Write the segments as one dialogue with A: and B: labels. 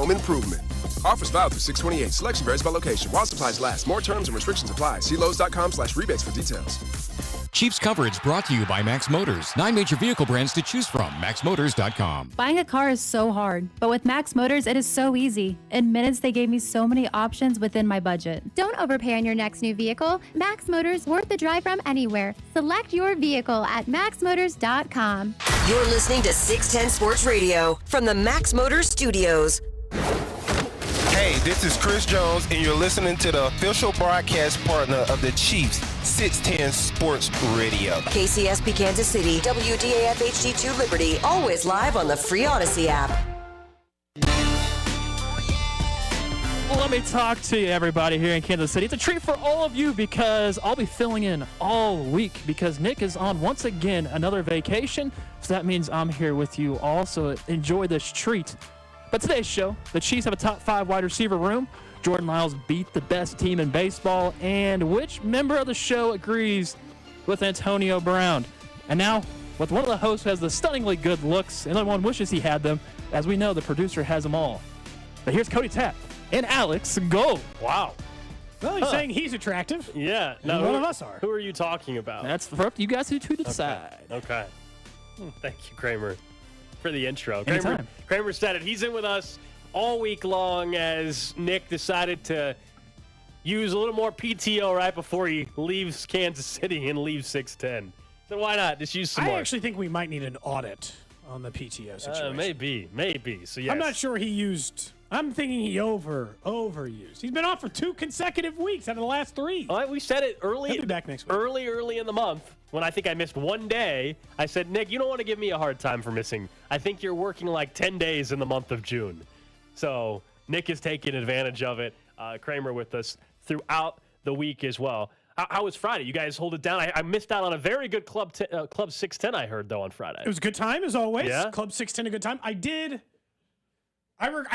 A: home improvement. Offers valid through 6/28. Selection varies by location. While supplies last. More terms and restrictions apply. See Lowe's.com/rebates for details.
B: Chiefs coverage brought to you by Max Motors. 9 major vehicle brands to choose from. MaxMotors.com.
C: Buying a car is so hard, but with Max Motors, it is so easy. In minutes, they gave me so many options within my budget.
D: Don't overpay on your next new vehicle. Max Motors, worth the drive from anywhere. Select your vehicle at MaxMotors.com.
E: You're listening to 610 Sports Radio from the Max Motors Studios.
F: Hey, this is Chris Jones, and you're listening to the official broadcast partner of the Chiefs, 610 Sports Radio.
E: KCSP Kansas City, WDAF HD2 Liberty, always live on the free Odyssey app.
G: Well, let me talk to you, everybody here in Kansas City. It's a treat for all of you because I'll be filling in all week because Nick is on once again another vacation. So that means I'm here with you all. So enjoy this treat. But today's show, the Chiefs have a top 5 wide receiver room. Jordan Lyles beat the best team in baseball. And which member of the show agrees with Antonio Brown? And now, with one of the hosts who has the stunningly good looks, and everyone wishes he had them, as we know, the producer has them all. But here's Cody Tapp and Alex Gold.
H: Wow.
I: Well, he's saying he's attractive.
H: Yeah.
I: No, one of us are.
H: Who are you talking about?
G: That's for up to you guys to decide.
H: Okay. Thank you, Kramer, for the intro.
G: Anytime.
H: Kramer said it. He's in with us all week long as Nick decided to use a little more PTO right before he leaves Kansas City and leaves 610. So why not? Just use some more.
I: I actually think we might need an audit on the PTO situation.
H: Maybe. So yes.
I: I'm not sure he used. I'm thinking he overused. He's been off for 2 consecutive weeks out of the last 3.
H: Well, we said it early.
I: He'll be back next week.
H: Early in the month when I think I missed 1 day. I said, Nick, you don't want to give me a hard time for missing. I think you're working like 10 days in the month of June. So Nick is taking advantage of it. Kramer with us throughout the week as well. How was Friday? You guys hold it down. I missed out on a very good Club 610, I heard, though, on Friday.
I: It was a good time, as always.
H: Yeah?
I: Club 610, a good time. I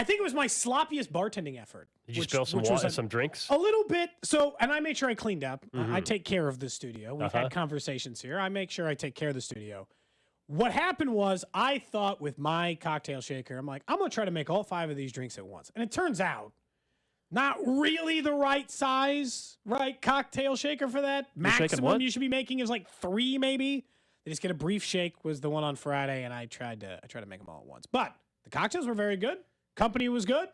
I: think it was my sloppiest bartending effort.
H: Did you spill some water, some drinks?
I: A little bit. So, and I made sure I cleaned up. I take care of the studio. We've had conversations here. I make sure I take care of the studio. What happened was I thought with my cocktail shaker, I'm like, I'm going to try to make all 5 of these drinks at once. And it turns out, not really the right size, right cocktail shaker for that. Maximum you should be making is like 3 maybe. They just get a brief shake was the one on Friday, and I tried to make them all at once. But the cocktails were very good. Company was good.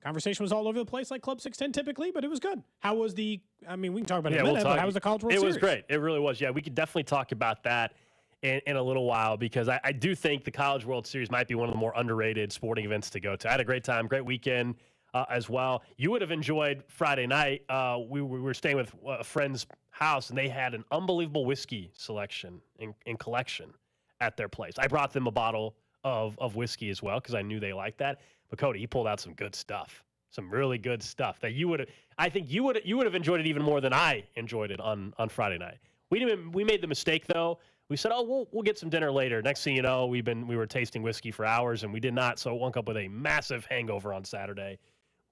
I: Conversation was all over the place like Club 610 typically, but it was good. How was we can talk about it in a minute, but how was the College World Series?
H: It was great. It really was. Yeah, we could definitely talk about that in a little while because I do think the College World Series might be one of the more underrated sporting events to go to. I had a great time, great weekend as well. You would have enjoyed Friday night. We were staying with a friend's house, and they had an unbelievable whiskey selection and collection at their place. I brought them a bottle of whiskey as well because I knew they liked that. But Cody, he pulled out some good stuff, some really good stuff that you would have. I think you would have enjoyed it even more than I enjoyed it on Friday night. We made the mistake though. We said, oh, we'll get some dinner later. Next thing you know, we were tasting whiskey for hours and we did not. So it woke up with a massive hangover on Saturday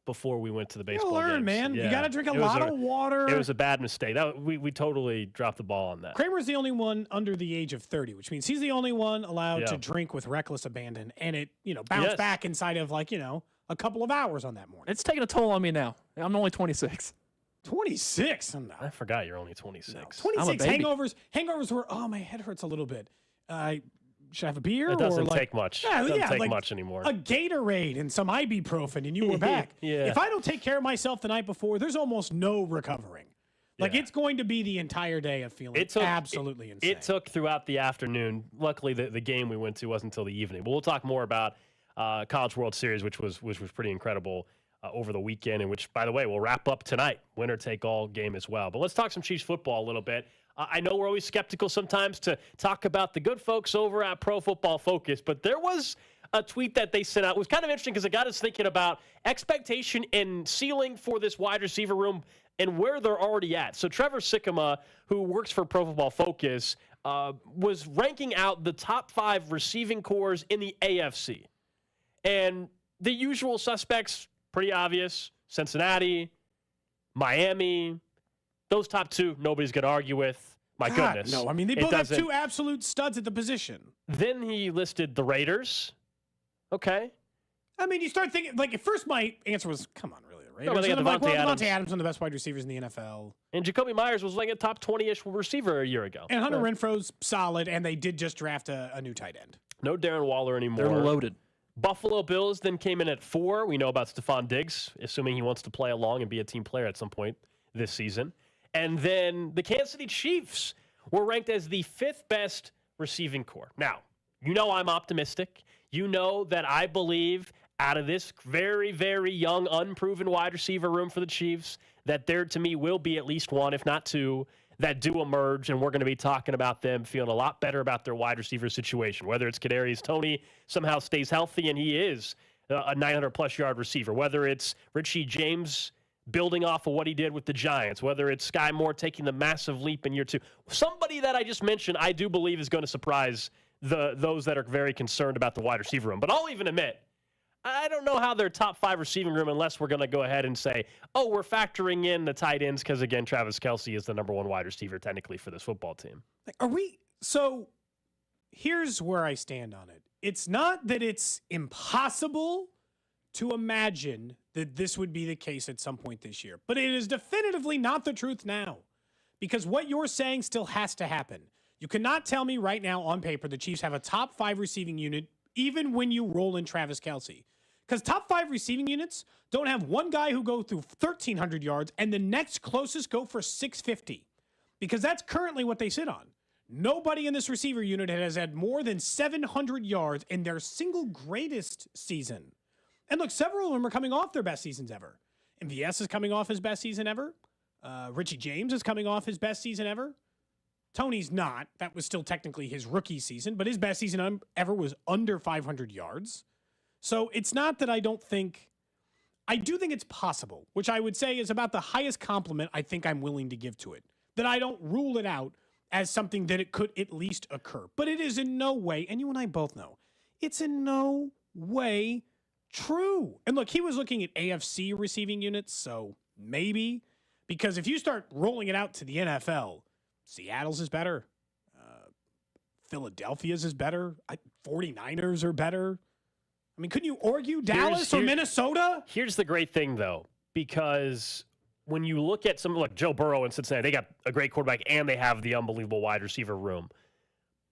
H: before we went to the baseball
I: games.
H: Learn,
I: man.
H: Yeah.
I: You got to drink a lot of water.
H: It was a bad mistake. We totally dropped the ball on that.
I: Kramer's the only one under the age of 30, which means he's the only one allowed to drink with reckless abandon, and it bounced back inside of a couple of hours on that morning.
G: It's taking a toll on me now. I'm only 26.
I: 26?
H: I forgot you're only 26.
I: No, 26 hangovers were, my head hurts a little bit. Should I have a beer?
H: It doesn't take much.
I: Yeah,
H: it doesn't take much anymore.
I: A Gatorade and some ibuprofen, and you were back.
H: Yeah.
I: If I don't take care of myself the night before, there's almost no recovering. It's going to be the entire day of feeling absolutely insane.
H: It took throughout the afternoon. Luckily, the game we went to wasn't until the evening. But we'll talk more about College World Series, which was pretty incredible over the weekend, and which, by the way, we'll wrap up tonight. Winner-take-all game as well. But let's talk some Chiefs football a little bit. I know we're always skeptical sometimes to talk about the good folks over at Pro Football Focus, but there was a tweet that they sent out. It was kind of interesting because it got us thinking about expectation and ceiling for this wide receiver room and where they're already at. So Trevor Sikkema, who works for Pro Football Focus, was ranking out the top 5 receiving cores in the AFC. And the usual suspects, pretty obvious, Cincinnati, Miami. Those top 2, nobody's going to argue with. My goodness.
I: No, I mean, they both have 2 absolute studs at the position.
H: Then he listed the Raiders. Okay.
I: I mean, you start thinking, like, at first my answer was, come on, really, the Raiders?
H: but they got
I: And I'm like,
H: Devontae Adams.
I: Devontae Adams, one of the best wide receivers in the NFL.
H: And Jacoby Myers was like a top 20-ish receiver a year ago.
I: And Hunter Renfro's solid, and they did just draft a new tight end.
H: No Darren Waller anymore.
G: They're loaded.
H: Buffalo Bills then came in at 4. We know about Stephon Diggs, assuming he wants to play along and be a team player at some point this season. And then the Kansas City Chiefs were ranked as the 5th best receiving corps. Now, you know I'm optimistic. You know that I believe out of this very, very young, unproven wide receiver room for the Chiefs, that there, to me, will be at least one, if not two, that do emerge, and we're going to be talking about them feeling a lot better about their wide receiver situation, whether it's Kadarius Toney somehow stays healthy and he is a 900-plus yard receiver, whether it's Richie James building off of what he did with the Giants, whether it's Sky Moore taking the massive leap in year 2. Somebody that I just mentioned, I do believe is going to surprise those that are very concerned about the wide receiver room. But I'll even admit, I don't know how their top 5 receiving room, unless we're going to go ahead and say, oh, we're factoring in the tight ends because, again, Travis Kelce is the number 1 wide receiver technically for this football team.
I: Are we? So here's where I stand on it. It's not that it's impossible to imagine that this would be the case at some point this year, but it is definitively not the truth now, because what you're saying still has to happen. You cannot tell me right now on paper the Chiefs have a top 5 receiving unit even when you roll in Travis Kelce. Because top 5 receiving units don't have one guy who go through 1,300 yards and the next closest go for 650. Because that's currently what they sit on. Nobody in this receiver unit has had more than 700 yards in their single greatest season. And look, several of them are coming off their best seasons ever. MVS is coming off his best season ever. Richie James is coming off his best season ever. Tony's not. That was still technically his rookie season, but his best season ever was under 500 yards. So it's not that I do think it's possible, which I would say is about the highest compliment I think I'm willing to give to it, that I don't rule it out as something that it could at least occur. But it is in no way, and you and I both know, it's in no way true. And look, he was looking at AFC receiving units, so maybe, because if you start rolling it out to the NFL, Seattle's is better. Philadelphia's is better. 49ers are better. I mean, couldn't you argue Dallas or Minnesota?
H: Here's the great thing, though, because when you look at some like Joe Burrow in Cincinnati, they got a great quarterback and they have the unbelievable wide receiver room.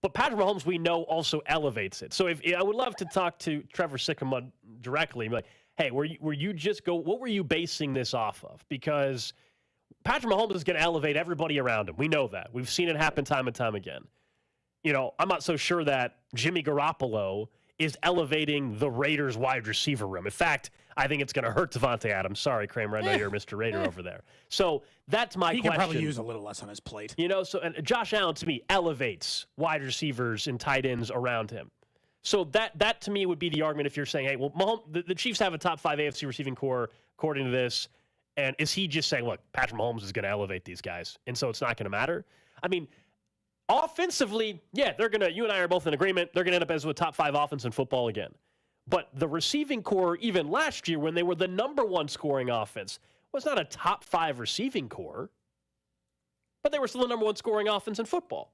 H: But Patrick Mahomes, we know, also elevates it. So if I would love to talk to Trevor Sikkema directly, like, hey, what were you basing this off of? Because Patrick Mahomes is going to elevate everybody around him. We know that. We've seen it happen time and time again. You know, I'm not so sure that Jimmy Garoppolo is elevating the Raiders wide receiver room. In fact, I think it's going to hurt Devontae Adams. Sorry, Kramer. I know you're Mr. Raider over there. So that's my question.
I: He can probably use a little less on his plate.
H: You know, and Josh Allen, to me, elevates wide receivers and tight ends around him. So that to me would be the argument if you're saying, hey, well, Mahomes, the Chiefs have a top 5 AFC receiving core according to this. And is he just saying, look, Patrick Mahomes is going to elevate these guys, and so it's not going to matter? I mean, offensively, yeah, they're going to, you and I are both in agreement, they're going to end up as a top 5 offense in football again. But the receiving core, even last year when they were the number 1 scoring offense, was not a top 5 receiving core, but they were still the number 1 scoring offense in football.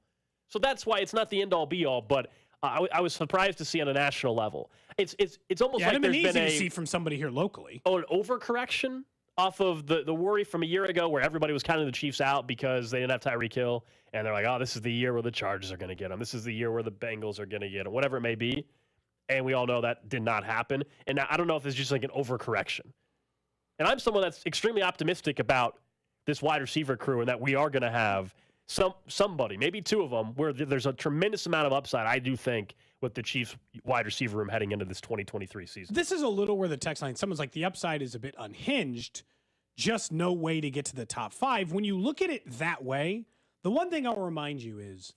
H: So that's why it's not the end-all, be-all, but I was surprised to see on a national level. It's almost like there's been
I: to see from somebody here locally.
H: An overcorrection off of the worry from a year ago where everybody was counting the Chiefs out because they didn't have Tyreek Hill, and they're like, oh, this is the year where the Chargers are going to get them. This is the year where the Bengals are going to get them, whatever it may be. And we all know that did not happen. And now I don't know if it's just like an overcorrection. And I'm someone that's extremely optimistic about this wide receiver crew and that we are going to have somebody, maybe 2 of them, where there's a tremendous amount of upside, I do think, with the Chiefs wide receiver room heading into this 2023 season.
I: This is a little where the text line, someone's like, the upside is a bit unhinged, just no way to get to the top 5. When you look at it that way, the one thing I'll remind you is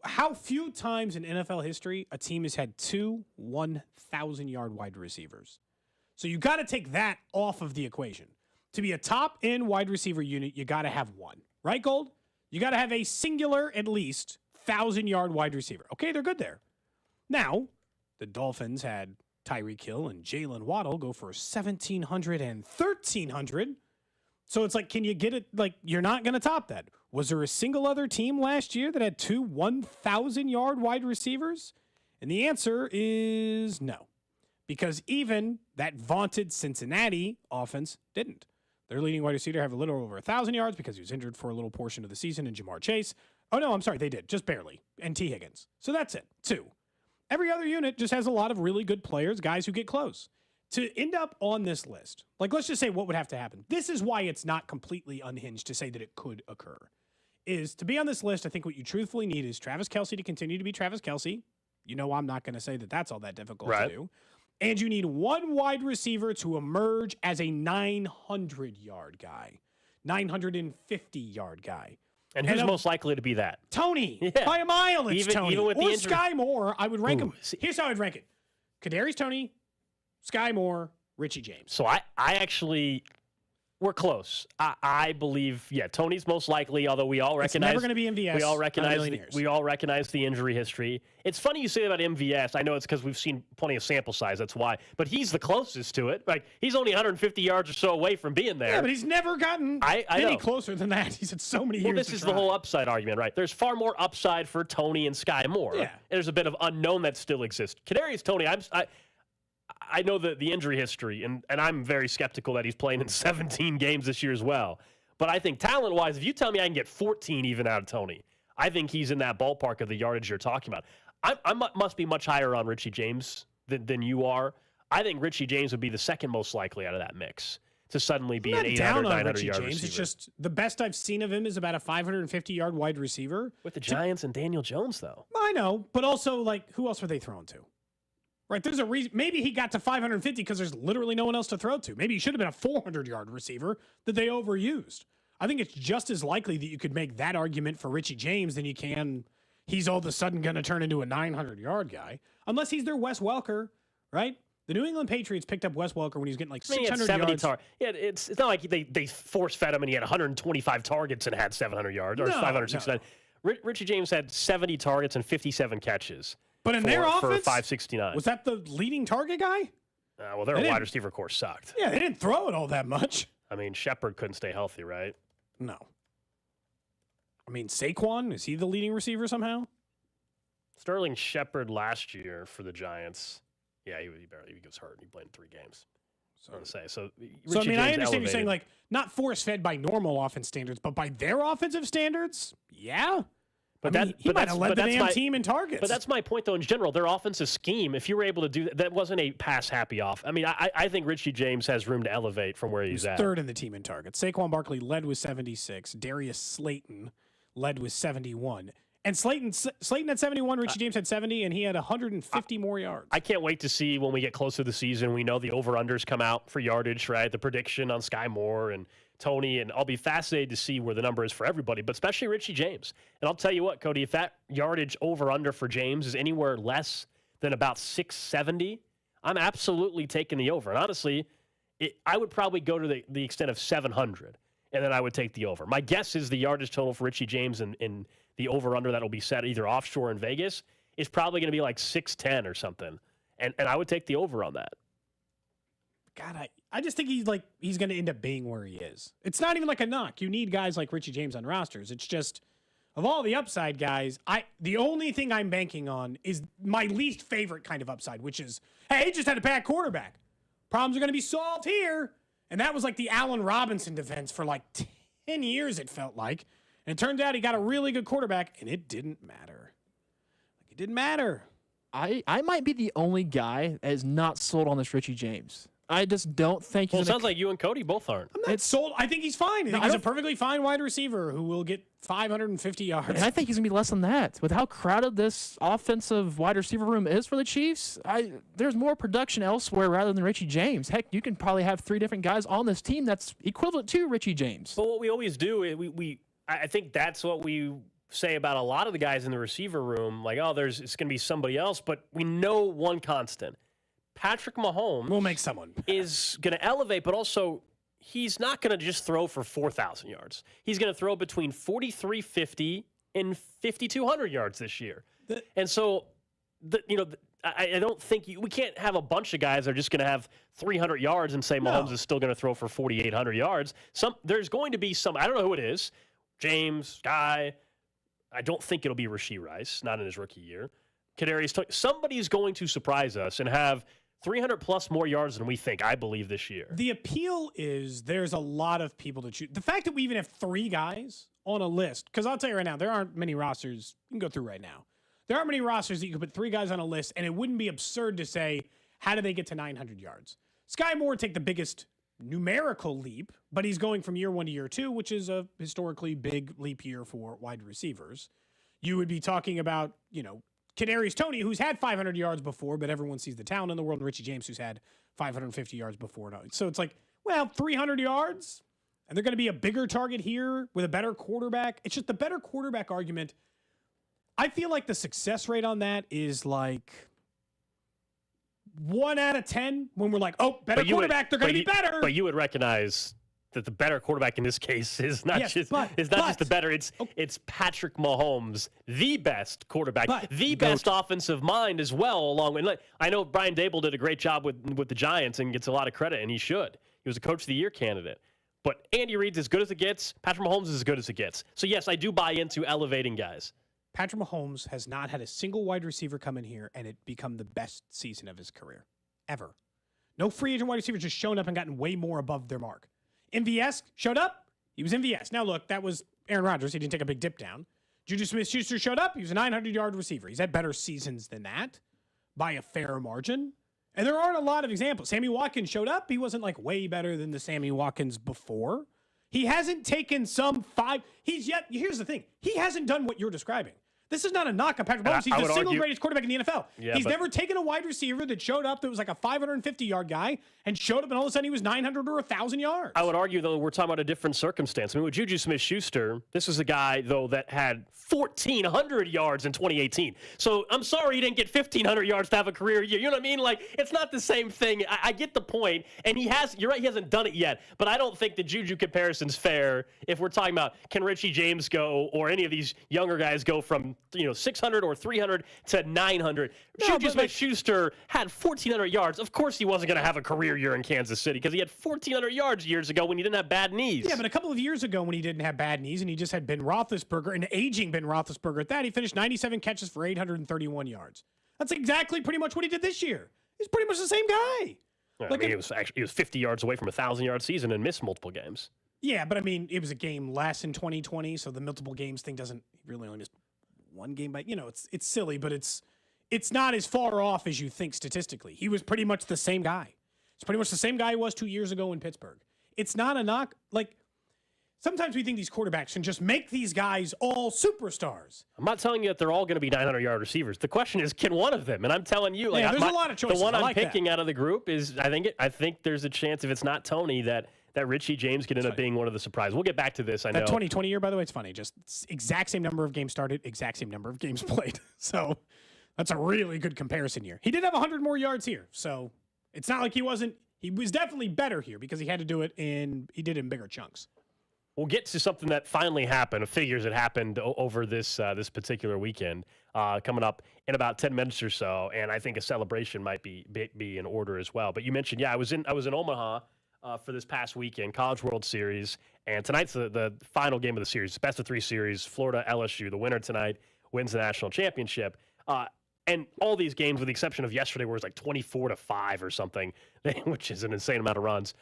I: how few times in NFL history a team has had 2 1,000-yard wide receivers. So you got to take that off of the equation. To be a top-end wide receiver unit, you got to have 1. Right, Gold? You got to have a singular, at least, 1,000-yard wide receiver. Okay, they're good there. Now, the Dolphins had Tyreek Hill and Jalen Waddle go for 1,700 and 1,300. So it's like, can you get it? Like, you're not going to top that. Was there a single other team last year that had 2 1,000-yard wide receivers? And the answer is no. because even that vaunted Cincinnati offense didn't. Their leading wide receiver have a little over 1,000 yards because he was injured for a little portion of the season in Jamar Chase. Oh, no, I'm sorry. They did. Just barely. And T. Higgins. So that's it. 2. Every other unit just has a lot of really good players, guys who get close. To end up on this list, like let's just say what would have to happen. This is why it's not completely unhinged to say that it could occur. Is to be on this list, I think what you truthfully need is Travis Kelce to continue to be Travis Kelce. You know I'm not going to say that that's all that difficult to do. And you need one wide receiver to emerge as a 900-yard guy, 950-yard guy.
H: And who's most likely to be that?
I: Tony. Yeah. By a mile, it's Tony.
H: Even with
I: or
H: the injury.
I: Sky Moore, I would rank him. Here's how I'd rank it. Kadarius Toney, Sky Moore, Richie James.
H: So I actually... We're close. I believe, Tony's most likely, although we all recognize...
I: It's never going to be MVS.
H: We all recognize the injury history. It's funny you say about MVS. I know it's because we've seen plenty of sample size. That's why. But he's the closest to it. Like, he's only 150 yards or so away from being there.
I: Yeah, but he's never gotten any closer than that. He's had so many years.
H: Well, this is the whole upside argument, right? There's far more upside for Toney and Sky Moore.
I: Yeah.
H: There's a bit of unknown that still exists. Kadarius Toney, I know the injury history, and I'm very skeptical that he's playing in 17 games this year as well. But I think talent-wise, if you tell me I can get 14 even out of Toney, I think he's in that ballpark of the yardage you're talking about. I must be much higher on Richie James than you are. I think Richie James would be the second most likely out of that mix to suddenly be an 800, 900-yard receiver.
I: It's just the best I've seen of him is about a 550-yard wide receiver.
H: With the Giants and Daniel Jones, though.
I: I know, but also, like, who else were they throwing to? Right, there's a reason. Maybe he got to 550 because there's literally no one else to throw to. Maybe he should have been a 400-yard receiver that they overused. I think it's just as likely that you could make that argument for Richie James than you can he's all of a sudden going to turn into a 900-yard guy. Unless he's their Wes Welker, right? The New England Patriots picked up Wes Welker when he was getting like 600 yards.
H: It's not like they force-fed him and he had 125 targets and had 700 yards or 569. No. Richie James had 70 targets and 57 catches.
I: But in their offense,
H: for 569.
I: Was that the leading target guy?
H: Well, their wide receiver core sucked.
I: Yeah, they didn't throw it all that much.
H: I mean, Shepard couldn't stay healthy, right?
I: No. I mean, Saquon, is he the leading receiver somehow?
H: Sterling Shepard last year for the Giants. Yeah, he was hurt. He played in 3 games. So
I: I mean, I understand you're saying, like, not force-fed by normal offense standards, but by their offensive standards? Yeah. But he might have led the damn team in targets.
H: But that's my point, though, in general. Their offensive scheme, if you were able to do that wasn't a pass-happy off. I mean, I think Richie James has room to elevate from where he's at.
I: Third in the team in targets. Saquon Barkley led with 76. Darius Slayton led with 71. And Slayton had 71, Richie James had 70, and he had 150 more yards.
H: I can't wait to see when we get closer to the season. We know the over-unders come out for yardage, right? The prediction on Sky Moore and Toney, and I'll be fascinated to see where the number is for everybody, but especially Richie James. And I'll tell you what, Cody, if that yardage over-under for James is anywhere less than about 670, I'm absolutely taking the over. And honestly, I would probably go to the extent of 700, and then I would take the over. My guess is the yardage total for Richie James in the over-under that will be set either offshore in Vegas is probably going to be like 610 or something. And I would take the over on that.
I: God, I just think he's going to end up being where he is. It's not even like a knock. You need guys like Richie James on rosters. It's just, of all the upside guys, the only thing I'm banking on is my least favorite kind of upside, which is, hey, he just had a bad quarterback. Problems are going to be solved here. And that was like the Allen Robinson defense for like 10 years, it felt like. And it turned out he got a really good quarterback, and it didn't matter. It didn't matter.
G: I might be the only guy that is not sold on this Richie James. I just don't think
H: he's... Well, it sounds like you and Cody both aren't.
I: I'm not sold. I think he's fine. I think he's a perfectly fine wide receiver who will get 550 yards.
G: And I think he's going to be less than that. With how crowded this offensive wide receiver room is for the Chiefs, there's more production elsewhere rather than Richie James. Heck, you can probably have 3 different guys on this team that's equivalent to Richie James.
H: But what we always do, I think that's what we say about a lot of the guys in the receiver room. Like, it's going to be somebody else. But we know one constant. Patrick Mahomes
I: will make someone
H: is going to elevate, but also he's not going to just throw for 4,000 yards. He's going to throw between 4,350 and 5,200 yards this year. And so, I don't think we can't have a bunch of guys that are just going to have 300 yards and say Mahomes is still going to throw for 4,800 yards. There's going to be some. I don't know who it is. James, Guy. I don't think it'll be Rashee Rice, not in his rookie year. Kadarius Toney. Somebody's going to surprise us and have 300 plus more yards than we think, I believe, this year.
I: The appeal is there's a lot of people to choose. The fact that we even have 3 guys on a list, because I'll tell you right now, there aren't many rosters you can go through right now. There aren't many rosters that you could put 3 guys on a list, and it wouldn't be absurd to say, how do they get to 900 yards? Sky Moore would take the biggest numerical leap, but he's going from year 1 to year 2, which is a historically big leap year for wide receivers. You would be talking about, Kadarius Toney, who's had 500 yards before, but everyone sees the talent in the world, and Richie James, who's had 550 yards before. So it's like, 300 yards, and they're going to be a bigger target here with a better quarterback. It's just the better quarterback argument. I feel like the success rate on that is like 1 out of 10 when we're like, better quarterback, they're going to be better.
H: But you would recognize that the better quarterback in this case is not just the better. It's Patrick Mahomes, the best quarterback, the best offensive mind as well. Along with, I know Brian Dable did a great job with the Giants and gets a lot of credit, and he should. He was a Coach of the Year candidate. But Andy Reid's as good as it gets. Patrick Mahomes is as good as it gets. So yes, I do buy into elevating guys.
I: Patrick Mahomes has not had a single wide receiver come in here and it become the best season of his career, ever. No free agent wide receivers just shown up and gotten way more above their mark. MVS showed up. He was MVS. Now, look, that was Aaron Rodgers. He didn't take a big dip down. Juju Smith-Schuster showed up. He was a 900-yard receiver. He's had better seasons than that by a fair margin. And there aren't a lot of examples. Sammy Watkins showed up. He wasn't like way better than the Sammy Watkins before. He hasn't taken some 5. Here's the thing. He hasn't done what you're describing. This is not a knock on Patrick Mahomes. He's the single greatest quarterback in the NFL. He's never taken a wide receiver that showed up that was like a 550-yard guy and showed up and all of a sudden he was 900 or 1,000 yards.
H: I would argue, though, we're talking about a different circumstance. I mean, with Juju Smith-Schuster, this was a guy, though, that had 1,400 yards in 2018. So I'm sorry he didn't get 1,500 yards to have a career year. You know what I mean? Like, it's not the same thing. I get the point. And you're right, he hasn't done it yet. But I don't think the Juju comparison's fair if we're talking about can Richie James go or any of these younger guys go from, 600 or 300 to 900. Juju Smith-Schuster had 1,400 yards. Of course he wasn't going to have a career year in Kansas City because he had 1,400 yards years ago when he didn't have bad knees.
I: Yeah, but a couple of years ago when he didn't have bad knees and he just had Ben Roethlisberger, an aging Ben Roethlisberger at that, he finished 97 catches for 831 yards. That's exactly pretty much what he did this year. He's pretty much the same guy.
H: He was 50 yards away from a 1,000-yard season and missed multiple games.
I: Yeah, but I mean, it was a game less in 2020, so the multiple games thing doesn't really only miss one game by, it's silly, but it's not as far off as you think statistically. He was pretty much the same guy. It's pretty much the same guy he was 2 years ago in Pittsburgh. It's not a knock. Like, sometimes we think these quarterbacks can just make these guys all superstars.
H: I'm not telling you that they're all going to be 900-yard receivers. The question is, can one of them? And I'm telling you,
I: there's a lot of choices.
H: The one I'm picking out of the group is, I think there's a chance, if it's not Toney, that Richie James could end up being one of the surprises. We'll get back to this. I know.
I: That 2020 year, by the way, it's funny. Just exact same number of games started, exact same number of games played. So that's a really good comparison year. He did have 100 more yards here. So it's not like he was definitely better here because he had to do it he did it in bigger chunks.
H: We'll get to something that finally happened, figures that happened over this particular weekend, coming up in about 10 minutes or so. And I think a celebration might be in order as well. But you mentioned, I was in Omaha for this past weekend, College World Series, and tonight's the final game of the series, best of 3 series, Florida LSU. The winner tonight wins the national championship. And all these games, with the exception of yesterday, where it was like 24-5 or something, which is an insane amount of runs.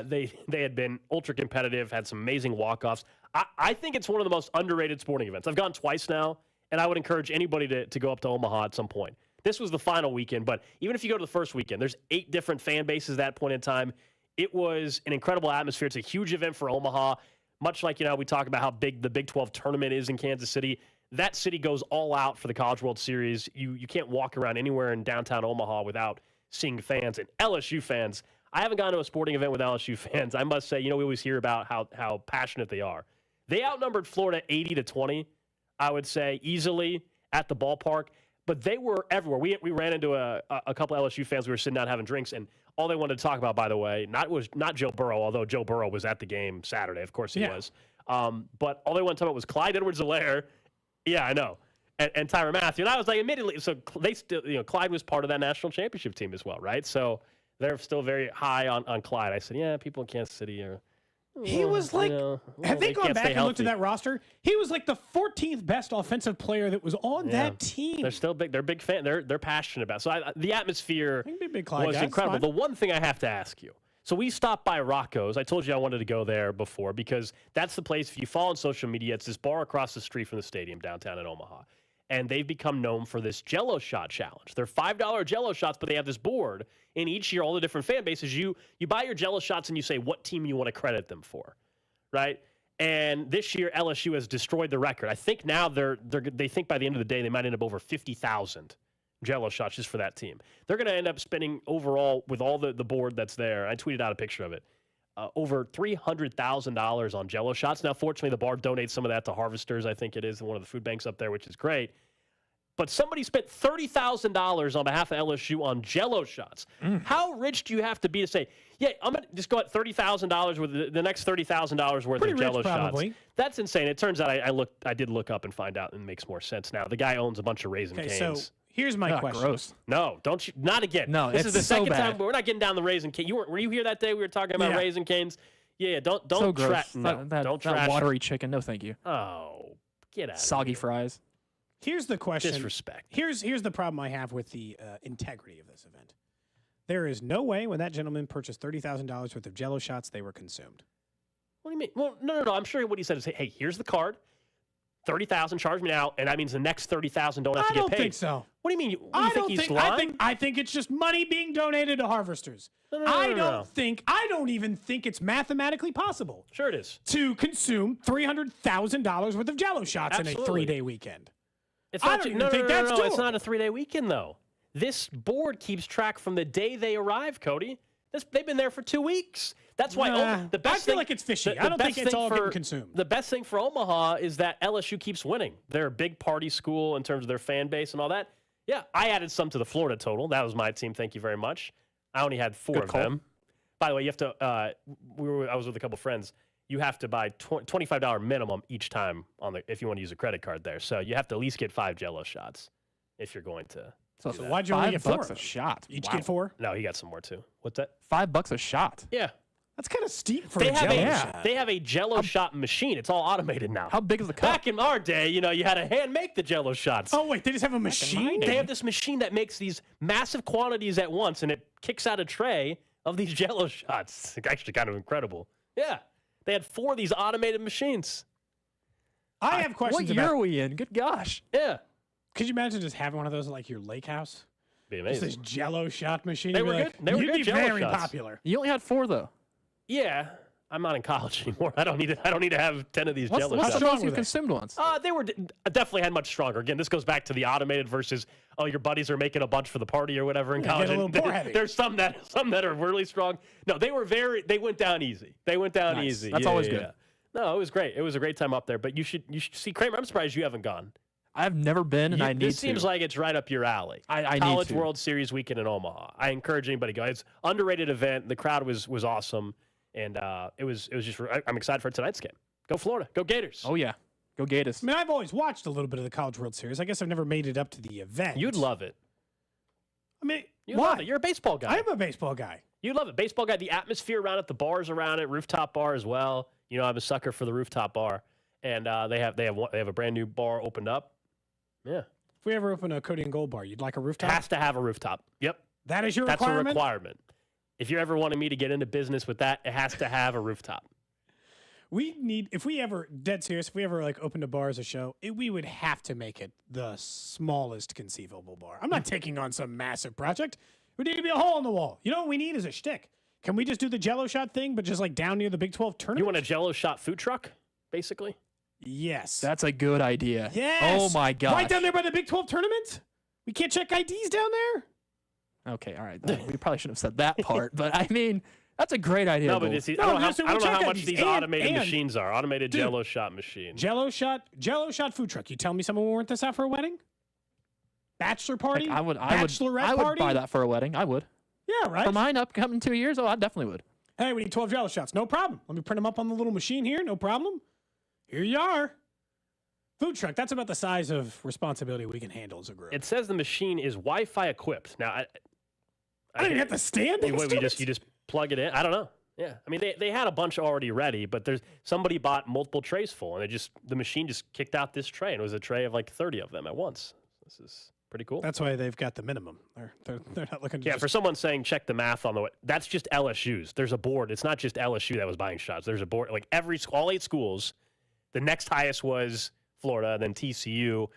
H: They had been ultra competitive, had some amazing walk-offs. I think it's one of the most underrated sporting events. I've gone twice now, and I would encourage anybody to go up to Omaha at some point. This was the final weekend, but even if you go to the first weekend, there's 8 different fan bases at that point in time. It was an incredible atmosphere. It's a huge event for Omaha. Much like, we talk about how big the Big 12 tournament is in Kansas City. That city goes all out for the College World Series. You can't walk around anywhere in downtown Omaha without seeing fans. And LSU fans, I haven't gone to a sporting event with LSU fans. I must say, we always hear about how passionate they are. They outnumbered Florida 80-20, I would say, easily at the ballpark. But they were everywhere. We ran into a couple of LSU fans. We were sitting down having drinks, and all they wanted to talk about, by the way, not Joe Burrow, although Joe Burrow was at the game Saturday. Of course he was. But all they wanted to talk about was Clyde Edwards-Helaire. Yeah, I know. And Tyrann Mathieu. And I was like, immediately, so they still, Clyde was part of that national championship team as well, right? So they're still very high on Clyde. I said, yeah, people in Kansas City are
I: He was like, have they gone back and looked at
H: that?
I: that roster? He was like the 14th best offensive player that was on that team.
H: They're still big. They're big fan. They're passionate about it. So the atmosphere was
I: guys,
H: incredible. The one thing I have to ask you. So we stopped by Rocco's. I told you I wanted to go there before because that's the place. If you follow on social media, it's this bar across the street from the stadium downtown in Omaha. And they've become known for this Jell-O shot challenge. They're $5 Jell-O shots, but they have this board. And each year, all the different fan bases, you buy your Jell-O shots and you say what team you want to credit them for, right? And this year, LSU has destroyed the record. I think now they think by the end of the day they might end up over 50,000 Jell-O shots just for that team. They're going to end up spending overall with all the board that's there. I tweeted out a picture of it. Over $300,000 on Jell-O shots. Now, fortunately, the bar donates some of that to Harvesters, I think it is, one of the food banks up there, which is great. But somebody spent $30,000 on behalf of LSU on Jell-O shots. How rich do you have to be to say, yeah, I'm going to just go at $30,000 with the next $30,000 worth of Jell-O shots? That's insane. It turns out I did look up and find out, and it makes more sense now. The guy owns a bunch of Raisin Canes.
I: So here's my question.
G: Gross.
H: No, don't you? Not again.
G: No,
H: this is the
G: so
H: second
G: bad.
H: time. We're not getting down the Raisin Cane. Were you here that day we were talking about Raisin Canes? Yeah, don't
G: so gross.
H: don't
G: That
H: trash.
G: watery chicken. No, thank you.
H: Oh, get out.
G: Soggy fries.
I: Here's the question.
H: Disrespect.
I: Here's the problem I have with the integrity of this event. There is no way when that gentleman purchased $30,000 worth of Jell-O shots, they were consumed.
H: What do you mean? Well, no. I'm sure what he said is, hey, here's the card. $30,000, charge me now, and that means the next $30,000 don't have to get paid.
I: I don't think so.
H: What do you mean? You think he's lying?
I: I think it's just money being donated to harvesters.
H: No.
I: I don't even think it's mathematically possible.
H: Sure it is.
I: To consume $300,000 worth of Jell-O shots in a 3-day weekend.
H: It's not
I: I don't think that's
H: no. It's
I: doable.
H: not a 3-day weekend though. This board keeps track from the day they arrive, Cody. They've been there for 2 weeks. That's why the best
I: I feel like it's fishy. I don't think it's all getting consumed.
H: The best thing for Omaha is that LSU keeps winning. They're a big party school in terms of their fan base and all that. Yeah, I added some to the Florida total. That was my team. Thank you very much. I only had 4 of them. By the way, you have to. I was with a couple friends. You have to buy $25 minimum each time if you want to use a credit card there. So you have to at least get 5 Jell-O shots if you're going to.
I: So why'd you only get 4?
G: $5 a shot.
I: Each get 4?
H: No, he got some more too. What's that?
G: $5 a shot.
H: Yeah.
I: That's kind of steep for a Jell-O shot.
H: They have a Jell-O shot machine. It's all automated now.
G: How big is the cup?
H: Back in our day, you had to hand make the Jell-O shots.
I: Oh, wait, they just have a machine?
H: They have this machine that makes these massive quantities at once, and it kicks out a tray of these Jell-O shots. It's actually kind of incredible. Yeah. They had 4 of these automated machines.
I: I have questions
G: What year are we in? Good gosh.
H: Yeah.
I: Could you imagine just having one of those at like your lake house?
H: Be
I: Just
H: amazing.
I: this Jell-O shot machine.
H: They were good. They were
I: You'd
H: good
I: be
H: Jell-O
I: very
H: shots.
I: popular.
G: You only had 4 though.
H: Yeah. I'm not in college anymore. I don't need to have 10 of these Jell-O
G: What's
H: shots.
G: the most you consumed once?
H: They were definitely had much stronger. Again, this goes back to the automated versus your buddies are making a bunch for the party or whatever in college.
I: get a little pour-heavy.
H: There's some that are really strong. No, they went down easy. They went down
G: Nice.
H: easy.
G: That's always good.
H: No, it was great. It was a great time up there. But you should see Kramer. I'm surprised you haven't gone.
G: I've never been, and I need to.
H: This seems like it's right up your alley.
G: I need
H: College
G: to.
H: World Series weekend in Omaha. I encourage anybody to go. It's an underrated event. The crowd was awesome, and it was just. I'm excited for tonight's game. Go Florida. Go Gators.
G: Oh yeah, go Gators.
I: I mean, I've always watched a little bit of the College World Series. I guess I've never made it up to the event.
H: You'd love it.
I: I mean,
H: You'd
I: why?
H: love it. You're a baseball guy.
I: I am a baseball guy.
H: You love it. Baseball guy. The atmosphere around it, the bars around it, rooftop bar as well. I'm a sucker for the rooftop bar, and they have a brand new bar opened up. Yeah.
I: If we ever open a Cody and Gold bar, you'd like a rooftop?
H: Has to have a rooftop. Yep.
I: That is your
H: That's
I: requirement?
H: a requirement. If you're ever wanting me to get into business with that, it has to have a rooftop.
I: If we ever like opened a bar as a show, we would have to make it the smallest conceivable bar. I'm not taking on some massive project. We need to be a hole in the wall. You know what we need is a shtick. Can we just do the Jell-O shot thing, but just like down near the Big 12 tournament?
H: You want a Jell-O shot food truck, basically?
I: Yes.
G: That's a good idea.
I: Yes.
G: Oh my god.
I: Right down there by the Big 12 tournament? We can't check IDs down there?
G: Okay, all right. We probably shouldn't have said that part, but I mean, that's a great idea.
H: No, but
G: Gold.
H: I don't know how much
I: IDs.
H: these
I: And-
H: automated machines are. Automated
I: Dude,
H: Jell-O shot machine.
I: Jell-O shot food truck. You tell me someone will rent this out for a wedding? Bachelor party?
G: Heck, I would
I: party?
G: buy that for a wedding. I would.
I: Yeah, right?
G: For mine upcoming 2 years, I definitely would.
I: Hey, we need 12 Jell-O shots. No problem. Let me print them up on the little machine here. No problem. Here you are. Food truck. That's about the size of responsibility we can handle as a group.
H: It says the machine is Wi-Fi equipped. Now,
I: I didn't have to stand next to it.
H: You just plug it in. I don't know. Yeah, I mean, they had a bunch already ready, but somebody bought multiple trays full, and the machine just kicked out this tray, and it was a tray of like 30 of them at once. This is pretty cool.
I: That's why they've got the minimum. They're not looking to
H: for someone saying check the math on the way, that's just LSU's. There's a board. It's not just LSU that was buying shots. There's a board, like all 8 schools. The next highest was Florida, then TCU.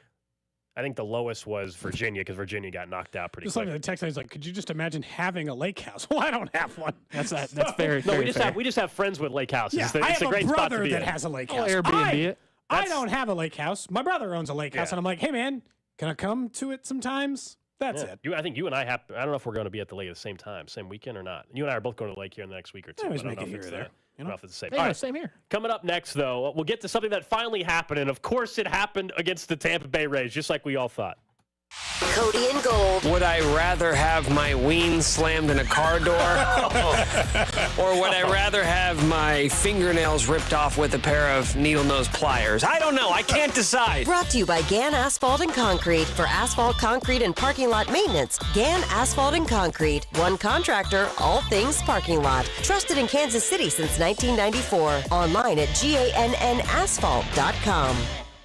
H: I think the lowest was Virginia because Virginia got knocked out pretty quick.
I: Like the text is like, could you just imagine having a lake house? Well, I don't have one.
G: That's very
H: No,
G: fair.
H: we just have friends with lake houses.
I: Yeah,
H: It's
I: I have
H: a great
I: a
H: spot to
I: brother
H: be
I: that
H: in.
I: has a lake house.
G: Airbnb it.
I: I don't have a lake house. My brother owns a lake house,
H: Yeah.
I: and I'm like, hey man, can I come to it sometimes? That's it.
H: I think you and I have. I don't know if we're going to be at the lake at the same time, same weekend or not. You and I are both going to the lake here in the next week or two.
I: I always
H: but I
I: make
H: don't
I: it
H: know
I: here
H: if
I: or
H: it's
I: there.
H: I don't know if it's the same.
G: Yeah,
H: All right,
G: same here.
H: Coming up next, though, we'll get to something that finally happened, and of course, it happened against the Tampa Bay Rays, just like we all thought.
E: Cody and Gold.
J: Would I rather have my ween slammed in a car door? Or would I rather have my fingernails ripped off with a pair of needle-nose pliers? I don't know. I can't decide.
E: Brought to you by Gann Asphalt and Concrete. For asphalt, concrete, and parking lot maintenance, Gann Asphalt and Concrete. One contractor, all things parking lot. Trusted in Kansas City since 1994. Online at GANNasphalt.com.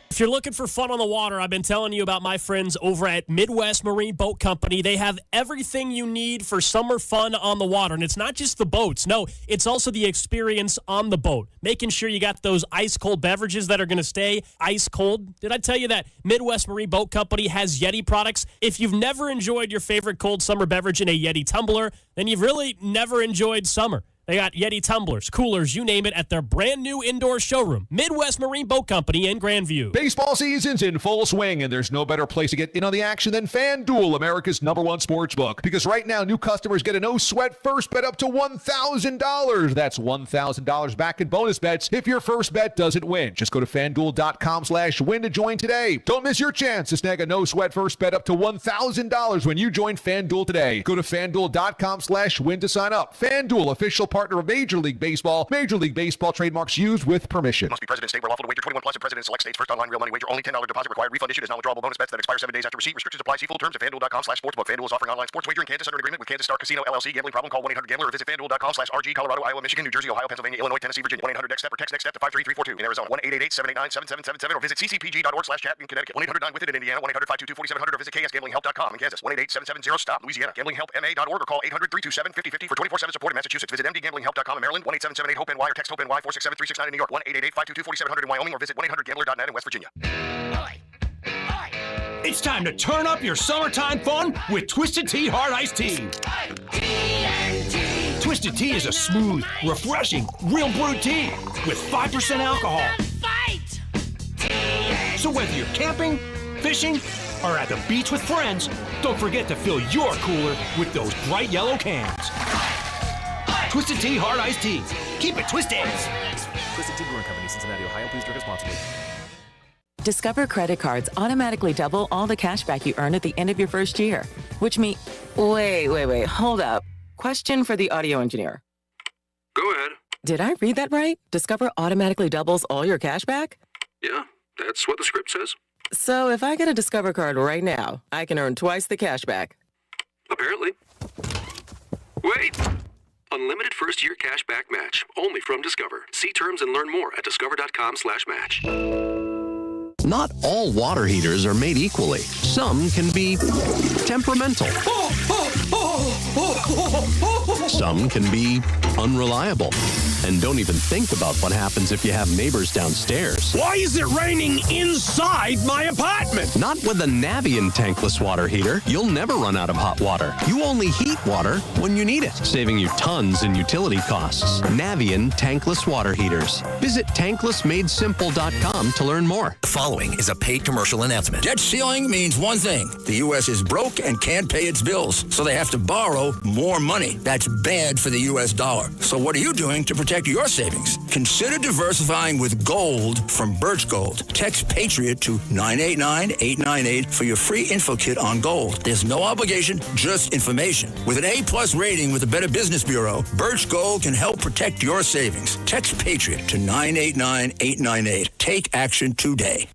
K: If you're looking for fun on the water, I've been telling you about my friends over at Midwest Marine Boat Company. They have everything you need for summer fun on the water. And it's not just the boats. No, it's also the experience on the boat. Making sure you got those ice-cold beverages that are going to stay ice-cold. Did I tell you that Midwest Marine Boat Company has Yeti products? If you've never enjoyed your favorite cold summer beverage in a Yeti tumbler, then you've really never enjoyed summer. They got Yeti tumblers, coolers, you name it, at their brand new indoor showroom, Midwest Marine Boat Company in Grandview.
L: Baseball season's in full swing, and there's no better place to get in on the action than FanDuel, America's #1 sports book. Because right now, new customers get a no-sweat first bet up to $1,000. That's $1,000 back in bonus bets if your first bet doesn't win. Just go to FanDuel.com/win to join today. Don't miss your chance to snag a no-sweat first bet up to $1,000 when you join FanDuel today. Go to FanDuel.com/win to sign up. FanDuel, official partner of Major League Baseball. Major League Baseball trademarks used with permission.
M: Must be President State where lawful to wager 21 plus in President Select States. First online real money wager. Only $10 deposit required. Refund issued as non-withdrawable bonus bets that expire 7 days after receipt. Restrictions apply. See full terms at FanDuel.com/sportsbook. FanDuel is offering online sports wagering in Kansas under an agreement with Kansas Star Casino LLC. Gambling problem? Call 1-800-GAMBLER or visit FanDuel.com/RG. Colorado, Iowa, Michigan, New Jersey, Ohio, Pennsylvania, Illinois, Tennessee, Virginia. 1-800-NEXT-STEP or text NEXT-STEP to 53342. In Arizona, 1-888-789-7777 or visit ccpg.org/chat in Connecticut. 1-800-9-WITH-IT in Indiana. 1-800-522-4700 or visit KSGamblingHelp.com in Kansas. 1-888-770-STOP. Louisiana. GamblingHelpMA.org or call 800-327-5050 for 24/7 support in Massachusetts. Visit MDGamblingHelp.com in Maryland. 1-877-8-HOPE-NY or text HOPE-NY 467-369 in New York. 1-888-522-4700 in Wyoming or visit 1-800-GAMBLER.net in West Virginia.
N: It's time to turn up your summertime fun with Twisted Tea Hard Iced Tea. Twisted Tea is a smooth, refreshing, real brewed tea with 5% alcohol. So whether you're camping, fishing, or at the beach with friends, don't forget to fill your cooler with those bright yellow cans. Twisted Tea Hard Iced Tea. Keep it twisted.
O: Twisted Tea Brewing Company, Cincinnati, Ohio. Please drink responsibly.
P: Discover credit cards automatically double all the cash back you earn at the end of your first year, which means... Wait, hold up. Question for the audio engineer.
Q: Go ahead.
P: Did I read that right? Discover automatically doubles all your cash back?
Q: Yeah, that's what the script says.
P: So if I get a Discover card right now, I can earn twice the cash back.
Q: Apparently. Wait! Unlimited first-year cash back match. Only from Discover. See terms and learn more at discover.com/match.
R: Not all water heaters are made equally. Some can be temperamental. Some can be unreliable and don't even think about what happens if you have neighbors downstairs.
N: Why is it raining inside my apartment?
R: Not with a Navien tankless water heater. You'll never run out of hot water. You only heat water when you need it, saving you tons in utility costs. Navien tankless water heaters. Visit tanklessmadesimple.com to learn more.
S: The following is a paid commercial announcement. Debt ceiling means one thing. The U.S. is broke and can't pay its bills, so they have to borrow more money. That's bad for the U.S. dollar. So what are you doing to protect your savings? Consider diversifying with gold from Birch Gold. Text Patriot to 989-898 for your free info kit on gold. There's no obligation, just information. With an A+ rating with the Better Business Bureau, Birch Gold can help protect your savings. Text Patriot to 989-898. Take action today.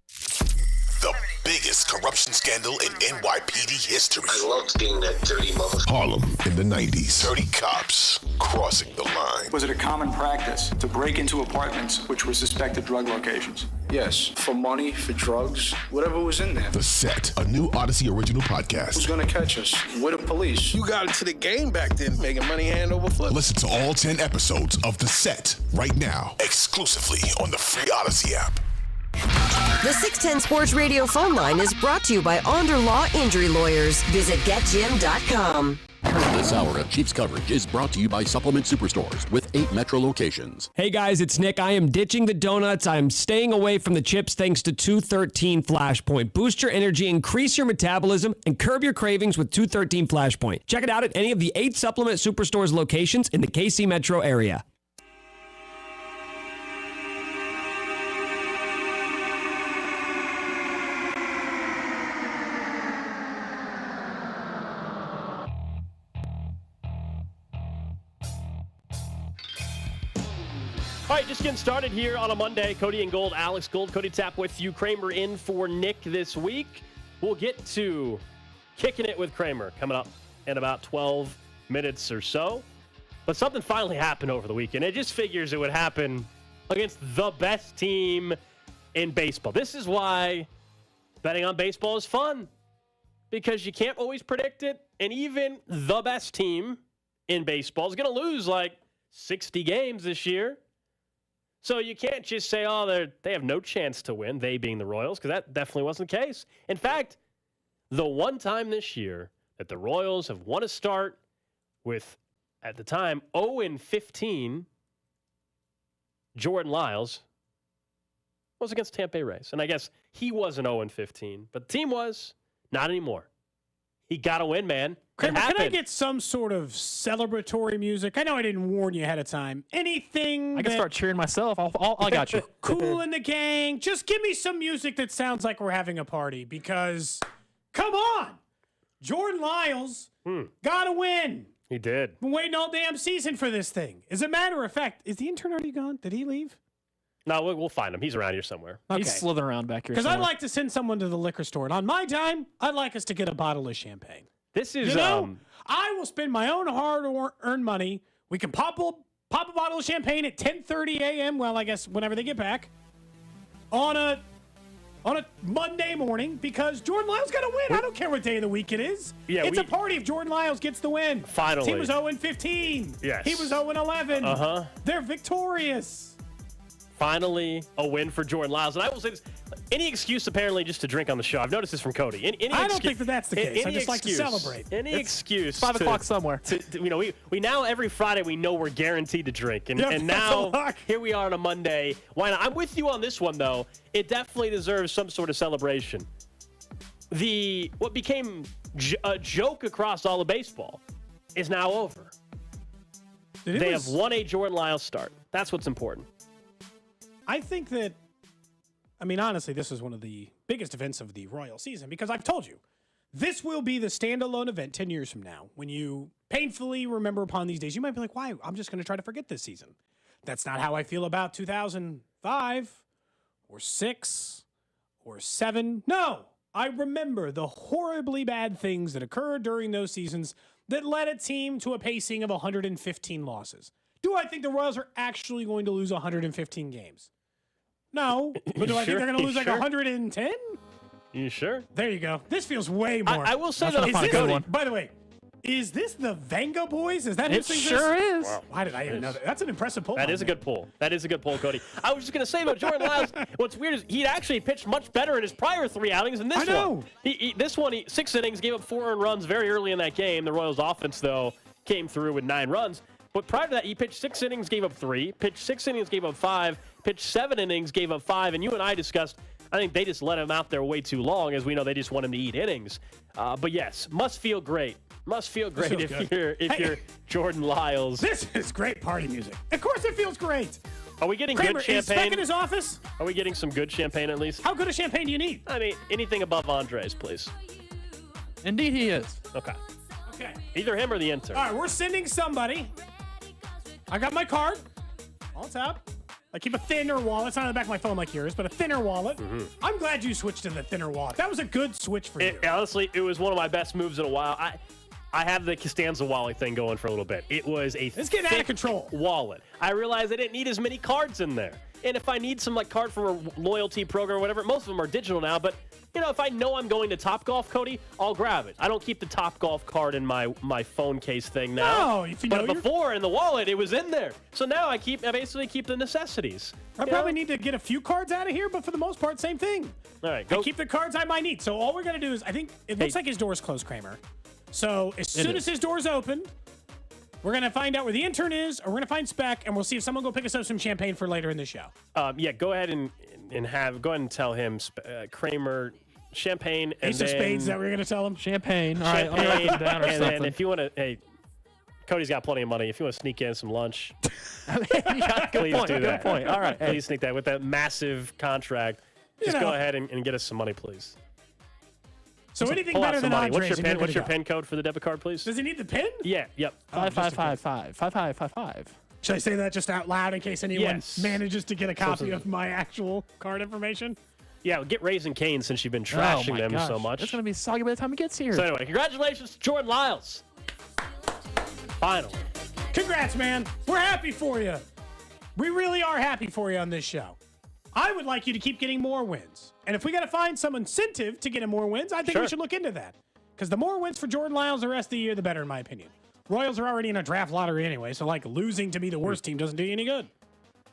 T: The biggest biggest corruption scandal in NYPD history.
U: I loved being that dirty motherfucker.
T: Harlem in the 90s. 30 cops crossing the line.
V: Was it a common practice to break into apartments which were suspected drug locations?
W: Yes, for money, for drugs, whatever was in there.
T: The Set, a new Odyssey original podcast.
W: Who's gonna catch us? We're the police.
X: You got into the game back then, making money hand over foot.
T: Listen to all 10 episodes of The Set right now, exclusively on the free Odyssey app.
E: The 610 Sports Radio phone line is brought to you by Onder Law Injury Lawyers. Visit getjim.com.
Y: This hour of Chiefs coverage is brought to you by Supplement Superstores with 8 metro locations.
Z: Hey guys, it's Nick. I am ditching the donuts. I'm staying away from the chips thanks to 213 Flashpoint. Boost your energy, increase your metabolism, and curb your cravings with 213 Flashpoint. Check it out at any of the 8 Supplement Superstores locations in the KC metro area.
H: All right, just getting started here on a Monday. Cody and Gold, Alex Gold, Cody Tapp with you. Kramer in for Nick this week. We'll get to kicking it with Kramer coming up in about 12 minutes or so. But something finally happened over the weekend. It just figures it would happen against the best team in baseball. This is why betting on baseball is fun, because you can't always predict it. And even the best team in baseball is going to lose like 60 games this year. So you can't just say, oh, they have no chance to win, they being the Royals, because that definitely wasn't the case. In fact, the one time this year that the Royals have won a start with, at the time, 0-15, Jordan Lyles was against Tampa Bay Rays. And I guess he wasn't 0-15, but the team was. Not anymore. He got to win, man.
I: Can I get some sort of celebratory music? I know I didn't warn you ahead of time. Anything
G: I can start cheering myself. I got you.
I: Cool in the gang. Just give me some music that sounds like we're having a party, because, come on. Jordan Lyles got to win.
H: He did.
I: Been waiting all damn season for this thing. As a matter of fact, is the intern already gone? Did he leave?
H: No, we'll find him. He's around here somewhere.
I: Okay.
G: He's slithering around back here.
I: Because I'd like to send someone to the liquor store, and on my time, I'd like us to get a bottle of champagne.
H: This is,
I: I will spend my own hard-earned money. We can pop a bottle of champagne at 10:30 a.m. Well, I guess whenever they get back on a Monday morning, because Jordan Lyles got to win. I don't care what day of the week it is.
H: Yeah,
I: it's a party if Jordan Lyles gets the win.
H: Finally.
I: He was 0-15.
H: Yes.
I: He was 0-11.
H: Uh-huh.
I: They're victorious.
H: Finally, a win for Jordan Lyles. And I will say this, any excuse apparently just to drink on the show. I've noticed this from Cody.
I: I don't think that's the case. I just like to celebrate.
H: Any excuse.
G: 5 o'clock somewhere.
H: We now, every Friday, we know we're guaranteed to drink. And now, here we are on a Monday. Why not? I'm with you on this one, though. It definitely deserves some sort of celebration. What became a joke across all of baseball is now over. They have won a Jordan Lyles start. That's what's important.
I: I think that, honestly, this is one of the biggest events of the Royal season, because I've told you, this will be the standalone event 10 years from now. When you painfully remember upon these days, you might be like, why? I'm just going to try to forget this season. That's not how I feel about 2005 or 6 or 7. No, I remember the horribly bad things that occurred during those seasons that led a team to a pacing of 115 losses. Do I think the Royals are actually going to lose 115 games? No. But do I think they're going to lose like 110?
H: You sure?
I: There you go. This feels way more.
H: I will say that.
I: By the way, is this the Venga Boys? Is that who
G: it
I: sings
G: sure
I: this?
G: is.
I: Wow. Why did I even know that? That's an impressive pull.
H: That is a good pull. That is a good pull, Cody. I was just going to say about Jordan Lyles, what's weird is he actually pitched much better in his prior 3 outings than this one. I know. This one, 6 innings, gave up 4 earned runs very early in that game. The Royals offense, though, came through with 9 runs. But prior to that, he pitched 6 innings, gave up 3. Pitched 6 innings, gave up 5. Pitched 7 innings, gave up 5. And you and I discussed, I think they just let him out there way too long. As we know, they just want him to eat innings. But yes, must feel great. Must feel great if you're Jordan Lyles.
I: This is great party music. Of course it feels great.
H: Are we getting
I: Kramer,
H: good champagne?
I: Is Speck in his office?
H: Are we getting some good champagne at least?
I: How good a champagne do you need?
H: Anything above Andres, please.
G: Indeed he is.
H: Okay.
I: Okay.
H: Either him or the intern.
I: All right, we're sending somebody. I got my card. All top. I keep a thinner wallet. It's not on the back of my phone like yours, but a thinner wallet. I'm glad you switched to the thinner wallet. That was a good switch for you.
H: Honestly, it was one of my best moves in a while. I have the Costanza wallet thing going for a little bit. It was a
I: It's getting out of control
H: wallet. I realized I didn't need as many cards in there. And if I need some card from a loyalty program or whatever, most of them are digital now, but if I know I'm going to Topgolf, Cody, I'll grab it. I don't keep the Topgolf card in my phone case thing now.
I: No, if you
H: but
I: know
H: before in the wallet, it was in there. So now I basically keep the necessities.
I: I probably need to get a few cards out of here, but for the most part, same thing.
H: All right,
I: I keep the cards I might need. So all we're going to do is, I think it looks like his door's closed, Kramer. So as soon as his door's open, we're going to find out where the intern is, or we're going to find Spec, and we'll see if someone will go pick us up some champagne for later in the show.
H: Go ahead and tell him Kramer champagne and
I: Ace of Spades. Is that what you're going to tell him?
G: Champagne. All right, let me write it down or
H: and
G: something.
H: then if you want to, Cody's got plenty of money. If you want to sneak in some lunch, please do that.
G: Good point. All right.
H: Please sneak that with that massive contract. Just go ahead and get us some money, please.
I: So anything
H: Pull out
I: better
H: some
I: than
H: money.
I: Andres.
H: What's your PIN code for the debit card, please?
I: Does he need the PIN?
H: Yeah. Yep.
G: 5555.
I: Should I say that just out loud in case anyone
H: Yes.
I: manages to get a copy of my actual card information?
H: Yeah, get Raising Cane's since you've been trashing them so much.
G: It's going to be soggy by the time he gets here.
H: So anyway, congratulations to Jordan Lyles. Finally.
I: Congrats, man. We're happy for you. We really are happy for you on this show. I would like you to keep getting more wins. And if we got to find some incentive to get him more wins, I think we should look into that. Because the more wins for Jordan Lyles the rest of the year, the better, in my opinion. Royals are already in a draft lottery anyway, so losing to be the worst team doesn't do you any good.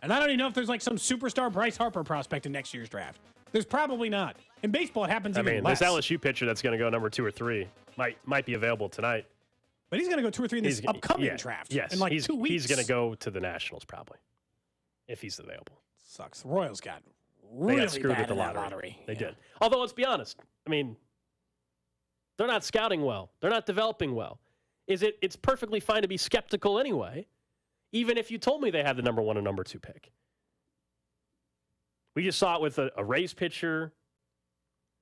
I: And I don't even know if there's some superstar Bryce Harper prospect in next year's draft. There's probably not. In baseball, it happens even less.
H: This LSU pitcher that's going to go number 2 or 3 might be available tonight.
I: But he's going to go 2 or 3 in this upcoming draft.
H: Yes,
I: in 2 weeks.
H: He's going to go to the Nationals probably, if he's available.
I: Sucks. The Royals got really
H: screwed
I: bad
H: with the
I: in that
H: lottery. They did. Although, let's be honest. They're not scouting well. They're not developing well. It's perfectly fine to be skeptical anyway, even if you told me they had the number 1 and number 2 pick. We just saw it with a Rays pitcher.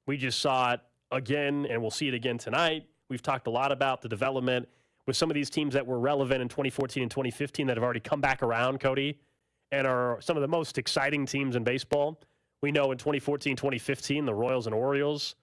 H: We just saw it again, and we'll see it again tonight. We've talked a lot about the development with some of these teams that were relevant in 2014 and 2015 that have already come back around, Cody, and are some of the most exciting teams in baseball. We know in 2014, 2015, the Royals and Orioles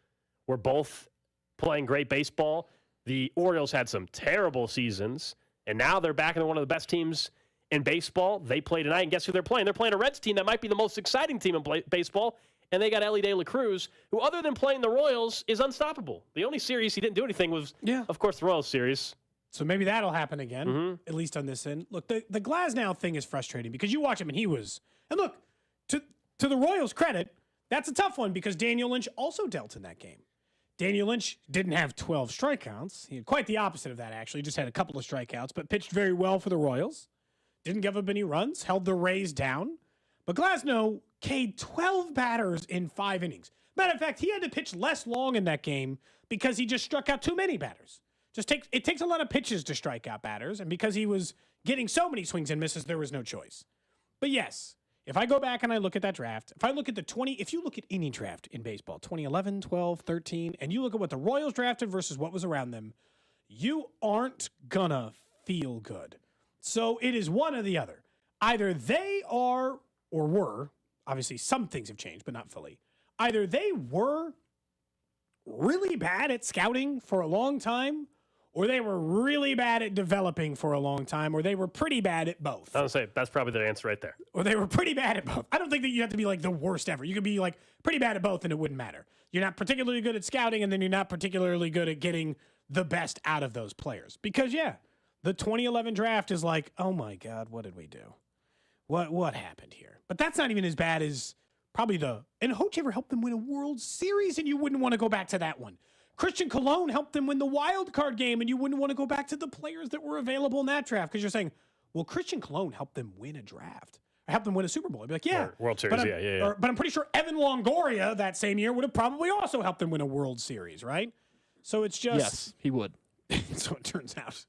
H: were both playing great baseball. The Orioles had some terrible seasons, and now they're back in one of the best teams in baseball. They play tonight, and guess who they're playing? They're playing a Reds team that might be the most exciting team in baseball, and they got Ellie De La Cruz, who, other than playing the Royals, is unstoppable. The only series he didn't do anything was, of course, the Royals series.
I: So maybe that'll happen again, at least on this end. Look, the Glasnow thing is frustrating because you watch him, and he was... And look, to the Royals' credit, that's a tough one because Daniel Lynch also dealt in that game. Daniel Lynch didn't have 12 strikeouts. He had quite the opposite of that, actually. Just had a couple of strikeouts, but pitched very well for the Royals. Didn't give up any runs, held the Rays down. But Glasnow K'd 12 batters in 5 innings. Matter of fact, he had to pitch less long in that game because he just struck out too many batters. It takes a lot of pitches to strike out batters, and because he was getting so many swings and misses, there was no choice. But yes, if I go back and I look at that draft, if I look at if you look at any draft in baseball, 2011, 12, 13, and you look at what the Royals drafted versus what was around them, you aren't gonna feel good. So it is one or the other. Either they are or were, obviously some things have changed, but not fully. Either they were really bad at scouting for a long time, or they were really bad at developing for a long time, or they were pretty bad at both.
H: I would say that's probably the answer right there.
I: Or they were pretty bad at both. I don't think that you have to be the worst ever. You could be pretty bad at both and it wouldn't matter. You're not particularly good at scouting, and then you're not particularly good at getting the best out of those players. Because, the 2011 draft is oh my God, what did we do? What happened here? But that's not even as bad as probably and Hochevar helped them win a World Series, and you wouldn't want to go back to that one. Christian Colon helped them win the wild card game, and you wouldn't want to go back to the players that were available in that draft because you're saying, well, Christian Colon helped them win a draft. Or helped them win a Super Bowl. I'd be yeah.
H: World Series, yeah.
I: But I'm pretty sure Evan Longoria that same year would have probably also helped them win a World Series, right? So it's just...
G: Yes, he would.
I: So it turns out.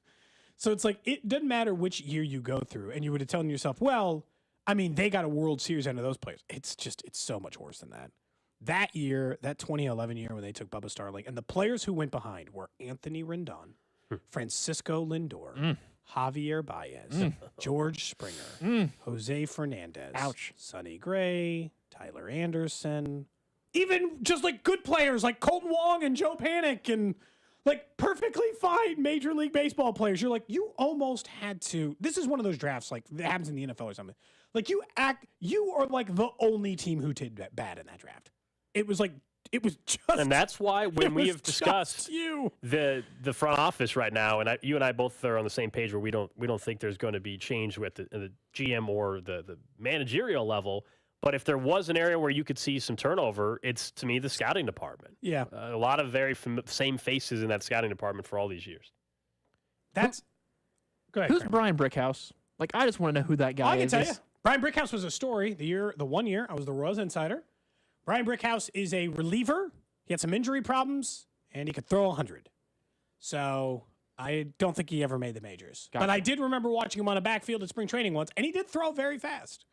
I: So it's it doesn't matter which year you go through, and you would have telling yourself, well, they got a World Series out of those players. It's so much worse than that. That year, that 2011 year when they took Bubba Starling, and the players who went behind were Anthony Rendon, Francisco Lindor, Javier Baez, George Springer, Jose Fernandez, Sonny Gray, Tyler Anderson, even just like good players like Colton Wong and Joe Panic and like perfectly fine Major League Baseball players. You're like, you almost had to. This is one of those drafts like that happens in the NFL or something. Like you are like the only team who did bad in that draft. It was just,
H: and that's why when we have discussed the front office right now, and you and I both are on the same page where we don't think there's going to be change with the GM or the managerial level. But if there was an area where you could see some turnover, it's, to me, the scouting department.
I: Yeah.
H: A lot of very same faces in that scouting department for all these years.
I: Go ahead.
G: Who's
I: Kramer.
G: Brian Brickhouse? Like, I just want to know who that guy is.
I: I can tell you. Brian Brickhouse was a story the 1 year I was the Royals insider. Brian Brickhouse is a reliever. He had some injury problems, and he could throw 100. So I don't think he ever made the majors. Gotcha. But I did remember watching him on a backfield at spring training once, and he did throw very fast.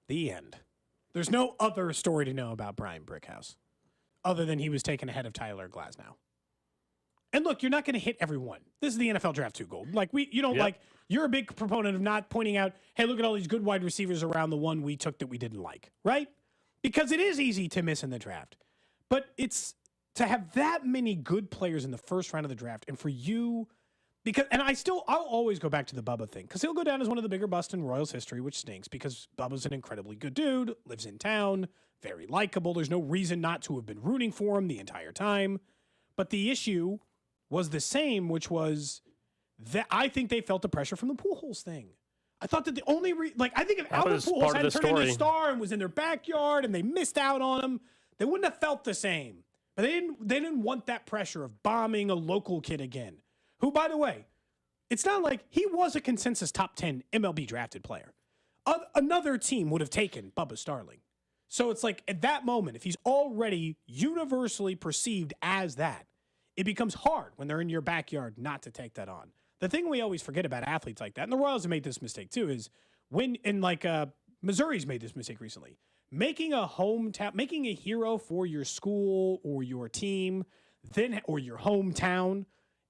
I: The end. There's no other story to know about Brian Brickhouse other than he was taken ahead of Tyler Glasnow. And look, you're not going to hit everyone. This is the NFL draft 2 Gold. Like you're a big proponent of not pointing out, hey, look at all these good wide receivers around the one we took that we didn't like, right? Because it is easy to miss in the draft. But it's to have that many good players in the first round of the draft and for you I'll always go back to the Bubba thing because he'll go down as one of the bigger busts in Royals history, which stinks because Bubba's an incredibly good dude, lives in town, very likable. There's no reason not to have been rooting for him the entire time. But the issue was the same, which was that I think they felt the pressure from the Pujols thing. I thought that the only I think if Albert Pujols had turned into a star and was in their backyard and they missed out on him, they wouldn't have felt the same. But they didn't want that pressure of bombing a local kid again. Who, by the way, it's not like he was a consensus top 10 MLB drafted player. Another team would have taken Bubba Starling. So it's like at that moment, if he's already universally perceived as that, it becomes hard when they're in your backyard not to take that on. The thing we always forget about athletes like that, and the Royals have made this mistake too, is Missouri's made this mistake recently. Making a hero for your school or your team, or your hometown,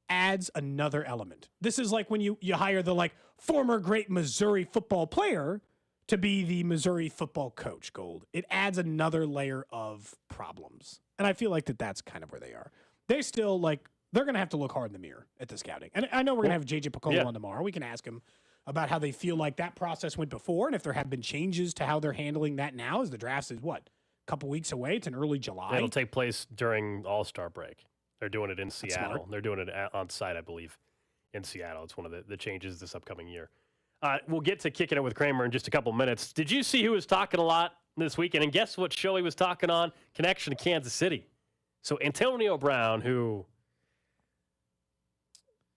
I: adds another element. This is like when you hire the former great Missouri football player to be the Missouri football coach, Gold. It adds another layer of problems. And I feel like that's kind of where they are. They still they're going to have to look hard in the mirror at the scouting. And I know we're going to have JJ Piccolo on tomorrow. We can ask him about how they feel like that process went before and if there have been changes to how they're handling that now as the draft is a couple weeks away. It's in early July.
H: It'll take place during All-Star break. They're doing it in Seattle. They're doing it on site, I believe, in Seattle. It's one of the changes this upcoming year. We'll get to kicking it with Kramer in just a couple minutes. Did you see who was talking a lot this weekend? And guess what show he was talking on? Connection to Kansas City. So Antonio Brown, who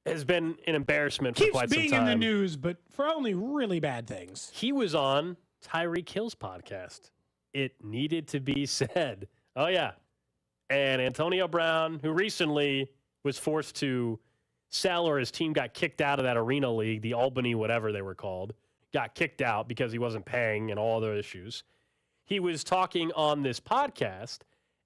H: has been an embarrassment for quite some time.
I: Keeps being in the news, but for only really bad things.
H: He was on Tyreek Hill's podcast. It needed to be said. Oh, yeah. And Antonio Brown, who recently was forced to sell or his team got kicked out of that arena league, the Albany whatever they were called, got kicked out because he wasn't paying and all other issues. He was talking on this podcast,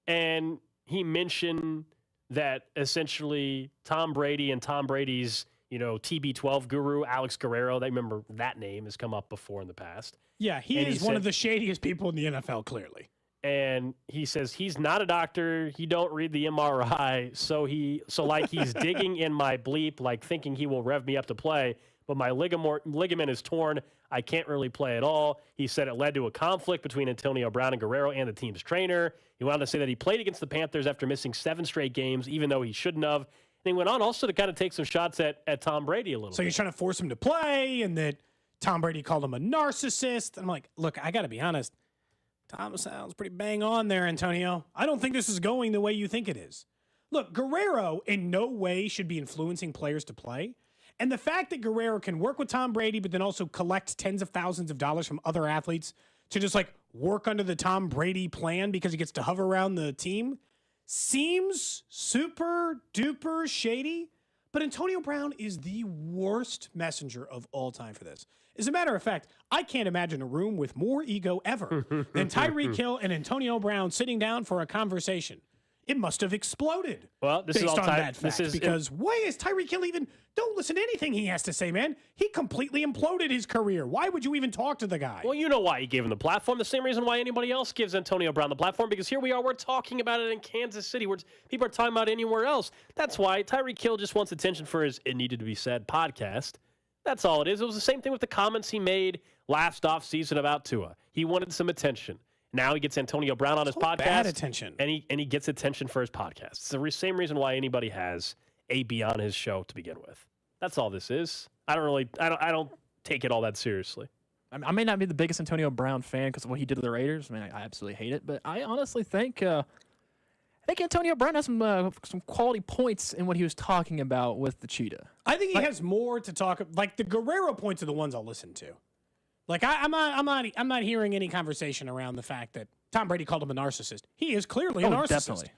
H: and he mentioned that essentially Tom Brady and Tom Brady's, TB12 guru, Alex Guerrero, they remember that name has come up before in the past.
I: Yeah, he is one of the shadiest people in the NFL, clearly.
H: And he says he's not a doctor. He don't read the MRI. So he's digging in my bleep, thinking he will rev me up to play. But my ligament is torn. I can't really play at all. He said it led to a conflict between Antonio Brown and Guerrero and the team's trainer. He went on to say that he played against the Panthers after missing 7 straight games, even though he shouldn't have. And he went on also to kind of take some shots at Tom Brady a little bit.
I: So you're trying to force him to play and that Tom Brady called him a narcissist. I'm like, look, I got to be honest. Tom sounds pretty bang on there, Antonio. I don't think this is going the way you think it is. Look, Guerrero in no way should be influencing players to play. And the fact that Guerrero can work with Tom Brady, but then also collect tens of thousands of dollars from other athletes to just work under the Tom Brady plan because he gets to hover around the team seems super duper shady. But Antonio Brown is the worst messenger of all time for this. As a matter of fact, I can't imagine a room with more ego ever than Tyreek Hill and Antonio Brown sitting down for a conversation. it must have exploded.
H: Well, this
I: based
H: is all
I: on
H: time.
I: that fact, because why is Tyreek Hill even? Don't listen to anything he has to say, man. He completely imploded his career. Why would you even talk to the guy?
H: Well, you know why he gave him the platform. The same reason why anybody else gives Antonio Brown the platform, because here we are, we're talking about it in Kansas City, where people are talking about it anywhere else. That's why Tyreek Hill just wants attention for his It Needed to Be Said podcast. That's all it is. It was the same thing with the comments he made last offseason about Tua. He wanted some attention. Now he gets Antonio Brown on his podcast.
I: Bad attention.
H: And he gets attention for his podcast. It's the same reason why anybody has AB on his show to begin with. That's all this is. I don't take it all that seriously.
G: I may not be the biggest Antonio Brown fan because of what he did to the Raiders. I mean, I absolutely hate it. But I honestly think Antonio Brown has some quality points in what he was talking about with the cheetah.
I: I think he has more to talk. Like the Guerrero points are the ones I'll listen to. Like I'm not hearing any conversation around the fact that Tom Brady called him a narcissist. He is clearly a narcissist.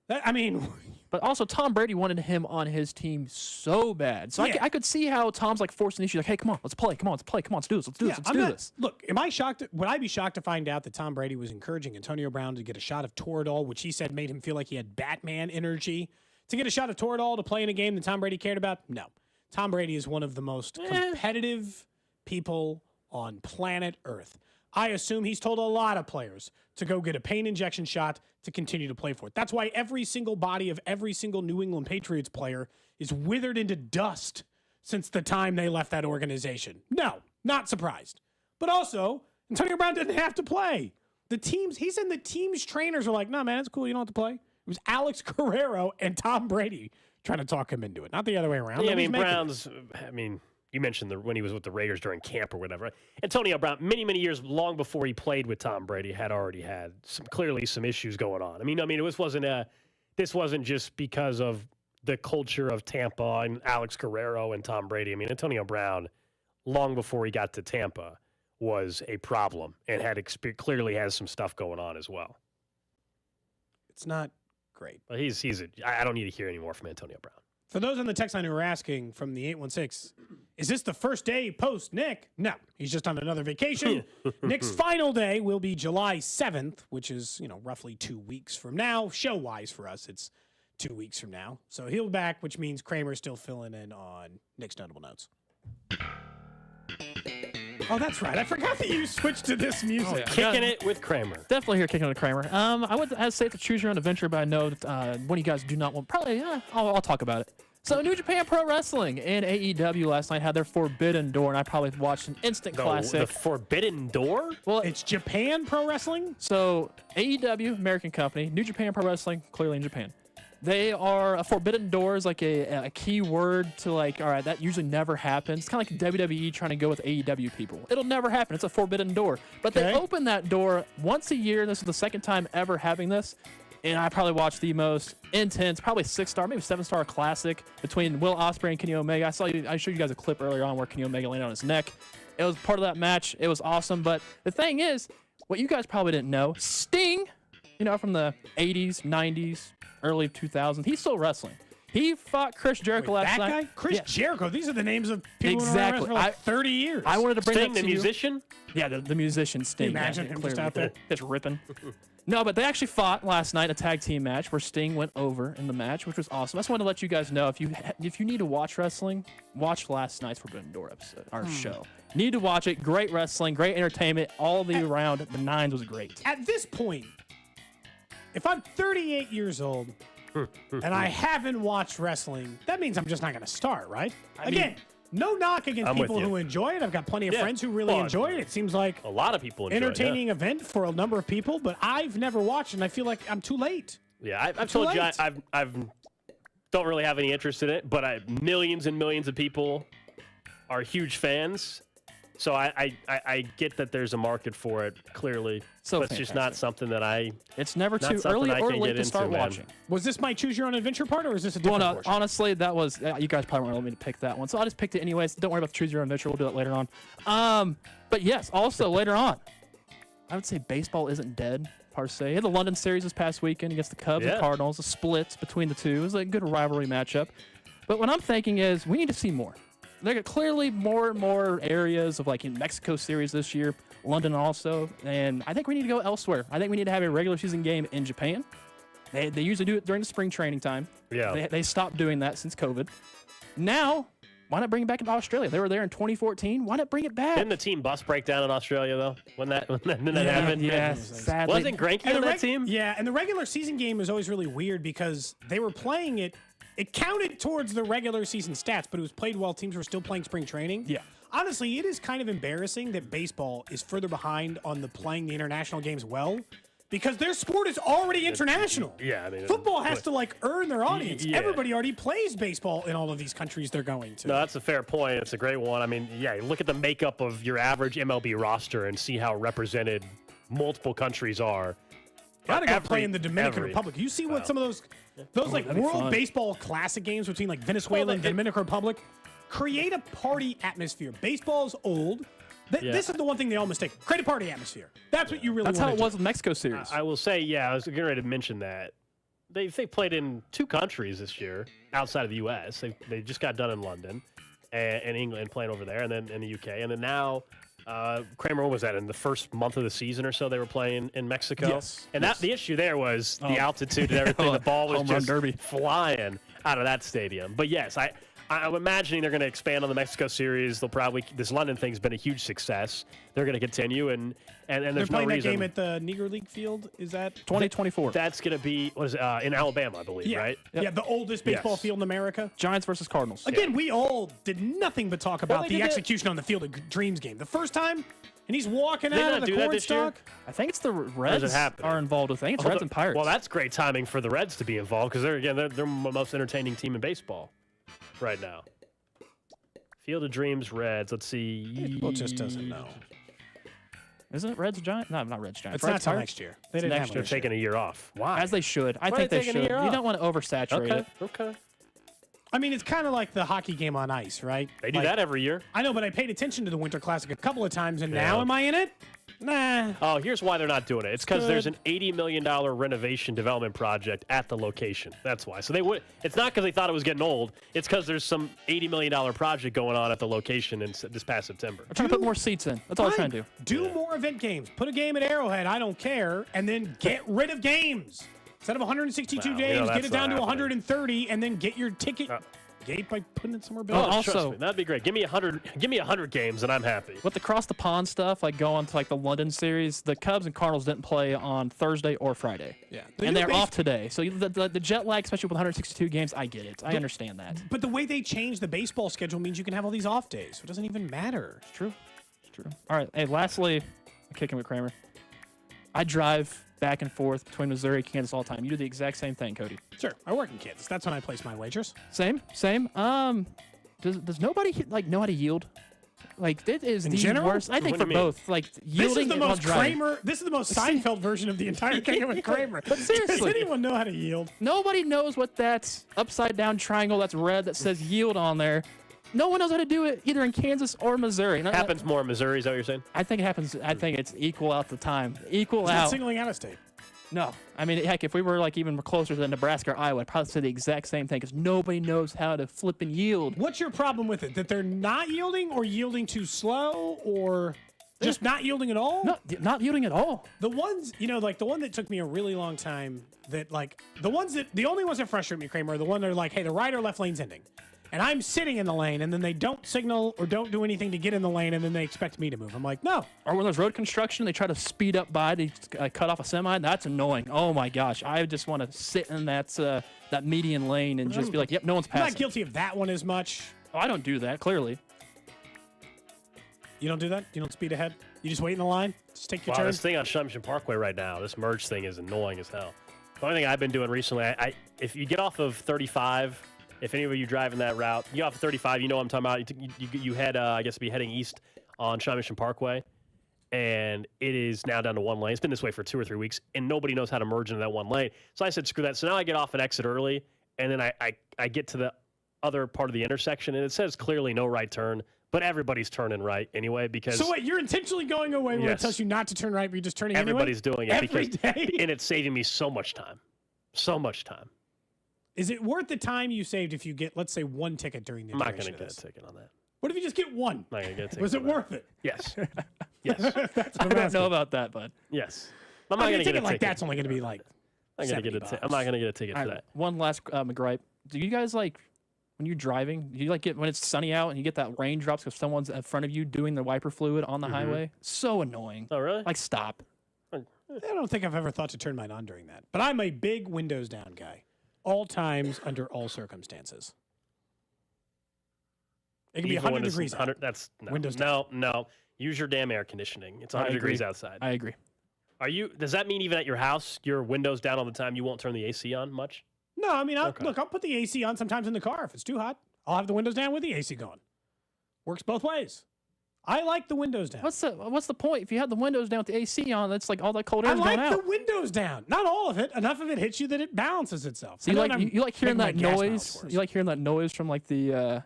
G: Definitely.
I: But
G: also Tom Brady wanted him on his team so bad. So I could see how Tom's like forcing the issue. Like, hey, come on, let's play. Come on, let's play. Come on, let's do this. Let's do this. Let's do this.
I: Look, am I shocked? Would I be shocked to find out that Tom Brady was encouraging Antonio Brown to get a shot of Toradol, which he said made him feel like he had Batman energy? To get a shot of Toradol to play in a game that Tom Brady cared about? No. Tom Brady is one of the most competitive people on planet Earth. I assume he's told a lot of players to go get a pain injection shot to continue to play for it. That's why every single body of every single New England Patriots player is withered into dust since the time they left that organization. No, not surprised. But also, Antonio Brown didn't have to play. He said the team's trainers are like, no, man, it's cool. You don't have to play. It was Alex Guerrero and Tom Brady trying to talk him into it, not the other way around.
H: Yeah, you mentioned when he was with the Raiders during camp or whatever. Antonio Brown, many, many years, long before he played with Tom Brady, had already had clearly some issues going on. This wasn't just because of the culture of Tampa and Alex Guerrero and Tom Brady. I mean, Antonio Brown, long before he got to Tampa, was a problem and clearly has some stuff going on as well.
I: It's not great.
H: But I don't need to hear any more from Antonio Brown.
I: For those on the text line who are asking from the 816, is this the first day post Nick? No, he's just on another vacation. Nick's final day will be July 7th, which is, roughly 2 weeks from now. Show-wise for us, it's 2 weeks from now. So he'll be back, which means Kramer's still filling in on Nick's Notable Notes. Oh, that's right. I forgot that you switched to this music.
H: Oh, yeah. Kicking it with Kramer.
G: Definitely here kicking it with Kramer. I would say it's a choose your own adventure, but I know that one of you guys do not want. Probably, I'll talk about it. So New Japan Pro Wrestling and AEW last night had their Forbidden Door, and I probably watched an instant classic.
H: The Forbidden Door?
I: Well, it's Japan Pro Wrestling?
G: So AEW, American company, New Japan Pro Wrestling, clearly in Japan. They are a Forbidden Door is like a key word to all right, that usually never happens. It's kind of like WWE trying to go with AEW people. It'll never happen. It's a Forbidden Door. But they open that door once a year. This is the second time ever having this. And I probably watched the most intense, probably 6-star, maybe 7-star classic between Will Ospreay and Kenny Omega. I showed you guys a clip earlier on where Kenny Omega landed on his neck. It was part of that match. It was awesome. But the thing is, what you guys probably didn't know, Sting, from the 80s, 90s, early 2000s, he's still wrestling. He fought Chris Jericho last night.
I: That guy? Chris Jericho. These are the names of people who were for 30 years.
G: I wanted to bring
H: Sting,
G: that to
H: the musician?
G: Yeah, the musician Sting.
I: Imagine him just out there.
G: Just ripping. No, but they actually fought last night, a tag team match where Sting went over in the match, which was awesome. I just wanted to let you guys know, if you need to watch wrestling, watch last night's Forbidden Door episode, our show. Need to watch it. Great wrestling, great entertainment, all the around. The nines was great.
I: At this point, if I'm 38 years old and I haven't watched wrestling, that means I'm just not going to start, right? Again, no knock against people who enjoy it. I've got plenty of friends who really enjoy it. It seems like
H: a lot of people enjoy
I: entertaining event for a number of people, but I've never watched it, and I feel like I'm too late.
H: Yeah, I've told you I've don't really have any interest in it, but millions and millions of people are huge fans. So I get that there's a market for it, clearly.
G: So
H: but it's just not something that
G: It's never too early or late to start watching.
I: Was this my Choose Your Own Adventure part, or is this a different portion?
G: Honestly, that was... you guys probably weren't letting me to pick that one, so I just picked it anyways. Don't worry about the Choose Your Own Adventure. We'll do it later on. But yes, also later on, I would say baseball isn't dead, per se. The London series this past weekend against the Cubs and Cardinals, a split between the two. It was a good rivalry matchup. But what I'm thinking is we need to see more. There are clearly more and more areas of in Mexico series this year, London also, and I think we need to go elsewhere. I think we need to have a regular season game in Japan. They usually do it during the spring training time.
H: Yeah.
G: They stopped doing that since COVID. Now, why not bring it back into Australia? They were there in 2014. Why not bring it back?
H: Didn't the team bus break down in Australia, though, when that happened?
G: Yeah, sadly.
H: Wasn't Greinke on that team?
I: Yeah, and the regular season game was always really weird because they were playing it. It counted towards the regular season stats, but it was played while teams were still playing spring training.
G: Yeah.
I: Honestly, it is kind of embarrassing that baseball is further behind on the playing the international games well. Because their sport is already international.
H: Yeah, I mean,
I: football has to earn their audience.
H: Yeah.
I: Everybody already plays baseball in all of these countries they're going to.
H: No, that's a fair point. It's a great one. I mean, yeah, look at the makeup of your average MLB roster and see how represented multiple countries are.
I: Gotta go play in the Dominican Republic. You see what some of those World Baseball Classic games between Venezuela and the Dominican Republic create a party atmosphere. Baseball's old. This is the one thing they all mistake. Create a party atmosphere. That's what you really want to do.
G: That's how it was with Mexico series.
H: I will say, I was getting ready to mention that. They played in 2 countries this year outside of the U.S. They just got done in London and England playing over there, and then in the U.K. And then now, Kramer, what was that, in the first month of the season or so they were playing in Mexico?
G: Yes.
H: And the issue there was the altitude and everything. The ball was just flying out of that stadium. But yes, I'm imagining they're going to expand on the Mexico series. They'll probably this London thing's been a huge success. They're going to continue, and
I: they're
H: there's
I: playing
H: no
I: that
H: reason.
I: game at the Negro League field. Is that
G: 2024?
H: That's going to be in Alabama, I believe, right?
I: Yeah, the oldest baseball field in America.
G: Giants versus Cardinals.
I: Again, we all did nothing but talk about the execution on the Field of Dreams game. The first time, and he's walking out of the cornstalk.
G: I think it's the Reds are involved with it. I think it's Reds and Pirates.
H: Well, that's great timing for the Reds to be involved because they're the most entertaining team in baseball right now. Field of Dreams, Reds. Let's see.
I: People just doesn't know.
G: Isn't it Reds Giants? No, not Reds Giants.
I: It's not till next year. They didn't have
H: They're taking a year off. Why?
G: As they should. I
H: Why
G: think
H: are they
G: they
H: taking a
G: should.
H: year
G: You
H: off?
G: don't want to oversaturate it.
H: Okay.
I: I mean, it's kind of like the hockey game on ice, right?
H: They do that every year.
I: I know, but I paid attention to the Winter Classic a couple of times, and now am I in it? Nah.
H: Oh, here's why they're not doing it. It's because there's an $80 million renovation development project at the location. That's why. So they would. It's not because they thought it was getting old. It's because there's some $80 million project going on at the location this past September.
G: We're trying to put more seats in. That's all we're trying to do.
I: Do more event games. Put a game at Arrowhead. I don't care. And then get rid of games. Instead of 162 games, get it down to 130, and then get your ticket gate by putting it somewhere better.
G: Also,
H: that'd be great. Give me 100 games, and I'm happy.
G: With the cross the pond stuff, going to the London series, the Cubs and Cardinals didn't play on Thursday or Friday.
I: Yeah,
G: and they're off today. So the jet lag, especially with 162 games, I get it. I understand that.
I: But the way they changed the baseball schedule means you can have all these off days. So it doesn't even matter.
G: It's true. All right. Hey, lastly, I'm kicking with Kramer. I drive back and forth between Missouri and Kansas all the time. You do the exact same thing, Cody.
I: Sure. I work in Kansas. That's when I place my wagers.
G: Same. Does nobody know how to yield? It is
I: in
G: the
I: general?
G: worst. I think for both. Yielding
I: this is the most Kramer. This is the most Seinfeld version of the entire thing with Kramer.
G: But seriously,
I: does anyone know how to yield?
G: Nobody knows what that upside down triangle that's red that says yield on there. No one knows how to do it either in Kansas or Missouri.
H: Happens more in Missouri, is that what you're saying?
G: I think it happens. I think it's equal out the time. Equal
I: It's
G: out.
I: not singling out a state.
G: No. I mean, heck, if we were even closer to Nebraska or Iowa, I'd probably say the exact same thing because nobody knows how to flip and yield.
I: What's your problem with it? That they're not yielding or yielding too slow or just not yielding at all?
G: No, not yielding at all.
I: The ones, the one that took me a really long time the only ones that frustrate me, Kramer, are the one that are hey, the right or left lane's ending. And I'm sitting in the lane, and then they don't signal or don't do anything to get in the lane, and then they expect me to move. I'm like, no.
G: Or when there's road construction, they try to speed up by to cut off a semi. That's annoying. Oh, my gosh. I just want to sit in that median lane and just be like, yep, no one's passing.
I: I'm not guilty of that one as much.
G: Oh, I don't do that, clearly.
I: You don't do that? You don't speed ahead? You just wait in the line? Just take your turn?
H: This thing on Shumption Parkway right now, this merge thing is annoying as hell. The only thing I've been doing recently, if you get off of 35... If any of you driving that route, you get off 35, you know what I'm talking about. You head, I guess, be heading east on Shumption Parkway, and it is now down to one lane. It's been this way for 2 or 3 weeks, and nobody knows how to merge into that one lane. So I said, screw that. So now I get off and exit early, and then I get to the other part of the intersection, and it says clearly no right turn, but everybody's turning right anyway because...
I: So wait, you're intentionally going away where it tells you not to turn right, but you're just turning
H: Everybody's
I: anyway?
H: doing it
I: every day?
H: And it's saving me so much time. So much time.
I: Is it worth the time you saved if you get, let's say, one ticket during the
H: I'm not going to
I: duration
H: get
I: of
H: a ticket on that.
I: What if you just get one?
H: I'm not going to get a ticket.
I: Was it worth it?
H: Yes. Yes.
I: That's what
G: I
I: I'm
G: don't
I: asking.
G: know about that, bud.
H: Yes.
I: I
H: I'm not
I: mean,
H: going
I: a
H: to get
I: ticket
H: a
I: like
H: ticket.
I: that's only going to be
H: I'm not gonna get a ticket for that.
G: One last gripe. Do you guys like when you're driving? Do you like get when it's sunny out and you get that raindrops because someone's in front of you doing the wiper fluid on the highway? So annoying.
H: Oh really?
G: Like stop.
I: I don't think I've ever thought to turn mine on during that. But I'm a big windows down guy. All times, under all circumstances. It can be 100 degrees out.
H: That's no.
I: Windows down.
H: No. Use your damn air conditioning. It's 100 degrees outside.
G: I agree.
H: Does that mean even at your house, your windows down all the time, you won't turn the AC on much?
I: No, I mean, I'll put the AC on sometimes in the car if it's too hot. I'll have the windows down with the AC going. Works both ways. I like the windows down.
G: What's the point? If you have the windows down with the AC on, that's like all that cold air is going out.
I: I like the windows down. Not all of it. Enough of it hits you that it balances itself.
G: So you like hearing that noise? You like hearing that noise from like the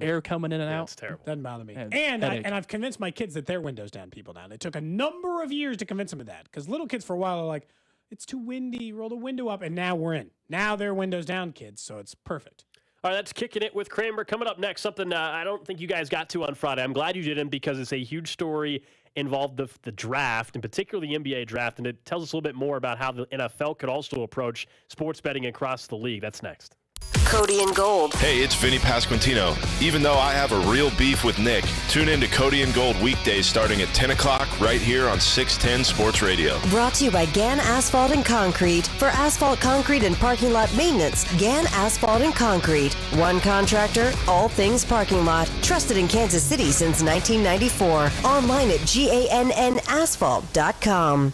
G: air coming in and out?
H: It's terrible.
I: Doesn't bother me. And I've convinced my kids that they're windows down people now. It took a number of years to convince them of that because little kids for a while are like, it's too windy, roll the window up, and now we're in. Now they're windows down kids, so it's perfect.
H: All right, that's Kicking It with Kramer. Coming up next, something I don't think you guys got to on Friday. I'm glad you didn't because it's a huge story involved the draft, and particularly the NBA draft, and it tells us a little bit more about how the NFL could also approach sports betting across the league. That's next.
E: Cody and Gold.
A: Hey, it's Vinny Pasquantino. Even though I have a real beef with Nick, tune in to Cody and Gold weekdays starting at 10 o'clock right here on 610 Sports Radio.
E: Brought to you by Gann Asphalt and Concrete. For asphalt, concrete, and parking lot maintenance, Gann Asphalt and Concrete. One contractor, all things parking lot. Trusted in Kansas City since 1994. Online at GANNasphalt.com.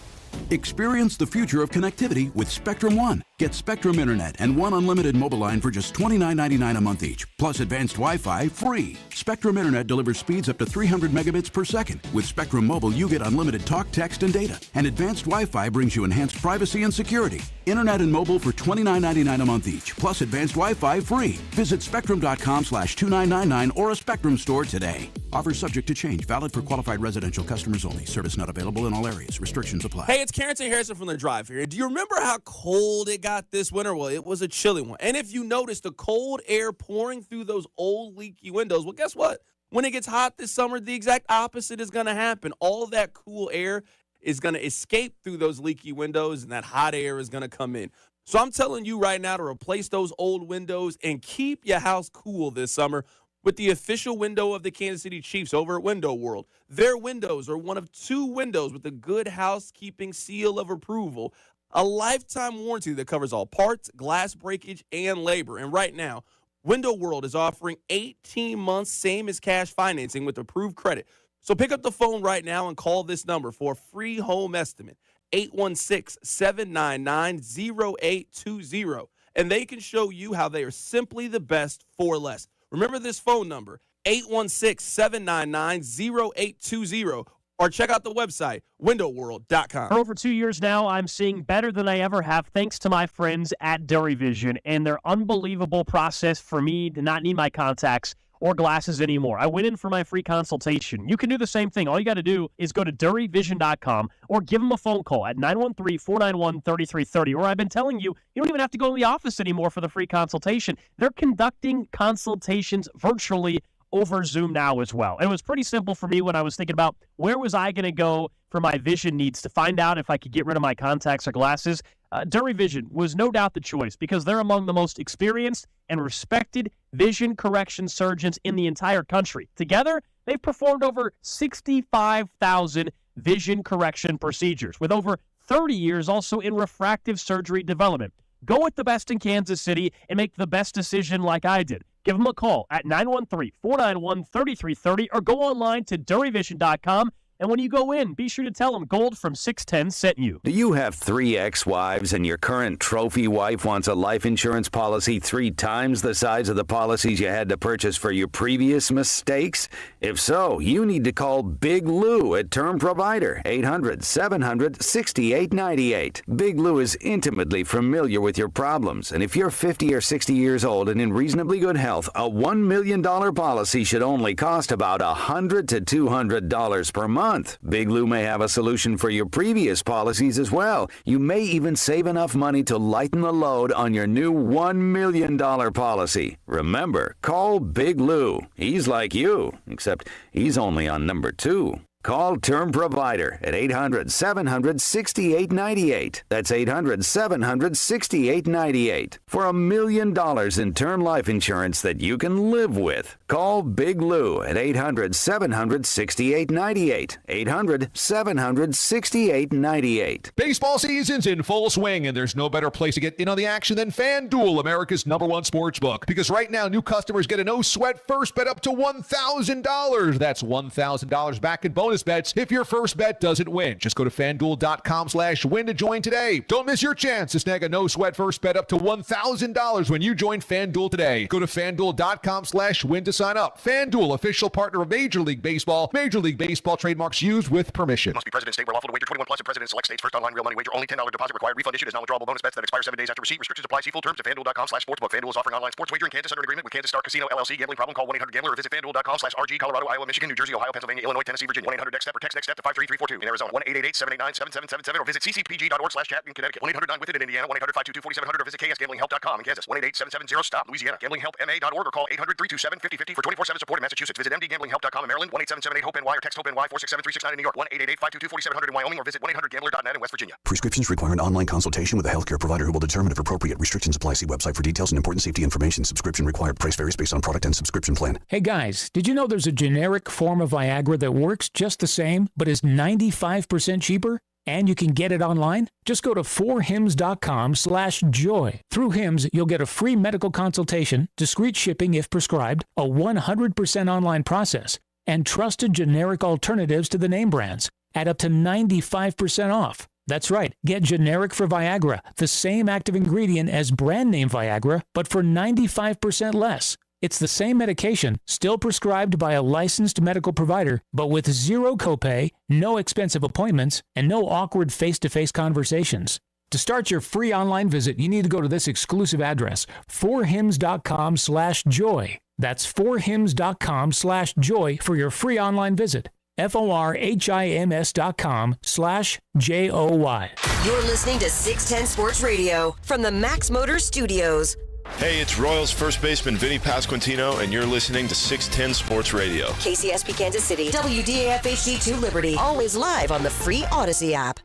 Y: Experience the future of connectivity with Spectrum One. Get Spectrum Internet and one unlimited mobile line for just $29.99 a month each, plus advanced Wi-Fi free. Spectrum Internet delivers speeds up to 300 megabits per second. With Spectrum Mobile, you get unlimited talk, text, and data. And advanced Wi-Fi brings you enhanced privacy and security. Internet and mobile for $29.99 a month each, plus advanced Wi-Fi free. Visit spectrum.com/2999 or a Spectrum store today. Offers subject to change. Valid for qualified residential customers only. Service not available in all areas. Restrictions apply.
B: Hey, it's Carrington Harrison from The Drive here. Do you remember how cold it got this winter? Well, it was a chilly one. And if you notice the cold air pouring through those old leaky windows, well, guess what? When it gets hot this summer, the exact opposite is going to happen. All of that cool air is going to escape through those leaky windows, and that hot air is going to come in. So I'm telling you right now to replace those old windows and keep your house cool this summer with the official window of the Kansas City Chiefs over at Window World. Their windows are one of 2 windows with the Good Housekeeping seal of approval, a lifetime warranty that covers all parts, glass breakage, and labor. And right now, Window World is offering 18 months, same as cash financing with approved credit. So pick up the phone right now and call this number for a free home estimate, 816-799-0820. And they can show you how they are simply the best for less. Remember this phone number, 816-799-0820, or check out the website, windowworld.com.
K: For over 2 years now, I'm seeing better than I ever have thanks to my friends at Dairy Vision and their unbelievable process for me to not need my contacts or glasses anymore. I went in for my free consultation. You can do the same thing. All you got to do is go to DairyVision.com or give them a phone call at 913-491-3330. Or I've been telling you, you don't even have to go to the office anymore for the free consultation. They're conducting consultations virtually over Zoom now as well. It was pretty simple for me when I was thinking about where was I going to go for my vision needs to find out if I could get rid of my contacts or glasses. Dairy Vision was no doubt the choice because they're among the most experienced and respected vision correction surgeons in the entire country. Together, they've performed over 65,000 vision correction procedures with over 30 years also in refractive surgery development. Go with the best in Kansas City and make the best decision like I did. Give them a call at 913-491-3330 or go online to DairyVision.com. And when you go in, be sure to tell them Gold from 610 sent you.
C: Do you have 3 ex-wives and your current trophy wife wants a life insurance policy 3 times the size of the policies you had to purchase for your previous mistakes? If so, you need to call Big Lou at Term Provider, 800-700-6898. Big Lou is intimately familiar with your problems, and if you're 50 or 60 years old and in reasonably good health, a $1 million policy should only cost about $100 to $200 per month. Big Lou may have a solution for your previous policies as well. You may even save enough money to lighten the load on your new $1 million policy. Remember, call Big Lou. He's like you, except he's only on number 2. Call Term Provider at 800-700-6898. That's 800-700-6898 for $1 million in term life insurance that you can live with. Call Big Lou at 800-700-6898. 800-700-6898.
D: Baseball season's in full swing, and there's no better place to get in on the action than FanDuel, America's #1 sports book. Because right now, new customers get a no-sweat first bet up to $1,000. That's $1,000 back in bonus bets if your first bet doesn't win. Just go to FanDuel.com/win to join today. Don't miss your chance to snag a no-sweat first bet up to $1,000 when you join FanDuel today. Go to FanDuel.com/win to sign up. FanDuel, official partner of Major League Baseball. Major League Baseball trademarks used with permission.
F: Must be present state where lawful to wager 21 plus in president select states. First online real money wager. Only $10 deposit required. Refund issued as non-withdrawable bonus bets that expire 7 days after receipt. Restrictions apply. See full terms at FanDuel.com/sportsbook. FanDuel is offering online sports wagering in Kansas under an agreement with Kansas Star Casino LLC. Gambling problem? Call 1-800-GAMBLER or visit FanDuel.com/RG. Colorado, Iowa, Michigan, New Jersey, Ohio, Pennsylvania, Illinois, Tennessee, Virginia. 1-800-NEXT-STEP or text NEXT-STEP to 53342. In Arizona, 1-888-789-7777 or visit ccpg.org/chat in Connecticut. 1-800-9-WITH-IT in Indiana. 1-800-522-4700 or visit ksgamblinghelp.com in Kansas. 1-888-770-STOP Louisiana. GamblingHelpMA.org or call 800-327-5050 for 24/7 support in Massachusetts. Visit mdgamblinghelp.com in Maryland. 1-877-8-HOPE-NY or text HOPE-NY 467-369 in New York. 1-888-522-4700 in Wyoming or visit 1-800-GAMBLER.net in West Virginia.
J: Prescriptions require an online consultation with a healthcare provider who will determine if appropriate. Restrictions apply. See website for details and important safety information. Subscription required. Price varies based on product and subscription plan.
L: Hey guys, did you know there's a generic form of Viagra that works just the same, but is 95% cheaper? And you can get it online? Just go to 4hims.com/joy. Through Hims, you'll get a free medical consultation, discreet shipping if prescribed, a 100% online process, and trusted generic alternatives to the name brands at up to 95% off. That's right. Get generic for Viagra, the same active ingredient as brand name Viagra, but for 95% less. It's the same medication, still prescribed by a licensed medical provider, but with zero copay, no expensive appointments, and no awkward face-to-face conversations. To start your free online visit, you need to go to this exclusive address, 4hims.com/joy. That's 4hims.com/joy for your free online visit. FORHIMS.com/JOY.
E: You're listening to 610 Sports Radio from the Max Motors Studios.
A: Hey, it's Royals first baseman Vinny Pasquantino, and you're listening to 610 Sports Radio.
E: KCSP Kansas City, WDAF HD2 Liberty, always live on the free Odyssey app.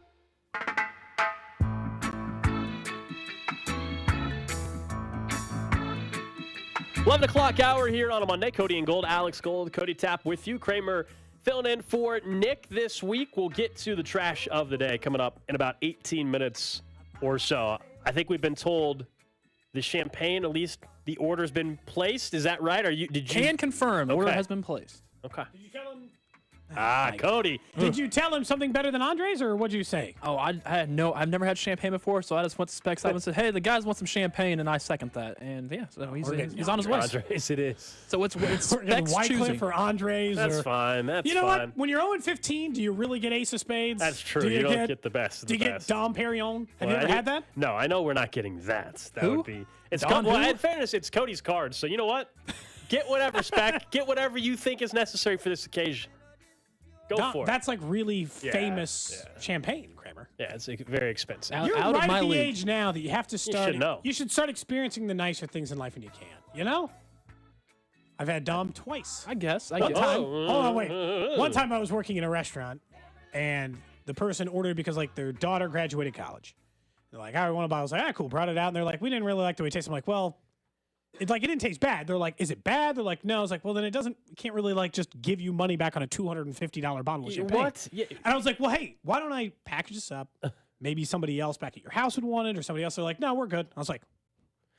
K: 11 o'clock hour here on a Monday. Cody and Gold, Alex Gold, Cody Tapp with you. Kramer filling in for Nick this week. We'll get to the trash of the day coming up in about 18 minutes or so. I think we've been told the champagne, at least the order's been placed. Is that right? Did you
G: can confirm the order has been placed.
K: Okay.
I: Did you tell him?
K: Cody.
I: Did you tell him something better than Andres, or what'd you say?
G: Oh, I've never had champagne before, so I just went to Specs up and said, hey, the guys want some champagne, and I second that. And yeah, so he's on his way.
K: Andres, it is.
G: So it's
I: Specs
G: choosing.
I: Wycliffe or Andres.
K: That's fine. That's
I: you know
K: fine.
I: what? When you're 0-15, do you really get Ace of Spades?
K: That's true. You don't get the best of
I: Do you
K: the
I: get
K: best.
I: Dom Perignon? Have you ever had that?
K: No, I know we're not getting that. That
I: Who?
K: would be. It's
I: Don
K: well,
I: who?
K: in fairness, it's Cody's card. So you know what? Get whatever spec. Get whatever you think is necessary for this occasion. Go for it.
I: That's like really famous champagne, Kramer.
K: Yeah, it's very expensive.
I: You're
G: out
I: right
G: of my
I: at the
G: league.
I: age now that you have to start.
K: should know.
I: You should start experiencing the nicer things in life when you can. You know? I've had Dom twice.
G: I guess.
I: One time. Hold on, wait. One time I was working in a restaurant, and the person ordered because like their daughter graduated college. They're like, I want a bottle. I was like, cool. Brought it out, and they're like, we didn't really like the way it tasted. I'm like, well, it didn't taste bad. They're like, is it bad? They're like, no. I was like, well, then it can't really like just give you money back on a $250 bottle of champagne.
K: What? Yeah.
I: And I was like, well, hey, why don't I package this up? Maybe somebody else back at your house would want it, or somebody else. They're like, no, we're good. I was like,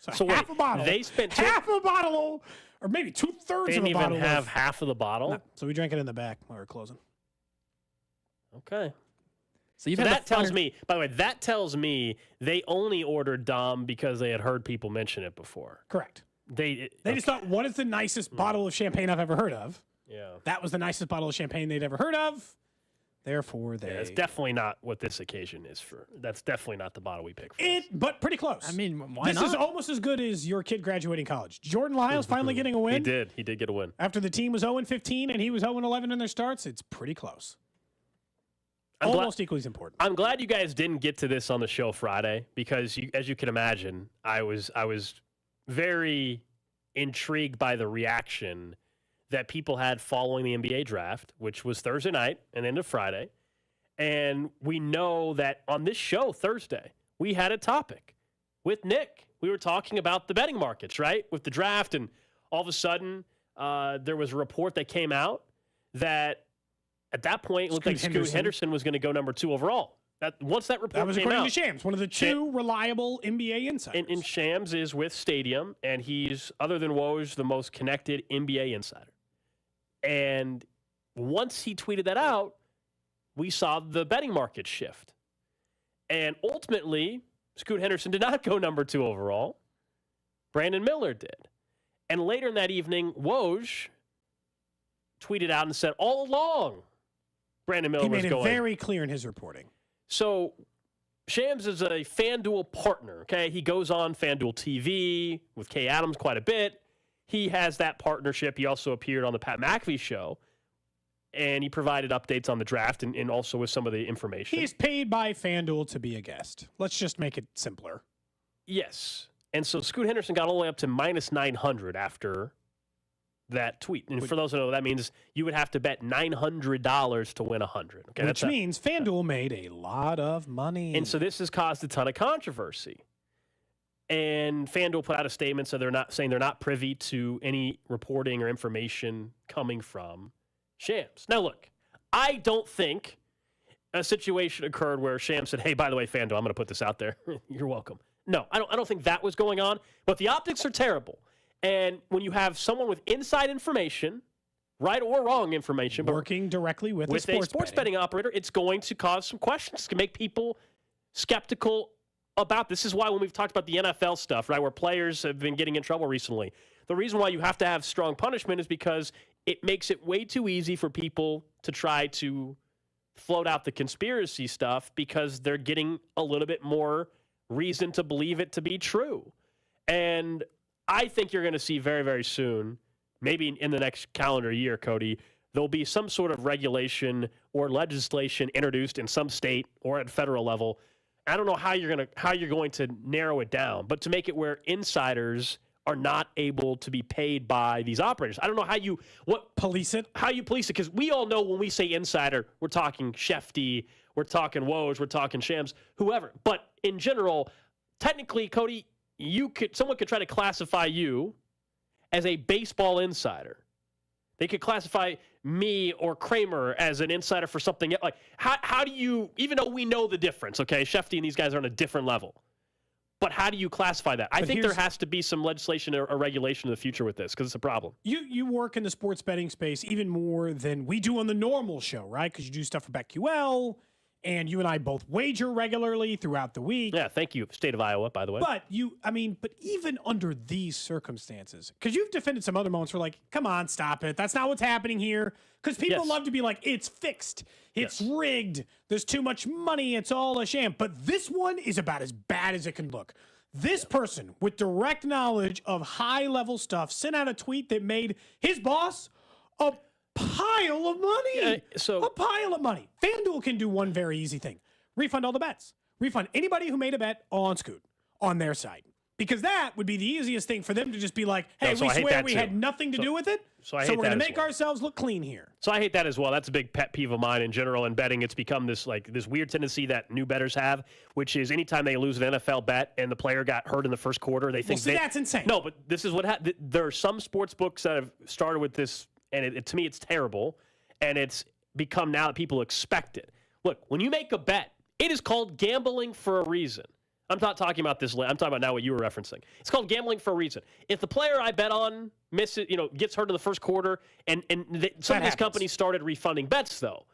I: so half a bottle.
K: They spent
I: half a bottle, or maybe 2/3
K: They
I: of a
K: didn't even
I: bottle.
K: have half of the bottle.
I: No. So we drank it in the back while we were closing.
K: Okay.
G: So
K: that tells me, by the way, that tells me they only ordered Dom because they had heard people mention it before.
I: Correct.
K: They
I: just thought, what is the nicest bottle of champagne I've ever heard of?
K: Yeah.
I: That was the nicest bottle of champagne they'd ever heard of. Therefore, they.
K: Yeah, it's definitely not what this occasion is for. That's definitely not the bottle we picked for.
I: But pretty close.
G: I mean, why
I: this
G: not?
I: is almost as good as your kid graduating college. Jordan Lyles finally getting a win.
K: He did get a win.
I: After the team was 0-15 and he was 0-11 in their starts, it's pretty close. Almost equally as important.
K: I'm glad you guys didn't get to this on the show Friday because, as you can imagine, I was very intrigued by the reaction
H: that people had following the NBA draft, which was Thursday night and into Friday. And we know that on this show Thursday, we had a topic with Nick. We were talking about the betting markets, right, with the draft. And all of a sudden, there was a report that came out that at that point, it looked like Scoot Henderson was going to go number 2 overall. Once that report came out. That was according
I: to Shams, one of the 2 reliable NBA insiders.
H: And Shams is with Stadium, and he's, other than Woj, the most connected NBA insider. And once he tweeted that out, we saw the betting market shift. And ultimately, Scoot Henderson did not go number 2 overall. Brandon Miller did. And later in that evening, Woj tweeted out and said, all along, Brandon Miller was going.
I: He made it very clear in his reporting.
H: So Shams is a FanDuel partner, okay? He goes on FanDuel TV with Kay Adams quite a bit. He has that partnership. He also appeared on the Pat McAfee show, and he provided updates on the draft and also with some of the information.
I: He's paid by FanDuel to be a guest. Let's just make it simpler.
H: Yes. And so Scoot Henderson got all the way up to minus 900 after that tweet. And for those who know, that means you would have to bet $900 to win 100. Okay,
I: which means FanDuel made a lot of money.
H: And so this has caused a ton of controversy. And FanDuel put out a statement so they're not privy to any reporting or information coming from Shams. Now, look, I don't think a situation occurred where Shams said, hey, by the way, FanDuel, I'm going to put this out there. You're welcome. No, I don't think that was going on. But the optics are terrible. And when you have someone with inside information, right or wrong information,
I: working directly with a sports
H: betting operator, it's going to cause some questions. It's going to make people skeptical about this. This is why when we've talked about the NFL stuff, right, where players have been getting in trouble recently, the reason why you have to have strong punishment is because it makes it way too easy for people to try to float out the conspiracy stuff because they're getting a little bit more reason to believe it to be true. And I think you're going to see very, very soon, maybe in the next calendar year, Cody, there'll be some sort of regulation or legislation introduced in some state or at federal level. I don't know how you're going to narrow it down, but to make it where insiders are not able to be paid by these operators. I don't know how you
I: police it.
H: How you police it, because we all know when we say insider, we're talking Shefty, we're talking Woj, we're talking Shams, whoever. But in general, technically, Cody, someone could try to classify you as a baseball insider. They could classify me or Kramer as an insider for something. Like, how do you, even though we know the difference, okay, Shefty and these guys are on a different level, but how do you classify that? I think there has to be some legislation or regulation in the future with this because it's a problem.
I: You work in the sports betting space even more than we do on the normal show, right? Because you do stuff for BetQL, and you and I both wager regularly throughout the week.
H: Yeah, thank you, State of Iowa, by the way.
I: But even under these circumstances, because you've defended some other moments where like, come on, stop it. That's not what's happening here. Because people love to be like, it's fixed. It's rigged. There's too much money. It's all a sham. But this one is about as bad as it can look. This person with direct knowledge of high-level stuff sent out a tweet that made his boss a pile of money. A pile of money. FanDuel can do one very easy thing. Refund all the bets. Refund anybody who made a bet on Scoot on their side. Because that would be the easiest thing for them to just be like, hey, we swear we had nothing to do with it. So we're going to make ourselves look clean here.
H: So I hate that as well. That's a big pet peeve of mine in general in betting. It's become this weird tendency that new bettors have, which is anytime they lose an NFL bet and the player got hurt in the first quarter, they think
I: that's insane.
H: No, but this is what happened. There are some sports books that have started with this, and to me it's terrible, and it's become now that people expect it. Look, when you make a bet, it is called gambling for a reason. I'm not talking about this. I'm talking about now what you were referencing. It's called gambling for a reason. If the player I bet on misses, gets hurt in the first quarter, and some of these companies started refunding bets though,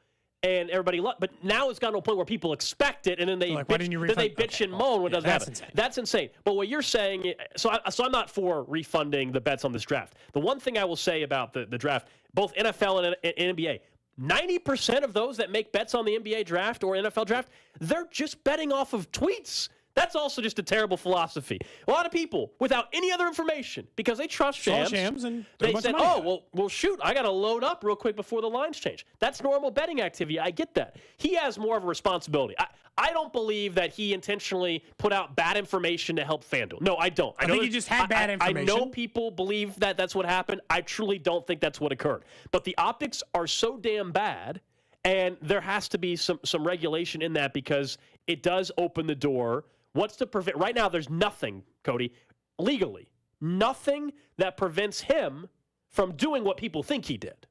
H: and everybody, but now it's gotten to a point where people expect it, and then they bitch and moan when it doesn't happen. Insane. That's insane. But what you're saying, so I'm not for refunding the bets on this draft. The one thing I will say about the draft, both NFL and NBA. 90% of those that make bets on the NBA draft or NFL draft, they're just betting off of tweets. That's also just a terrible philosophy. A lot of people, without any other information, because they trust Shams,
I: and
H: they said, well, shoot, I got to load up real quick before the lines change. That's normal betting activity. I get that. He has more of a responsibility.
K: I don't believe that he intentionally put out bad information to help FanDuel. No, I don't.
I: I think he just had bad information.
K: I know people believe that that's what happened. I truly don't think that's what occurred. But the optics are so damn bad, and there has to be some regulation in that because it does open the door. What's to prevent? Right now, there's nothing, Cody, legally, nothing that prevents him from doing what people think he did.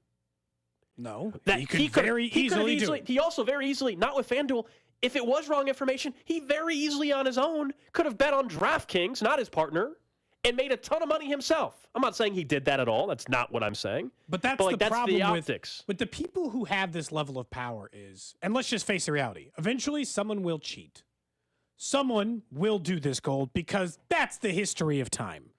I: No,
K: that
I: he could very easily do it.
K: He also very easily, not with FanDuel, if it was wrong information, he very easily on his own could have bet on DraftKings, not his partner, and made a ton of money himself. I'm not saying he did that at all. That's not what I'm saying.
I: But that's
K: the
I: problem
K: the optics.
I: with the people who have this level of power is, and let's just face the reality, eventually someone will cheat. Someone will do this, Gold, because that's the history of time.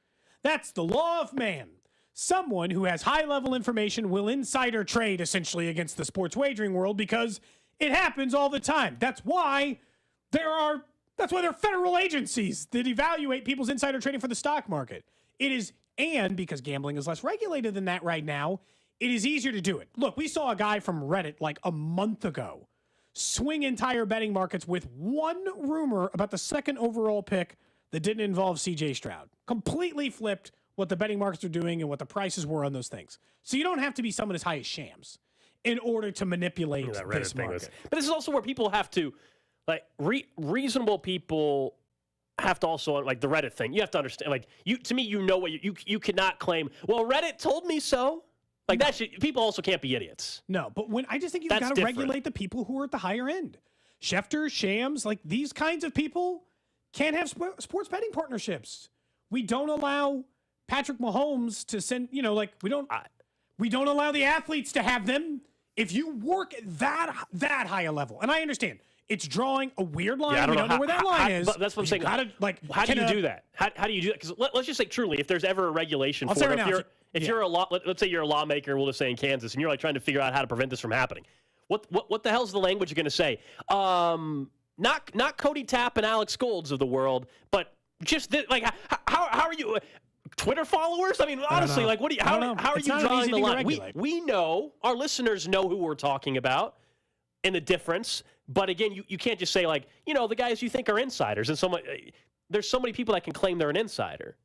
I: That's the law of man. Someone who has high-level information will insider trade, essentially, against the sports wagering world because it happens all the time. That's why there are federal agencies that evaluate people's insider trading for the stock market. And because gambling is less regulated than that right now, it is easier to do it. Look, we saw a guy from Reddit like a month ago swing entire betting markets with one rumor about the second overall pick that didn't involve CJ Stroud. Completely flipped what the betting markets are doing and what the prices were on those things. So you don't have to be someone as high as Shams in order to manipulate this market.
K: But this is also where people have to, like, reasonable people have to also, like the Reddit thing, you have to understand, like, to me, you know what you cannot claim, well, Reddit told me so. Like, that people also can't be idiots.
I: No, but I just think you've got to regulate the people who are at the higher end. Schefter, Shams, like these kinds of people can't have sports betting partnerships. We don't allow Patrick Mahomes to send, we don't allow the athletes to have them. If you work at that high a level, and I understand it's drawing a weird line. We don't know where that line is.
K: But that's what I'm saying. How do you do that? How do you do that? Because let's just say truly, if there's ever a regulation for it, if you're let's say you're a lawmaker, we'll just say in Kansas, and you're like trying to figure out how to prevent this from happening. What the hell's the language going to say? Not Cody Tapp and Alex Golds of the world, but just how are you? Twitter followers? I mean, honestly, like, how are you drawing the line? We know, our listeners know who we're talking about and the difference. But again, you can't just say, like, the guys you think are insiders. And there's so many people that can claim they're an insider.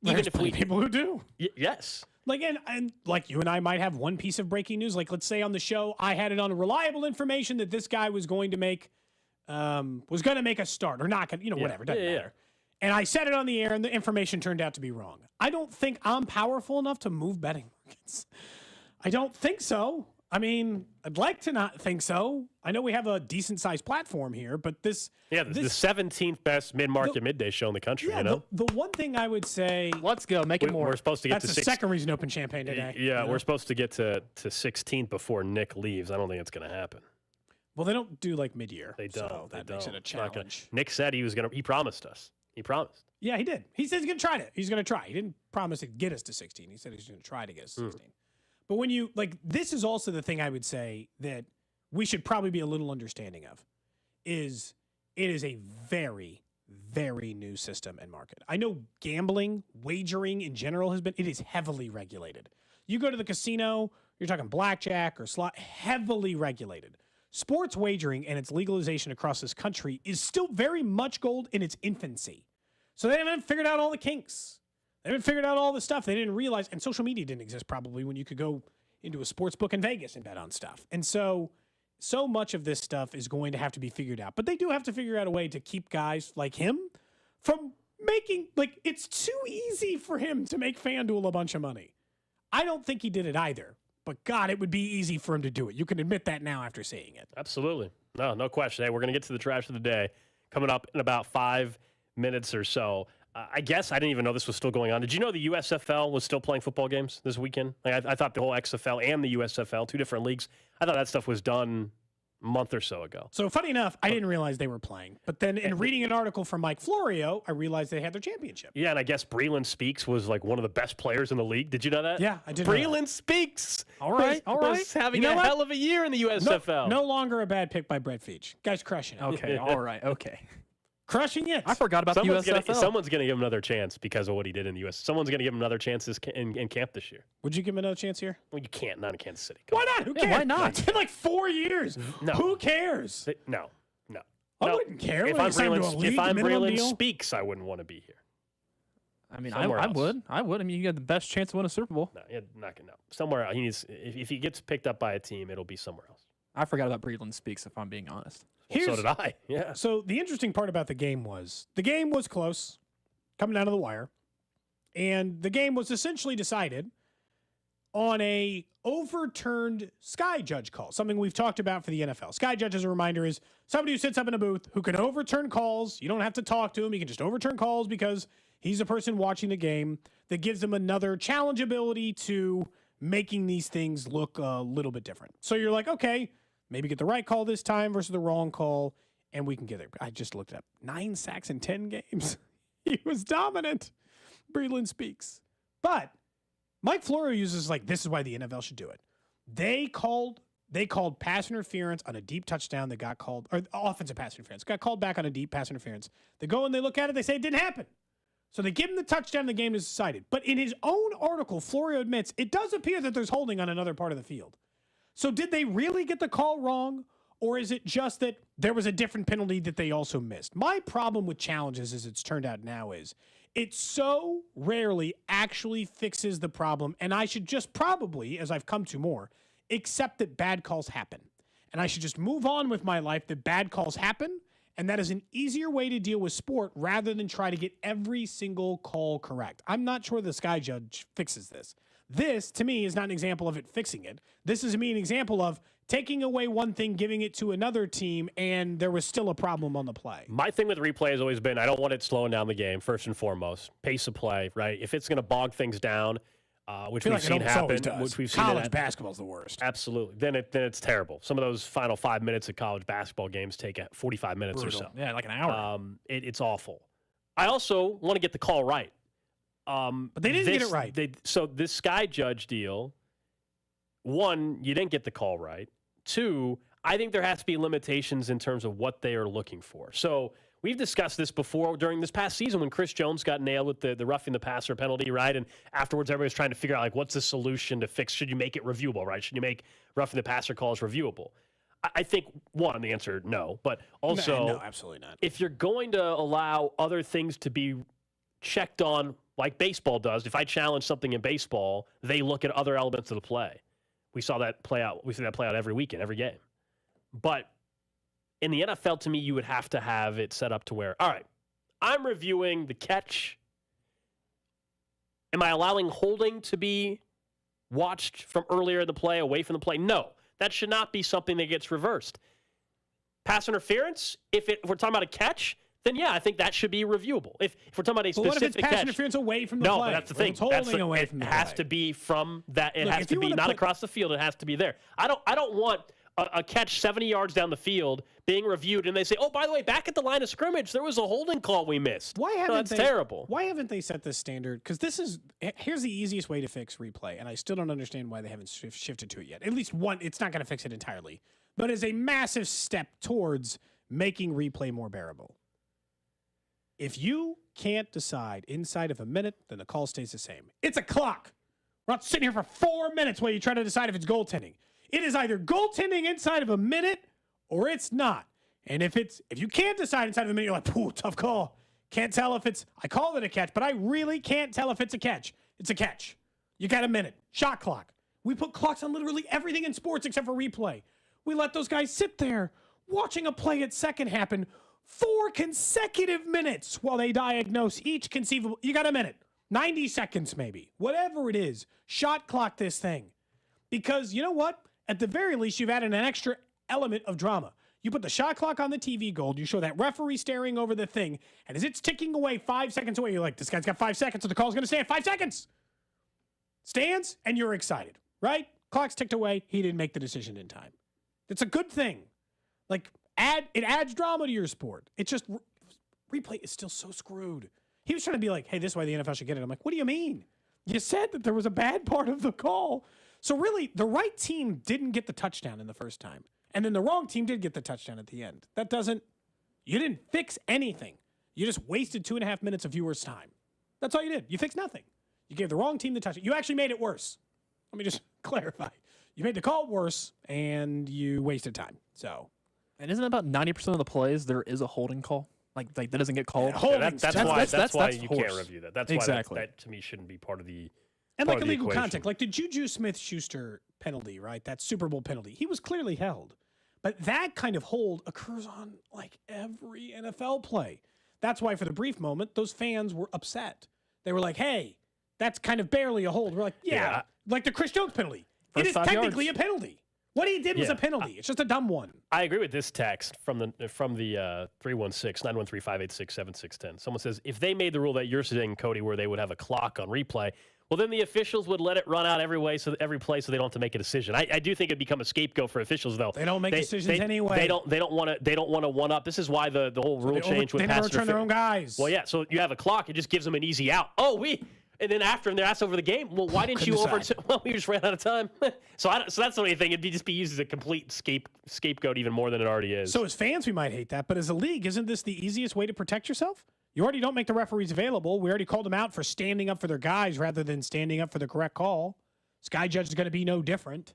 I: There's people who do.
K: Yes.
I: Like, and like you and I might have one piece of breaking news. Like, let's say on the show, I had it on reliable information that this guy was going to make a start or not, whatever, doesn't matter. And I said it on the air, and the information turned out to be wrong. I don't think I'm powerful enough to move betting markets. I don't think so. I mean, I'd like to not think so. I know we have a decent-sized platform here, but the
K: 17th best mid-market midday show in the country,
I: The one thing I would say...
G: Let's go. Make it more.
K: We're supposed to get
I: That's the second reason to open champagne today.
K: Yeah, we're supposed to get to 16th before Nick leaves. I don't think it's going to happen.
I: Well, they don't do, like, mid-year.
K: They don't.
I: So that makes it a challenge.
K: Nick said he promised us. He promised.
I: Yeah, he did. He said he's going to try it. He's going to try. He didn't promise to get us to 16. He said he's going to try to get us to 16. But when you, this is also the thing I would say that we should probably be a little understanding of, is it is a very, very new system and market. I know gambling, wagering in general it is heavily regulated. You go to the casino, you're talking blackjack or slot, heavily regulated. Sports wagering and its legalization across this country is still very much Gold in its infancy. So they haven't figured out all the kinks. They haven't figured out all the stuff they didn't realize. And social media didn't exist probably when you could go into a sports book in Vegas and bet on stuff. And so much of this stuff is going to have to be figured out. But they do have to figure out a way to keep guys like him from making, it's too easy for him to make FanDuel a bunch of money. I don't think he did it either. But, God, it would be easy for him to do it. You can admit that now after seeing it.
K: Absolutely. No question. Hey, we're going to get to the trash of the day coming up in about 5 minutes or so. I guess I didn't even know this was still going on. Did you know the USFL was still playing football games this weekend? I thought the whole XFL and the USFL, two different leagues, I thought that stuff was done a month or so ago.
I: So funny enough, I didn't realize they were playing. But then in reading an article from Mike Florio, I realized they had their championship.
K: Yeah, and I guess Breland Speaks was one of the best players in the league. Did you know that?
I: Yeah, I did.
K: Breland Speaks.
I: All right.
K: Was having a hell of a year in the USFL.
I: No longer a bad pick by Brett Feach. Guy's crushing it.
G: Okay, all right, okay.
I: Crushing it.
G: I forgot about the USFL.
K: Someone's going to give him another chance because of what he did in the U.S. Someone's going to give him another chance in camp this year.
I: Would you give him another chance here?
K: Well, you can't. Not in Kansas City.
I: Why not? Who cares?
G: Why not?
I: It's been 4 years.
K: No.
I: Who cares?
K: No.
I: I wouldn't care.
H: If I'm Breland Speaks, I wouldn't want to be here.
G: I mean, I would. I would. I mean, you got the best chance to win a Super Bowl.
H: No, not gonna. Somewhere else. He needs. If he gets picked up by a team, it'll be somewhere else.
G: I forgot about Breland Speaks, if I'm being honest.
H: So did I. Yeah.
I: So the interesting part about the game was close, coming down to the wire, and the game was essentially decided on a overturned sky judge call, something we've talked about for the NFL. Sky judge, as a reminder, is somebody who sits up in a booth who can overturn calls. You don't have to talk to him. He can just overturn calls because he's the person watching the game. That gives him another challenge ability to making these things look a little bit different. So you're like, okay, maybe get the right call this time versus the wrong call, and we can get it. I just looked up 9 sacks in 10 games. He was dominant. Breland Speaks. But Mike Florio uses this is why the NFL should do it. They called pass interference on a deep touchdown that got called, or offensive pass interference, got called back on a deep pass interference. They go and they look at it, they say it didn't happen. So they give him the touchdown, the game is decided. But in his own article, Florio admits it does appear that there's holding on another part of the field. So did they really get the call wrong? Or is it just that there was a different penalty that they also missed? My problem with challenges, as it's turned out now, is it so rarely actually fixes the problem. And I should just probably, as I've come to more, accept that bad calls happen. And I should just move on with my life that bad calls happen. And that is an easier way to deal with sport rather than try to get every single call correct. I'm not sure the sky judge fixes this. This, to me, is not an example of it fixing it. This is, to me, an example of taking away one thing, giving it to another team, and there was still a problem on the play.
H: My thing with replay has always been I don't want it slowing down the game, first and foremost. Pace of play, right? If it's going to bog things down, which we've seen happen. Which we've seen
I: college basketball's the worst.
H: Absolutely. Then it's terrible. Some of those final 5 minutes of college basketball games take 45 minutes
G: Brutal.
H: or so.
G: Yeah, like an hour.
H: It's awful. I also want to get the call right.
I: But they didn't get it right.
H: So this sky judge deal, one, you didn't get the call right. Two, I think there has to be limitations in terms of what they are looking for. So we've discussed this before during this past season when Chris Jones got nailed with the roughing the passer penalty, right? And afterwards, everybody's trying to figure out, what's the solution to fix? Should you make it reviewable, right? Should you make roughing the passer calls reviewable? I think, one, the answer, no. But also,
I: no, absolutely not.
H: If you're going to allow other things to be checked on, like baseball does, if I challenge something in baseball, they look at other elements of the play. We saw that play out. We see that play out every weekend, every game. But in the NFL, to me, you would have to have it set up to where, all right, I'm reviewing the catch. Am I allowing holding to be watched from earlier in the play, away from the play? No, that should not be something that gets reversed. Pass interference, if we're talking about a catch, then yeah, I think that should be reviewable. If we're talking about a specific
I: what if it's pass
H: catch,
I: interference away from the play?
H: No, but that's the thing.
I: It's holding away from the play.
H: It has to be from that. It
I: Look,
H: has to be not across the field. It has to be there. I don't want a catch 70 yards down the field being reviewed, and they say, oh, by the way, back at the line of scrimmage, there was a holding call we missed. That's terrible.
I: Why haven't they set this standard? Because here's the easiest way to fix replay, and I still don't understand why they haven't shifted to it yet. At least one, it's not going to fix it entirely, but it's a massive step towards making replay more bearable. If you can't decide inside of a minute, then the call stays the same. It's a clock. We're not sitting here for 4 minutes while you try to decide if it's goaltending. It is either goaltending inside of a minute or it's not. And if you can't decide inside of a minute, you're like, "Ooh, tough call. Can't tell if I called it a catch, but I really can't tell if it's a catch. It's a catch. You got a minute. Shot clock. We put clocks on literally everything in sports except for replay. We let those guys sit there watching a play at second happen 4 consecutive minutes while they diagnose each conceivable. You got a minute, 90 seconds maybe, whatever it is. Shot clock this thing. Because you know what? At the very least, you've added an extra element of drama. You put the shot clock on the TV Gold. You show that referee staring over the thing. And as it's ticking away 5 seconds away, you're like, this guy's got 5 seconds, so the call's going to stand 5 seconds. Stands, and you're excited, right? Clock's ticked away. He didn't make the decision in time. It's a good thing. It adds drama to your sport. It's just replay is still so screwed. He was trying to be like, hey, this is why the NFL should get it. I'm like, what do you mean? You said that there was a bad part of the call. So really, the right team didn't get the touchdown in the first time. And then the wrong team did get the touchdown at the end. You didn't fix anything. You just wasted 2.5 minutes of viewers' time. That's all you did. You fixed nothing. You gave the wrong team the touchdown. You actually made it worse. Let me just clarify. You made the call worse, and you wasted time. So
G: And isn't it about 90% of the plays there is a holding call? Like that doesn't get called.
H: Yeah, that's why you can't review that. That's
G: exactly.
H: why that to me shouldn't be part of the
I: and like illegal contact, like the Juju Smith-Schuster penalty, right? That Super Bowl penalty. He was clearly held, but that kind of hold occurs on like every NFL play. That's why for the brief moment, those fans were upset. They were like, "Hey, that's kind of barely a hold." We're like, "Yeah, like the Chris Jones penalty. It is technically a penalty. What he did was a penalty. It's just a dumb one."
H: I agree with this text from the 316-913-586-7610. Someone says, if they made the rule that you're saying, Cody, where they would have a clock on replay, well, then the officials would let it run out every play so they don't have to make a decision. I do think it'd become a scapegoat for officials, though.
I: They don't make decisions anyway.
H: They don't want to one up. This is why the whole rule change with
I: they never return their own guys.
H: Well, yeah. So you have a clock. It just gives them an easy out. And then after that's over the game. Well, why didn't you Well, we just ran out of time. So that's the only thing. It'd just be used as a complete scapegoat even more than it already is.
I: So as fans, we might hate that, but as a league, isn't this the easiest way to protect yourself? You already don't make the referees available. We already called them out for standing up for their guys rather than standing up for the correct call. Sky Judge is going to be no different.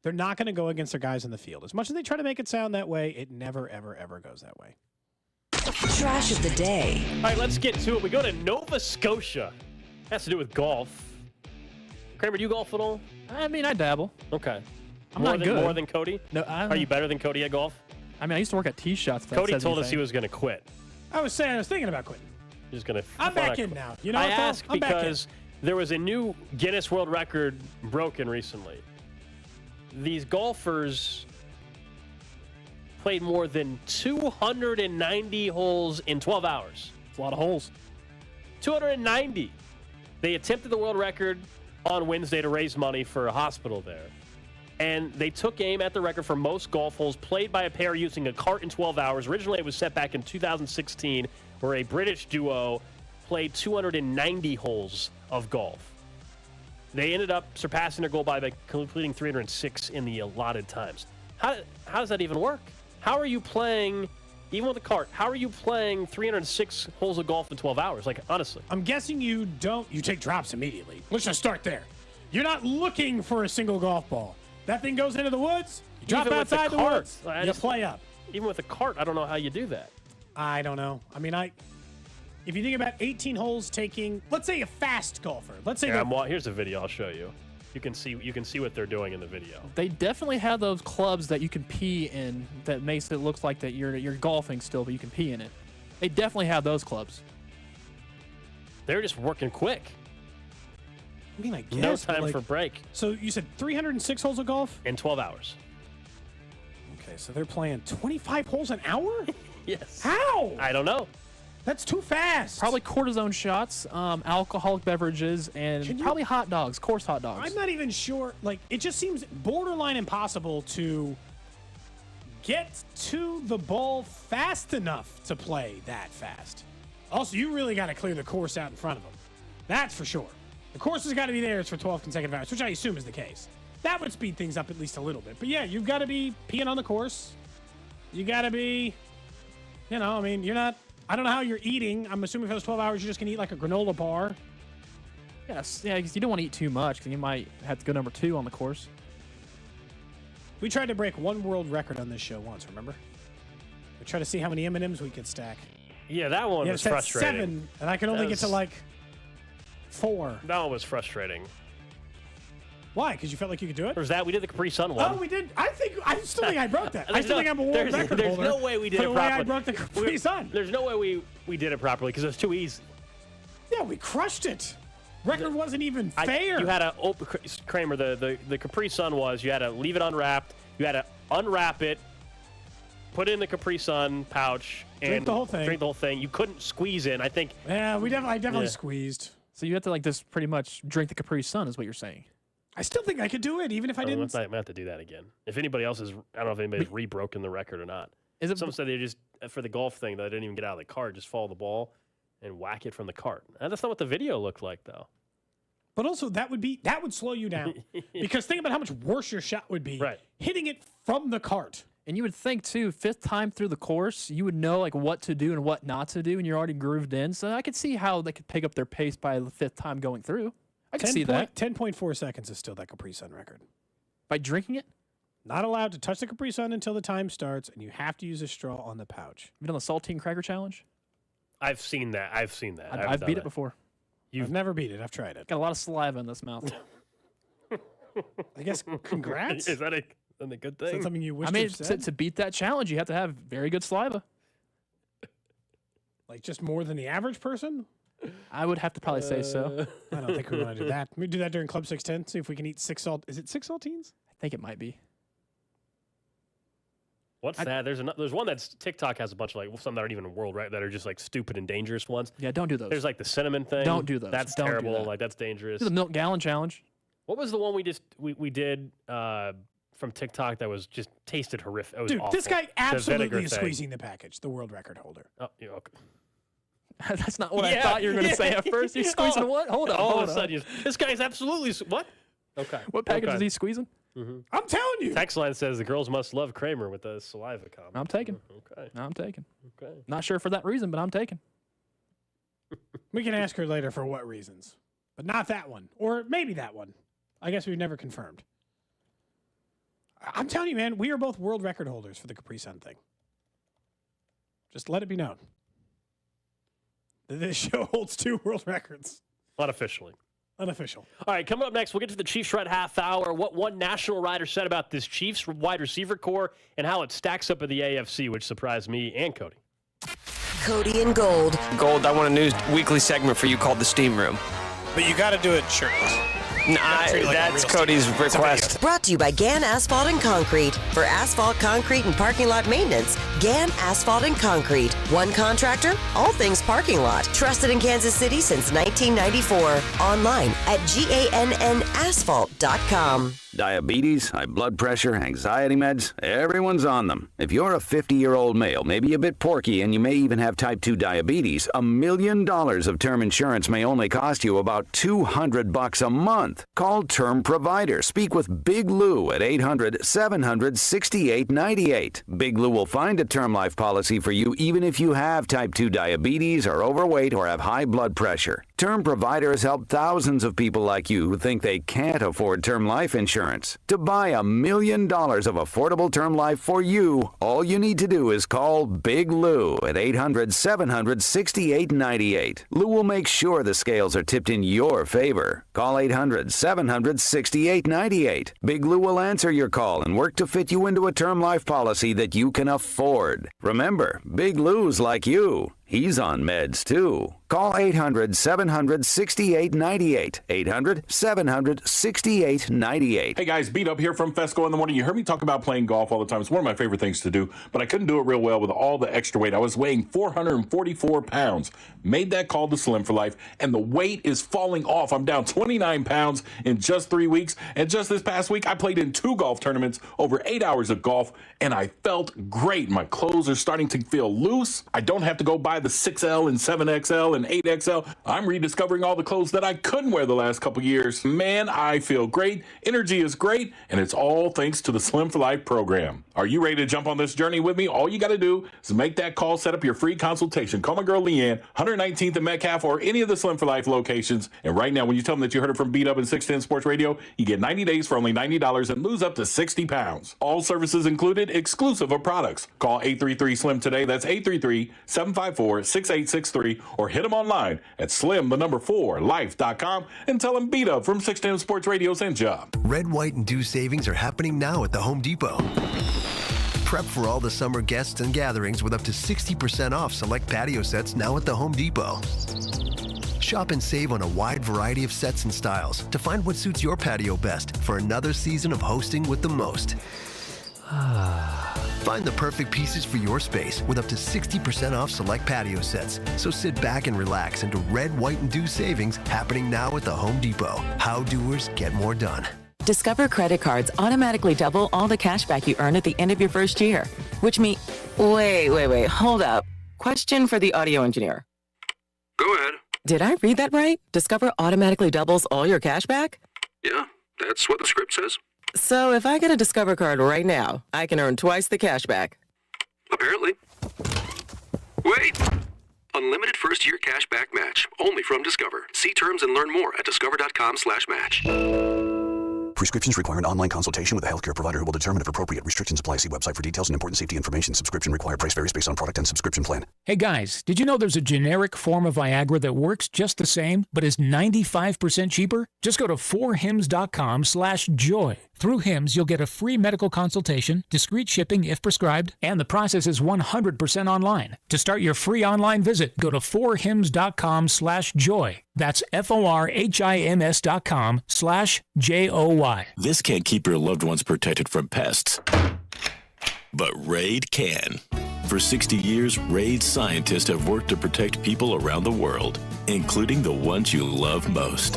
I: They're not going to go against their guys in the field. As much as they try to make it sound that way, it never, ever, ever goes that way.
E: Trash of the day.
H: All right, let's get to it. We go to Nova Scotia. Has to do with golf. Kramer, do you golf at all?
G: I mean, I dabble.
H: Okay.
G: I'm not good.
H: More than Cody?
G: No.
H: Are you better than Cody at golf?
G: I mean, I used to work at tee shots.
H: Cody told us he was going to quit.
I: I was thinking about quitting.
H: He's going to.
I: I'm back in now. You know,
H: I asked because there was a new Guinness World Record broken recently. These golfers played more than 290 holes in 12 hours.
G: It's a lot of holes.
H: 290. They attempted the world record on Wednesday to raise money for a hospital there. And they took aim at the record for most golf holes played by a pair using a cart in 12 hours. Originally, it was set back in 2016, where a British duo played 290 holes of golf. They ended up surpassing their goal by completing 306 in the allotted times. How does that even work? How are you playing... Even with a cart, how are you playing 306 holes of golf in 12 hours? Like, honestly.
I: I'm guessing you take drops immediately. Let's just start there. You're not looking for a single golf ball. That thing goes into the woods, you drop outside the woods, you play up.
H: Even with a cart, I don't know how you do that.
I: I don't know. I mean, if you think about 18 holes taking, let's say a fast golfer. Let's say
H: here's a video I'll show you. You can see what they're doing in the video.
G: They definitely have those clubs that you can pee in that makes it look like that you're golfing still, but you can pee in it. They definitely have those clubs.
H: They're just working quick.
I: I mean, I guess.
H: No time for break.
I: So you said 306 holes of golf?
H: In 12 hours.
I: Okay, so they're playing 25 holes an hour?
H: Yes.
I: How?
H: I don't know.
I: That's too fast.
G: Probably cortisone shots, alcoholic beverages, and probably hot dogs, course hot dogs.
I: I'm not even sure. Like, it just seems borderline impossible to get to the ball fast enough to play that fast. Also, you really got to clear the course out in front of them. That's for sure. The course has got to be theirs for 12 consecutive hours, which I assume is the case. That would speed things up at least a little bit. But yeah, you've got to be peeing on the course. You got to be, I mean, you're not. I don't know how you're eating. I'm assuming for those 12 hours, you're just going to eat like a granola bar.
G: Yes, yeah, because you don't want to eat too much because you might have to go number 2 on the course.
I: We tried to break one world record on this show once, remember? We tried to see how many M&Ms we could stack.
H: Yeah, that one was frustrating.
I: 7, and I could only get to like 4.
H: That one was frustrating.
I: Why? Because you felt like you could do it?
H: Or was that we did the Capri Sun one?
I: Oh, we did. I still think I broke that. I still think I'm a world record holder.
H: There's no way we did it properly.
I: I broke the Capri Sun.
H: There's no way we did it properly because it was too easy.
I: Yeah, we crushed it. Record wasn't even fair.
H: You had to open, Kramer, the Capri Sun was, you had to leave it unwrapped. You had to unwrap it, put it in the Capri Sun pouch, and
I: drink the whole thing.
H: You couldn't squeeze in, I think.
I: Yeah, I definitely squeezed.
G: So you have to just pretty much drink the Capri Sun is what you're saying.
I: I still think I could do it, even if I didn't.
H: I might have to do that again. If anybody else is, I don't know if anybody's re-broken the record or not. Someone said they just, for the golf thing, they didn't even get out of the cart, just follow the ball and whack it from the cart. And that's not what the video looked like, though.
I: But also, that would slow you down. Because think about how much worse your shot would be hitting it from the cart.
G: And you would think, too, 5th time through the course, you would know what to do and what not to do, and you're already grooved in. So I could see how they could pick up their pace by the 5th time going through. I can see that.
I: 10.4 seconds is still that Capri Sun record.
G: By drinking it?
I: Not allowed to touch the Capri Sun until the time starts, and you have to use a straw on the pouch.
G: You done the saltine cracker challenge?
H: I've seen that.
G: I've beat it before.
I: I've never beat it. I've tried it.
G: Got a lot of saliva in this mouth.
I: I guess congrats.
H: Is that a good thing?
I: Is that something you wish
G: I mean,
I: to have said?
G: to beat that challenge, you have to have very good saliva.
I: Like just more than the average person?
G: I would have to probably say so.
I: I don't think we want to do that. We do that during Club 610. See if we can eat Is it 6 saltines?
G: I think it might be.
H: What's that? There's one that's TikTok has a bunch of some that aren't even world right that are just like stupid and dangerous ones.
G: Yeah, don't do those.
H: There's like the cinnamon thing.
G: Don't do those.
H: That's
G: Don't do
H: terrible.
G: that.
H: Like that's dangerous.
G: Do the milk gallon challenge.
H: What was the one we did from TikTok that was just tasted horrific? It was
I: Dude,
H: awful.
I: this guy
H: The
I: absolutely
H: vinegar
I: is
H: thing.
I: squeezing the package. The world record holder.
H: Oh, yeah, okay.
G: That's not what I thought you were going to say at first. You're squeezing what? Hold on.
H: All of a sudden, this guy's absolutely what? Okay.
G: What package
H: Okay.
G: is he squeezing?
H: Mm-hmm.
I: I'm telling you.
H: Text line says the girls must love Kramer with the saliva comment.
G: I'm taking.
H: Okay.
G: I'm taking.
H: Okay.
G: Not sure for that reason, but I'm taking.
I: We can ask her later for what reasons, but not that one, or maybe that one. I guess we've never confirmed. I'm telling you, man, we are both world record holders for the Capri Sun thing. Just let it be known. This show holds 2 world records.
H: Unofficially.
I: Unofficial.
H: All right, coming up next, we'll get to the Chiefs Red half hour, what one national writer said about this Chiefs wide receiver core, and how it stacks up in the AFC, which surprised me and Cody.
E: Cody and Gold.
M: Gold, I want a new weekly segment for you called The Steam Room.
N: But you got to do it shirtless.
M: That's Cody's request.
E: Brought to you by Gann Asphalt and Concrete. For asphalt, concrete, and parking lot maintenance, Gann Asphalt and Concrete. One contractor, all things parking lot. Trusted in Kansas City since 1994. Online at GANNasphalt.com.
C: Diabetes, high blood pressure, anxiety meds, everyone's on them. If you're a 50-year-old male, maybe a bit porky, and you may even have type 2 diabetes, $1 million of term insurance may only cost you about $200 a month. Call Term Provider. Speak with Big Lou at 800-700-6898. Big Lou will find a term life policy for you even if you have type 2 diabetes, are overweight, or have high blood pressure. Term Provider has helped thousands of people like you who think they can't afford term life insurance. To buy $1 million of affordable term life for you, all you need to do is call Big Lou at 800-700-6898. Lou will make sure the scales are tipped in your favor. Call 800-700-6898. Big Lou will answer your call and work to fit you into a term life policy that you can afford. Remember, Big Lou's like you. He's on meds, too. Call 800-700-6898. 800-700-6898.
O: Hey guys, Beat Up here from Fesco in the Morning. You heard me talk about playing golf all the time. It's one of my favorite things to do, but I couldn't do it real well with all the extra weight. I was weighing 444 pounds. Made that call to Slim for Life, and the weight is falling off. I'm down 29 pounds in just 3 weeks, and just this past week, I played in 2 golf tournaments, over 8 hours of golf, and I felt great. My clothes are starting to feel loose. I don't have to go buy the 6L and 7XL and 8XL. I'm rediscovering all the clothes that I couldn't wear the last couple years. Man, I feel great. Energy is great, and it's all thanks to the Slim for Life program. Are you ready to jump on this journey with me? All you got to do is make that call, set up your free consultation. Call my girl Leanne, 119th and Metcalf, or any of the Slim for Life locations. And right now, when you tell them that you heard it from Beat Up and 610 Sports Radio, you get 90 days for only $90 and lose up to 60 pounds. All services included, exclusive of products. Call 833-SLIM today. That's 833-754-6863, or hit them online at slim4life.com and tell them Beat Up from 610 Sports Radio sent you.
P: Red, white, and dew savings are happening now at the Home Depot. Prep for all the summer guests and gatherings with up to 60% off select patio sets now at the Home Depot. Shop and save on a wide variety of sets and styles to find what suits your patio best for another season of hosting with the most. Find the perfect pieces for your space with up to 60% off select patio sets. So sit back and relax into red, white, and dew savings happening now at the Home Depot. How doers get more done.
Q: Discover credit cards automatically double all the cash back you earn at the end of your first year, which means... Wait, hold up. Question for the audio engineer.
R: Go ahead.
Q: Did I read that right? Discover automatically doubles all your cash back?
R: Yeah, that's what the script says.
Q: So if I get a Discover card right now, I can earn twice the cash back.
R: Apparently. Wait! Unlimited first-year cash back match, only from Discover. See terms and learn more at discover.com/match.
J: Prescriptions require an online consultation with a healthcare provider who will determine if appropriate. Restrictions apply. See website for details and important safety information. Subscription required. Price varies based on product and subscription plan.
L: Hey guys, did you know there's a generic form of Viagra that works just the same, but is 95% cheaper? Just go to 4hims.com/joy. Through Hims, you'll get a free medical consultation, discreet shipping if prescribed, and the process is 100% online. To start your free online visit, go to 4hims.com/joy. That's FORHIMS.com/JOY.
S: This can't keep your loved ones protected from pests, but Raid can. For 60 years, Raid scientists have worked to protect people around the world, including the ones you love most.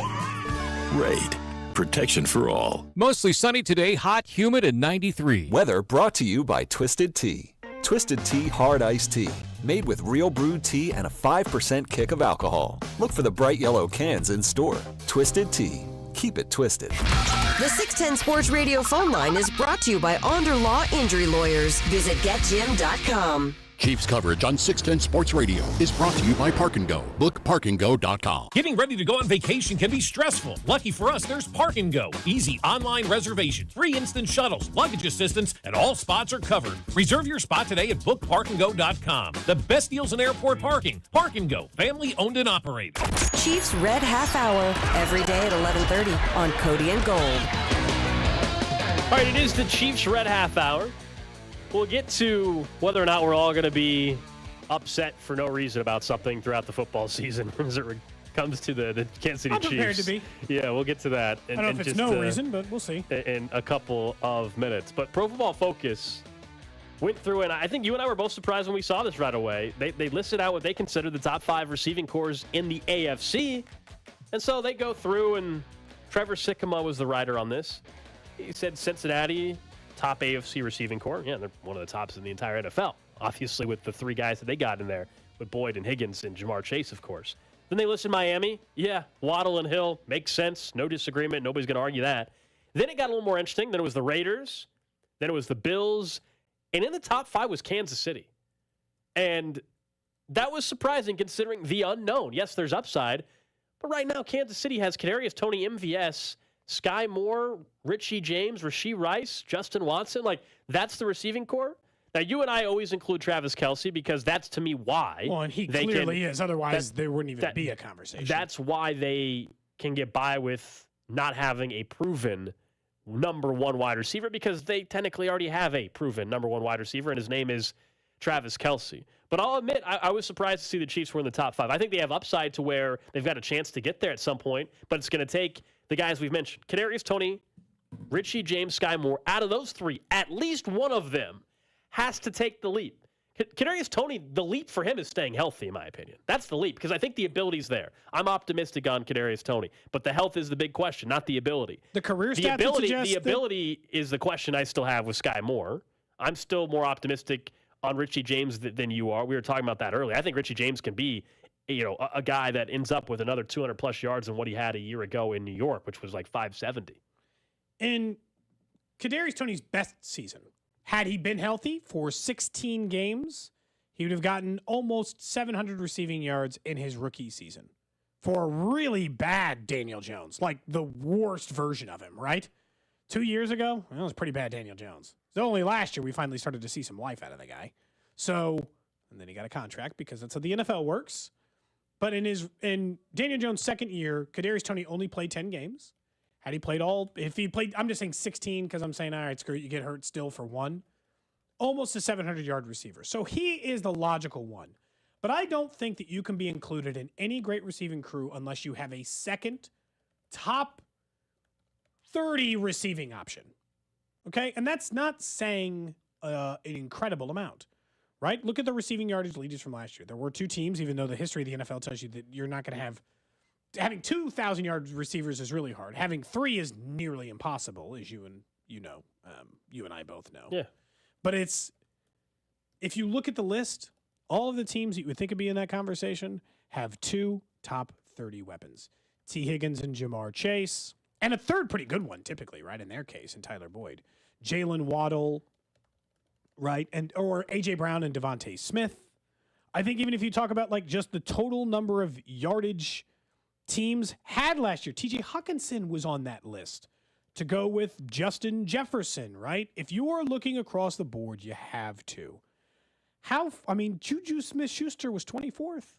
S: Raid. Protection for all.
T: Mostly sunny today, hot, humid, and 93.
U: Weather brought to you by Twisted Tea. Twisted Tea Hard Iced Tea. Made with real brewed tea and a 5% kick of alcohol. Look for the bright yellow cans in store. Twisted Tea. Keep it twisted.
E: The 610 Sports Radio phone line is brought to you by Onder Law Injury Lawyers. Visit getjim.com.
V: Chiefs coverage on 610 Sports Radio is brought to you by Park & Go. Book parkandgo.com.
W: Getting ready to go on vacation can be stressful. Lucky for us, there's Park & Go. Easy online reservation, free instant shuttles, luggage assistance, and all spots are covered. Reserve your spot today at bookparkandgo.com. The best deals in airport parking. Park & Go, family owned and operated.
E: Chiefs Red Half Hour, every day at 11:30 on Cody and Gold.
H: All right, it is the Chiefs Red Half Hour. We'll get to whether or not we're all going to be upset for no reason about something throughout the football season as it comes to the Kansas City Chiefs.
I: I'm prepared to be.
H: Yeah, we'll get to that.
I: I don't know if it's no reason, but we'll see.
H: In a couple of minutes. But Pro Football Focus went through, and I think you and I were both surprised when we saw this right away. They listed out what they consider the top 5 receiving cores in the AFC. And so they go through, and Trevor Sikkema was the writer on this. He said Cincinnati, top AFC receiving core. Yeah, they're one of the tops in the entire NFL. Obviously, with the 3 guys that they got in there, with Boyd and Higgins and Jamar Chase, of course. Then they listed Miami. Yeah, Waddle and Hill. Makes sense. No disagreement. Nobody's going to argue that. Then it got a little more interesting. Then it was the Raiders. Then it was the Bills. And in the top 5 was Kansas City. And that was surprising considering the unknown. Yes, there's upside. But right now, Kansas City has Kadarius Toney, MVS, Sky Moore, Richie James, Rashee Rice, Justin Watson. Like, that's the receiving core. Now, you and I always include Travis Kelce because that's, to me, why.
I: Well, and he clearly is. Otherwise, there wouldn't even be a conversation.
H: That's why they can get by with not having a proven number 1 wide receiver, because they technically already have a proven number 1 wide receiver, and his name is Travis Kelce. But I'll admit, I was surprised to see the Chiefs were in the top 5. I think they have upside to where they've got a chance to get there at some point, but it's going to take the guys we've mentioned. Kadarius Toney, Richie James, Sky Moore. Out of those 3, at least one of them has to take the leap. Kadarius Toney, the leap for him is staying healthy, in my opinion. That's the leap, because I think the ability's there. I'm optimistic on Kadarius Toney, but the health is the big question, not the ability.
I: The career stats
H: the ability is the question I still have with Sky Moore. I'm still more optimistic on Richie James than you are. We were talking about that earlier. I think Richie James can be, a guy that ends up with another 200-plus yards than what he had a year ago in New York, which was like 570.
I: In Kadarius Toney's best season, had he been healthy for 16 games, he would have gotten almost 700 receiving yards in his rookie season for a really bad Daniel Jones, like the worst version of him, right? 2 years ago, that was pretty bad Daniel Jones. So only last year we finally started to see some life out of the guy. So, and then he got a contract because that's how the NFL works. But in Daniel Jones' second year, Kadarius Toney only played 10 games. Had he played if he played, I'm just saying 16 because I'm saying, all right, screw it, you get hurt still for 1. Almost a 700-yard receiver. So he is the logical one. But I don't think that you can be included in any great receiving crew unless you have a second top 30 receiving option. Okay? And that's not saying an incredible amount, right? Look at the receiving yardage leaders from last year. There were 2 teams, even though the history of the NFL tells you that you're not going to have. Having 2,000-yard receivers is really hard. Having 3 is nearly impossible, as you and I both know.
H: Yeah.
I: But if you look at the list, all of the teams that you would think would be in that conversation have 2 top 30 weapons. T. Higgins and Jamar Chase. And a third pretty good one, typically, right, in their case, in Tyler Boyd. Jalen Waddle, right, or A.J. Brown and Devontae Smith. I think even if you talk about, like, just the total number of yardage teams had last year, T.J. Hawkinson was on that list. to go with Justin Jefferson, right? If you are looking across the board, you have to. Juju Smith-Schuster was 24th.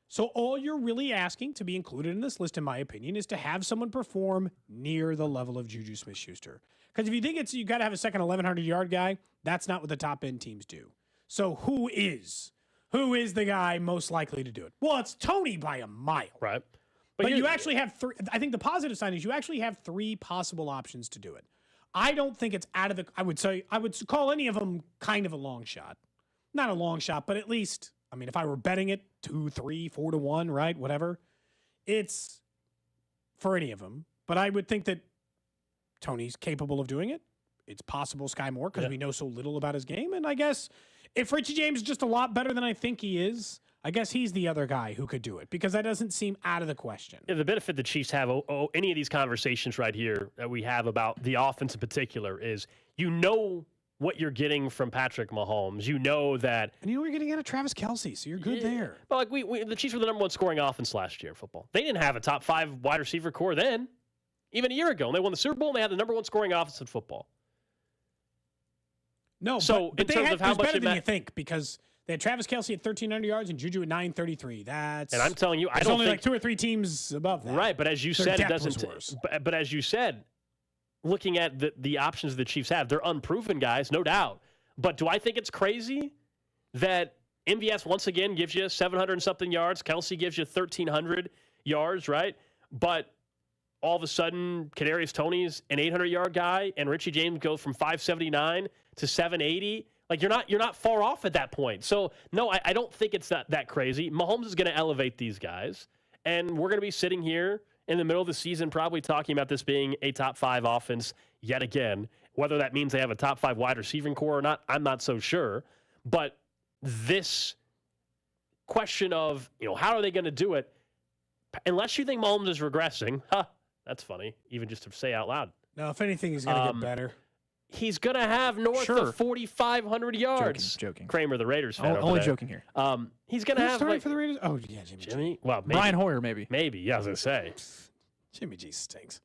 I: So all you're really asking to be included in this list, in my opinion, is to have someone perform near the level of Juju Smith-Schuster. Because if you think you got to have a second 1,100-yard guy, that's not what the top-end teams do. So who is the guy most likely to do it? Well, it's Tony by a mile.
H: Right.
I: But you actually have three. I think the positive sign is you actually have three possible options to do it. I don't think it's out of the. I would call any of them kind of a long shot. Not a long shot, but at least, if I were betting it 2, 3, 4 to 1, right? Whatever. It's for any of them. But I would think that Tony's capable of doing it. It's possible Sky Moore because we know so little about his game. And I guess if Richie James is just a lot better than I think he is, I guess he's the other guy who could do it because that doesn't seem out of the question.
H: Yeah, the benefit the Chiefs have, any of these conversations right here that we have about the offense in particular is what you're getting from Patrick Mahomes. You know that.
I: And you know what you're getting out of Travis Kelce, so you're good there.
H: But the Chiefs were the number one scoring offense last year in football. They didn't have a top 5 wide receiver core then, even a year ago. And they won the Super Bowl and they had the number one scoring offense in football.
I: No,
H: so
I: but
H: in terms of how much
I: better than you think because they had Travis Kelce at 1,300 yards and Juju at 933. And
H: I'm telling you, I don't
I: only
H: think,
I: like 2 or 3 teams above that.
H: Right, but as you said, it doesn't. But as you said, looking at the options the Chiefs have, they're unproven guys, no doubt. But do I think it's crazy that MVS once again gives you 700 and something yards, Kelce gives you 1,300 yards, right? But all of a sudden, Kadarius Toney's an 800-yard guy, and Richie James goes from 579 to 780. Like you're not far off at that point. So no, I don't think it's that crazy. Mahomes is going to elevate these guys, and we're going to be sitting here in the middle of the season probably talking about this being a top 5 offense yet again. Whether that means they have a top 5 wide receiving core or not, I'm not so sure. But this question of how are they going to do it? Unless you think Mahomes is regressing, that's funny, even just to say out loud.
I: No, if anything, he's going to get better.
H: He's going to have north of 4,500 yards.
G: Joking.
H: Kramer, the Raiders fan.
G: Only joking here.
H: He's going to have
I: starting for the Raiders. Oh yeah,
H: Jimmy. Well, maybe.
G: Brian Hoyer, maybe.
H: Maybe. Yeah, I was going to say.
I: Jimmy G stinks.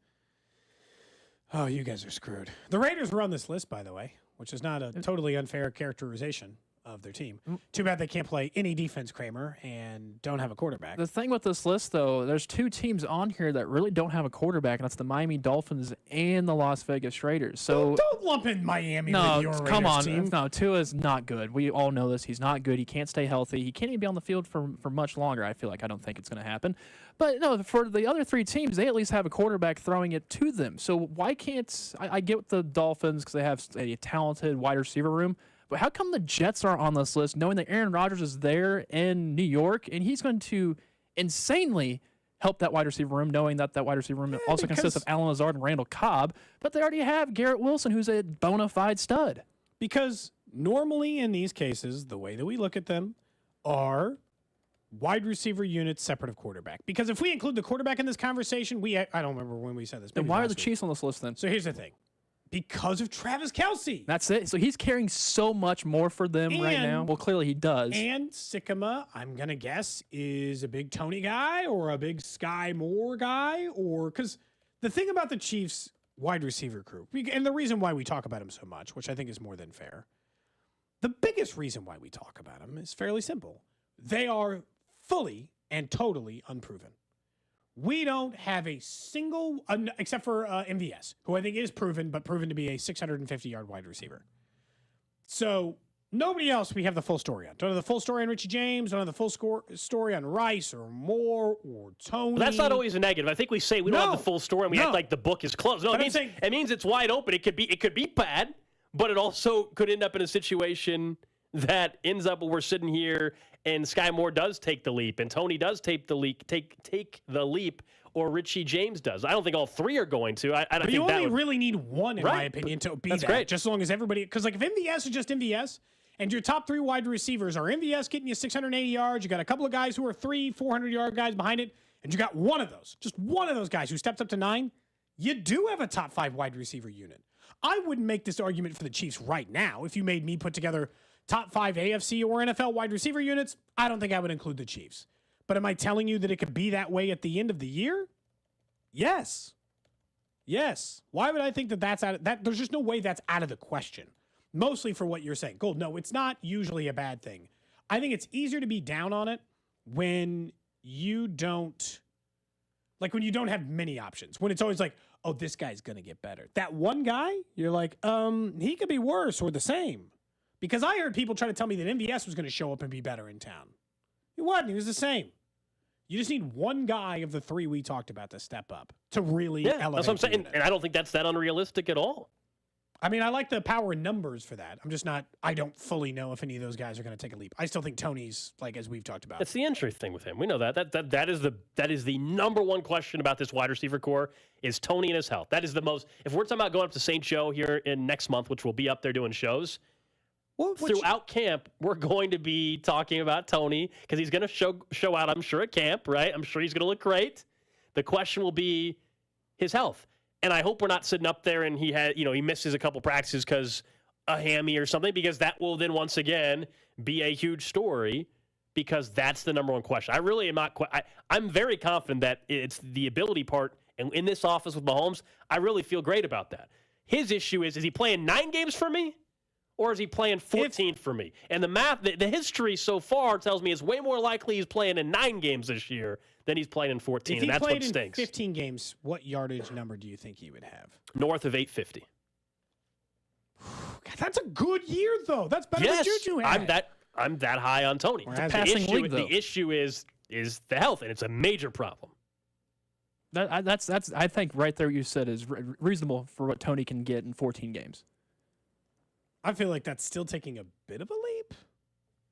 I: Oh, you guys are screwed. The Raiders were on this list, by the way, which is not a totally unfair characterization of their team. Too bad they can't play any defense, Kramer, and don't have a quarterback.
G: The thing with this list, though, there's 2 teams on here that really don't have a quarterback, and that's the Miami Dolphins and the Las Vegas Raiders. So
I: don't lump in Miami with your Raiders
G: come on.
I: team.
G: No, Tua's not good. We all know this. He's not good. He can't stay healthy. He can't even be on the field for much longer, I feel like. I don't think it's going to happen. But no, for the other 3 teams, they at least have a quarterback throwing it to them. So why can't – I get the Dolphins because they have a talented wide receiver room. But how come the Jets are on this list knowing that Aaron Rodgers is there in New York and he's going to insanely help that wide receiver room, knowing that wide receiver room also consists of Allen Lazard and Randall Cobb, but they already have Garrett Wilson, who's a bona fide stud.
I: Because normally in these cases, the way that we look at them are wide receiver units separate of quarterback. Because if we include the quarterback in this conversation, I don't remember when we said this.
G: Then why are the Chiefs on this list then?
I: So here's the thing. Because of Travis Kelce.
G: That's it. So he's carrying so much more for them right now. Well, clearly he does.
I: And Sycamore, I'm going to guess, is a big Tony guy or a big Sky Moore guy. Or because the thing about the Chiefs wide receiver crew, and the reason why we talk about him so much, which I think is more than fair, the biggest reason why we talk about him is fairly simple. They are fully and totally unproven. We don't have a single, except for MVS, who I think is proven, but proven to be a 650-yard wide receiver. So nobody else we have the full story on. Don't have the full story on Richie James. Don't have the full story on Rice or Moore or Tony.
H: Well, that's not always a negative. I think we say we don't have the full story and we act like the book is closed. No, it means it's wide open. It could be bad, but it also could end up in a situation that ends up where we're sitting here and Sky Moore does take the leap, and Tony does take the leap, or Richie James does. I don't think all 3 are going to. I don't think
I: you only really need one, in my opinion, to be that.
H: Great.
I: Just as long as everybody, because like if MVS is just MVS, and your top 3 wide receivers are MVS getting you 680 yards, you got a couple of guys who are 400-yard guys behind it, and you got one of those, just one of those guys who steps up to 9, you do have a top 5 wide receiver unit. I wouldn't make this argument for the Chiefs right now. If you made me put together top 5 AFC or NFL wide receiver units, I don't think I would include the Chiefs. But am I telling you that it could be that way at the end of the year? Yes. Yes. Why would I think that that's out of that? There's just no way that's out of the question. Mostly for what you're saying. Gold, no, it's not usually a bad thing. I think it's easier to be down on it when you don't, like when you don't have many options. When it's always like, oh, this guy's going to get better. That one guy, you're like, he could be worse or the same. Because I heard people try to tell me that MVS was going to show up and be better in town. He wasn't. He was the same. You just need one guy of the three we talked about to step up to really elevate.
H: That's what I'm saying. And I don't think that's that unrealistic at all.
I: I mean, I like the power in numbers for that. I'm just not, I don't fully know if any of those guys are going to take a leap. I still think Tony's, like, as we've talked about.
H: It's the injury thing with him. We know that. That is the number one question about this wide receiver core is Tony and his health. That is the most, if we're talking about going up to St. Joe here in next month, which we'll be up there doing shows, throughout camp, we're going to be talking about Tony because he's going to show out, I'm sure, at camp, right? I'm sure he's going to look great. The question will be his health. And I hope we're not sitting up there and he misses a couple practices because a hammy or something, because that will then once again be a huge story because that's the number one question. I really am not I'm very confident that it's the ability part. And in this office with Mahomes, I really feel great about that. His issue is he playing 9 games for me or is he playing 14 for me? And the math, the history so far tells me it's way more likely he's playing in 9 games this year than he's playing in 14, and that's what stinks. If he played in
I: 15 games, what yardage number do you think he would have?
H: North of 850.
I: God, that's a good year, though. That's better than Juju had.
H: I'm that high on Tony. The issue is the health, and it's a major problem.
G: That's I think right there what you said is reasonable for what Tony can get in 14 games.
I: I feel like that's still taking a bit of a leap,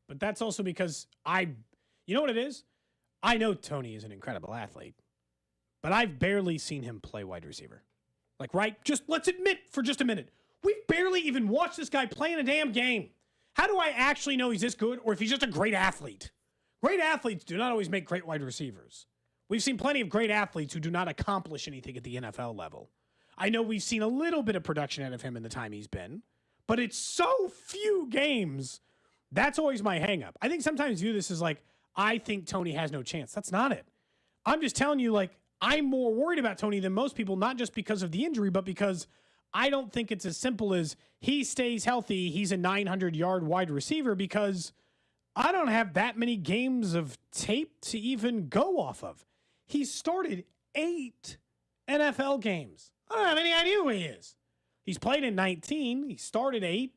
I: but that's also because you know what it is? I know Tony is an incredible athlete, but I've barely seen him play wide receiver. Like, right? Just let's admit for just a minute, we've barely even watched this guy play in a damn game. How do I actually know he's this good or if he's just a great athlete? Great athletes do not always make great wide receivers. We've seen plenty of great athletes who do not accomplish anything at the NFL level. I know we've seen a little bit of production out of him in the time he's been, but it's so few games. That's always my hang up. I think sometimes view this as like, I think Tony has no chance. That's not it. I'm just telling you, like, I'm more worried about Tony than most people, not just because of the injury, but because I don't think it's as simple as he stays healthy, he's a 900-yard wide receiver, because I don't have that many games of tape to even go off of. He started 8 NFL games. I don't have any idea who he is. He's played in 19. He started 8.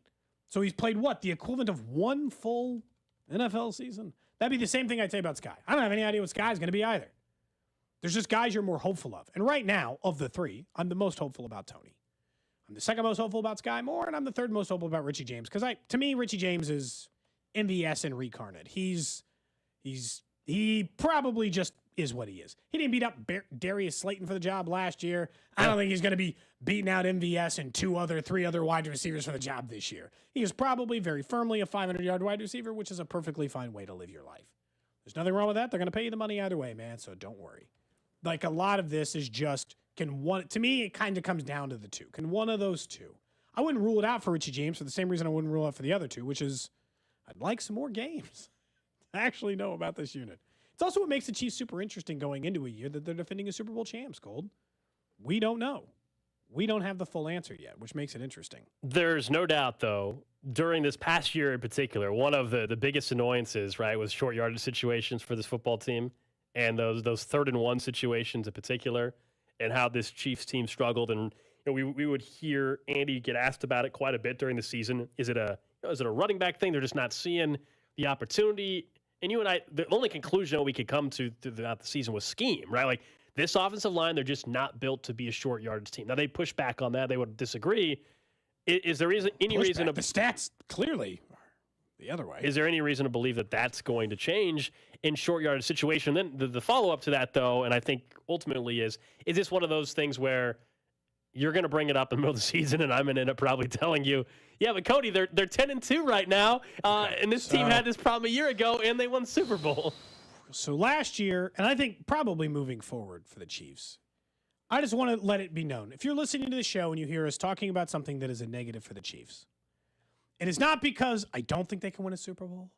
I: So he's played what? The equivalent of 1 full NFL season? That'd be the same thing I'd say about Sky. I don't have any idea what Sky's going to be either. There's just guys you're more hopeful of. And right now, of the 3, I'm the most hopeful about Tony. I'm the second most hopeful about Sky Moore, and I'm the third most hopeful about Richie James. Because to me, Richie James is MVS and reincarnate. He probably just is what he is. He didn't beat up Darius Slayton for the job last year. I don't think he's going to be beating out MVS and 3 other wide receivers for the job this year. He is probably very firmly a 500-yard wide receiver, which is a perfectly fine way to live your life. There's nothing wrong with that. They're going to pay you the money either way, man, so don't worry. Like, a lot of this is just, to me, it kind of comes down to the 2. Can one of those 2? I wouldn't rule it out for Richie James for the same reason I wouldn't rule it out for the other 2, which is I'd like some more games. I actually know about this unit. It's also what makes the Chiefs super interesting going into a year that they're defending a Super Bowl champs, Gold. We don't know. We don't have the full answer yet, which makes it interesting.
H: There's no doubt, though, during this past year in particular, one of the biggest annoyances, right, was short yardage situations for this football team and those 3rd and 1 situations in particular and how this Chiefs team struggled. And we would hear Andy get asked about it quite a bit during the season. Is it a running back thing? They're just not seeing the opportunity. And you and I, the only conclusion we could come to throughout the season was scheme, right? Like, this offensive line, they're just not built to be a short yardage team. Now, they push back on that. They would disagree. Is there any reason?
I: The stats clearly are the other way.
H: Is there any reason to believe that that's going to change in short yardage situation? Then the follow-up to that, though, and I think ultimately is this one of those things where you're going to bring it up in the middle of the season, and I'm going to end up probably telling you, yeah, but Cody, they're 10-2 right now, and this team had this problem a year ago, and they won the Super Bowl.
I: So last year, and I think probably moving forward for the Chiefs, I just want to let it be known. If you're listening to the show and you hear us talking about something that is a negative for the Chiefs, it is not because I don't think they can win a Super Bowl.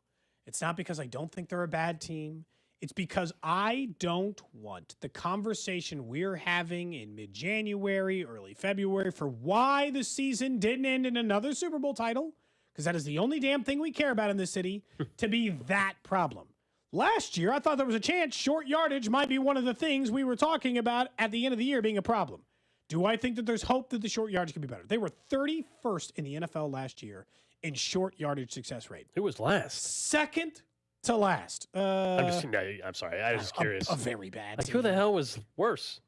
I: It's not because I don't think they're a bad team. It's because I don't want the conversation we're having in mid-January, early February for why the season didn't end in another Super Bowl title, because that is the only damn thing we care about in this city, to be that problem. Last year, I thought there was a chance short yardage might be one of the things we were talking about at the end of the year being a problem. Do I think that there's hope that the short yardage can be better? They were 31st in the NFL last year in short yardage success rate.
H: Who was last?
I: Second to last.
H: I'm sorry. I was just curious.
I: A very bad team.
H: Who the hell was worse?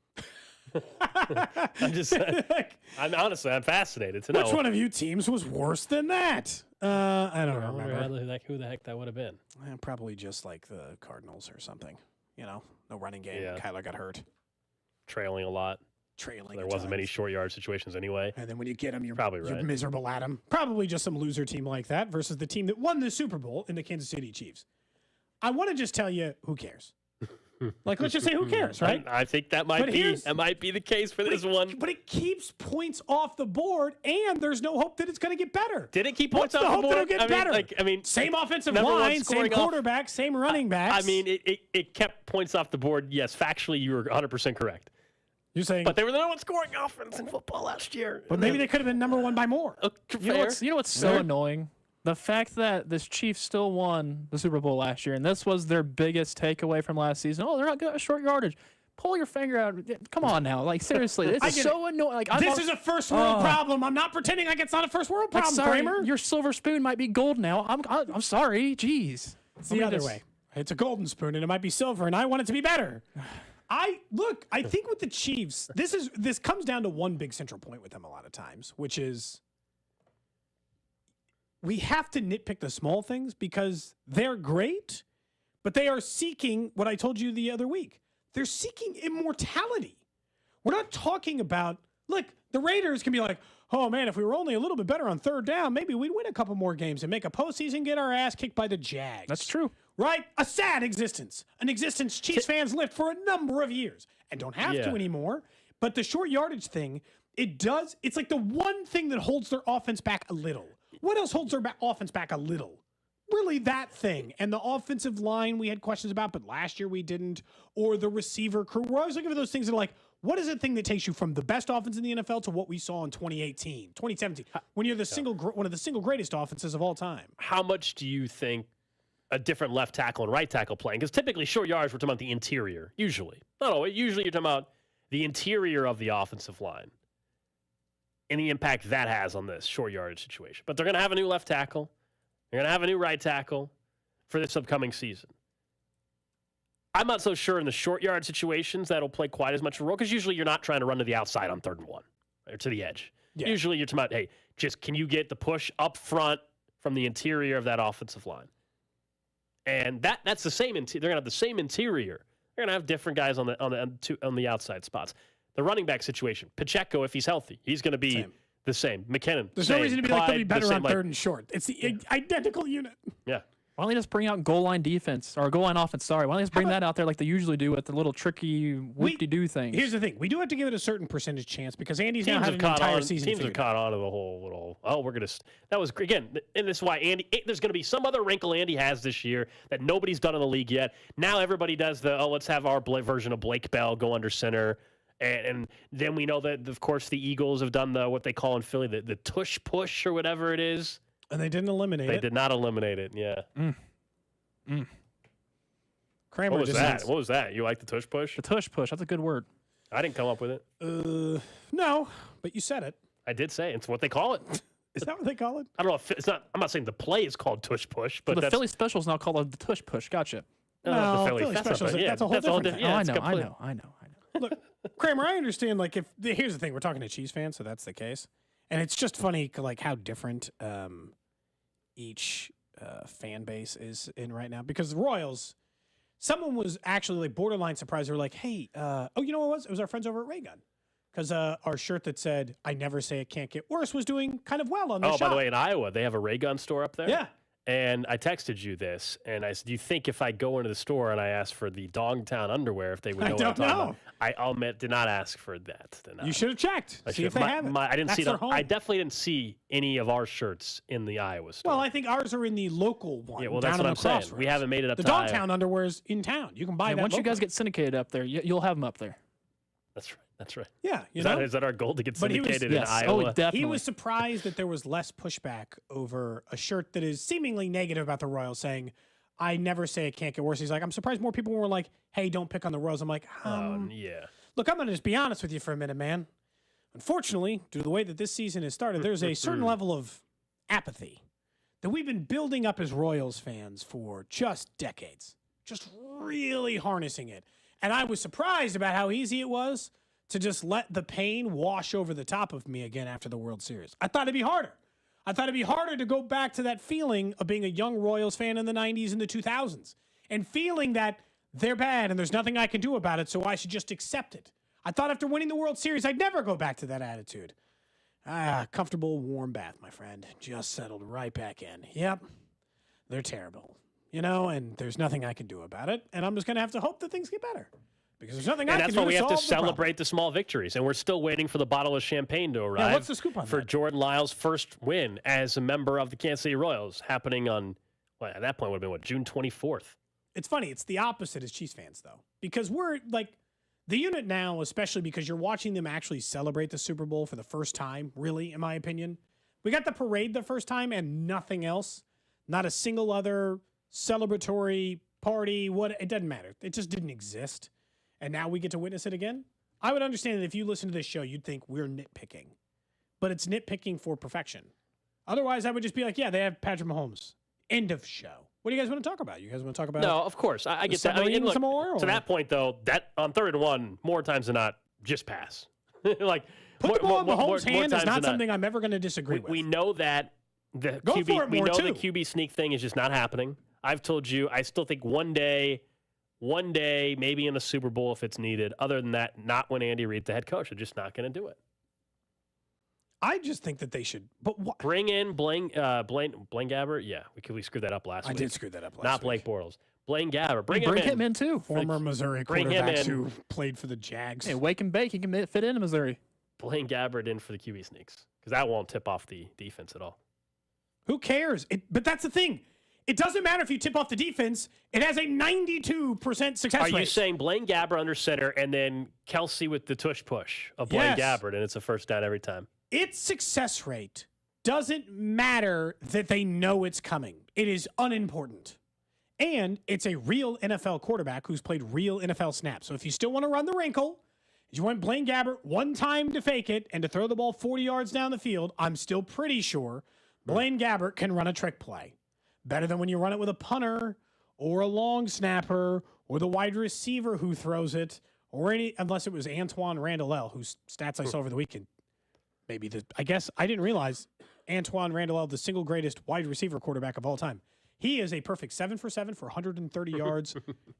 H: I'm just I'm fascinated to know.
I: Which one of you teams was worse than that? I don't remember.
H: Who the heck that would have been?
I: Probably just like the Cardinals or something. No running game. Yeah. Kyler got hurt.
H: Trailing a lot. There wasn't many short yard situations anyway.
I: And then when you get them, you're
H: right.
I: Miserable at them. Probably just some loser team like that versus the team that won the Super Bowl in the Kansas City Chiefs. I want to just tell you, who cares? Let's just say who cares, right?
H: I think that might be the case for this one.
I: But it keeps points off the board, and there's no hope that it's going to get better.
H: Did it keep points off the board?
I: What's the hope that it'll get better? Same offensive line, same quarterback, same running backs.
H: It kept points off the board. Yes, factually, you were 100% correct.
I: You're saying,
H: but they were the number one scoring offense in football last year.
I: But maybe they could have been number one by more.
G: You know what's so annoying? The fact that this Chiefs still won the Super Bowl last year, and this was their biggest takeaway from last season. Oh, they're not good at short yardage. Pull your finger out. Come on now. Seriously, this is so annoying.
I: This is a first world problem. I'm not pretending like it's not a first world problem, Kramer.
G: Your silver spoon might be gold now. I'm sorry. Jeez.
I: It's the other way. It's a golden spoon, and it might be silver, and I want it to be better. I think with the Chiefs, this comes down to one big central point with them a lot of times, which is we have to nitpick the small things because they're great, but they are seeking what I told you the other week. They're seeking immortality. We're not talking about, look, the Raiders can be like, oh man, if we were only a little bit better on third down, maybe we'd win a couple more games and make a postseason, get our ass kicked by the Jags.
G: That's true.
I: Right? A sad existence. An existence Chiefs fans lived for a number of years and don't have to anymore. But the short yardage thing, it's like the one thing that holds their offense back a little. What else holds their offense back a little? Really that thing. And the offensive line we had questions about, but last year we didn't. Or the receiver crew. We're always looking for those things that are like, what is the thing that takes you from the best offense in the NFL to what we saw in 2018, 2017, when you're one of the single greatest offenses of all time?
H: How much do you think a different left tackle and right tackle playing? Because typically short yards, we're talking about the interior. Usually. Not always. Usually you're talking about the interior of the offensive line and the impact that has on this short yardage situation. But they're going to have a new left tackle. They're going to have a new right tackle for this upcoming season. I'm not so sure in the short yard situations that'll play quite as much of a role because usually you're not trying to run to the outside on 3rd and 1 or to the edge. Yeah. Usually you're talking about, hey, just can you get the push up front from the interior of that offensive line? And that's the same. They're going to have the same interior. They're going to have different guys on the outside spots. The running back situation, Pacheco, if he's healthy, he's going to be the same. McKinnon,
I: there's no reason to be Clyde, like they'll be better on 3rd and short. It's the identical unit.
H: Yeah.
G: Why don't they just bring out goal line defense or goal line offense? Sorry, why don't they just bring that out there like they usually do with the little tricky whoop-de-doo things?
I: Here's the thing: we do have to give it a certain percentage chance because Andy's now had an entire season.
H: Teams have caught on to the whole little. Oh, we're gonna. That was again, and this is why Andy. There's gonna be some other wrinkle Andy has this year that nobody's done in the league yet. Now everybody does let's have our version of Blake Bell go under center. And then we know that, of course, the Eagles have done what they call in Philly the tush push or whatever it is.
I: And they didn't eliminate it.
H: They did not eliminate it, yeah.
I: Kramer,
H: what was that? What was that? You like the tush push?
G: The tush push. That's a good word.
H: I didn't come up with it.
I: No, but you said it.
H: I did say it. It's what they call it.
I: Is that what they call it?
H: I don't know if it's not. I'm not saying the play is called tush push, but
G: the Philly special is now called the tush push. Gotcha.
I: No, the Philly special. That's a whole different thing.
G: I know.
I: Look, Kramer, I understand. Like, here's the thing: we're talking to Chiefs fans, so that's the case, and it's just funny, like how different each fan base is in right now. Because the Royals, someone was actually like borderline surprised. They were like, "Hey, you know what it was? It was our friends over at Raygun." Because our shirt that said "I never say it can't get worse" was doing kind of well on their shop.
H: By the way, in Iowa, they have a Ray Gun store up there.
I: Yeah.
H: And I texted you this, and I said, "Do you think if I go into the store and I ask for the Dogtown underwear, if they would know what I'm talking about?" I'll admit, did not ask for that.
I: You should have checked. See if they have it.
H: I didn't see
I: their
H: them.
I: home.
H: I definitely didn't see any of our shirts in the Iowa store.
I: Well, I think ours are in the local one.
H: Yeah, well,
I: down
H: that's what
I: on
H: I'm
I: the
H: saying.
I: Crossroads.
H: We haven't made it up
I: the
H: to
I: Dogtown underwear is in town. You can buy that.
G: Once you
I: locally.
G: guys get syndicated up there, you'll have them up there.
H: That's right. That's right.
I: Yeah,
H: Is that our goal to get
I: But he was-
H: syndicated in
G: yes.
H: Iowa?
G: Oh, definitely.
I: He was surprised that there was less pushback over a shirt that is seemingly negative about the Royals, saying, "I never say it can't get worse." He's like, "I'm surprised more people were like, hey, don't pick on the Royals." I'm like,
H: yeah.
I: Look, I'm going to just be honest with you for a minute, man. Unfortunately, due to the way that this season has started, there's a certain level of apathy that we've been building up as Royals fans for just decades, just really harnessing it. And I was surprised about how easy it was to just let the pain wash over the top of me again after the World Series. I thought it'd be harder. I thought it'd be harder to go back to that feeling of being a young Royals fan in the 90s and the 2000s and feeling that they're bad and there's nothing I can do about it, so I should just accept it. I thought after winning the World Series, I'd never go back to that attitude. Comfortable, warm bath, my friend. Just settled right back in. Yep, they're terrible. And there's nothing I can do about it, and I'm just going to have to hope that things get better. Because there's nothing I can do to solve the problem.
H: And that's why we have to celebrate the small victories. And we're still waiting for the bottle of champagne to arrive.
I: Yeah, what's the scoop on
H: for
I: that?
H: Jordan Lyles' first win as a member of the Kansas City Royals, happening on, well, at that point would have been, June 24th.
I: It's funny. It's the opposite as Chiefs fans, though. Because we're, like, the unit now, especially because you're watching them actually celebrate the Super Bowl for the first time, really, in my opinion. We got the parade the first time and nothing else. Not a single other celebratory party. It doesn't matter. It just didn't exist. And now we get to witness it again. I would understand that if you listen to this show, you'd think we're nitpicking. But it's nitpicking for perfection. Otherwise, I would just be like, yeah, they have Patrick Mahomes. End of show. What do you guys want to talk about? You guys want to talk about?
H: No, of course. I get that. I mean, look, to that point, though, that on 3rd and 1, more times than not, just pass. Like,
I: Put the ball in Mahomes' hand is not something I'm ever going to disagree with.
H: We know that the
I: Go for it
H: we
I: more,
H: know
I: too.
H: the QB sneak thing is just not happening. I've told you, I still think one day, maybe in the Super Bowl if it's needed. Other than that, not when Andy Reid's the head coach. They're just not going to do it.
I: I just think that they should. But
H: bring in Blaine Gabbert. Yeah, we screwed that up last week.
I: I did screw that up last
H: Not
I: week.
H: Blake Bortles. Blaine Gabbert. Bring
G: him in too.
I: Former Missouri
H: bring him
I: quarterbacks
H: in.
I: who played for the Jags.
G: Hey, wake and bake. He can fit into Missouri.
H: Blaine Gabbert in for the QB sneaks because that won't tip off the defense at all.
I: Who cares? But that's the thing. It doesn't matter if you tip off the defense. It has a 92% success rate.
H: Are you saying Blaine Gabbert under center and then Kelsey with the tush push of Blaine Gabbert and it's a first down every time?
I: Its success rate doesn't matter that they know it's coming. It is unimportant. And it's a real NFL quarterback who's played real NFL snaps. So if you still want to run the wrinkle, you want Blaine Gabbert one time to fake it and to throw the ball 40 yards down the field, I'm still pretty sure Blaine Gabbert can run a trick play. Better than when you run it with a punter or a long snapper or the wide receiver who throws it or unless it was Antoine Randall, whose stats I saw over the weekend. I guess I didn't realize Antoine Randall, the single greatest wide receiver quarterback of all time. He is a perfect 7 for 7 for 130 yards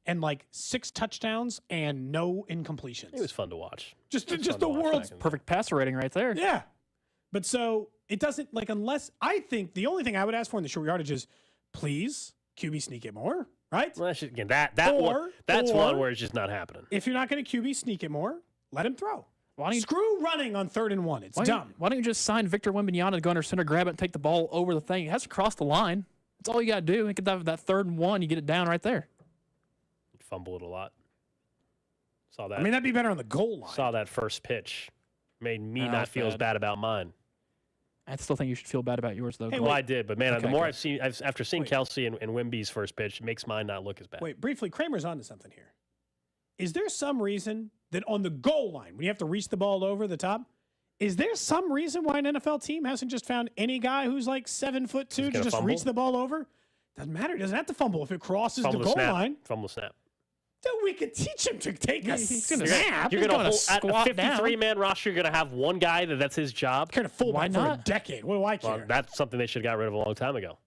I: and like 6 touchdowns and no incompletions.
H: It was fun to watch.
I: Just the world's
G: perfect passer rating right there.
I: Yeah. But so it doesn't unless I think the only thing I would ask for in the short yardage is please QB sneak it more, right?
H: Well, that's one where it's just not happening.
I: If you're not going to QB sneak it more, let him throw. Screw running on 3rd and 1. It's dumb.
G: Why don't you just sign Victor Wembanyama to go under center, grab it, and take the ball over the thing? He has to cross the line. That's all you got to do. You get that 3rd and 1, you get it down right there.
H: Fumble it a lot. Saw that.
I: I mean, that'd be better on the goal line.
H: Saw that first pitch. Made me not feel as bad about mine.
G: I still think you should feel bad about yours, though.
H: Well, I did, but man, the more I've seen, after seeing Kelsey and Wemby's first pitch, it makes mine not look as bad.
I: Wait, briefly, Kramer's onto something here. Is there some reason that on the goal line, when you have to reach the ball over the top, is there some reason why an NFL team hasn't just found any guy who's like 7'2" to just
H: fumble?
I: reach the ball over? Doesn't matter. He doesn't have to fumble if it crosses the goal line.
H: Fumble snap.
I: Then we could teach him to take a snap.
H: You're going to at a
G: squat
H: 53-man roster. You're going to have one guy that's his job.
I: Kind of fullback for a decade. What do I care?
H: Well, that's something they should have got rid of a long time ago.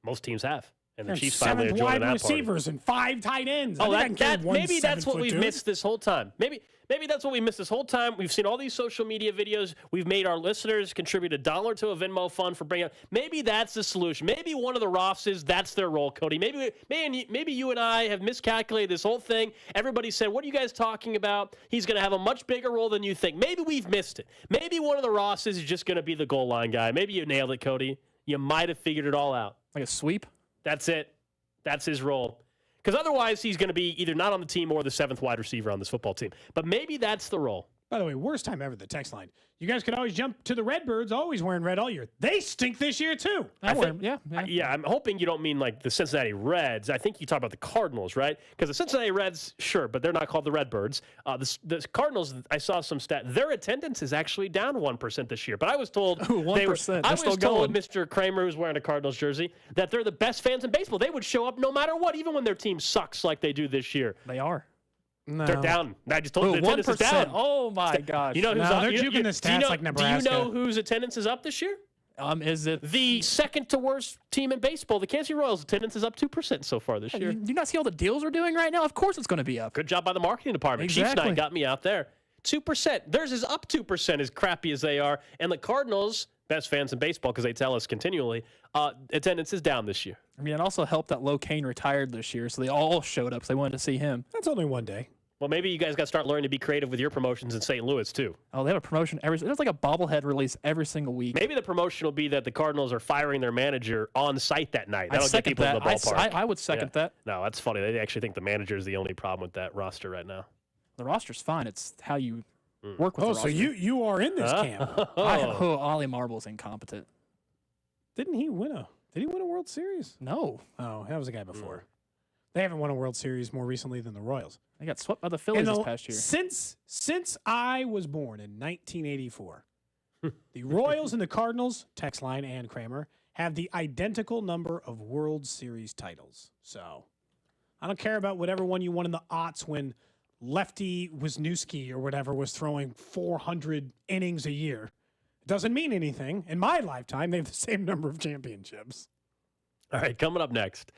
H: Most teams have. And the Chiefs finally are joining
I: wide
H: that
I: receivers and 5 tight ends.
H: Oh, maybe that's what we've missed this whole time. Maybe that's what we missed this whole time. We've seen all these social media videos. We've made our listeners contribute $1 to a Venmo fund for bringing up. Maybe that's the solution. Maybe one of the Rosses, that's their role, Cody. Maybe you and I have miscalculated this whole thing. Everybody said, what are you guys talking about? He's going to have a much bigger role than you think. Maybe we've missed it. Maybe one of the Rosses is just going to be the goal line guy. Maybe you nailed it, Cody. You might have figured it all out.
G: Like a sweep?
H: That's it. That's his role. Because otherwise, he's going to be either not on the team or the 7th wide receiver on this football team. But maybe that's the role.
I: By the way, worst time ever, the text line. You guys could always jump to the Redbirds, always wearing red all year. They stink this year, too.
H: Yeah, I'm hoping you don't mean like the Cincinnati Reds. I think you talk about the Cardinals, right? Because the Cincinnati Reds, sure, but they're not called the Redbirds. The Cardinals, I saw some stat. Their attendance is actually down 1% this year. But I was told
G: 1%.
H: I was told Mr. Kramer, who's wearing a Cardinals jersey, that they're the best fans in baseball. They would show up no matter what, even when their team sucks like they do this year.
G: They are.
I: No.
H: They're down. I just told you the attendance is down.
G: Oh, my gosh.
I: You know who's up? They're juking the stats like Nebraska.
H: Do you know whose attendance is up this year?
G: Is it
H: the second to worst team in baseball? The Kansas City Royals' attendance is up 2% so far this year.
G: Do you not see all the deals we're doing right now? Of course it's going to be up.
H: Good job by the marketing department.
G: Exactly.
H: Chiefs Night got me out there. 2%. Theirs is up 2%, as crappy as they are. And the Cardinals, best fans in baseball because they tell us continually, attendance is down this year.
G: I mean, it also helped that Lo Kane retired this year, so they all showed up because they wanted to see him.
I: That's only one day.
H: Well, maybe you guys got to start learning to be creative with your promotions in St. Louis, too.
G: Oh, they have a promotion there's like a bobblehead release every single week.
H: Maybe the promotion will be that the Cardinals are firing their manager on site that night. That'll get people in the ballpark.
G: I would second that.
H: No, that's funny. They actually think the manager is the only problem with that roster right now.
G: The roster's fine. It's how you work with the roster.
I: So you are in this camp.
G: Ollie Marble's incompetent.
I: Did he win a World Series?
G: No.
I: Oh, that was the guy before. They haven't won a World Series more recently than the Royals.
G: They got swept by the Phillies this past year.
I: Since I was born in 1984, the Royals and the Cardinals, text line and Kramer, have the identical number of World Series titles. So I don't care about whatever one you won in the aughts when Lefty Wisniewski or whatever was throwing 400 innings a year. It doesn't mean anything. In my lifetime, they have the same number of championships.
H: All right, coming up next.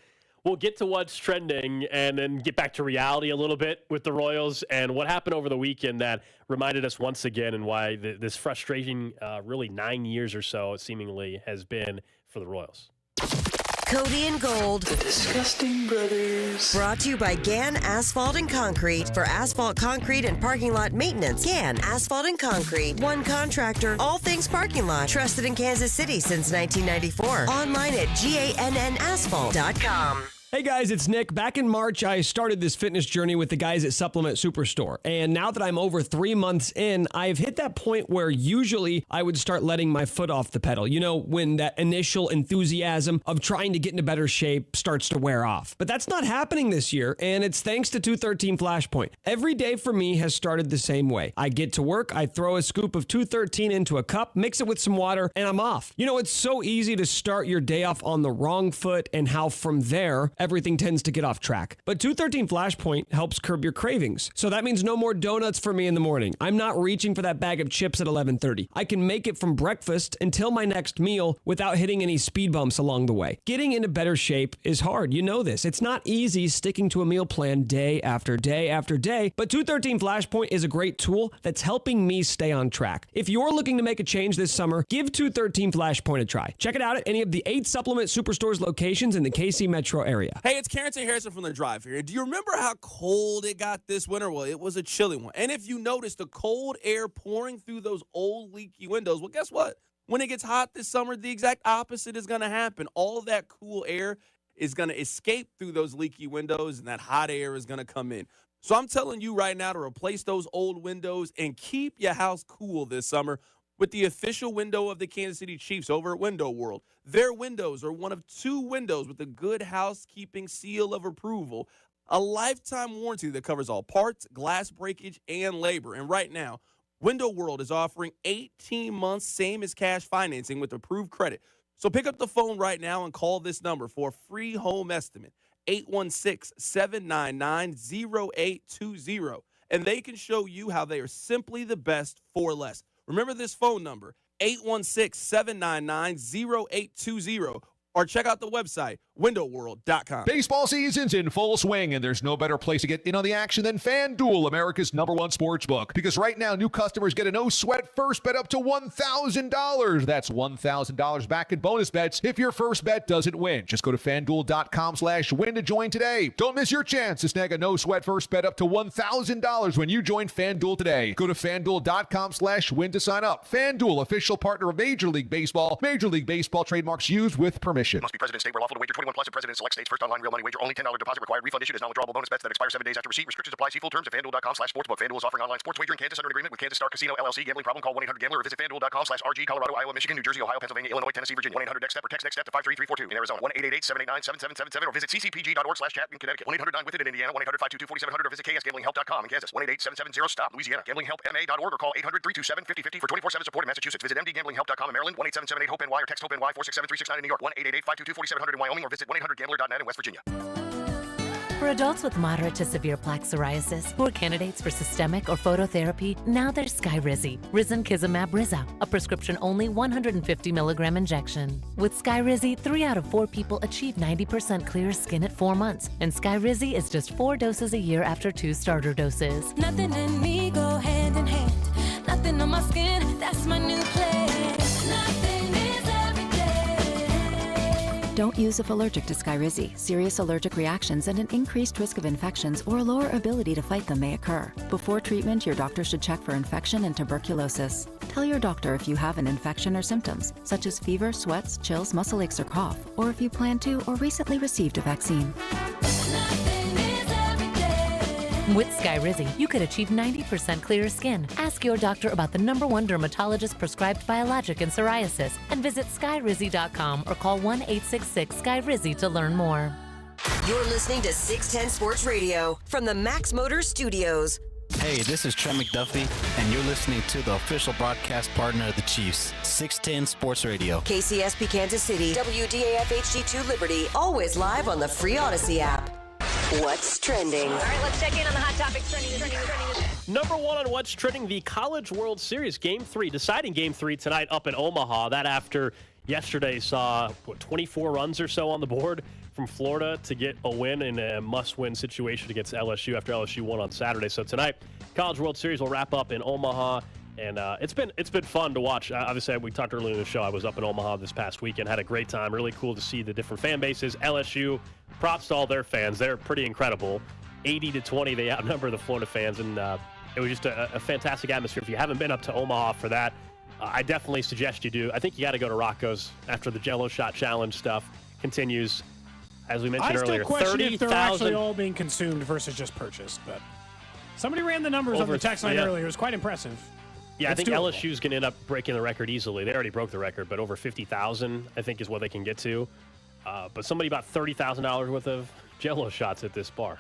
H: We'll get to what's trending and then get back to reality a little bit with the Royals and what happened over the weekend that reminded us once again and why this frustrating, really 9 years or so seemingly has been for the Royals.
E: Cody and Gold.
B: The Disgusting Brothers.
E: Brought to you by Gann Asphalt and Concrete. For asphalt, concrete, and parking lot maintenance, Gann Asphalt and Concrete. One contractor, all things parking lot. Trusted in Kansas City since 1994. Online at GANNasphalt.com.
D: Hey guys, it's Nick. Back in March, I started this fitness journey with the guys at Supplement Superstore. And now that I'm over 3 months in, I've hit that point where usually I would start letting my foot off the pedal. You know, when that initial enthusiasm of trying to get into better shape starts to wear off. But that's not happening this year, and it's thanks to 213 Flashpoint. Every day for me has started the same way. I get to work, I throw a scoop of 213 into a cup, mix it with some water, and I'm off. You know, it's so easy to start your day off on the wrong foot and how from there, everything tends to get off track. But 213 Flashpoint helps curb your cravings. So that means no more donuts for me in the morning. I'm not reaching for that bag of chips at 11:30. I can make it from breakfast until my next meal without hitting any speed bumps along the way. Getting into better shape is hard. You know this. It's not easy sticking to a meal plan day after day after day, but 213 Flashpoint is a great tool that's helping me stay on track. If you're looking to make a change this summer, give 213 Flashpoint a try. Check it out at any of the 8 Supplement Superstores locations in the KC metro area.
F: Hey, it's Carrington Harrison from The Drive here. Do you remember how cold it got this winter? Well, it was a chilly one. And if you notice the cold air pouring through those old leaky windows, well, guess what? When it gets hot this summer, the exact opposite is going to happen. All that cool air is going to escape through those leaky windows, and that hot air is going to come in. So I'm telling you right now to replace those old windows and keep your house cool this summer with the official window of the Kansas City Chiefs over at Window World. Their windows are one of 2 windows with a good housekeeping seal of approval, a lifetime warranty that covers all parts, glass breakage, and labor. And right now, Window World is offering 18 months, same as cash financing with approved credit. So pick up the phone right now and call this number for a free home estimate, 816-799-0820. And they can show you how they are simply the best for less. Remember this phone number, 816-799-0820, or check out the website, windowworld.com.
W: Baseball season's in full swing, and there's no better place to get in on the action than FanDuel, America's #1 sports book. Because right now, new customers get a no-sweat first bet up to $1,000. That's $1,000 back in bonus bets if your first bet doesn't win. Just go to FanDuel.com/win to join today. Don't miss your chance to snag a no-sweat first bet up to $1,000 when you join FanDuel today. Go to FanDuel.com/win to sign up. FanDuel, official partner of Major League Baseball. Major League Baseball trademarks used with permission.
J: Must be present in state where lawful to wager 21 plus and present in select states. First online real money wager only. $10 deposit required. Refund issued as non-withdrawable bonus bets that expire 7 days after receipt. Restrictions apply. See full terms at FanDuel.com/sportsbook. FanDuel is offering online sports wagering in Kansas under an agreement with Kansas Star Casino LLC. Gambling problem? Call 1-800-GAMBLER or visit FanDuel.com/RG. Colorado, Iowa, Michigan, New Jersey, Ohio, Pennsylvania, Illinois, Tennessee, Virginia. 1-800-NEXT-STEP or text NEXT-STEP to 53342. In Arizona, 1-888-789-7777 or visit ccpg.org/chat in Connecticut. 1-800-9-WITH-IT in Indiana. 1-800-522-4700 or visit KSGamblingHelp.com in Kansas. 1-888-770-STOP. Louisiana. GamblingHelpMA.org or call 800-327-5050 for 24/7 support and Massachusetts. Visit MDGamblingHelp.com in Maryland. 1-877-8-HOPE-NY or text HOPE-NY 467-369 in New York. 1-888-522-4700 in Wyoming or visit 1-800-GAMBLER.net in West Virginia.
A: For adults with moderate to severe plaque psoriasis who are candidates for systemic or phototherapy, now there's Skyrizi, Risankizumab Riza, a prescription-only 150 milligram injection. With Skyrizi, 3 out of 4 people achieve 90% clear skin at 4 months, and Skyrizi is just 4 doses a year after 2 starter doses.
K: Nothing in me go hand in hand. Nothing on my skin, that's my new plan. Nothing is everyday.
N: Don't use if allergic to Skyrizi. Serious allergic reactions and an increased risk of infections or a lower ability to fight them may occur. Before treatment, your doctor should check for infection and tuberculosis. Tell your doctor if you have an infection or symptoms, such as fever, sweats, chills, muscle aches, or cough, or if you plan to or recently received a vaccine.
A: With Skyrizi, you could achieve 90% clearer skin. Ask your doctor about the #1 dermatologist prescribed biologic in psoriasis and visit skyrizi.com or call 1-866-SKYRIZI to learn more.
E: You're listening to 610 Sports Radio from the Max Motors Studios.
X: Hey, this is Trent McDuffie, and you're listening to the official broadcast partner of the Chiefs, 610 Sports Radio.
E: KCSP Kansas City, WDAF HD2 Liberty, always live on the free Odyssey app. What's trending?
Y: All right, let's check in on the hot topics trending.
H: Number 1 on what's trending, the College World Series Game 3, deciding Game 3 tonight up in Omaha. That after yesterday saw 24 runs or so on the board from Florida to get a win in a must-win situation against LSU after LSU won on Saturday. So tonight, College World Series will wrap up in Omaha. And it's been fun to watch. Obviously, we talked earlier in the show. I was up in Omaha this past weekend, had a great time. Really cool to see the different fan bases. LSU, props to all their fans. They're pretty incredible. 80-20, they outnumber the Florida fans, and it was just a fantastic atmosphere. If you haven't been up to Omaha for that, I definitely suggest you do. I think you got to go to Rocco's after the Jello Shot Challenge stuff continues. As we mentioned earlier, 30,000.
I: I still question if they're actually all being consumed versus just purchased, but somebody ran the numbers on the text line earlier. It was quite impressive.
H: Yeah, I think LSU's going to end up breaking the record easily. They already broke the record, but over 50,000, I think, is what they can get to. But somebody bought $30,000 worth of Jello shots at this bar.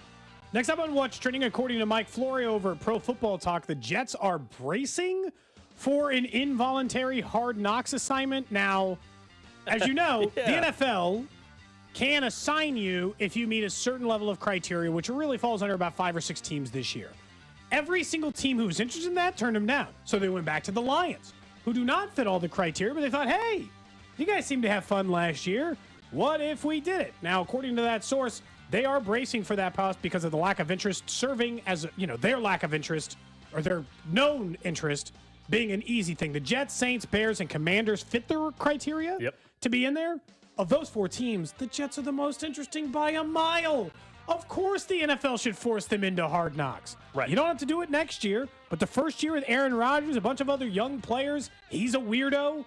I: Next up on what's trending, according to Mike Florio over at Pro Football Talk, the Jets are bracing for an involuntary Hard Knocks assignment. Now, as you know, the NFL can assign you if you meet a certain level of criteria, which really falls under about 5 or 6 teams this year. Every single team who was interested in that turned them down. So they went back to the Lions, who do not fit all the criteria, but they thought, hey, you guys seemed to have fun last year. What if we did it? Now, according to that source, they are bracing for that pass because of the lack of interest serving as, their lack of interest or their known interest being an easy thing. The Jets, Saints, Bears, and Commanders fit the criteria to be in there. Of those 4 teams, the Jets are the most interesting by a mile. Of course the NFL should force them into Hard Knocks.
H: Right.
I: You don't have to do it next year, but the first year with Aaron Rodgers, a bunch of other young players, he's a weirdo.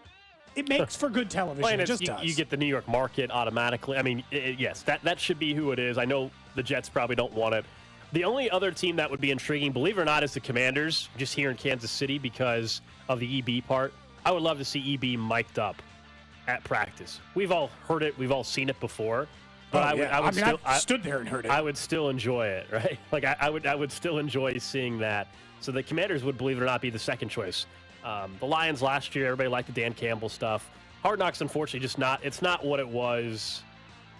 I: It makes for good television. It just does.
H: You get the New York market automatically. I mean, yes, that should be who it is. I know the Jets probably don't want it. The only other team that would be intriguing, believe it or not, is the Commanders, just here in Kansas City because of the EB part. I would love to see EB mic'd up at practice. We've all heard it. We've all seen it before. But
I: I stood there and heard it.
H: I would still enjoy it, right? Like I would still enjoy seeing that. So the Commanders would, believe it or not, be the second choice. The Lions last year, everybody liked the Dan Campbell stuff. Hard Knocks, unfortunately, it's not what it was,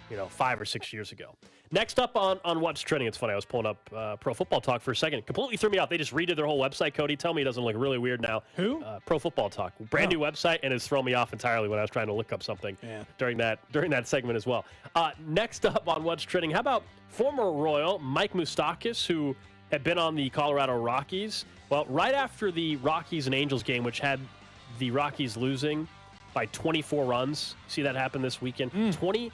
H: 5 or 6 years ago. Next up on What's Trending, it's funny. I was pulling up Pro Football Talk for a second. Completely threw me off. They just redid their whole website, Cody. Tell me it doesn't look really weird now.
I: Who?
H: Pro Football Talk. Brand new website, and it's thrown me off entirely when I was trying to look up something during that segment as well. Next up on What's Trending, how about former Royal Mike Moustakas, who had been on the Colorado Rockies. Well, right after the Rockies and Angels game, which had the Rockies losing by 24 runs. See that happen this weekend? 25-1,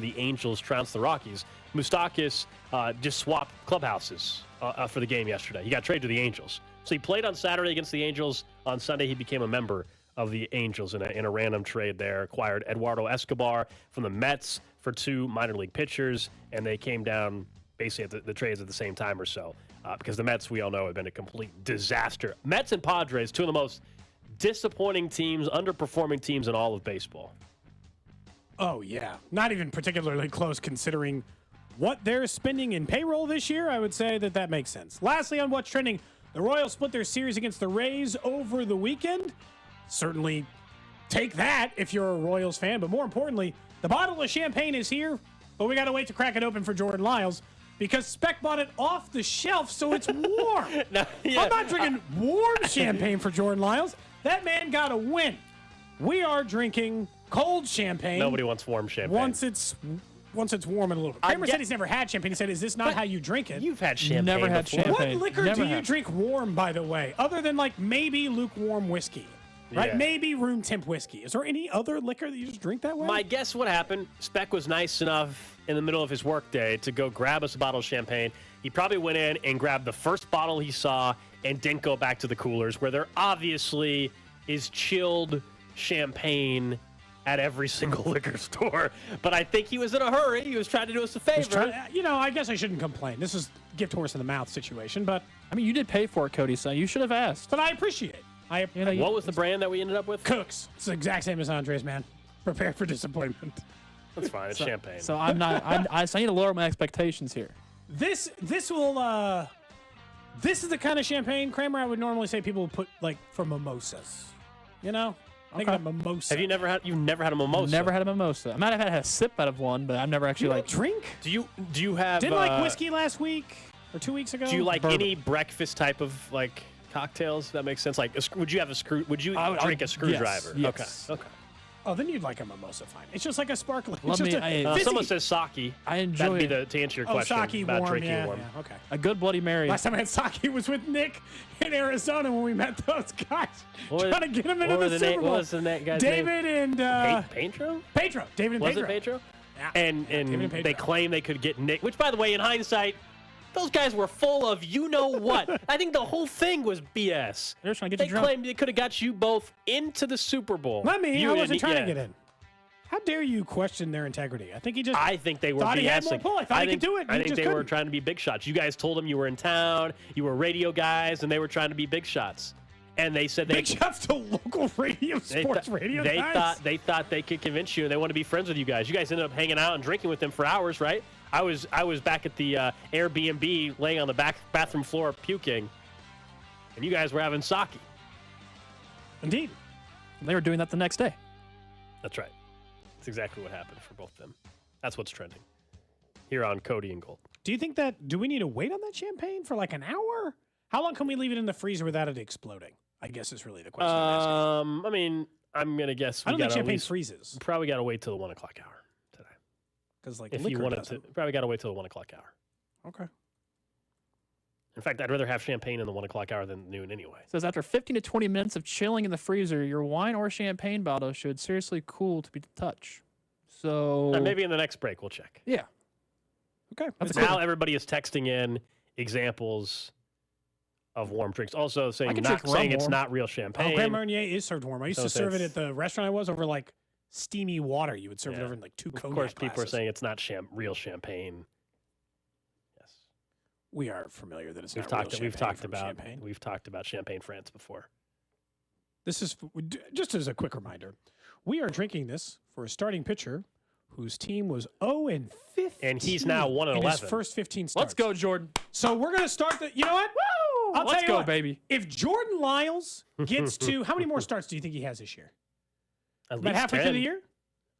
H: the Angels trounced the Rockies. Moustakas just swapped clubhouses for the game yesterday. He got traded to the Angels. So he played on Saturday against the Angels. On Sunday, he became a member of the Angels in a random trade there. Acquired Eduardo Escobar from the Mets for 2 minor league pitchers, and they came down basically at the trades at the same time or so. Because the Mets, we all know, have been a complete disaster. Mets and Padres, 2 of the most disappointing teams, underperforming teams in all of baseball.
I: Oh, yeah. Not even particularly close considering what they're spending in payroll this year. I would say that makes sense. Lastly, on What's Trending, the Royals split their series against the Rays over the weekend. Certainly take that if you're a Royals fan. But more importantly, the bottle of champagne is here, but we got to wait to crack it open for Jordan Lyles because Speck bought it off the shelf so it's warm. I'm not drinking warm champagne for Jordan Lyles. That man got a win. We are drinking cold champagne.
H: Nobody wants warm champagne.
I: Once it's warm and a little bit. Kramer said he's never had champagne. He said, is this not how you drink it?
H: You've had champagne
G: Never had
H: before.
G: champagne.
I: What liquor do you drink warm, by the way, other than like maybe lukewarm whiskey? Right?
H: Yeah.
I: Maybe room temp whiskey. Is there any other liquor that you just drink that way?
H: My guess what happened, Speck was nice enough in the middle of his workday to go grab us a bottle of champagne. He probably went in and grabbed the first bottle he saw and didn't go back to the coolers where there obviously is chilled champagne at every single liquor store. But I think he was in a hurry. He was trying to do us a favor.
I: I guess I shouldn't complain. This is gift horse in the mouth situation, but
G: I mean, you did pay for it, Cody, so you should have asked.
I: But I appreciate it.
H: What was the brand that we ended up with?
I: Cooks. It's the exact same as Andres, man. Prepare for disappointment.
H: That's fine. It's champagne.
G: So I'm not. I need to lower my expectations here.
I: This is the kind of champagne, Kramer, I would normally say people would put like for mimosas. You know? Think of a mimosa.
H: Have you never had a mimosa?
G: Never had a mimosa. I might have had a sip out of one, but I've never actually
I: drink.
H: Do you have?
I: Didn't like whiskey last week or 2 weeks ago.
H: Do you like any breakfast type of like cocktails? That makes sense. Like, would you have a screw? Would you drink a screwdriver?
G: Yes.
H: Okay.
I: Oh, then you'd like a mimosa, fine. It's just like a sparkling.
H: Someone says sake.
G: I enjoy
H: That'd be to answer your question
I: sake
H: about
I: warm,
H: drinking warm.
I: Yeah, okay.
G: A good Bloody Mary.
I: Last time I had sake was with Nick in Arizona when we met those guys. Trying to get him into the Super Bowl.
H: What was the guy's
I: David
H: name?
I: and
H: Pedro?
I: Pedro. David and
H: Was
I: Pedro.
H: it Pedro?
I: Yeah.
H: And they claim they could get Nick, which, by the way, in hindsight, those guys were full of you-know-what. I think the whole thing was BS.
G: They're trying to get
H: They
G: you drunk.
H: claimed they could have got you both into the Super Bowl.
I: Not me. I wasn't trying to
H: yeah.
I: get in. How dare you question their integrity? I think he just.
H: I think they were
I: thought
H: BSing.
I: he had more pull. I thought he could do it.
H: I think they were trying to be big shots. You guys told them you were in town, you were radio guys, and they were trying to be big shots. And they said
I: big shots to local radio, sports radio guys.
H: They thought they could convince you, and they want to be friends with you guys. You guys ended up hanging out and drinking with them for hours, right? I was back at the Airbnb, laying on the bathroom floor puking, and you guys were having sake.
I: Indeed,
G: they were doing that the next day.
H: That's right. That's exactly what happened for both of them. That's what's trending here on Cody and Gold.
I: Do you think do we need to wait on that champagne for like an hour? How long can we leave it in the freezer without it exploding? I guess is really the question.
H: I mean, I'm gonna guess
I: I don't think champagne freezes.
H: Probably got to wait till the 1 o'clock hour today.
I: Because like
H: if
I: liquor
H: you wanted
I: doesn't.
H: to, probably got to wait till the 1 o'clock hour.
I: Okay.
H: In fact, I'd rather have champagne in the 1 o'clock hour than noon anyway.
G: It says after 15 to 20 minutes of chilling in the freezer, your wine or champagne bottle should seriously cool to be the touch. So
H: maybe in the next break we'll check.
G: Yeah.
I: Okay.
H: Now everybody is texting in examples of warm drinks. Also saying it's not real champagne.
I: Oh, Grand Marnier is served warm. I used to serve it at the restaurant I was over like steamy water. You would serve it over in like 2 cognac
H: Of course, people are
I: glasses.
H: saying it's not real champagne.
I: We are familiar that it's
H: We've
I: not real
H: talked We've talked about Champagne France before.
I: This is just as a quick reminder. We are drinking this for a starting pitcher whose team was 0-15.
H: And he's now 1-11.
I: In his first 15 starts.
G: Let's go, Jordan.
I: So we're going to start you know what? Woo! I'll tell you
G: go,
I: what,
G: baby.
I: If Jordan Lyles gets to, how many more starts do you think he has this year?
H: At
I: About
H: least
I: halfway
H: 10.
I: through the year?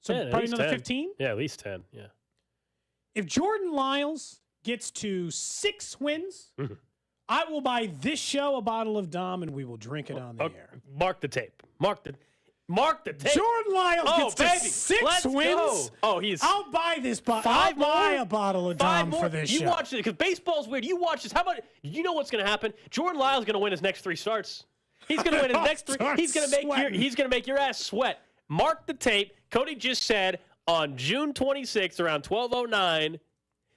I: So
H: Yeah, at
I: probably
H: least
I: another
H: 10.
I: 15?
H: Yeah, at least 10, yeah.
I: If Jordan Lyles gets to 6 wins, I will buy this show a bottle of Dom and we will drink it on the air.
H: Mark the tape. Mark the tape.
I: Jordan Lyles gets to 6 wins.
H: Go.
I: I'll buy this bottle. I'll buy a bottle of Dom for this show.
H: You watch it because baseball's weird. You watch this. How about you know what's going to happen? Jordan Lyles is going to win his next 3 starts. He's going to win his next 3. He's going to make your ass sweat. Mark the tape. Cody just said on June 26th around 12:09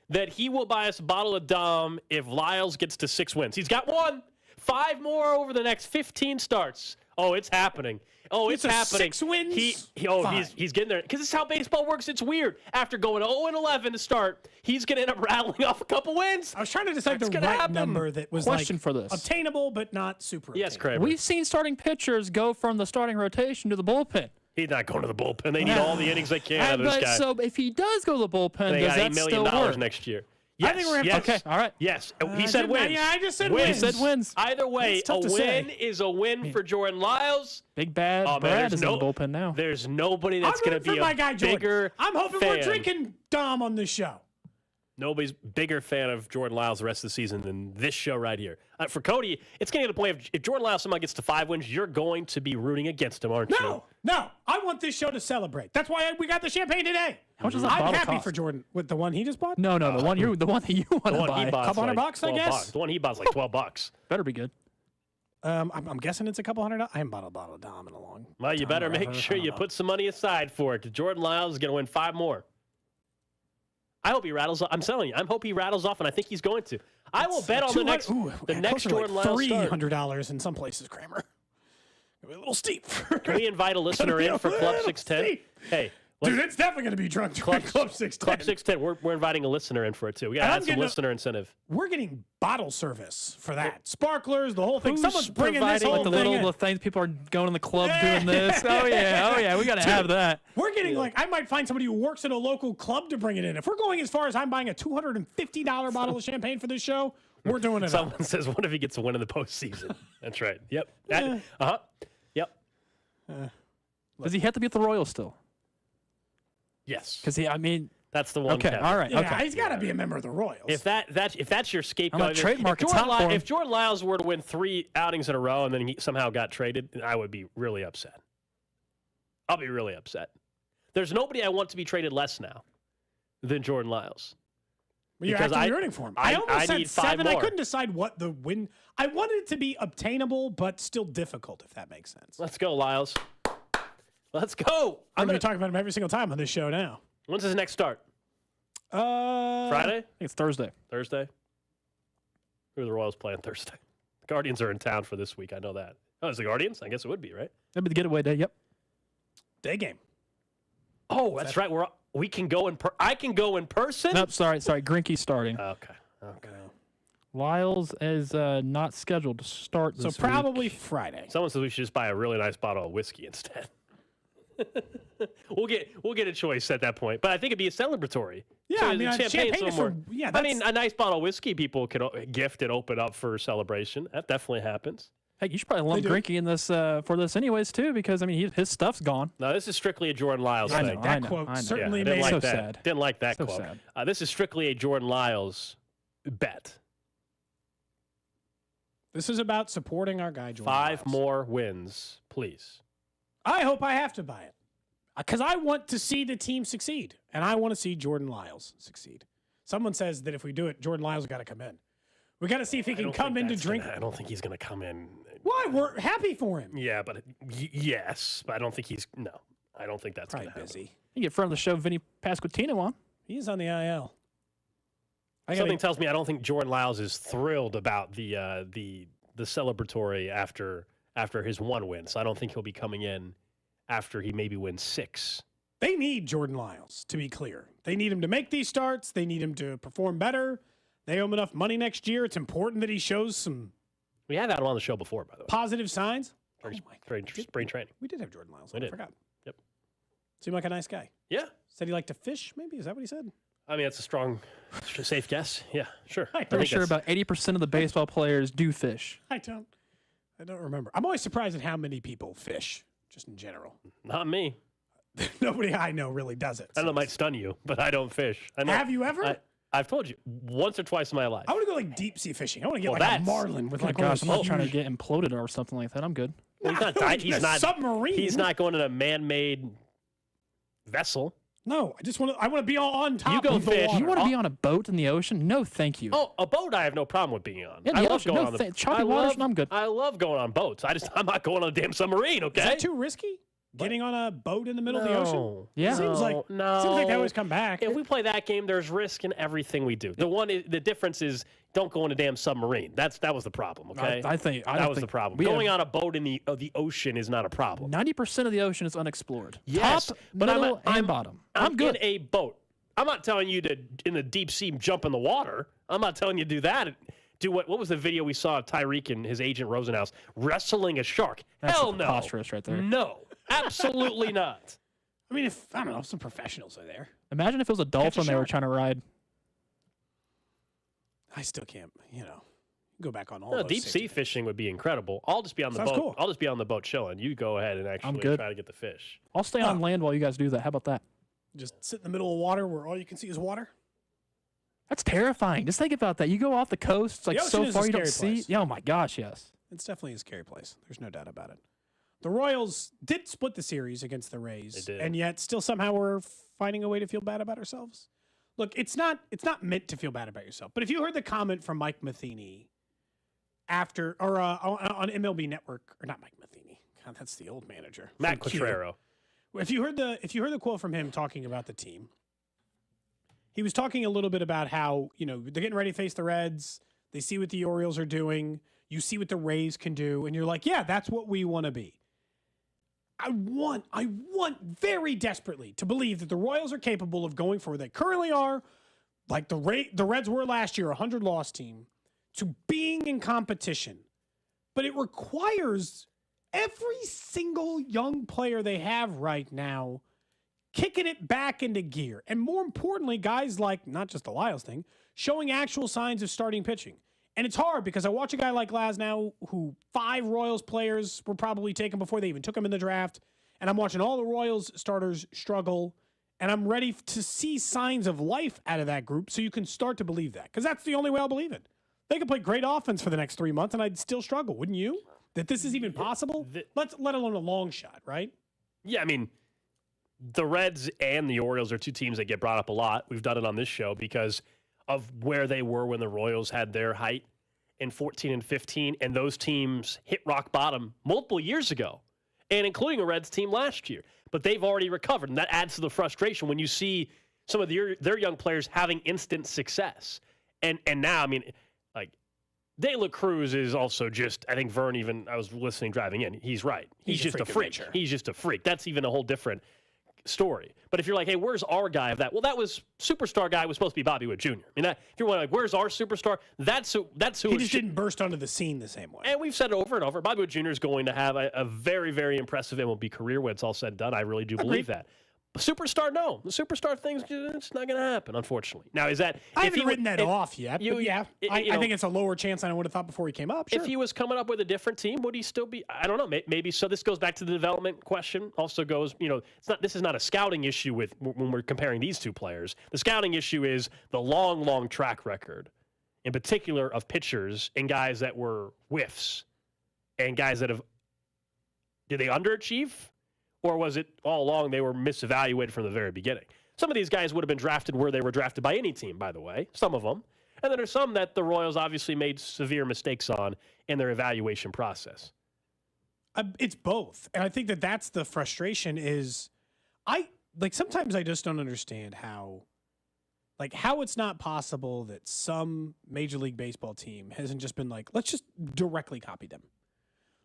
H: that he will buy us a bottle of Dom if Lyles gets to 6 wins. He's got 1. 5 more over the next 15 starts. Oh, it's happening. Oh, it's happening.
I: 6 wins.
H: He's getting there because this is how baseball works. It's weird. After going 0-11 to start, he's going to end up rattling off a couple wins.
I: I was trying to decide the right number that was
G: for this.
I: Obtainable but not super.
H: Yes,
I: obtainable.
H: Kramer.
G: We've seen starting pitchers go from the starting rotation to the bullpen.
H: He's not going to the bullpen. They need all the innings they can out of this guy.
G: So if he does go to the bullpen,
H: they
G: does
H: got
G: that
H: $8
G: still
H: million
G: work?
H: next year. Yes,
I: I think we're
G: Okay, all right.
H: Yes, he said wins.
I: Yeah, I just said wins.
G: He said wins.
H: Either way,
I: It's tough
H: a
I: to
H: win
I: say.
H: is a win for Jordan Lyles.
G: Big Bad Brad is in the bullpen now.
H: There's nobody that's
I: I'm
H: going to
I: rooting
H: be
I: for my
H: a
I: guy Jordan.
H: bigger
I: I'm hoping
H: fan.
I: we're drinking Dom on this show.
H: Nobody's bigger fan of Jordan Lyles the rest of the season than this show right here. For Cody, it's going to get to the point if Jordan Lyles somehow gets to 5 wins, you're going to be rooting against him, aren't you?
I: No. I want this show to celebrate. That's why we got the champagne today.
G: How much does that
I: I'm
G: bottle
I: happy
G: cost?
I: for Jordan with the one he just bought.
G: No, the one that you want to buy.
H: He bought
I: Couple $100, I guess?
H: The one he bought is like $12.
G: Better be good.
I: I'm guessing it's a couple $100. I haven't bought a bottle of Dom in a long.
H: Well, you
I: time
H: better
I: or
H: make
I: ever.
H: sure
I: I don't
H: you
I: know.
H: put some money aside for it. Jordan Lyles is going to win 5 more. I hope he rattles off. I'm telling you, I hope he rattles off, and I think he's going to. I will bet on the next Jordan Lyles start.
I: $300 in some places, Kramer. A little steep.
H: Can we invite a listener in for Club 610? Hey.
I: Dude, it's definitely going to be drunk during Club 610.
H: Club 610. We're inviting a listener in for it, too. We got to add some listener incentive.
I: We're getting bottle service for that. Sparklers, the whole thing.
G: Who's
I: Someone's bringing this
G: providing,
I: whole
G: the
I: thing
G: little
I: in.
G: things people are going in the club doing this. Oh yeah, we got to have that.
I: We're getting I might find somebody who works at a local club to bring it in. If we're going as far as I'm buying a $250 bottle of champagne for this show, we're doing it.
H: Someone says, what if he gets a win in the postseason? That's right. Yep. Yep.
G: Does he have to be at the Royals still?
H: Yes.
G: Because
H: that's the one.
G: Okay,
H: caveat.
G: all right.
I: Yeah,
G: okay.
I: he's got to be a member of the Royals.
H: If that's your scapegoat,
G: I'm gonna trademark a top for him.
H: If Jordan Lyles were to win 3 outings in a row and then he somehow got traded, I would be really upset. I'll be really upset. There's nobody I want to be traded less now than Jordan Lyles.
I: Well, you're actually rooting for him. I almost said
H: need 5
I: 7. I
H: more.
I: couldn't decide what the win. I wanted it to be obtainable, but still difficult, if that makes sense.
H: Let's go, Lyles. Let's go.
I: I'm going to talk about him every single time on this show now.
H: When's his next start? Friday?
G: I think it's Thursday.
H: Thursday? Who are the Royals playing Thursday? The Guardians are in town for this week. I know that. Oh, it's the Guardians? I guess it would be, right?
G: That'd be the getaway day. Yep.
I: Day game.
H: Oh, that's right. We can go I can go in person?
G: Nope. Sorry. Grinky's starting.
H: Okay.
G: Lyles is not scheduled to start this
I: So probably
G: week.
I: Friday.
H: Someone says we should just buy a really nice bottle of whiskey instead. We'll get a choice at that point, but I think it'd be a celebratory.
I: Yeah,
H: So
I: I mean,
H: champagne
I: is
H: somewhere.
I: for,
H: I mean, a nice bottle of whiskey people could gift and open up for celebration. That definitely happens.
G: Hey, you should probably lump Grinky in this for this anyways too, because I mean his stuff's gone.
H: No, this is strictly a Jordan Lyles
G: I know,
H: thing.
G: I know,
I: quote
G: I know.
I: certainly
H: didn't
I: made
H: like
G: so
H: that.
G: sad.
H: Didn't like that
G: So
H: quote.
G: sad.
H: This is strictly a Jordan Lyles bet.
I: This is about supporting our guy, Jordan
H: 5
I: Lyles.
H: more wins, please.
I: I hope I have to buy it because I want to see the team succeed, and I want to see Jordan Lyles succeed. Someone says that if we do it, Jordan Lyles got to come in. We got to see if he can come in to drink.
H: I don't think he's going to come in.
I: Why? We're happy for him.
H: Yeah, but yes, but I don't think he's. No, I don't think that's going to happen.
I: Busy.
G: You get friend of the show, Vinny Pasquantino on.
I: He's on the IL.
H: Something tells me I don't think Jordan Lyles is thrilled about the celebratory after his 1 win. So I don't think he'll be coming in after he maybe wins 6.
I: They need Jordan Lyles, to be clear. They need him to make these starts. They need him to perform better. They owe him enough money next year. It's important that he shows some
H: We have had him on the show before, by the way.
I: positive signs.
H: Spring training.
I: We did have Jordan Lyles.
H: We did.
I: I forgot.
H: Yep.
I: Seemed like a nice guy.
H: Yeah.
I: Said he liked to fish, maybe? Is that what he said?
H: I mean, it's a strong, safe guess. Yeah, sure.
I: I'm
G: Pretty sure about 80% of the baseball players do fish.
I: I don't remember. I'm always surprised at how many people fish, just in general.
H: Not me.
I: Nobody I know really does it.
H: I know it might stun you, but I don't fish. I know,
I: Have you ever?
H: I've told you once or twice in my life.
I: I want to go like deep sea fishing. I want to get
H: Well,
I: like a
H: that's-
I: marlin with
G: Oh my
I: like one of
G: gosh,
I: those
G: I'm not trying to
I: huge-
G: get imploded or something like that. I'm good.
H: Well, he's not.
I: No,
H: He's
I: a
H: not.
I: submarine.
H: He's not going in a man-made vessel.
I: No, I want to be on top
H: You go
I: of the
H: fish.
I: water.
G: You want to be on a boat in the ocean? No, thank you.
H: Oh, a boat I have no problem with being on.
G: In the
H: I love
G: ocean,
H: going
G: no
H: on the
G: thank- choppy waters, I'm good.
H: I love going on boats. I'm not going on a damn submarine. Okay.
I: Is that too risky? Getting on a boat in the middle of the ocean?
G: Yeah.
I: Seems like they always come back.
H: If we play that game, there's risk in everything we do. The difference is don't go in a damn submarine. That was the problem. Okay.
G: I think
H: that was the problem. Going on a boat in the ocean is not a problem.
G: 90% of the ocean is unexplored.
H: Yes,
G: Top,
H: but
G: middle, and bottom. I'm good.
H: in a boat. I'm not telling you to in the deep sea jump in the water. I'm not telling you to do that. Do what was the video we saw of Tyreek and his agent Rosenhaus wrestling a shark?
G: That's
H: Hell no.
G: preposterous right there.
H: No, absolutely not.
I: I mean, if I don't know, if some professionals are there.
G: Imagine if it was a dolphin they were
I: shark.
G: trying to ride.
I: I still can't, go back on all
H: No,
I: those
H: deep
I: safety
H: sea fishing would be incredible. I'll just be on the
I: Sounds
H: boat.
I: cool.
H: I'll just be on the boat chilling. You go ahead and actually
G: good.
H: try to get the fish.
G: I'll stay on land while you guys do that. How about that?
I: Just sit in the middle of water where all you can see is water.
G: That's terrifying. Just think about that. You go off the coast, like
I: The ocean
G: so
I: is a
G: far you don't
I: scary
G: see.
I: place.
G: Yeah, oh my gosh, yes.
I: It's definitely a scary place. There's no doubt about it. The Royals did split the series against the Rays,
H: They did.
I: and yet still somehow we're finding a way to feel bad about ourselves. Look, it's not meant to feel bad about yourself. But if you heard the comment from Mike Matheny after or on MLB Network, or not Mike Matheny, God, that's the old manager,
H: Matt
I: From Q.
H: Quatraro.
I: If you heard the quote from him talking about the team, he was talking a little bit about how they're getting ready to face the Reds. They see what the Orioles are doing. You see what the Rays can do, and you're like, yeah, that's what we want to be. I want very desperately to believe that the Royals are capable of going for where they currently are, like the Reds were last year, a 100-loss team, to being in competition. But it requires every single young player they have right now kicking it back into gear. And more importantly, guys like, not just the Lyles thing, showing actual signs of starting pitching. And it's hard because I watch a guy like Laz now who 5 Royals players were probably taken before they even took him in the draft. And I'm watching all the Royals starters struggle. And I'm ready to see signs of life out of that group so you can start to believe that. Because that's the only way I'll believe it. They could play great offense for the next 3 months and I'd still struggle, wouldn't you? That this is even possible? Let alone a long shot, right?
H: Yeah, I mean, the Reds and the Orioles are two teams that get brought up a lot. We've done it on this show because of where they were when the Royals had their height in 14 and 15, and those teams hit rock bottom multiple years ago, and including a Reds team last year. But they've already recovered, and that adds to the frustration when you see some of their young players having instant success. And now, I mean, like, De La Cruz is also just, I think Vern even, I was listening driving in, he's right. He's just a freak. He's just a freak. That's even a whole different story. But if you're like, hey, where's our guy of that? Well, that was superstar guy was supposed to be Bobby Wood Jr. I mean, if you're like, where's our superstar? That's who.
I: He just didn't burst onto the scene the same way.
H: And we've said it over and over. Bobby Wood Jr. is going to have a very, very impressive MLB career when it's all said and done. I really do believe that. Superstar, no. The superstar thing's it's not going to happen, unfortunately. Now, is that...
I: I haven't written that off yet, but yeah. I think it's a lower chance than I would have thought before he came up. Sure.
H: If he was coming up with a different team, would he still be... I don't know. Maybe so. This goes back to the development question. Also goes, this is not a scouting issue when we're comparing these two players. The scouting issue is the long, long track record, in particular of pitchers and guys that were whiffs and guys that have... Did they underachieve? Or was it all along they were misevaluated from the very beginning? Some of these guys would have been drafted where they were drafted by any team, by the way. Some of them. And then there's some that the Royals obviously made severe mistakes on in their evaluation process.
I: It's both. And I think that's the frustration is sometimes I just don't understand how it's not possible that some Major League Baseball team hasn't just been like, let's just directly copy them.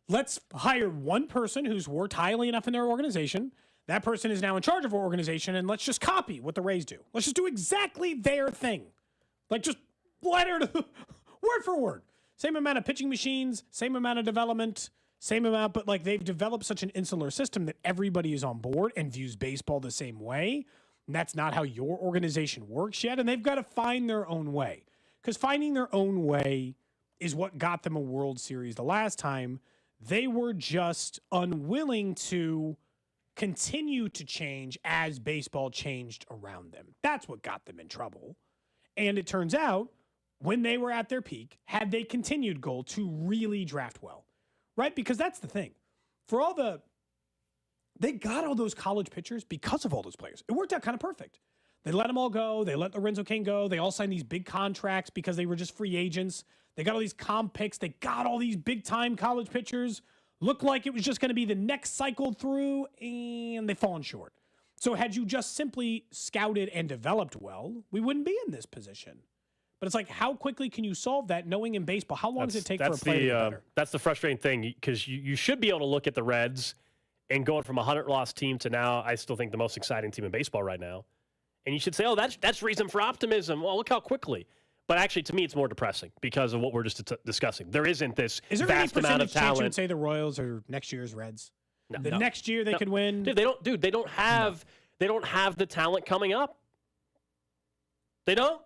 I: Let's hire one person who's worked highly enough in their organization. That person is now in charge of our organization, and let's just copy what the Rays do. Let's just do exactly their thing. Like, just letter to word for word. Same amount of pitching machines, same amount of development, same amount, but they've developed such an insular system that everybody is on board and views baseball the same way. And that's not how your organization works yet, and they've got to find their own way. Because finding their own way is what got them a World Series the last time. They were just unwilling to continue to change as baseball changed around them. That's what got them in trouble. And it turns out, when they were at their peak, had they continued, Gold, to really draft well, right? Because that's the thing. They got all those college pitchers because of all those players. It worked out kind of perfect. They let them all go. They let Lorenzo Cain go. They all signed these big contracts because they were just free agents. They got all these comp picks. They got all these big-time college pitchers. Looked like it was just going to be the next cycle through, and they've fallen short. So had you just simply scouted and developed well, we wouldn't be in this position. But it's like, how quickly can you solve that, knowing in baseball, how long does it take for a player to get better?
H: That's the frustrating thing, because you should be able to look at the Reds and going from a 100-loss team to now, I still think the most exciting team in baseball right now. And you should say, oh, that's reason for optimism. Well, look how quickly. But actually, to me, it's more depressing because of what we're just discussing. There isn't this vast amount of talent. Is there any percentage chance you would say
I: the Royals are next year's Reds?
H: No.
I: Next year they could win?
H: Dude, they don't have the talent coming up. They don't.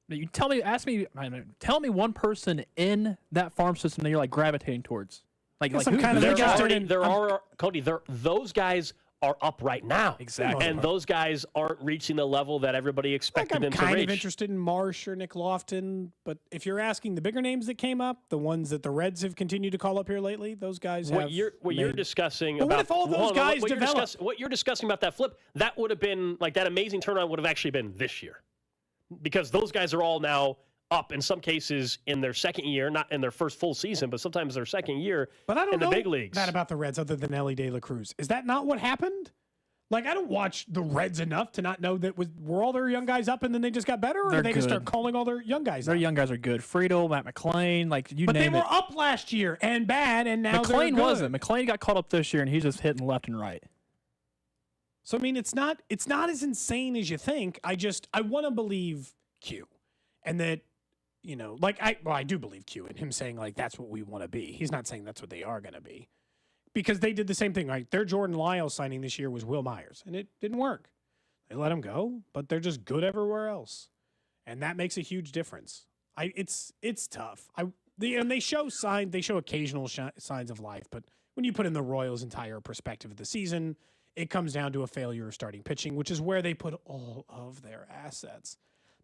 G: You tell me one person in that farm system that you're like gravitating towards. Like
H: those guys are up right now.
G: Exactly.
H: And those guys aren't reaching the level that everybody expected them to reach.
I: I'm kind of interested in Marsh or Nick Lofton, but if you're asking the bigger names that came up, the ones that the Reds have continued to call up here lately, those guys
H: what you're discussing
I: but
H: about
I: what if all those guys develop?
H: What you're discussing about that flip, that would have been like that amazing turnaround would have actually been this year. Because those guys are all now up in some cases in their second year, not in their first full season, but sometimes their second year in the big leagues.
I: That about the Reds other than Ellie De La Cruz. Is that not what happened? Like, I don't watch the Reds enough to not know that were all their young guys up and then they just got better, or did they just start calling all their young guys up?
G: Their young guys are good. Friedel, Matt McClain, like you
I: but
G: name it.
I: But they were up last year and bad, and now they're good.
G: McClain wasn't. McClain got caught up this year, and he's just hitting left and right.
I: So, I mean, it's not as insane as you think. I want to believe Q. And that, I do believe Q and him saying, like, that's what we want to be. He's not saying that's what they are going to be. Because they did the same thing, right? Their Jordan Lyles signing this year was Will Myers, and it didn't work. They let him go, but they're just good everywhere else. And that makes a huge difference. It's tough. And they show occasional signs of life, but when you put in the Royals' entire perspective of the season, it comes down to a failure of starting pitching, which is where they put all of their assets.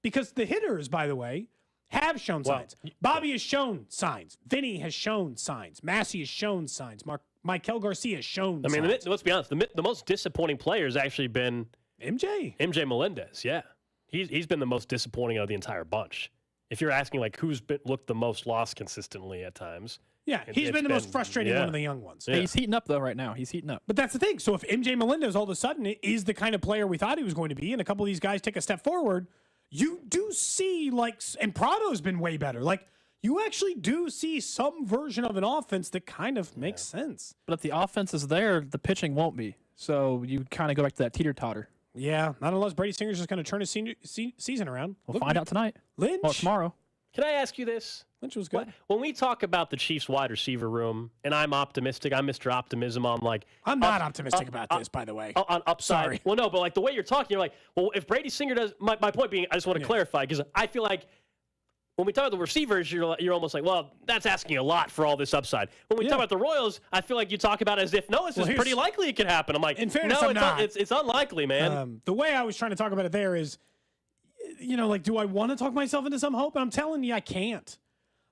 I: Because the hitters, by the way, have shown signs. Bobby has shown signs. Vinny has shown signs. Massey has shown signs. Michael Garcia has shown signs.
H: I mean, let's be honest. The most disappointing player has actually been MJ Melendez. Yeah, he's been the most disappointing of the entire bunch. If you're asking like who's looked the most lost consistently at times.
I: Yeah, he's been the most frustrating one of the young ones.
G: Yeah. He's heating up, though, right now. He's heating up.
I: But that's the thing. So if MJ Melendez all of a sudden is the kind of player we thought he was going to be, and a couple of these guys take a step forward, you do see, and Prado's been way better. Like, you actually do see some version of an offense that kind of makes sense.
G: But if the offense is there, the pitching won't be. So you kind of go back to that teeter-totter.
I: Yeah, not unless Brady Singer's just going to turn his season around.
G: We'll find out tonight.
I: Lynch.
G: Or tomorrow.
H: Can I ask you this?
I: Lynch was good.
H: When we talk about the Chiefs wide receiver room, and I'm optimistic, I'm Mr. Optimism on
I: I'm not optimistic about this, by the way.
H: On upside.
I: Sorry.
H: Well, no, but like the way you're talking, you're like, well, if Brady Singer does, my point being, I just want to clarify, because I feel like when we talk about the receivers, you're almost like, well, that's asking a lot for all this upside. When we talk about the Royals, I feel like you talk about it as if, no, this is pretty likely it could happen. I'm like,
I: in fairness,
H: it's unlikely, man.
I: The way I was trying to talk about it there is, do I want to talk myself into some hope? And I'm telling you, I can't.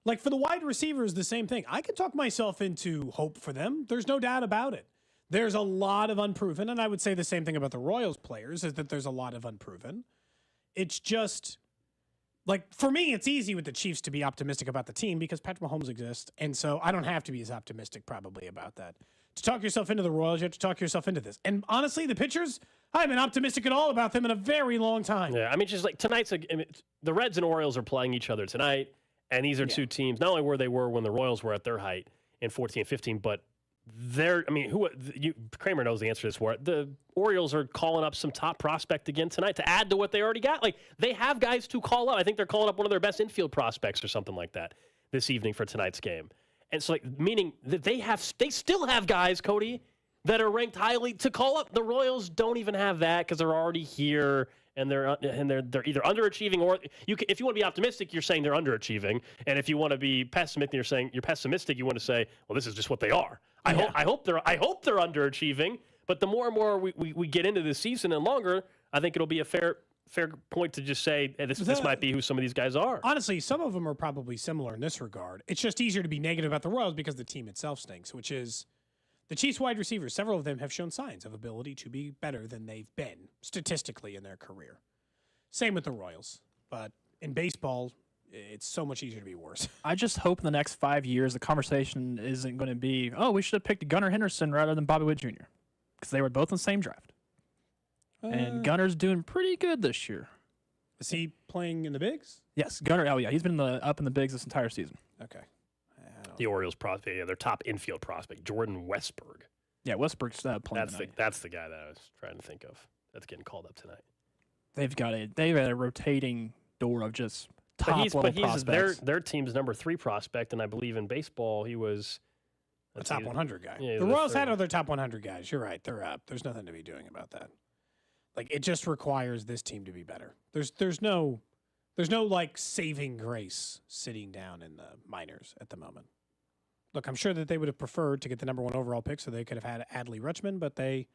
I: Like, for the wide receivers, the same thing. I could talk myself into hope for them. There's no doubt about it. There's a lot of unproven, and I would say the same thing about the Royals players, is that there's a lot of unproven. It's just, for me, it's easy with the Chiefs to be optimistic about the team because Patrick Mahomes exists, and so I don't have to be as optimistic probably about that. To talk yourself into the Royals, you have to talk yourself into this. And honestly, the pitchers, I haven't been optimistic at all about them in a very long time.
H: Yeah, I mean, just like tonight's, the Reds and Orioles are playing each other tonight. And these are two teams, not only where they were when the Royals were at their height in 14 and 15, but Kramer knows the answer to this. Where the Orioles are calling up some top prospect again tonight to add to what they already got. Like, they have guys to call up. I think they're calling up one of their best infield prospects or something like that this evening for tonight's game. And so, meaning that they still have guys, Cody, that are ranked highly to call up. The Royals don't even have that because they're already here. And they're either underachieving or if you want to be optimistic, you're saying they're underachieving. And if you want to be pessimistic, you're saying you're pessimistic. You want to say, well, this is just what they are. I hope they're underachieving. But the more and more we get into this season and longer, I think it'll be a fair point to just say, hey, this might be who some of these guys are.
I: Honestly, some of them are probably similar in this regard. It's just easier to be negative about the Royals because the team itself stinks, which is the Chiefs wide receivers. Several of them have shown signs of ability to be better than they've been statistically in their career. Same with the Royals. But in baseball, it's so much easier to be worse.
G: I just hope in the next 5 years the conversation isn't going to be, oh, we should have picked Gunnar Henderson rather than Bobby Witt Jr. because they were both in the same draft. And Gunner's doing pretty good this year.
I: Is he playing in the bigs?
G: Yes, Gunner. Oh, yeah. He's been up in the bigs this entire season.
I: Okay.
H: The Orioles prospect, their top infield prospect, Jordan Westberg.
G: Yeah, Westberg's playing tonight.
H: That's the guy that I was trying to think of that's getting called up tonight.
G: They've got a rotating door of just top-level prospects.
H: Their team's number 3 prospect, and I believe in baseball he was
I: a top 100 guy.
H: Yeah,
I: the Royals had other top 100 guys. You're right. They're up. There's nothing to be doing about that. Like, it just requires this team to be better. There's no like saving grace sitting down in the minors at the moment. Look, I'm sure that they would have preferred to get the number 1 overall pick so they could have had Adley Rutschman, but I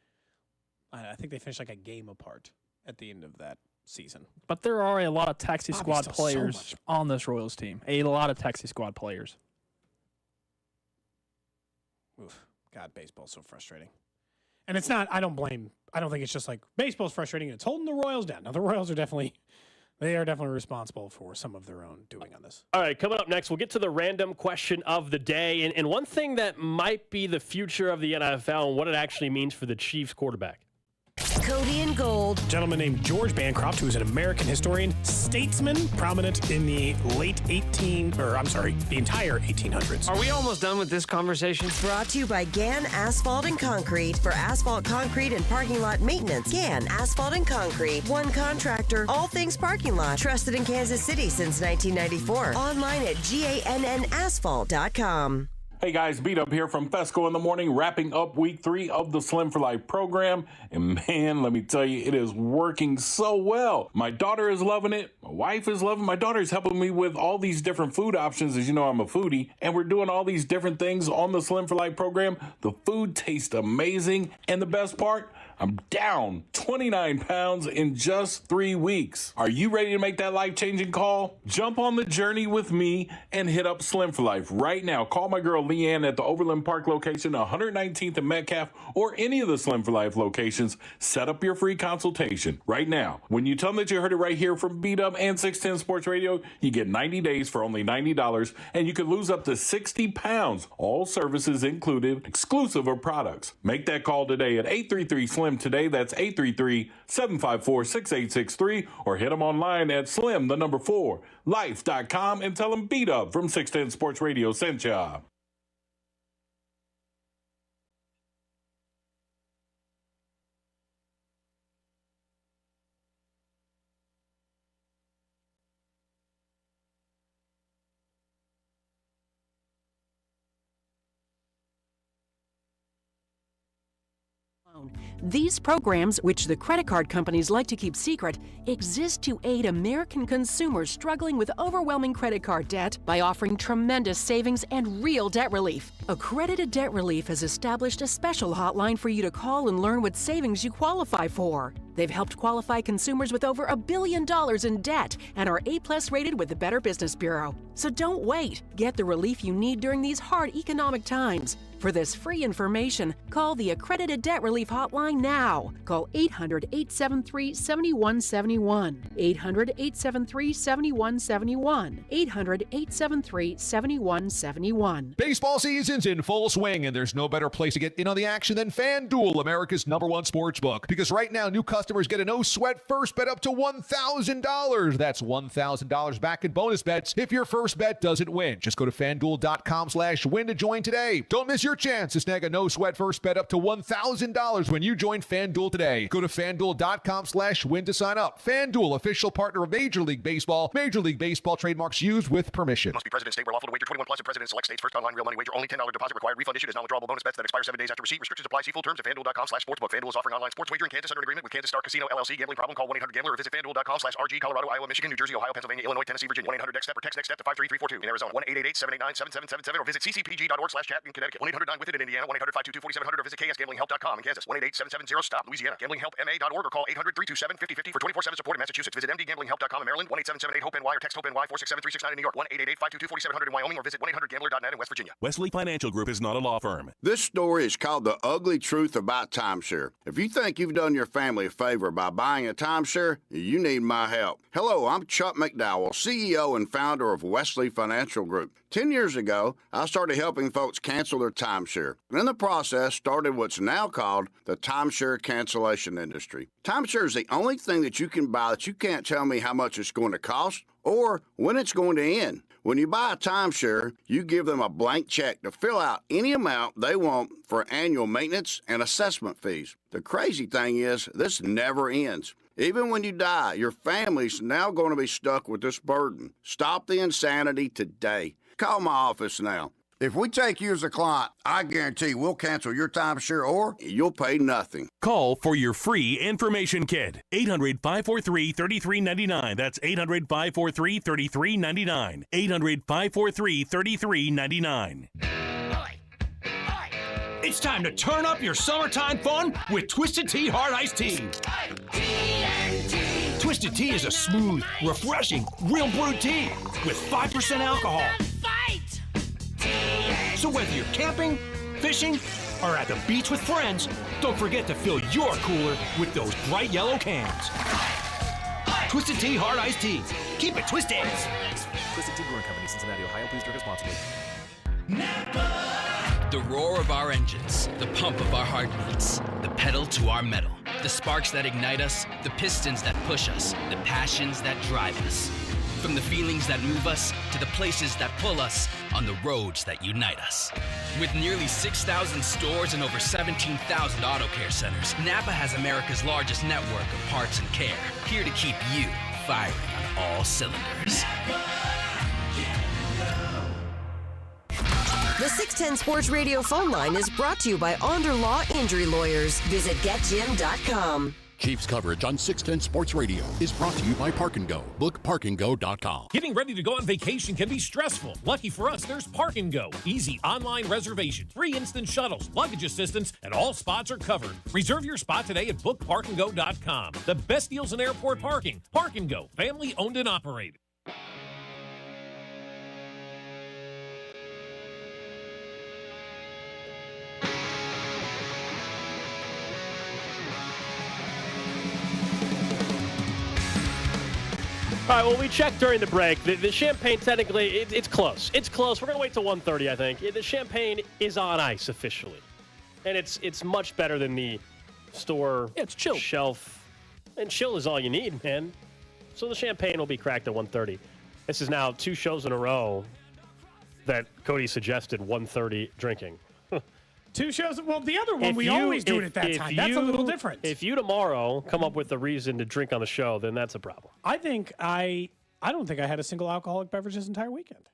I: think they finished like a game apart at the end of that season.
G: But there are a lot of taxi squad players on this Royals team. A lot of taxi squad players.
I: Oof. God, baseball's so frustrating. And it's not, I don't think it's just like baseball's frustrating and it's holding the Royals down. Now, the Royals are definitely responsible for some of their own doing on this.
H: All right, coming up next, we'll get to the random question of the day. And one thing that might be the future of the NFL and what it actually means for the Chiefs quarterback.
E: Cody and Gold.
I: A gentleman named George Bancroft, who is an American historian, statesman, prominent in the the entire 1800s.
C: Are we almost done with this conversation?
E: Brought to you by Gann Asphalt and Concrete. For asphalt, concrete, and parking lot maintenance, Gann Asphalt and Concrete. One contractor, all things parking lot. Trusted in Kansas City since 1994. Online at GANNasphalt.com.
M: Hey guys, Beat Up here from Fesco in the Morning, wrapping up week 3 of the Slim for Life program. And man, let me tell you, it is working so well. My daughter is loving it. My wife is loving it. My daughter is helping me with all these different food options. As you know, I'm a foodie. And we're doing all these different things on the Slim for Life program. The food tastes amazing. And the best part, I'm down 29 pounds in just 3 weeks. Are you ready to make that life-changing call? Jump on the journey with me and hit up Slim for Life right now. Call my girl Leanne at the Overland Park location, 119th and Metcalf, or any of the Slim for Life locations. Set up your free consultation right now. When you tell them that you heard it right here from Beat Up and 610 Sports Radio, you get 90 days for only $90, and you could lose up to 60 pounds. All services included, exclusive of products. Make that call today at 833-SLIM. Today, that's 833-754-6863, or hit them online at slim4life.com and tell them Beat Up from 610 Sports Radio sent ya.
O: These programs, which the credit card companies like to keep secret, exist to aid American consumers struggling with overwhelming credit card debt by offering tremendous savings and real debt relief. Accredited Debt Relief has established a special hotline for you to call and learn what savings you qualify for. They've helped qualify consumers with over $1 billion in debt and are A+ rated with the Better Business Bureau. So don't wait. Get the relief you need during these hard economic times. For this free information, call the Accredited Debt Relief Hotline now. Call 800-873-7171. 800-873-7171. 800-873-7171.
T: Baseball season's in full swing, and there's no better place to get in on the action than FanDuel, America's #1 sports book. Because right now, new customers get a no-sweat first bet up to $1,000. That's $1,000 back in bonus bets if your first bet doesn't win. Just go to FanDuel.com/win to join today. Don't miss your chance to snag a no-sweat first bet up to $1,000 when you join FanDuel today. Go to FanDuel.com/win to sign up. FanDuel, official partner of Major League Baseball. Major League Baseball trademarks used with permission.
J: Must be present in state where lawful to wager. 21 plus. present in select states. First online real money wager. Only $10 deposit required. Refund issued as non-withdrawable bonus bets that expire 7 days after receipt. Restrictions apply. See full terms at FanDuel.com/sportsbook. FanDuel is offering online sports wagering in Kansas under an agreement with Kansas Star Casino LLC. Gambling problem? Call 1-800-GAMBLER or visit FanDuel.com/RG. Colorado, Iowa, Michigan, New Jersey, Ohio, Pennsylvania, Illinois, Tennessee, Virginia. 1-800-NEXT-STEP or text NEXT-STEP to 53342. In Arizona, 1-888-789-7777 or visit ccpg.org/chat in Connecticut. 1-800-9-WITH-IT in Indiana. 1-800-522-4700 or visit ksgamblinghelp.com in Kansas. 1-888-770-STOP. Louisiana. GamblingHelpMA.org or call 800-327-5050 for 24/7 support in Massachusetts. Visit mdgamblinghelp.com in Maryland. 1-877-8-HOPE-NY or text HOPE-NY 467-369 in New York. 1-888-522-4700 in Wyoming or visit 1-800-GAMBLER.net in West Virginia.
L: Wesley Financial Group is not a law firm.
P: This story is called The Ugly Truth About Timeshare. If you think you've done your family a favor by buying a timeshare, you need my help. Hello, I'm Chuck McDowell, CEO and founder of Wesley Financial Group. 10 years ago, I started helping folks cancel their timeshare. And in the process, started what's now called the timeshare cancellation industry. Timeshare is the only thing that you can buy that you can't tell me how much it's going to cost or when it's going to end. When you buy a timeshare, you give them a blank check to fill out any amount they want for annual maintenance and assessment fees. The crazy thing is, this never ends. Even when you die, your family's now going to be stuck with this burden. Stop the insanity today. Call my office now. If we take you as a client, I guarantee we'll cancel your timeshare or you'll pay nothing.
L: Call for your free information kit. 800-543-3399. That's 800-543-3399. 800-543-3399.
Q: It's time to turn up your summertime fun with Twisted Tea Hard Iced Tea. Twisted Tea is a smooth, refreshing, real brewed tea with 5% alcohol. So whether you're camping, fishing, or at the beach with friends, don't forget to fill your cooler with those bright yellow cans. Twisted Tea Hard Iced Tea. Keep it twisted.
R: Twisted Tea Brewing Company, Cincinnati, Ohio. Please drink responsibly.
S: The roar of our engines, the pump of our heartbeats, the pedal to our metal, the sparks that ignite us, the pistons that push us, the passions that drive us. From the feelings that move us to the places that pull us on the roads that unite us. With nearly 6,000 stores and over 17,000 auto care centers, Napa has America's largest network of parts and care, here to keep you firing on all cylinders.
E: The 610 Sports Radio phone line is brought to you by Onder Law Injury Lawyers. Visit getjim.com.
V: Chiefs coverage on 610 Sports Radio is brought to you by Park & Go. Book parkandgo.com.
W: Getting ready to go on vacation can be stressful. Lucky for us, there's Park & Go. Easy online reservation, free instant shuttles, luggage assistance, and all spots are covered. Reserve your spot today at bookparkandgo.com. The best deals in airport parking. Park & Go, family owned and operated.
H: All right, well, we checked during the break. The champagne, technically, it's close. It's close. We're going to wait till 1:30, I think. The champagne is on ice officially. And it's much better than the store
G: it's chill.
H: Shelf. And chill is all you need, man. So the champagne will be cracked at 1:30. This is now 2 shows in a row that Cody suggested 1:30 drinking.
I: 2 shows. Well, the other one, we always do it at that time. That's a little different.
H: If you tomorrow come up with a reason to drink on the show, then that's a problem.
I: I don't think I had a single alcoholic beverage this entire weekend.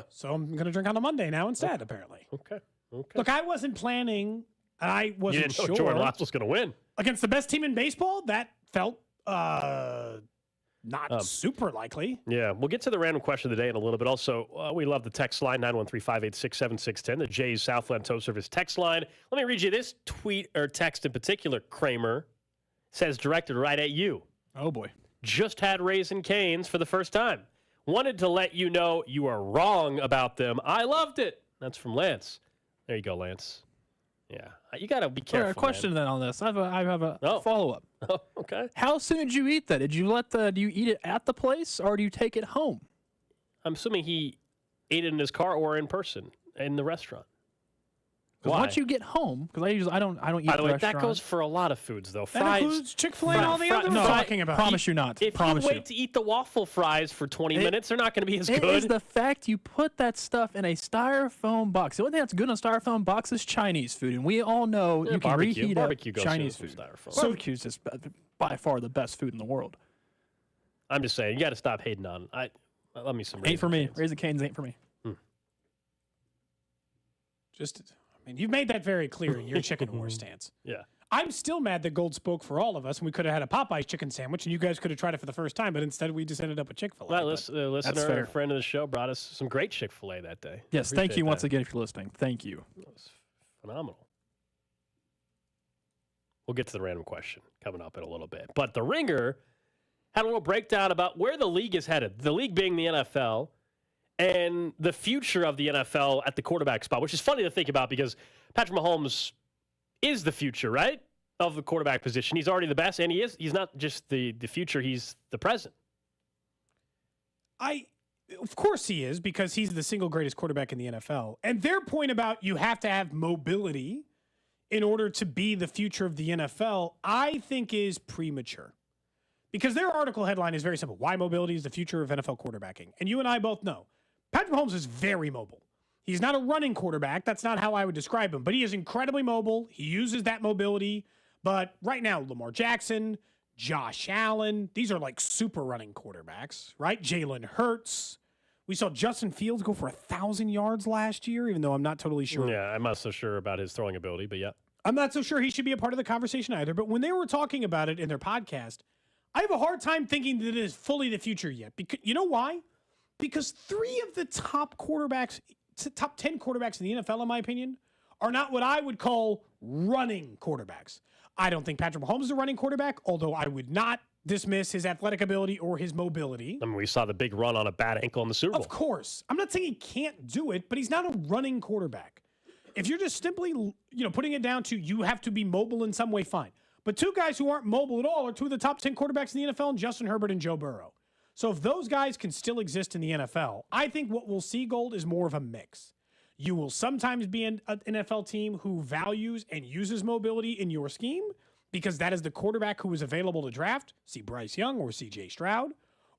I: So I'm going to drink on a Monday now instead, apparently.
H: Okay.
I: Look, I wasn't planning, and I wasn't
H: you didn't know
I: sure.
H: Jordan Lyles was going to win.
I: Against the best team in baseball, that felt not super likely.
H: Yeah, we'll get to the random question of the day in a little bit. Also, we love the text line, 913-586-7610, the Jays Southland Tow Service text line. Let me read you this tweet or text in particular. Kramer says, directed right at you.
G: Oh, boy.
H: Just had Raisin Canes for the first time. Wanted to let you know you are wrong about them. I loved it. That's from Lance. There you go, Lance. Yeah, you got to be careful.
G: Right, a question then on this. I have a follow-up.
H: Oh, okay.
G: How soon did you eat that? Do you eat it at the place or do you take it home?
H: I'm assuming he ate it in his car or in person in the restaurant.
G: Because once you get home, because I don't eat
H: By the way,
G: restaurant.
H: that goes for a lot of foods, though.
I: That includes Chick-fil-A and all the other
G: no,
I: talking about.
G: Promise you not.
H: If
G: promise
H: you wait to eat the waffle fries for 20 minutes, they're not going to be as good.
G: It is the fact you put that stuff in a styrofoam box. The only thing that's good in a styrofoam box is Chinese food, and we all know you can reheat up Chinese food. Barbecue is just by far the best food in the world.
H: I'm just saying, you got to stop hating on. Love me some.
G: Ain't for me. Raisin Cane's ain't for me.
I: You've made that very clear in your chicken war stance.
H: Yeah.
I: I'm still mad that Gold spoke for all of us, and we could have had a Popeye's chicken sandwich, and you guys could have tried it for the first time, but instead we just ended up with Chick-fil-A.
H: Well, listener, friend of the show, brought us some great Chick-fil-A that day.
G: Yes, thank you once again if you're listening. Thank you.
H: That was phenomenal. We'll get to the random question coming up in a little bit. But the Ringer had a little breakdown about where the league is headed, the league being the NFL, and the future of the NFL at the quarterback spot, which is funny to think about because Patrick Mahomes is the future, right, of the quarterback position. He's already the best, and he's not just the future, he's the present.
I: Of course he is, because he's the single greatest quarterback in the NFL. And their point about you have to have mobility in order to be the future of the NFL, I think is premature. Because their article headline is very simple. Why mobility is the future of NFL quarterbacking. And you and I both know Patrick Mahomes is very mobile. He's not a running quarterback. That's not how I would describe him. But he is incredibly mobile. He uses that mobility. But right now, Lamar Jackson, Josh Allen, these are like super running quarterbacks, right? Jalen Hurts. We saw Justin Fields go for 1,000 yards last year, even though I'm not totally sure.
H: Yeah, I'm not so sure about his throwing ability, but yeah.
I: I'm not so sure he should be a part of the conversation either. But when they were talking about it in their podcast, I have a hard time thinking that it is fully the future yet. Because you know why? Because 3 of the top 10 quarterbacks in the NFL, in my opinion, are not what I would call running quarterbacks. I don't think Patrick Mahomes is a running quarterback, although I would not dismiss his athletic ability or his mobility.
H: I mean, we saw the big run on a bad ankle in the Super Bowl.
I: Of course. I'm not saying he can't do it, but he's not a running quarterback. If you're just simply, putting it down to you have to be mobile in some way, fine. But 2 guys who aren't mobile at all are 2 of the top 10 quarterbacks in the NFL, Justin Herbert and Joe Burrow. So if those guys can still exist in the NFL, I think what we'll see, Gold, is more of a mix. You will sometimes be an NFL team who values and uses mobility in your scheme because that is the quarterback who is available to draft. See Bryce Young or C.J. Stroud.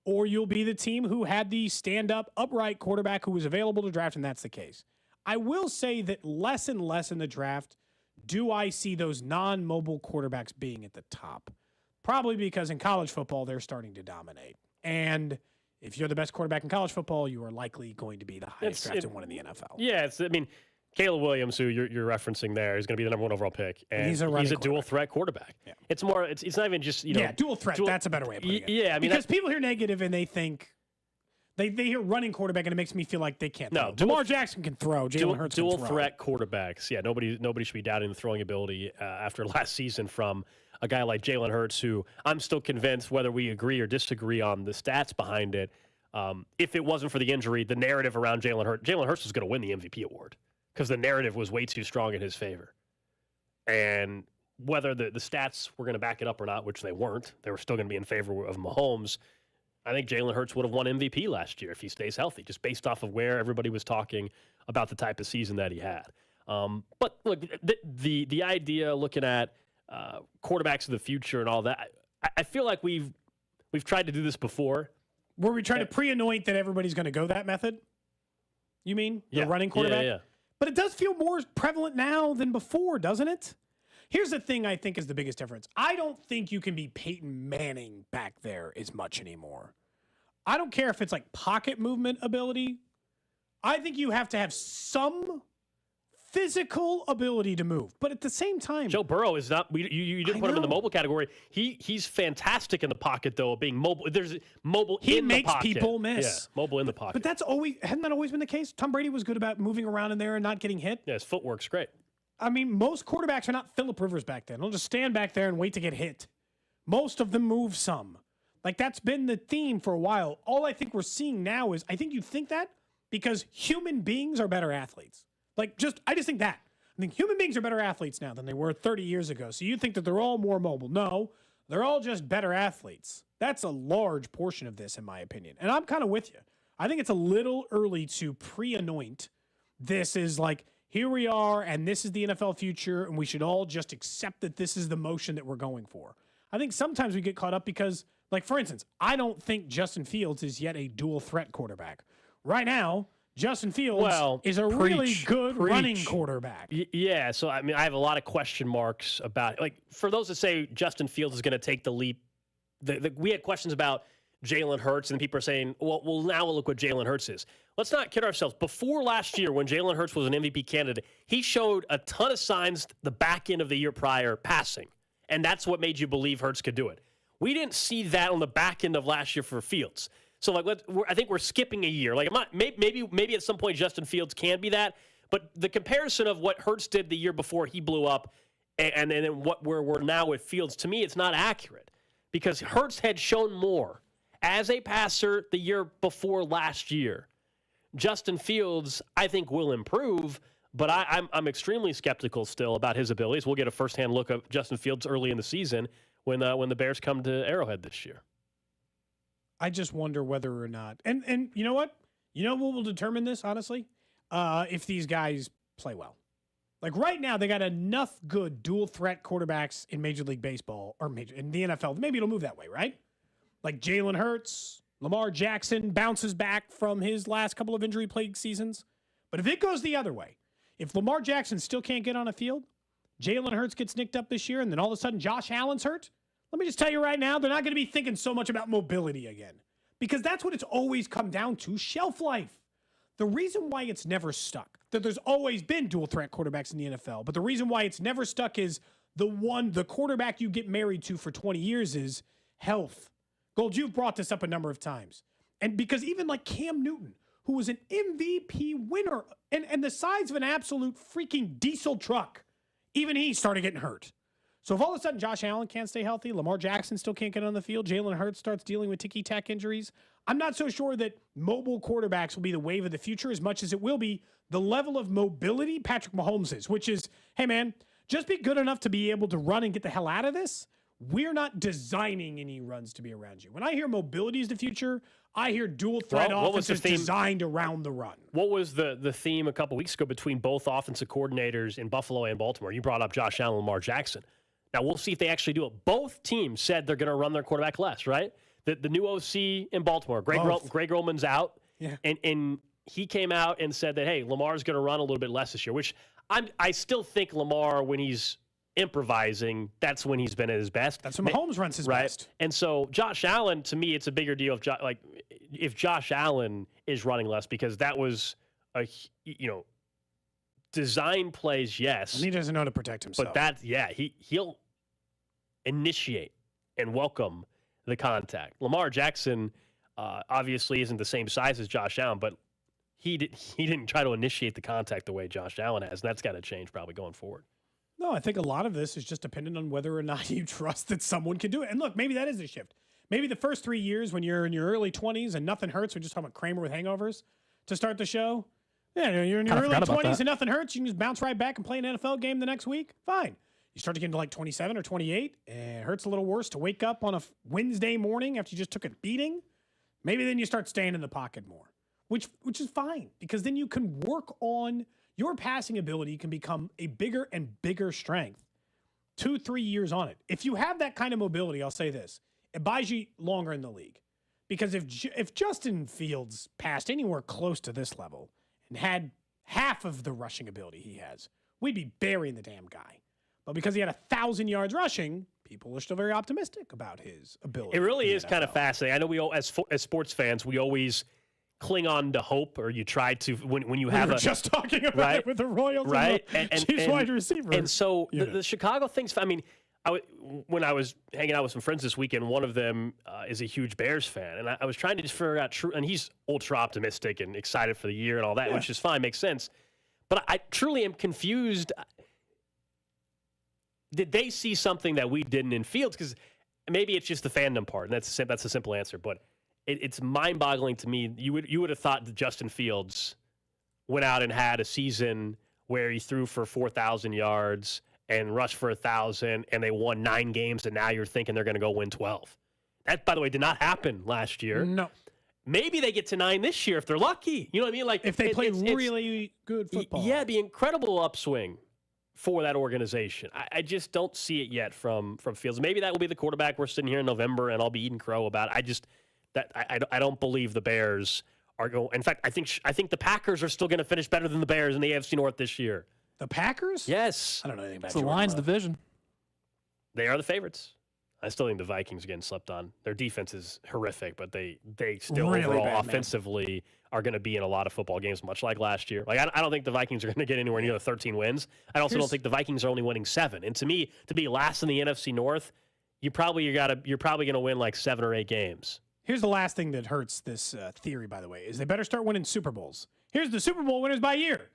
I: Or you'll be the team who had the stand-up, upright quarterback who was available to draft, and that's the case. I will say that less and less in the draft do I see those non-mobile quarterbacks being at the top. Probably because in college football, they're starting to dominate. And if you're the best quarterback in college football, you are likely going to be the highest drafted one in the NFL.
H: Yeah, Caleb Williams, who you're referencing there, is going to be the number 1 overall pick. And he's a dual threat quarterback. Yeah. It's not even just,
I: dual threat. That's a better way of putting it.
H: Yeah,
I: because people hear negative and they think, they hear running quarterback and it makes me feel like they can't throw. Lamar Jackson can throw. Jalen Hurts can throw.
H: Dual threat quarterbacks. Yeah, nobody should be doubting the throwing ability after last season from a guy like Jalen Hurts, who I'm still convinced, whether we agree or disagree on the stats behind it, if it wasn't for the injury, the narrative around Jalen Hurts was going to win the MVP award because the narrative was way too strong in his favor. And whether the stats were going to back it up or not, which they weren't, they were still going to be in favor of Mahomes. I think Jalen Hurts would have won MVP last year if he stays healthy, just based off of where everybody was talking about the type of season that he had. But look, the idea looking at quarterbacks of the future and all that, I feel like we've tried to do this before.
I: Were we trying to pre-anoint that everybody's going to go that method? You mean the running quarterback?
H: Yeah.
I: But it does feel more prevalent now than before, doesn't it? Here's the thing I think is the biggest difference. I don't think you can be Peyton Manning back there as much anymore. I don't care if it's like pocket movement ability. I think you have to have some physical ability to move. But at the same time,
H: Joe Burrow is not. You didn't put him in the mobile category. He's fantastic in the pocket, though, being mobile. There's mobile.
I: He
H: in
I: makes
H: the pocket.
I: people miss.
H: Yeah, mobile in the pocket.
I: But hasn't that always been the case? Tom Brady was good about moving around in there and not getting hit.
H: Yeah, his footwork's great.
I: I mean, most quarterbacks are not Phillip Rivers back then. They'll just stand back there and wait to get hit. Most of them move some. Like, that's been the theme for a while. All I think we're seeing now is, I think you think that because human beings are better athletes. I just think that. I think human beings are better athletes now than they were 30 years ago. So you think that they're all more mobile. No, they're all just better athletes. That's a large portion of this, in my opinion. And I'm kind of with you. I think it's a little early to pre-anoint this is like, here we are, and this is the NFL future, and we should all just accept that this is the motion that we're going for. I think sometimes we get caught up because, like, for instance, I don't think Justin Fields is yet a dual threat quarterback. Right now, Justin Fields is a really good running quarterback.
H: Yeah, so, I mean, I have a lot of question marks about it. Like, for those that say Justin Fields is going to take the leap, we had questions about Jalen Hurts, and people are saying, well, now we'll look what Jalen Hurts is. let's not kid ourselves. Before last year, when Jalen Hurts was an MVP candidate, he showed a ton of signs the back end of the year prior passing. And that's what made you believe Hurts could do it. We didn't see that on the back end of last year for Fields. So, I think we're skipping a year. Maybe at some point Justin Fields can be that. But the comparison of what Hurts did the year before he blew up and then where we're now with Fields, to me, it's not accurate. Because Hurts had shown more as a passer the year before last year. Justin Fields, I think, will improve, but I'm extremely skeptical still about his abilities. We'll get a firsthand look at Justin Fields early in the season when the Bears come to Arrowhead this year.
I: I just wonder whether or not, and you know what? You know what will determine this, honestly? If these guys play well. Like right now, they got enough good dual threat quarterbacks in Major League Baseball or in the NFL. Maybe it'll move that way, right? Like Jalen Hurts, Lamar Jackson bounces back from his last couple of injury-plagued seasons. But if it goes the other way, if Lamar Jackson still can't get on a field, Jalen Hurts gets nicked up this year, and then all of a sudden Josh Allen's hurt, let me just tell you right now, they're not going to be thinking so much about mobility again. Because that's what it's always come down to, shelf life. The reason why it's never stuck, that there's always been dual threat quarterbacks in the NFL, but the reason why it's never stuck is the quarterback you get married to for 20 years is health. Gold, you've brought this up a number of times. And because even like Cam Newton, who was an MVP winner and the size of an absolute freaking diesel truck, even he started getting hurt. So if all of a sudden Josh Allen can't stay healthy, Lamar Jackson still can't get on the field, Jalen Hurts starts dealing with ticky-tack injuries, I'm not so sure that mobile quarterbacks will be the wave of the future as much as it will be the level of mobility Patrick Mahomes is, which is, hey man, just be good enough to be able to run and get the hell out of this. We're not designing any runs to be around you. When I hear mobility is the future, I hear dual threat offenses designed around the run.
H: What was the theme a couple weeks ago between both offensive coordinators in Buffalo and Baltimore? You brought up Josh Allen and Lamar Jackson. Now, we'll see if they actually do it. Both teams said they're going to run their quarterback less, right? The new OC in Baltimore, Greg Roman's out.
I: Yeah.
H: And he came out and said that, hey, Lamar's going to run a little bit less this year, which I still think Lamar, when he's improvising, that's when he's been at his best.
I: That's when Mahomes runs his best.
H: And so Josh Allen, to me, it's a bigger deal if Josh Allen is running less, because that was design plays, yes.
I: And he doesn't know how to protect himself.
H: But he'll initiate and welcome the contact. Lamar Jackson obviously isn't the same size as Josh Allen, but he didn't try to initiate the contact the way Josh Allen has, and that's got to change probably going forward.
I: No, I think a lot of this is just dependent on whether or not you trust that someone can do it. And look, maybe that is a shift. Maybe the first 3 years when you're in your early 20s and nothing hurts, we're just talking about Kramer with hangovers to start the show. Yeah, you're in your early 20s and nothing hurts. You can just bounce right back and play an NFL game the next week. Fine. You start to get into like 27 or 28, and it hurts a little worse to wake up on a Wednesday morning after you just took a beating. Maybe then you start staying in the pocket more, which is fine, because then you can work on your passing ability can become a bigger and bigger strength 2-3 years on it. If you have that kind of mobility, I'll say this, it buys you longer in the league. Because if Justin Fields passed anywhere close to this level and had half of the rushing ability he has, we'd be burying the damn guy. But because he had 1,000 yards rushing, people are still very optimistic about his ability.
H: It really is kind of fascinating. I know we all, as sports fans, we always cling on to hope, or you try to when you have
I: we were just talking about it with the Royals,
H: right?
I: And Chiefs wide receiver.
H: And so the Chicago thing's, I mean, when I was hanging out with some friends this weekend, one of them is a huge Bears fan, and I was trying to just figure out and he's ultra optimistic and excited for the year and all that, which is fine, makes sense. But I truly am confused. Did they see something that we didn't in Fields? Because maybe it's just the fandom part, and that's a simple answer. But it's mind-boggling to me. You would have thought that Justin Fields went out and had a season where he threw for 4,000 yards and rushed for 1,000, and they won 9 games, and now you're thinking they're going to go win 12. That, by the way, did not happen last year.
I: No.
H: Maybe they get to 9 this year if they're lucky. You know what I mean? Like
I: if they play really good football.
H: Yeah, it'd be an incredible upswing for that organization. I just don't see it yet from Fields. Maybe that will be the quarterback we're sitting here in November, and I'll be eating crow about it. I don't believe the Bears are going. In fact, I think the Packers are still going to finish better than the Bears in the AFC North this year.
I: The Packers?
H: Yes.
I: I don't know anything about
G: it's the Lions division.
H: They are the favorites. I still think the Vikings are getting slept on. Their defense is horrific, but they still
I: Really
H: overall
I: bad,
H: offensively are going to be in a lot of football games, much like last year. Like I don't think the Vikings are going to get anywhere near the 13 wins. I also don't think the Vikings are only winning 7. And to me, to be last in the NFC North, you're probably going to win like 7 or 8 games.
I: Here's the last thing that hurts this theory, by the way, is they better start winning Super Bowls. Here's the Super Bowl winners by year.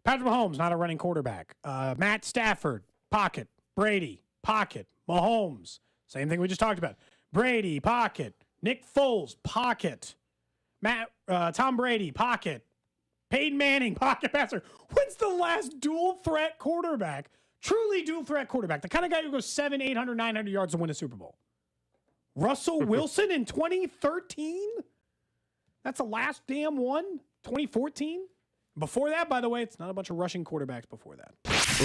I: Patrick Mahomes, not a running quarterback. Matt Stafford, pocket. Brady, pocket. Mahomes, same thing we just talked about. Brady, pocket. Nick Foles, pocket. Tom Brady, pocket. Peyton Manning, pocket passer. When's the last dual threat quarterback? Truly dual threat quarterback. The kind of guy who goes 700, 800, 900 yards to win a Super Bowl. Russell Wilson in 2013? That's the last damn one? 2014? Before that, by the way, it's not a bunch of rushing quarterbacks before that.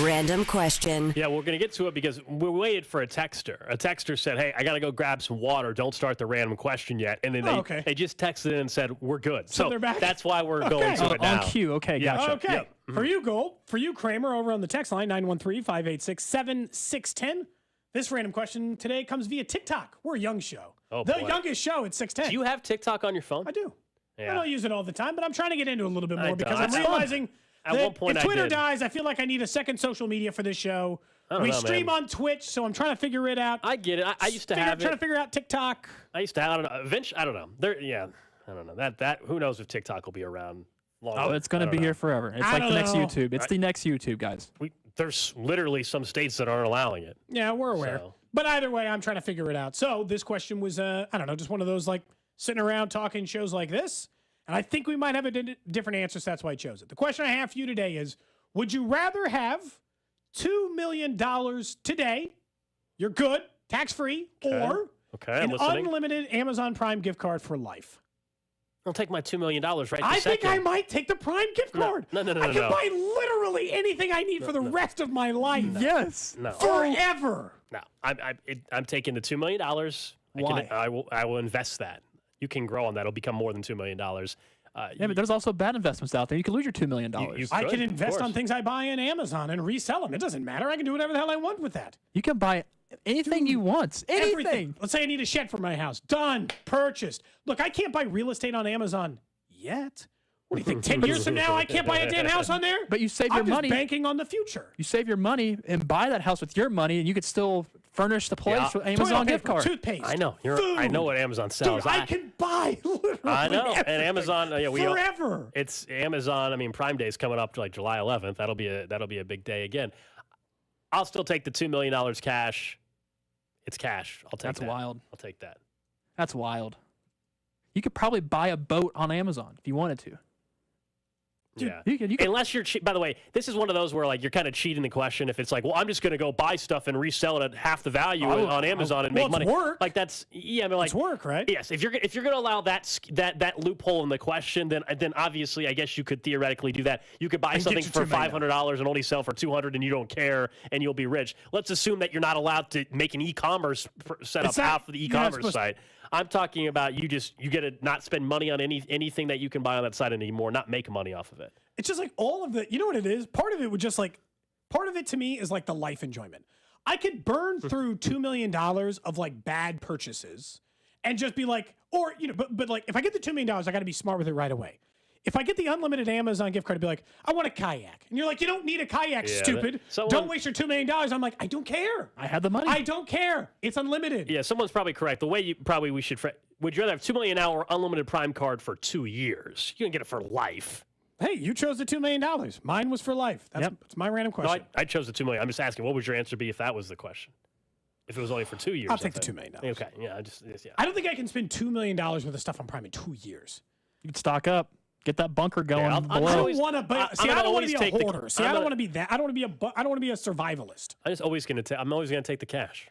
E: Random question.
H: Yeah, we're going to get to it because we waited for a texter. A texter said, hey, I got to go grab some water. Don't start the random question yet. And then they just texted in and said, we're good. So
I: they're back.
H: that's why we're going to it now.
G: On cue. Okay, gotcha.
I: Okay.
H: Yep.
I: For you, Gold. For you, Kramer, over on the text line, 913-586-7610. This random question today comes via TikTok. We're a young show.
H: Oh,
I: the
H: boy.
I: youngest show at 610.
H: Do you have TikTok on your phone?
I: I do.
H: Yeah.
I: I don't use it all the time, but I'm trying to get into it a little bit more
H: I
I: because
H: don't.
I: I'm realizing
H: At
I: that
H: one point
I: if
H: I
I: Twitter
H: did.
I: dies, I feel like I need a second social media for this show.
H: I don't
I: We
H: know,
I: stream
H: man.
I: on Twitch, so I'm trying to figure it out.
H: I get it. I used to have
I: trying
H: it.
I: to figure out TikTok.
H: I used to have, I don't know. Eventually, I don't know. I don't know. That who knows if TikTok will be around long.
G: Oh, it's going to be here forever. It's
I: I
G: like the
I: don't
G: next
I: know.
G: YouTube. It's the next YouTube, guys.
H: There's literally some states that aren't allowing it.
I: Yeah, we're aware.
H: So.
I: But either way, I'm trying to figure it out. So this question was, I don't know, just one of those like sitting around talking shows like this. And I think we might have a different answer, so that's why I chose it. The question I have for you today is, would you rather have $2 million today, you're good, tax-free, or
H: I'm
I: an
H: listening.
I: unlimited Amazon Prime gift card for life?
H: I'll take my $2 million right this
I: I think
H: second.
I: I might take the Prime gift card.
H: No.
I: I can buy literally anything I need for the rest of my life.
G: Yes.
H: No.
I: Forever.
H: No. I'm taking the $2 million.
G: Why?
H: I will invest that. You can grow on that. It'll become more than $2 million.
G: Yeah, but there's also bad investments out there. You could lose your $2 million.
I: I can invest on things I buy on Amazon and resell them. It doesn't matter. I can do whatever the hell I want with that.
G: You can buy anything you want. Anything.
I: Everything. Let's say I need a shed for my house. Done. Purchased. Look, I can't buy real estate on Amazon yet. What do you think? 10 years from now, I can't buy a damn house on there?
G: But you save your
I: I'm
G: money.
I: just banking on the future.
G: You save your money and buy that house with your money, and you could still furnish the place with Amazon
I: Toilet
G: gift
I: paper,
G: card.
I: Toothpaste.
H: I know.
I: Food.
H: I know what Amazon sells.
I: Dude, I can buy literally
H: I know. And
I: everything.
H: Amazon,
I: Forever.
H: It's Amazon. I mean, Prime Day is coming up like July 11th. That'll be a big day again. I'll still take the $2 million cash. It's cash. I'll take that.
G: That's wild.
H: I'll take that.
G: That's wild. You could probably buy a boat on Amazon if you wanted to.
H: Dude, yeah.
G: You could,
H: Unless you're by the way, this is one of those where like you're kind of cheating the question if it's like, well, I'm just going to go buy stuff and resell it at half the value on Amazon and make money.
I: Work.
H: Like that's I mean, like
I: it's work, right?
H: Yes. If you're going to allow that loophole in the question, then obviously I guess you could theoretically do that. You could buy
I: And
H: something
I: get
H: for
I: you $2 million.
H: $500 and only sell for $200 and you don't care and you'll be rich. Let's assume that you're not allowed to make an e-commerce set up half of the e-commerce site. I'm talking about you get to not spend money on anything that you can buy on that site anymore, not make money off of it.
I: It's just like all of the, you know what it is? Part of it would just like, part of it to me is like the life enjoyment. I could burn through $2 million of like bad purchases and just be like, or, you know, but like if I get the $2 million, I got to be smart with it right away. If I get the unlimited Amazon gift card, I'd be like, I want a kayak. And you're like, you don't need a kayak, stupid. Don't waste your $2 million. I'm like, I don't care.
G: I had the money.
I: I don't care. It's unlimited.
H: Yeah, someone's probably correct. The way we should, would you rather have $2 million or unlimited Prime card for 2 years? You can get it for life.
I: Hey, you chose the $2 million. Mine was for life. That's my random question.
H: No, I chose the $2 million. I'm just asking, what would your answer be if that was the question? If it was only for 2 years?
I: I'll take the $2 million.
H: Okay, yeah,
I: I don't think I can spend $2 million worth of stuff on Prime in 2 years.
G: You could stock up. Get that bunker going.
I: I don't want to. See, I don't want to be a hoarder. See, I don't want to be that. I don't want to be I don't want to be a survivalist.
H: I'm always going to take the cash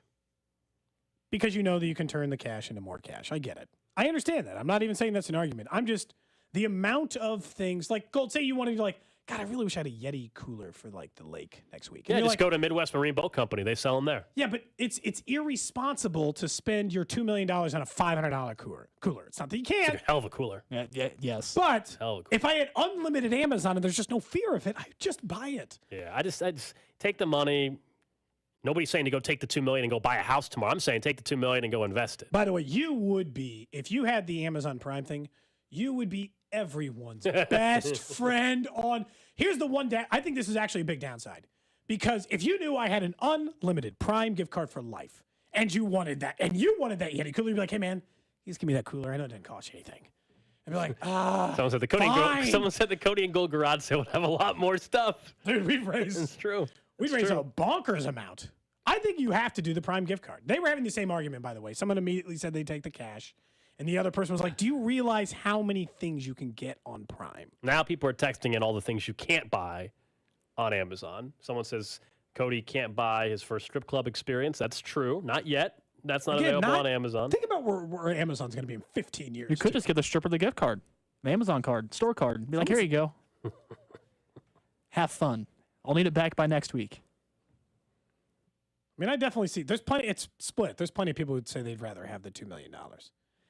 I: because you know that you can turn the cash into more cash. I get it. I understand that. I'm not even saying that's an argument. I'm just the amount of things like Gold. Say you wanted to like, God, I really wish I had a Yeti cooler for like the lake next week.
H: Yeah,
I: just
H: go to Midwest Marine Boat Company. They sell them there.
I: Yeah, but it's irresponsible to spend your $2 million on a $500 cooler. It's not that you can't.
H: It's a hell of a cooler.
G: Yes.
I: But if I had unlimited Amazon and there's just no fear of it, I'd just buy it.
H: Yeah, I just take the money, Nobody's saying to go take the $2 million and go buy a house tomorrow. I'm saying take the $2 million and go invest it.
I: By the way, you would be, if you had the Amazon Prime thing, you would be everyone's best friend on. Here's the one I think this is actually a big downside. Because if you knew I had an unlimited Prime gift card for life, and you wanted that, you had a cooler, you'd be like, hey, man, just give me that cooler. I know it didn't cost you anything. I'd be like,
H: Someone said the Cody and Gold garage sale would have a lot more stuff.
I: Dude, we've raised.
H: It's true.
I: We'd raise a bonkers amount. I think you have to do the Prime gift card. They were having the same argument, by the way. Someone immediately said they'd take the cash. And the other person was like, do you realize how many things you can get on Prime?
H: Now people are texting in all the things you can't buy on Amazon. Someone says Cody can't buy his first strip club experience. That's true. Not yet. That's not available on Amazon.
I: Think about where Amazon's going to be in 15 years.
G: You could just get the stripper the gift card, the Amazon card, store card. Be like, here you go. Have fun. I'll need it back by next week.
I: I mean, I definitely see. There's plenty. It's split. There's plenty of people who'd say they'd rather have the $2 million.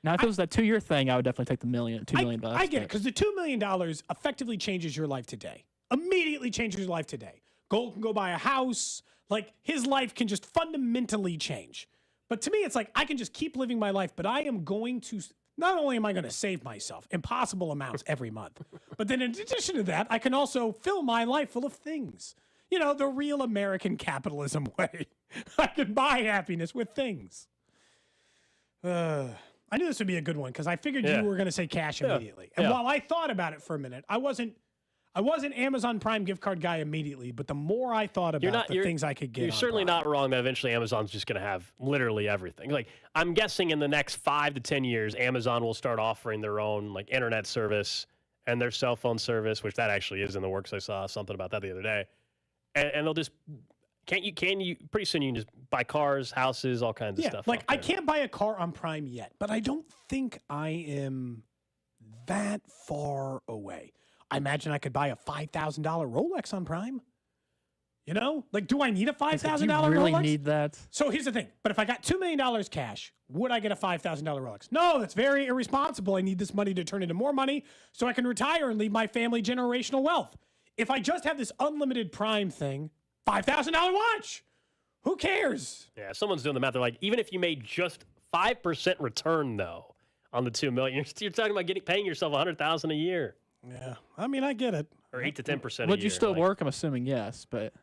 G: Now, if it was that 2-year thing, I would definitely take the $2 million.
I: I get it, because the $2 million effectively changes your life today. Immediately changes your life today. Gold can go buy a house. Like, his life can just fundamentally change. But to me, it's like, I can just keep living my life, but I am going to, not only am I going to save myself impossible amounts every month, but then in addition to that, I can also fill my life full of things. You know, the real American capitalism way. I can buy happiness with things. I knew this would be a good one because I figured you were going to say cash immediately. And while I thought about it for a minute, I wasn't Amazon Prime gift card guy immediately, but the more I thought about the things I could get,
H: you're certainly not wrong that eventually Amazon's just going to have literally everything. Like, I'm guessing in the next 5 to 10 years, Amazon will start offering their own like internet service and their cell phone service, which that actually is in the works. I saw something about that the other day. And they'll just can you pretty soon you can just buy cars, houses, all kinds of stuff.
I: Like, I can't buy a car on Prime yet, but I don't think I am that far away. I imagine I could buy a $5,000 Rolex on Prime. You know, like, do I need a $5,000 Rolex?
G: You really need that?
I: So here's the thing. But if I got $2 million cash, would I get a $5,000 Rolex? No, that's very irresponsible. I need this money to turn into more money so I can retire and leave my family generational wealth. If I just have this unlimited Prime thing, $5,000 watch. Who cares?
H: Yeah, someone's doing the math. They're like, even if you made just 5% return though on the $2 million, you're talking about paying yourself $100,000 a year.
I: Yeah, I mean, I get it.
H: Or 8 to 10% a year.
G: Would you still work? I'm assuming yes, but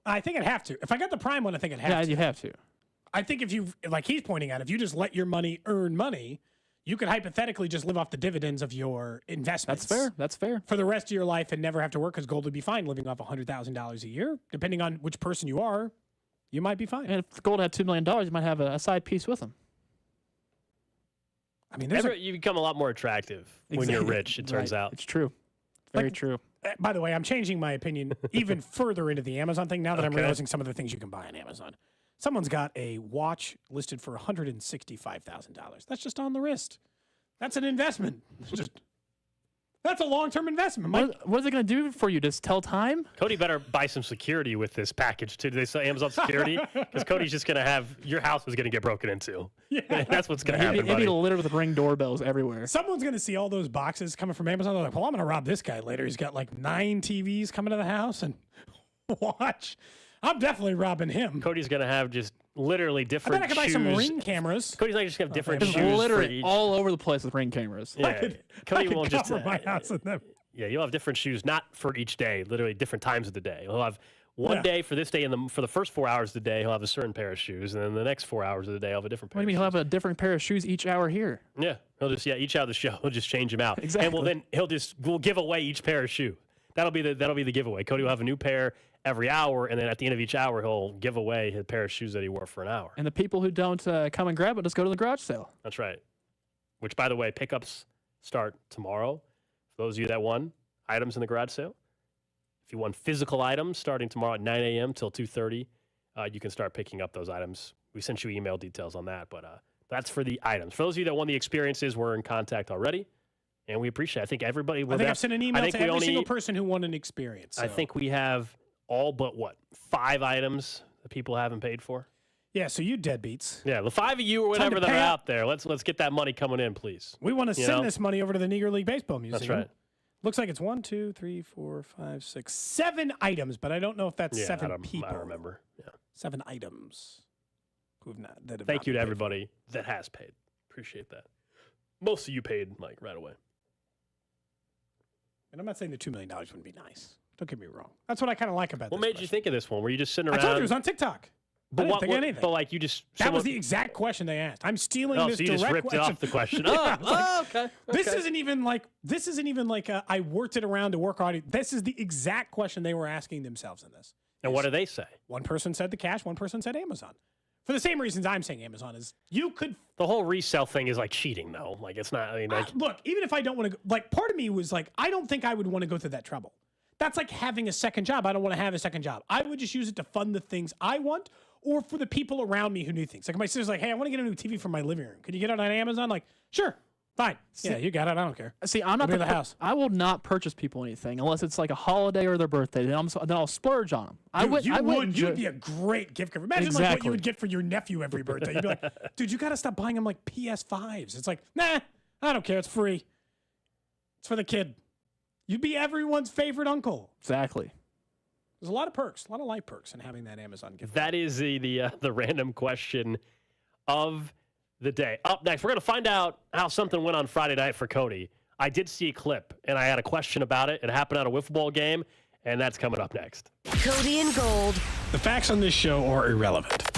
I: I think I'd have to. If I got the Prime one, I think I'd have to.
G: Yeah, you have to.
I: I think if you, like he's pointing out, if you just let your money earn money, you could hypothetically just live off the dividends of your investments.
G: That's fair. That's fair.
I: For the rest of your life and never have to work, because gold would be fine living off $100,000 a year. Depending on which person you are, you might be fine.
G: And if gold had $2 million, you might have a side piece with them.
I: I mean,
H: you become a lot more attractive when you're rich, it turns out.
G: It's true. Very true.
I: By the way, I'm changing my opinion even further into the Amazon thing now that I'm realizing some of the things you can buy on Amazon. Someone's got a watch listed for $165,000. That's just on the wrist. That's an investment. That's a long-term investment.
G: What is it going to do for you? Just tell time?
H: Cody better buy some security with this package, too. Do they say Amazon security? Because Cody's just going to have, your house is going to get broken into. Yeah. That's what's going to happen,
G: Maybe littered with Ring doorbells everywhere.
I: Someone's going to see all those boxes coming from Amazon. They're like, well, I'm going to rob this guy later. He's got like 9 TVs coming to the house and watch. I'm definitely robbing him.
H: Cody's going to have just literally different
I: I bet I could buy some Ring cameras.
H: Cody's not just going to have different shoes
G: literally all over the place with Ring cameras.
H: Yeah. Cody won't just
I: cover my house in them.
H: Yeah, you'll have different shoes, not for each day, literally different times of the day. He'll have one day for this day, and for the first 4 hours of the day, he'll have a certain pair of shoes, and then the next 4 hours of the day, he'll have a different pair.
G: What do you mean he'll have a different pair of shoes each hour here?
H: Yeah, he'll just each hour of the show, he'll just change them out.
G: Exactly.
H: And we'll give away each pair of shoe. That'll be the giveaway. Cody will have a new pair every hour, and then at the end of each hour, he'll give away his pair of shoes that he wore for an hour.
G: And the people who don't come and grab it just go to the garage sale.
H: That's right. Which, by the way, pickups start tomorrow. For those of you that won items in the garage sale, if you won physical items starting tomorrow at 9 a.m. till 2:30, you can start picking up those items. We sent you email details on that, but that's for the items. For those of you that won the experiences, we're in contact already, and we appreciate it. I think everybody will.
I: I think I've sent an email to every single person who won an experience. So.
H: I think we have all but 5 items that people haven't paid for.
I: Yeah, so you deadbeats.
H: Yeah, the 5 of you or whatever that are out there, let's get that money coming in, please.
I: We want to send this money over to the Negro League Baseball Museum.
H: That's right.
I: Looks like it's 1, 2, 3, 4, 5, 6, 7 items, but I don't know if that's 7 people.
H: I don't remember. Yeah.
I: 7 items. Who've not, that have
H: Thank
I: not
H: you to
I: been paid
H: everybody that has paid. Appreciate that. Most of you paid, Mike, right away.
I: for. And I'm not saying the $2 million wouldn't be nice. Don't get me wrong. That's what I kind of like about
H: What
I: this
H: made you think of this one? Were you just sitting
I: I
H: around?
I: told you it was on TikTok.
H: But
I: I didn't think anything.
H: But like you just.
I: That was the exact question they asked. I'm stealing
H: Oh,
I: this
H: so you
I: direct
H: just ripped
I: question.
H: off the question.
I: Yeah,
H: Okay.
I: This isn't even like I worked it around to work on. This is the exact question they were asking themselves in this.
H: And what do they say?
I: One person said the cash. One person said Amazon. For the same reasons I'm saying Amazon is. You could
H: The whole resale thing is like cheating, though. Like it's not. I mean, like
I: look. Even if I don't want to, like, part of me was like, I don't think I would want to go through that trouble. That's like having a second job. I don't want to have a second job. I would just use it to fund the things I want, or for the people around me who need things. Like my sister's like, hey, I want to get a new TV for my living room. Can you get it on Amazon? Like, sure, fine. Yeah, you got it. I don't care.
G: See, I'm not
I: the house.
G: I will not purchase people anything unless it's like a holiday or their birthday. Then I'll splurge on them.
I: You would be a great gift giver. Imagine like what you would get for your nephew every birthday. You'd be like, dude, you got to stop buying him like PS5s. It's like, nah, I don't care. It's free. It's for the kid. You'd be everyone's favorite uncle.
G: Exactly.
I: There's a lot of perks, a lot of light perks in having that Amazon gift.
H: that is the random question of the day. Up next, we're going to find out how something went on Friday night for Cody. I did see a clip, and I had a question about it. It happened at a wiffle ball game, and that's coming up next.
E: Cody and Gold.
I: The facts on this show are irrelevant.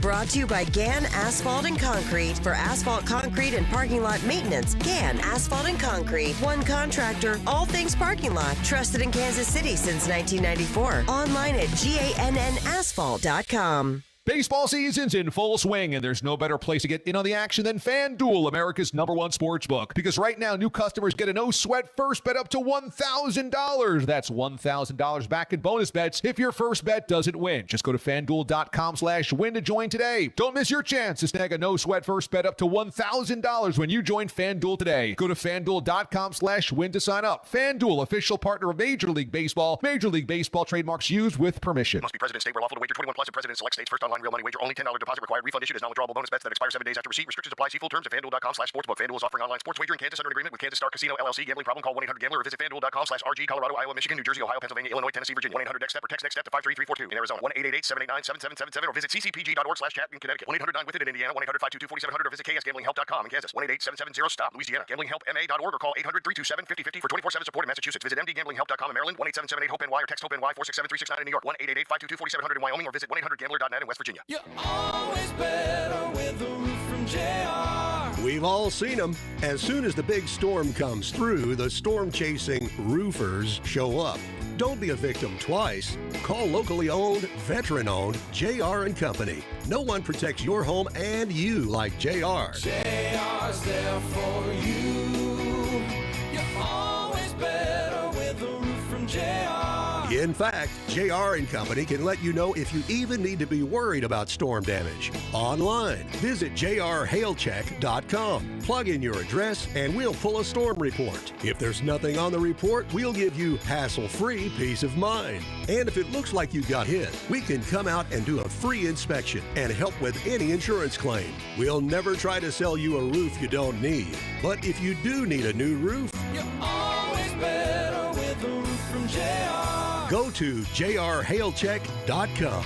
E: Brought to you by Gann Asphalt and Concrete. For asphalt, concrete, and parking lot maintenance, Gann Asphalt and Concrete. One contractor, all things parking lot. Trusted in Kansas City since 1994. Online at GANNasphalt.com.
T: Baseball season's in full swing, and there's no better place to get in on the action than FanDuel, America's #1 sports book. Because right now, new customers get a no-sweat first bet up to $1,000. That's $1,000 back in bonus bets if your first bet doesn't win. Just go to FanDuel.com/win to join today. Don't miss your chance to snag a no-sweat first bet up to $1,000 when you join FanDuel today. Go to FanDuel.com/win to sign up. FanDuel, official partner of Major League Baseball. Major League Baseball trademarks used with permission.
J: Must be present in state where lawful to wager 21 plus in president select states. First online real money wager only. $10 deposit required. Refund issued as non-withdrawable bonus bets that expire 7 days after receipt. Restrictions apply. See full terms at FanDuel.com/sportsbook. FanDuel is offering online sports wagering in Kansas under an agreement with Kansas Star Casino LLC. Gambling problem? Call 1-800-GAMBLER or visit FanDuel.com/RG. Colorado, Iowa, Michigan, New Jersey, Ohio, Pennsylvania, Illinois, Tennessee, Virginia. 1-800-NEXT-STEP or text NEXT-STEP to 53342. In Arizona, 1-888-789-7777 or visit ccpg.org/chat in Connecticut. 1-800-9-WITH-IT in Indiana. 1-800-522-4700 or visit KSGamblingHelp.com in Kansas. 1-888-770-STOP. Louisiana. GamblingHelpMA.org or call 800-327-5050 for 24/7 support in Massachusetts. Visit MDGamblingHelp.com in Maryland. 1-877-8-HOPE-NY or text HOPE-NY 467-369 in New York. 1-888-522-4700 in Wyoming or visit 1-800-GAMBLER.net in West Virginia.
B: Always better with a roof from JR.
D: We've all seen them. As soon as the big storm comes through, the storm-chasing roofers show up. Don't be a victim twice. Call locally owned, veteran-owned JR & Company. No one protects your home and you like JR.
B: JR's there for you. You're always better with a roof from JR.
D: In fact, JR & Company can let you know if you even need to be worried about storm damage. Online, visit jrhailcheck.com. Plug in your address and we'll pull a storm report. If there's nothing on the report, we'll give you hassle-free peace of mind. And if it looks like you got hit, we can come out and do a free inspection and help with any insurance claim. We'll never try to sell you a roof you don't need. But if you do need a new roof,
B: You're always better with a roof from JR.
D: go to jrhailcheck.com.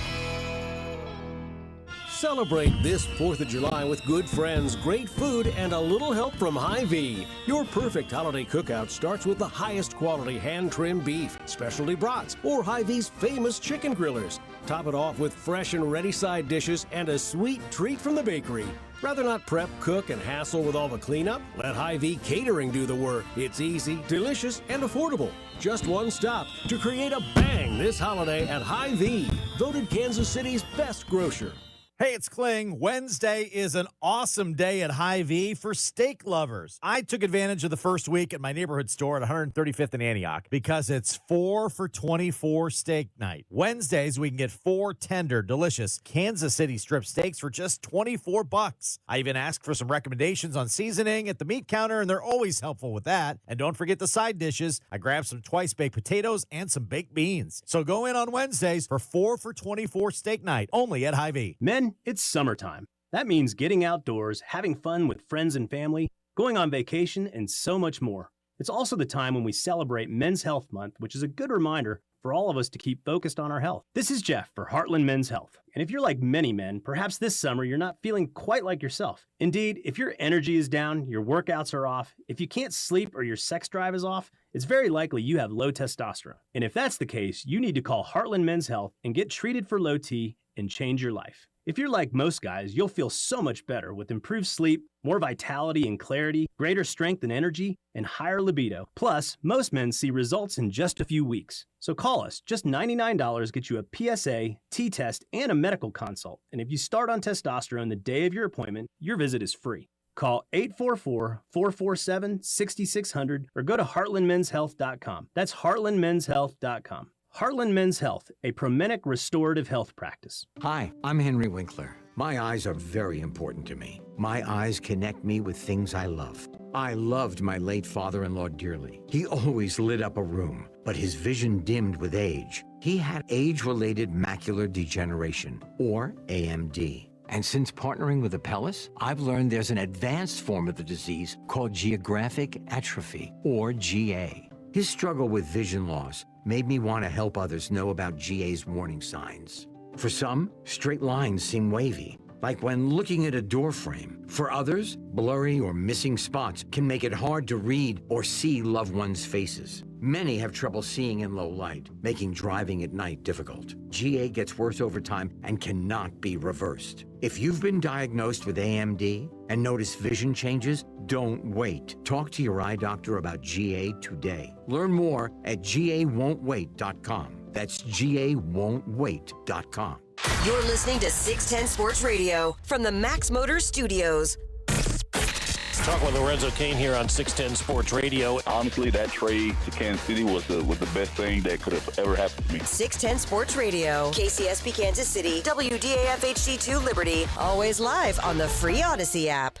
F: Celebrate this 4th of July with good friends, great food, and a little help from Hy-Vee. Your perfect holiday cookout starts with the highest quality hand-trimmed beef, specialty brats, or Hy-Vee's famous chicken grillers. Top it off with fresh and ready side dishes and a sweet treat from the bakery. Rather not prep, cook, and hassle with all the cleanup? Let Hy-Vee Catering do the work. It's easy, delicious, and affordable. Just one stop to create a bang this holiday at Hy-Vee. Voted Kansas City's best grocer.
K: Hey, it's Kling. Wednesday is an awesome day at Hy-Vee for steak lovers. I took advantage of the first week at my neighborhood store at 135th and Antioch because it's 4 for $24 steak night. Wednesdays, we can get 4 tender, delicious Kansas City strip steaks for just $24. I even asked for some recommendations on seasoning at the meat counter, and they're always helpful with that. And don't forget the side dishes. I grabbed some twice-baked potatoes and some baked beans. So go in on Wednesdays for 4 for $24 steak night, only at Hy-Vee.
U: Men, it's summertime. That means getting outdoors, having fun with friends and family, going on vacation, and so much more. It's also the time when we celebrate Men's Health Month, which is a good reminder for all of us to keep focused on our health. This is Jeff for Heartland Men's Health. And if you're like many men, perhaps this summer you're not feeling quite like yourself. Indeed, if your energy is down, your workouts are off, if you can't sleep or your sex drive is off, it's very likely you have low testosterone. And if that's the case, you need to call Heartland Men's Health and get treated for low T and change your life. If you're like most guys, you'll feel so much better with improved sleep, more vitality and clarity, greater strength and energy, and higher libido. Plus, most men see results in just a few weeks. So call us. Just $99 gets you a PSA, T-test, and a medical consult. And if you start on testosterone the day of your appointment, your visit is free. Call 844-447-6600 or go to heartlandmenshealth.com. That's heartlandmenshealth.com. Heartland Men's Health, a Promenic restorative health practice.
A: Hi, I'm Henry Winkler. My eyes are very important to me. My eyes connect me with things I love. I loved my late father-in-law dearly. He always lit up a room, but his vision dimmed with age. He had age-related macular degeneration, or AMD. And since partnering with Apellis, I've learned there's an advanced form of the disease called geographic atrophy, or GA. His struggle with vision loss made me want to help others know about GA's warning signs. For some, straight lines seem wavy, like when looking at a door frame. For others, blurry or missing spots can make it hard to read or see loved ones' faces. Many have trouble seeing in low light, making driving at night difficult. GA gets worse over time and cannot be reversed. If you've been diagnosed with AMD and notice vision changes, don't wait. Talk to your eye doctor about GA today. Learn more at GAWon'tWait.com. That's GAWon'tWait.com.
E: You're listening to 610 Sports Radio from the Max Motors Studios.
C: Talking with Lorenzo Kane here on 610 Sports Radio.
N: Honestly, that trade to Kansas City was the best thing that could have ever happened to me.
E: 610 Sports Radio, KCSP Kansas City, WDAF HD2 Liberty, always live on the free Odyssey app.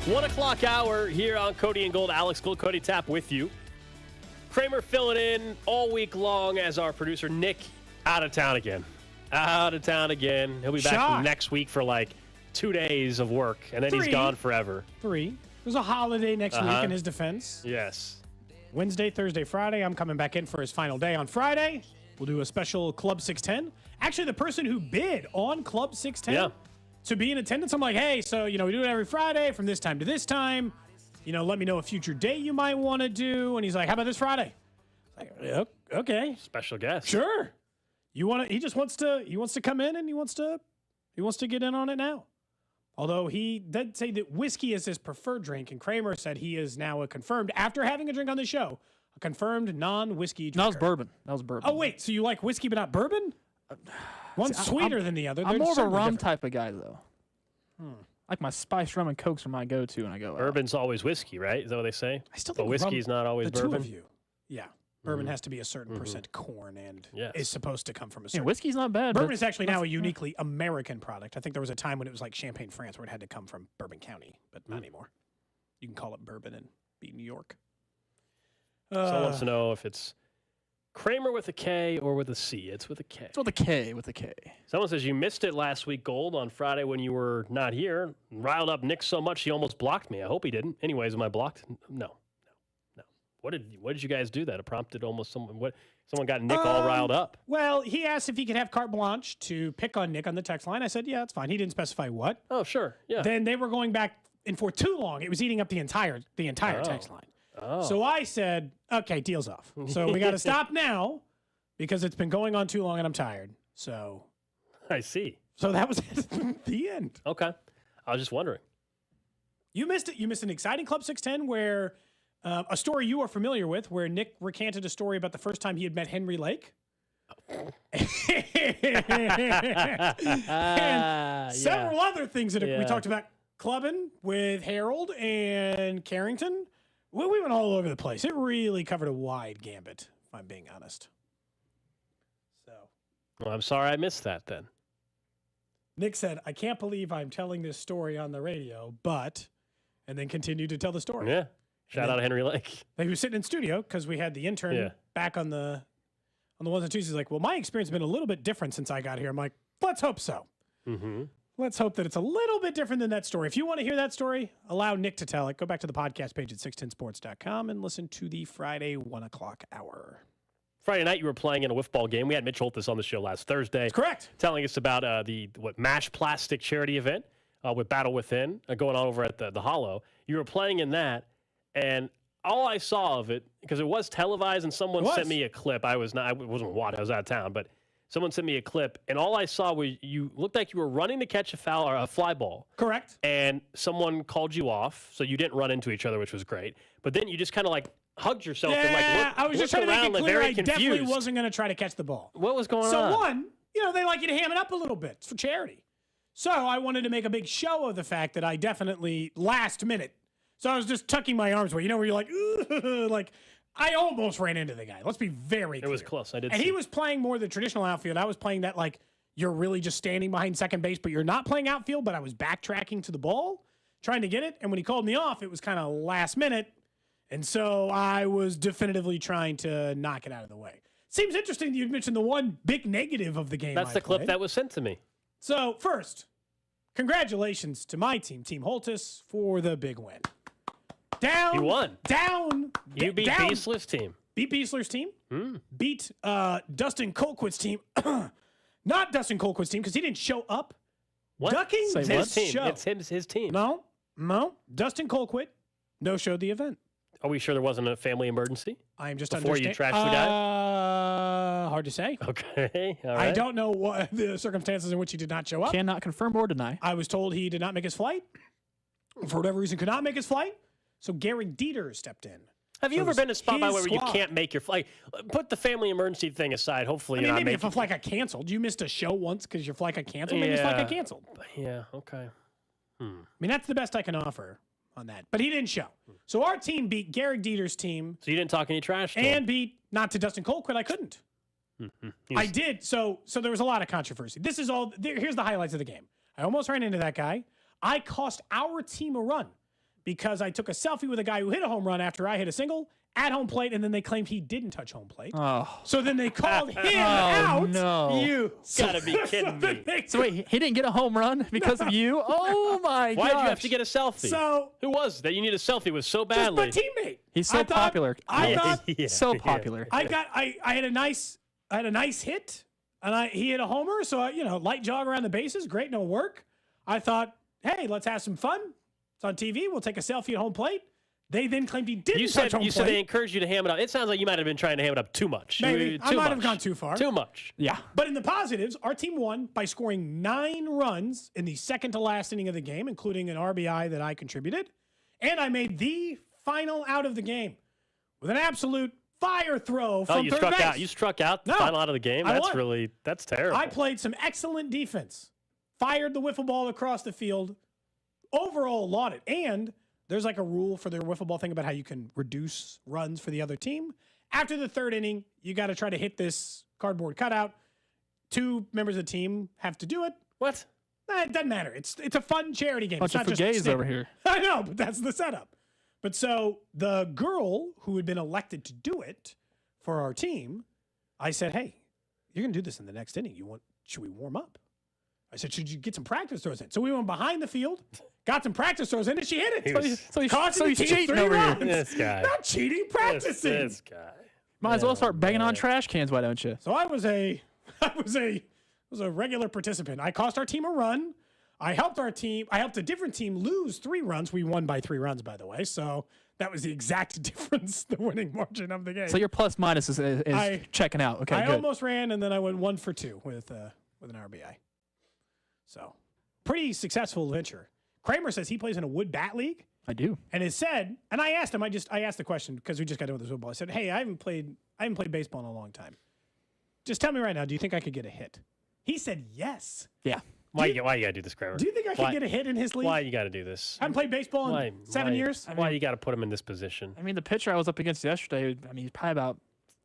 H: One o'clock hour here on Cody and Gold. Alex Gold, Cody Tapp with you. Kramer filling in all week long as our producer Nick out of town again. He'll be back next week for like 2 days of work, and then he's gone forever.
I: 3. There's a holiday next week in his defense.
H: Yes.
I: Wednesday, Thursday, Friday. I'm coming back in for his final day on Friday. We'll do a special Club 610. Actually, the person who bid on Club 610 to be in attendance, I'm like, hey, so, we do it every Friday from this time to this time. Let me know a future date you might want to do. And he's like, how about this Friday? Like, okay.
H: Special guest.
I: Sure. He wants to come in and he wants to get in on it now. Although he did say that whiskey is his preferred drink, and Kramer said he is now confirmed, after having a drink on the show, a confirmed non-whiskey drinker.
G: That was bourbon.
I: Oh, wait, so you like whiskey but not bourbon? One's sweeter than the other.
G: I'm
I: They're
G: more of a
I: certainly
G: rum
I: different.
G: type of guy, though. Like my spiced rum and cokes are my go-to when I go out.
H: Bourbon's always whiskey, right? Is that what they say?
I: I still
H: but
I: think
H: whiskey's not always
I: the
H: bourbon.
I: two of you. Yeah. Bourbon has to be a certain percent corn and is supposed to come from a certain...
G: whiskey's not bad.
I: Bourbon is actually now a uniquely American product. I think there was a time when it was like Champagne, France, where it had to come from Bourbon County, but not anymore. You can call it bourbon and be New York.
H: Someone wants to know if it's Kramer with a K or with a C. It's with a K.
G: It's with a K,
H: Someone says you missed it last week, Gold, on Friday when you were not here. Riled up Nick so much he almost blocked me. I hope he didn't. Anyways, am I blocked? No. What did you guys do that? It prompted almost someone got Nick all riled up.
I: Well, he asked if he could have carte blanche to pick on Nick on the text line. I said, yeah, that's fine. He didn't specify what.
H: Oh, sure. Yeah.
I: Then they were going back and forth too long. It was eating up the entire text line.
H: Oh.
I: So I said, okay, deal's off. So we got to stop now because it's been going on too long and I'm tired. So
H: I see.
I: So that was the end.
H: Okay. I was just wondering.
I: You missed it. You missed an exciting Club 610 where a story you are familiar with, where Nick recanted a story about the first time he had met Henry Lake. And several other things that we talked about clubbing with Harold and Carrington. We went all over the place. It really covered a wide gambit, if I'm being honest.
H: Well, I'm sorry I missed that then.
I: Nick said, I can't believe I'm telling this story on the radio, but, and then continued to tell the story.
H: Yeah. Shout out to Henry Lake.
I: He was sitting in studio because we had the intern back on the ones and twos. He's like, well, my experience has been a little bit different since I got here. I'm like, let's hope so.
H: Mm-hmm.
I: Let's hope that it's a little bit different than that story. If you want to hear that story, allow Nick to tell it. Go back to the podcast page at 610sports.com and listen to the Friday 1 o'clock hour.
H: Friday night, you were playing in a wiffball game. We had Mitch Holtis on the show last Thursday.
I: That's correct.
H: Telling us about the Mash Plastic charity event with Battle Within going on over at the Hollow. You were playing in that, and all I saw of it, because it was televised, and someone sent me a clip. I wasn't watching. I was out of town, but someone sent me a clip, and all I saw was you looked like you were running to catch a foul or a fly ball.
I: Correct.
H: And someone called you off, so you didn't run into each other, which was great. But then you just kind of like hugged yourself and like
I: I was just trying to make it clear I definitely wasn't going to try to catch the ball.
H: What was going on?
I: So one, they like you to ham it up a little bit. It's for charity. So I wanted to make a big show of the fact that I definitely last minute. So I was just tucking my arms away. Where you're like, like I almost ran into the guy. Let's be very clear.
H: It was close. I did.
I: And he was playing more the traditional outfield. I was playing that like you're really just standing behind second base, but you're not playing outfield. But I was backtracking to the ball, trying to get it. And when he called me off, it was kind of last minute. And so I was definitively trying to knock it out of the way. Seems interesting that you'd mentioned the one big negative of the game.
H: That's the clip that was sent to me.
I: So first, congratulations to my team, Team Holtis, for the big win. Down.
H: You won.
I: Down.
H: You beat Beasler's team.
I: Beat Beasler's team. Beat Dustin Colquitt's team. Not Dustin Colquitt's team because he didn't show up.
H: What?
I: Ducking
H: Say
I: this
H: team.
I: show.
H: It's his team.
I: No. Dustin Colquitt no-showed the event.
H: Are we sure there wasn't a family emergency?
I: I am just
H: before you trashed the guy.
I: Hard to say.
H: Okay, all right.
I: I don't know what the circumstances in which he did not show up.
G: Cannot confirm or deny.
I: I was told he did not make his flight. For whatever reason, could not make his flight. So Gary Dieter stepped in.
H: Have you ever been in a spot by where you can't make your flight? Put the family emergency thing aside. Hopefully, you're not
I: maybe
H: making.
I: if a flight got canceled, you missed a show once because your flight got canceled. Maybe his flight got canceled.
H: Yeah. Okay.
I: I mean, that's the best I can offer on that. But he didn't show. So our team beat Gary Dieter's team.
H: So you didn't talk any trash to him.
I: And beat not to Dustin Colquitt. I couldn't. I did. So there was a lot of controversy. This is all. Here's the highlights of the game. I almost ran into that guy. I cost our team a run because I took a selfie with a guy who hit a home run after I hit a single at home plate, and then they claimed he didn't touch home plate.
G: Oh.
I: So then they called him out.
G: No.
I: You
H: gotta be kidding me.
G: So wait, he didn't get a home run because of you? Oh my god!
H: Why did you have to get a selfie?
I: So
H: who was it that you need a selfie with so badly?
I: Just my teammate.
G: He's so popular.
I: I thought
G: so popular.
I: I had a nice hit, and he hit a homer. So light jog around the bases, great, no work. I thought, hey, let's have some fun. It's on TV. We'll take a selfie at home plate. They then claimed he didn't touch home plate.
H: You said they encouraged you to ham it up. It sounds like you might have been trying to ham it up too much.
I: Maybe. I might have gone too far.
H: Too much.
G: Yeah.
I: But in the positives, our team won by scoring 9 runs in the second to last inning of the game, including an RBI that I contributed. And I made the final out of the game with an absolute fire throw from third base.
H: You struck out the final out of the game? That's terrible.
I: I played some excellent defense. Fired the wiffle ball across the field. Overall lauded. And there's like a rule for the wiffle ball thing about how you can reduce runs for the other team. After the third inning, you got to try to hit this cardboard cutout. 2 members of the team have to do it.
H: What?
I: It doesn't matter. It's a fun charity game.
G: Bunch
I: it's not
G: of
I: just
G: gays over here.
I: I know, but that's the setup. But so the girl who had been elected to do it for our team, I said, hey, you're going to do this in the next inning. Should we warm up? I said, should you get some practice throws in? So we went behind the field, got some practice throws in, and she hit it. So he's cheating over here.
H: This guy.
I: Not cheating, practicing.
H: This guy.
G: Might as well start banging on trash cans, why don't you?
I: So I was a regular participant. I cost our team a run. I helped a different team lose 3 runs. We won by 3 runs, by the way. So that was the exact difference, the winning margin of the game.
G: So your plus minus is checking out. Okay,
I: I
G: good.
I: almost ran, and then I went 1 for 2 with an RBI. So pretty successful venture. Kramer says he plays in a wood bat league.
G: I do.
I: And it said, and I asked him, I asked the question because we just got done with this football. I said, hey, I haven't played baseball in a long time. Just tell me right now, do you think I could get a hit? He said yes.
G: Yeah.
H: Why you got to do this, Kramer?
I: Do you think I could get a hit in his league?
H: Why you got to do this?
I: I haven't played baseball in 7 years.
H: Why you got to put him in this position?
G: I mean, the pitcher I was up against yesterday, he's probably about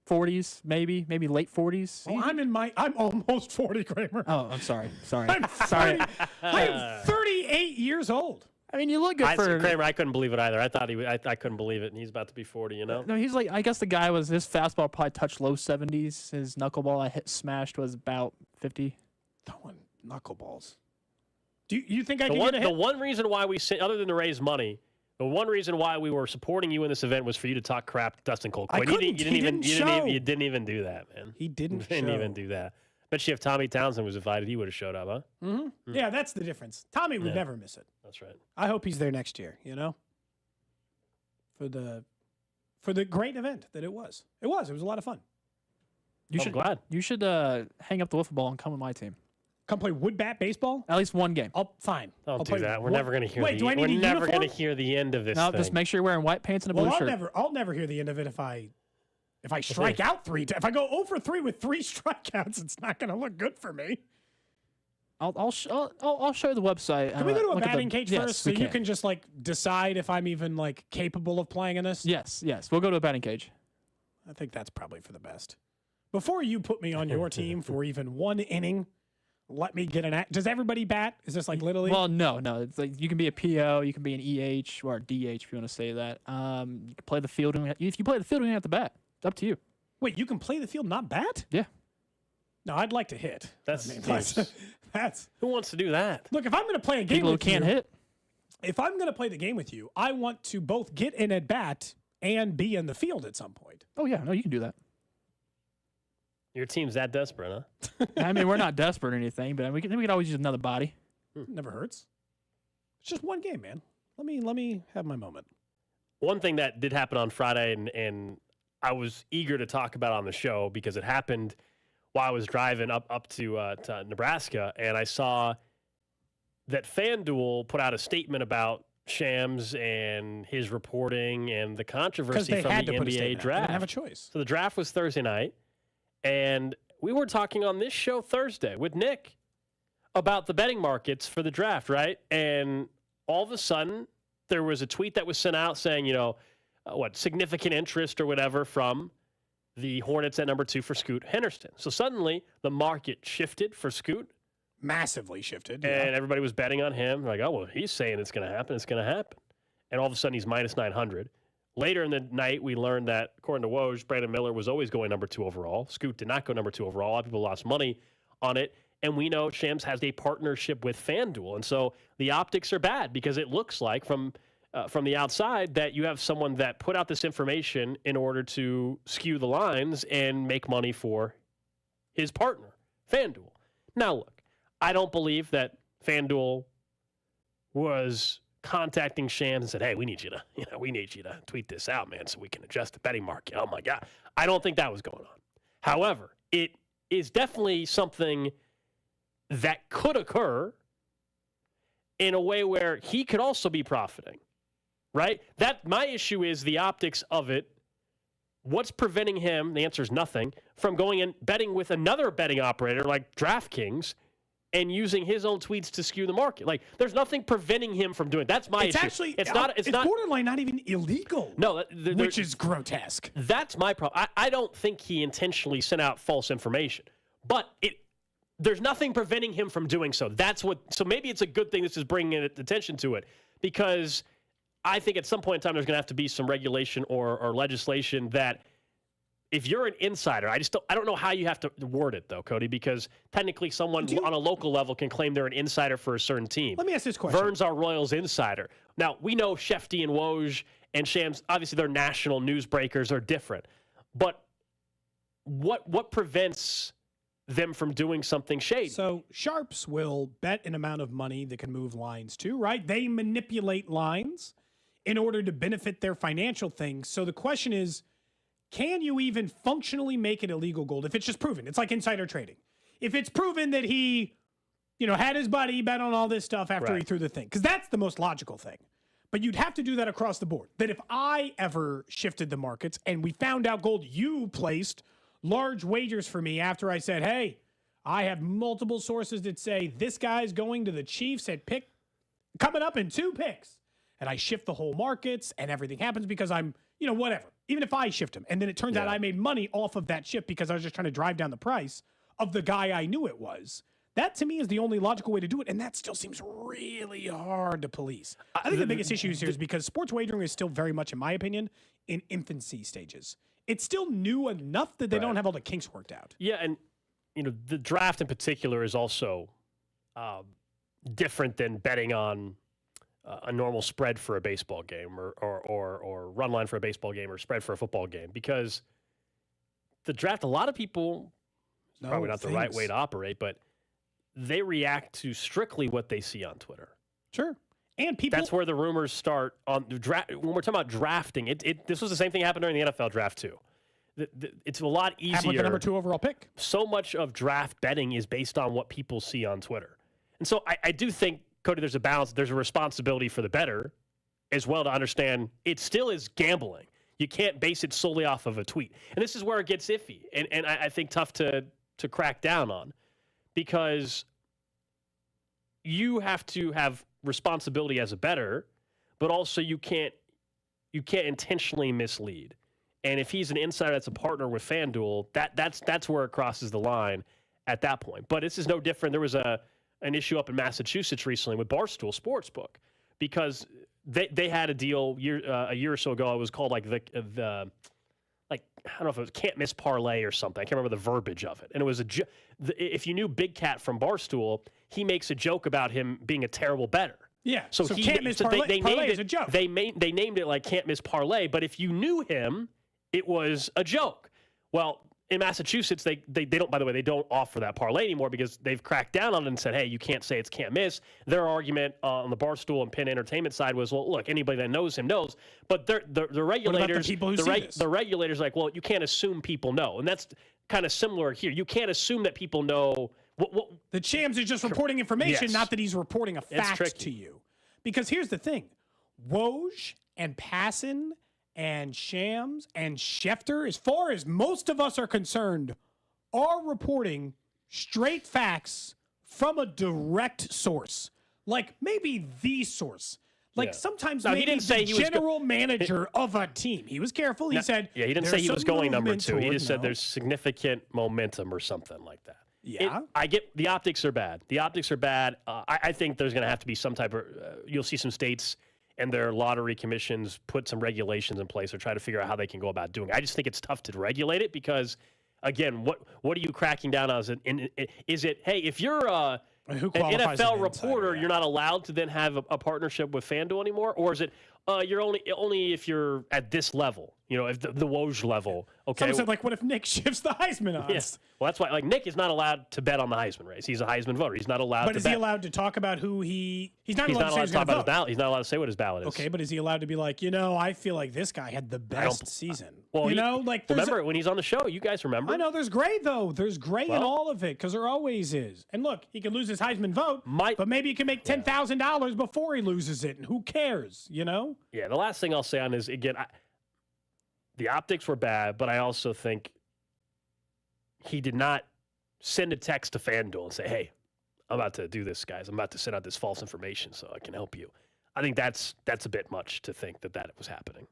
G: 40s, maybe late 40s.
I: Oh, I'm almost 40, Kramer.
G: Oh, I'm sorry.
I: I'm sorry. I am 38 years old.
G: I mean, you look good for
H: Kramer. I couldn't believe it either. I thought I couldn't believe it, and he's about to be 40.
G: No, he's like. I guess the guy was his fastball probably touched low 70s. His knuckleball I hit smashed was about 50.
I: Throwing knuckleballs. Do you think I
H: the
I: can
H: one,
I: get a hit?
H: The one reason why we sent, other than to raise money, the one reason why we were supporting you in this event was for you to talk crap to Dustin Colquitt.
I: I couldn't.
H: You didn't even do that, man.
I: He didn't.
H: You didn't even do that. Bet you if Tommy Townsend was invited, he would have showed up, huh?
I: Mm-hmm. Yeah, that's the difference. Tommy would never miss it.
H: That's right.
I: I hope he's there next year. For the great event that it was. It was a lot of fun.
H: Glad.
G: You should hang up the wiffle ball and come with my team.
I: Come play wood bat baseball?
G: At least one game.
I: Fine.
H: Don't do that. We're never going to hear.
I: Wait, do I need
H: We're
I: a
H: never
I: uniform?
H: going to hear the end of this.
G: No,
H: thing.
G: just make sure you're wearing white pants and a blue shirt.
I: I'll never hear the end of it if I strike out 3 times. If I go 0 for 3 with 3 strikeouts, it's not going to look good for me.
G: I'll show you the website.
I: Can we go to a batting cage
G: yes,
I: first so you can just decide if I'm even capable of playing in this?
G: Yes. We'll go to a batting cage.
I: I think that's probably for the best. Before you put me on your team for even 1 inning, let me get an act. Does everybody bat? Is this literally?
G: Well, no. It's you can be a PO, you can be an EH or a DH if you want to say that. You can play the field. If you play the field, you have to bat. It's up to you.
I: Wait, you can play the field, not bat?
G: Yeah.
I: No, I'd like to hit.
H: That's
I: who
H: wants to do that?
I: Look, if I'm going to play a game
G: People
I: with
G: who can't
I: you,
G: hit.
I: If I'm going to play the game with you, I want to both get in at bat and be in the field at some point.
G: Oh yeah, no, you can do that.
H: Your team's that desperate, huh?
G: I mean, we're not desperate or anything, but we can always use another body.
I: Never hurts. It's just one game, man. Let me have my moment.
H: One thing that did happen on Friday, and I was eager to talk about on the show because it happened while I was driving up to Nebraska, and I saw that FanDuel put out a statement about Shams and his reporting and the controversy from the NBA draft.
I: They didn't have a choice.
H: So the draft was Thursday night, and we were talking on this show Thursday with Nick about the betting markets for the draft, right? And all of a sudden, there was a tweet that was sent out saying, significant interest or whatever from the Hornets at number 2 for Scoot Henderson. So suddenly, the market shifted for Scoot.
I: Massively shifted.
H: And everybody was betting on him. Like, oh, well, he's saying it's going to happen. It's going to happen. And all of a sudden, he's minus 900. Later in the night, we learned that, according to Woj, Brandon Miller was always going number 2 overall. Scoot did not go number 2 overall. A lot of people lost money on it. And we know Shams has a partnership with FanDuel. And so the optics are bad because it looks like from the outside that you have someone that put out this information in order to skew the lines and make money for his partner, FanDuel. Now, look, I don't believe that FanDuel was contacting Shams and said, hey, we need you to tweet this out, man, so we can adjust the betting market. Oh, my God. I don't think that was going on. However, it is definitely something that could occur in a way where he could also be profiting, right? That my issue is the optics of it. What's preventing him, the answer is nothing, from going and betting with another betting operator like DraftKings and using his own tweets to skew the market? Like, there's nothing preventing him from doing it. That's my issue. It's
I: borderline not even illegal.
H: No,
I: which is grotesque.
H: That's my problem. I don't think he intentionally sent out false information, but there's nothing preventing him from doing so. So maybe it's a good thing this is bringing attention to it, because I think at some point in time there's going to have to be some regulation or legislation that if you're an insider, I don't know how you have to word it though, Cody, because technically someone on a local level can claim they're an insider for a certain team.
I: Let me ask this question.
H: Vern's our Royals insider. Now, we know Shefty and Woj and Shams, obviously they're national newsbreakers, are different. But what prevents them from doing something shady?
I: So sharps will bet an amount of money that can move lines too, right? They manipulate lines in order to benefit their financial things. So the question is, can you even functionally make it illegal, Gold, if it's just proven? It's like insider trading. If it's proven that he, had his buddy bet on all this stuff after he threw the thing, because that's the most logical thing. But you'd have to do that across the board. That if I ever shifted the markets and we found out, Gold, you placed large wagers for me after I said, hey, I have multiple sources that say this guy's going to the Chiefs at pick coming up in 2 picks. And I shift the whole markets and everything happens because I'm, whatever. Even if I shift him. And then it turns out I made money off of that shift because I was just trying to drive down the price of the guy I knew it was. That to me is the only logical way to do it. And that still seems really hard to police. I think the biggest issue here is because sports wagering is still very much, in my opinion, in infancy stages. It's still new enough that they don't have all the kinks worked out.
H: Yeah, and the draft in particular is also different than betting on a normal spread for a baseball game or run line for a baseball game or spread for a football game, because the draft, a lot of people, probably not the right way to operate, but they react to strictly what they see on Twitter.
I: Sure. And people,
H: that's where the rumors start on the draft. When we're talking about drafting, this was the same thing happened during the NFL draft too. It's a lot easier.
I: Happened with the number 2 overall pick.
H: So much of draft betting is based on what people see on Twitter. And so I do think, Cody, there's a balance. There's a responsibility for the bettor as well to understand it still is gambling. You can't base it solely off of a tweet. And this is where it gets iffy and I think tough to crack down on, because you have to have responsibility as a bettor, but also you can't intentionally mislead. And if he's an insider that's a partner with FanDuel, that's where it crosses the line at that point. But this is no different. There was an issue up in Massachusetts recently with Barstool Sportsbook, because they had a deal a year or so ago. It was called like the I don't know if it was can't miss parlay or something. I can't remember the verbiage of it. And it was if you knew Big Cat from Barstool, he makes a joke about him being a terrible bettor.
I: Yeah.
H: So
I: can't miss parlay,
H: they named
I: is a joke.
H: They named it like can't miss parlay, but if you knew him, it was a joke. Well, in Massachusetts, they don't, by the way, they don't offer that parlay anymore because they've cracked down on it and said, hey, you can't say it's can't miss. Their argument on the Barstool and Penn Entertainment side was, well, look, anybody that knows him knows. But the regulators, the regulators are like, well, you can't assume people know. And that's kind of similar here. You can't assume that people know.
I: The Shams is just reporting information, not that he's reporting a fact to you. Because here's the thing. Woj and Passan and Shams and Schefter, as far as most of us are concerned, are reporting straight facts from a direct source. Like maybe the source. Like sometimes maybe
H: he didn't say
I: the general manager of a team. He was careful. He said,
H: he didn't say he was going number 2. He just said there's significant momentum or something like that.
I: Yeah.
H: I get the optics are bad. The optics are bad. I think there's going to have to be some type of, you'll see some states and their lottery commissions put some regulations in place or try to figure out how they can go about doing it. I just think it's tough to regulate it because, again, what are you cracking down on? Is it, hey, if you're an NFL reporter, you're not allowed to then have a partnership with FanDuel anymore? Or is it you're only if you're at this level, if the Woj level? Okay.
I: Someone said, like, what if Nick shifts the Heisman odds?
H: Yes. Well, that's why, like, Nick is not allowed to bet on the Heisman race. He's a Heisman voter. He's not allowed to bet.
I: But is he allowed to talk about who he's not allowed to say
H: talk about his ballot. He's not allowed to say what his ballot is.
I: Okay, but is he allowed to be like, I feel like this guy had the best season?
H: Well, remember when he's on the show, you guys remember?
I: I know there's gray, though. There's gray in all of it because there always is. And look, he could lose his Heisman vote, but maybe he can make $10,000 before he loses it, and who cares,
H: Yeah, the last thing I'll say on is, again, the optics were bad, but I also think he did not send a text to FanDuel and say, hey, I'm about to do this, guys. I'm about to send out this false information so I can help you. I think that's a bit much to think that was happening.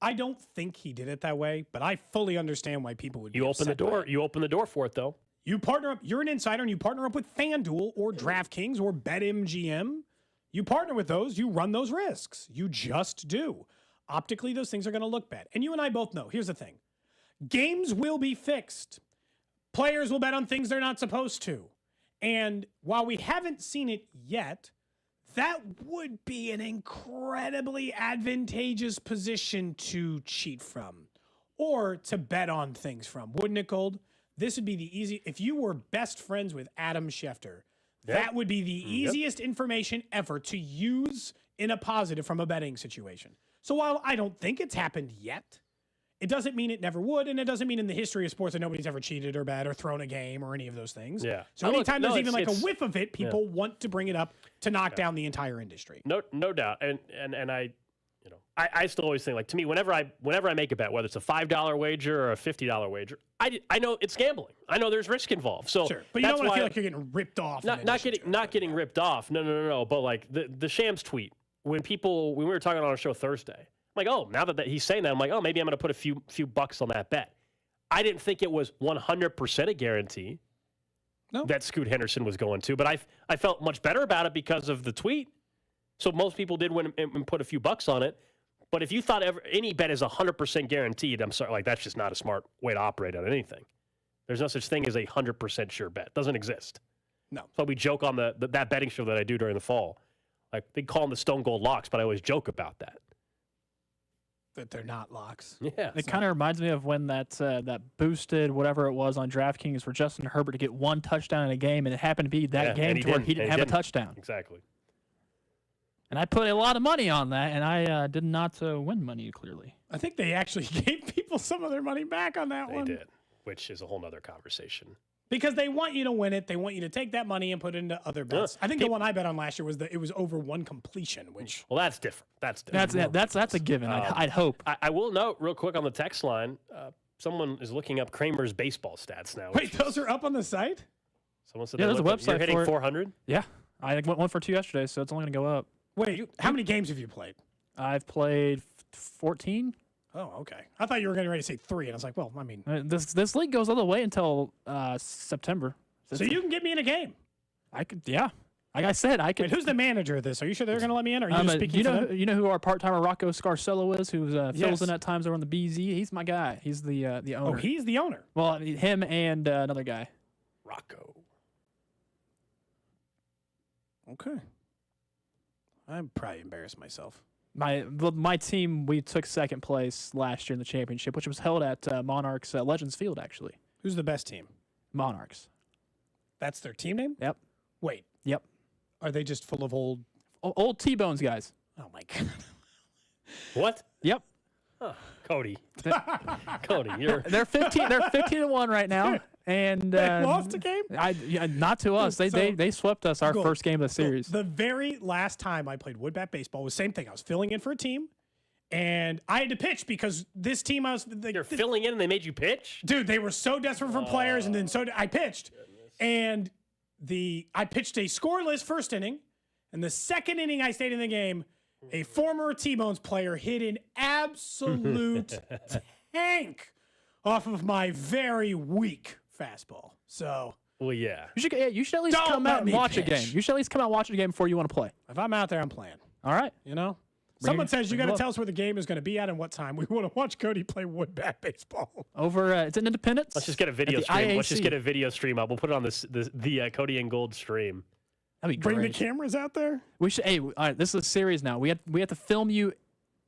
I: I don't think he did it that way, but I fully understand why people would be
H: open the door. You open the door for it, though.
I: You partner up. You're an insider, and you partner up with FanDuel or DraftKings or BetMGM. You partner with those. You run those risks. You just do. Optically, those things are going to look bad. And you and I both know. Here's the thing. Games will be fixed. Players will bet on things they're not supposed to. And while we haven't seen it yet, that would be an incredibly advantageous position to cheat from or to bet on things from, wouldn't it, Gold? This would be the easy. If you were best friends with Adam Schefter, that would be the easiest information ever to use in a positive from a betting situation. So while I don't think it's happened yet, it doesn't mean it never would, and it doesn't mean in the history of sports that nobody's ever cheated or bet or thrown a game or any of those things.
H: Yeah.
I: So anytime there's even like a whiff of it, people want to bring it up to knock down the entire industry.
H: No doubt. And I still always think, like, to me, whenever I make a bet, whether it's a $5 wager or a $50 wager, I know it's gambling. I know there's risk involved. So
I: sure, but you don't want to feel like you're getting ripped off.
H: Not getting ripped off. No. But like the Shams tweet, when we were talking on our show Thursday, I'm like, oh, now that he's saying that, I'm like, oh, maybe I'm going to put a few bucks on that bet. I didn't think it was 100% a guarantee that Scoot Henderson was going to, but I felt much better about it because of the tweet. So most people did win and put a few bucks on it. But if you thought any bet is 100% guaranteed, I'm sorry, like, that's just not a smart way to operate on anything. There's no such thing as a 100% sure bet. It doesn't exist.
I: No.
H: So we joke on that betting show that I do during the fall. Like, they call them the Stone Gold Locks, but I always joke about that.
I: That they're not locks.
H: Yeah.
G: It kind of reminds me of when that boosted whatever it was on DraftKings for Justin Herbert to get one touchdown in a game, and it happened to be that game to where he didn't have a touchdown.
H: Exactly.
G: And I put a lot of money on that, and I did not win money, clearly.
I: I think they actually gave people some of their money back on that one.
H: They did, which is a whole nother conversation.
I: Because they want you to win it. They want you to take that money and put it into other bets. I think the one I bet on last year was that it was over one completion, which...
H: Well, that's different.
G: That's a given. I'd hope.
H: I will note real quick on the text line, someone is looking up Kramer's baseball stats now.
I: Wait, those are up on the site?
H: Someone said
G: there's a website
H: you're hitting
G: for it.
H: 400?
G: Yeah. I went 1 for 2 yesterday, so it's only going to go up.
I: Wait, how many games have you played?
G: I've played 14.
I: Oh, okay. I thought you were getting ready to say 3, and I was like, well, I mean...
G: This league goes all the way until September.
I: So you can get me in a game.
G: I could, yeah. Like I said, I could.
I: Wait, who's the manager of this? Are you sure they're going to let me in? Or are you just speaking for them?
G: You know who our part-timer Rocco Scarcello is, who fills in at times over on the BZ? He's my guy. He's the owner.
I: Oh, he's the owner.
G: Well, I mean, him and another guy.
H: Rocco.
I: Okay. I'm probably embarrassed myself.
G: My team, we took second place last year in the championship, which was held at Monarchs Legends Field, actually.
I: Who's the best team?
G: Monarchs.
I: That's their team name?
G: Yep.
I: Wait.
G: Yep.
I: Are they just full of
G: old T-Bones guys?
I: Oh, my God.
H: What?
G: Yep.
H: Huh. Cody. Cody,
G: they're 15. They're 15-1 right now, and
I: they lost a game.
G: Not to us. They swept us our first game of the series.
I: The very last time I played wood bat baseball was the same thing. I was filling in for a team, and I had to pitch because this team I was.
H: You're filling in, and they made you pitch,
I: dude. They were so desperate for players, and then I pitched, and I pitched a scoreless first inning, and the second inning I stayed in the game. A former T-Bones player hit an absolute tank off of my very weak fastball. So,
H: well, yeah,
G: you should at least come out and watch a game. You should at least come out and watch a game before you want to play.
I: If I'm out there, I'm playing.
G: All right,
I: you know. Someone says you got to tell us where the game is going to be at and what time. We want to watch Cody play wood bat baseball.
G: Over it's in Independence.
H: Let's just get a video stream. Let's just get a video stream up. We'll put it on the Cody and Gold stream.
G: That'd be
I: Bring
G: great.
I: the cameras out there.
G: We should. Hey, all right. This is a series now. We have to film you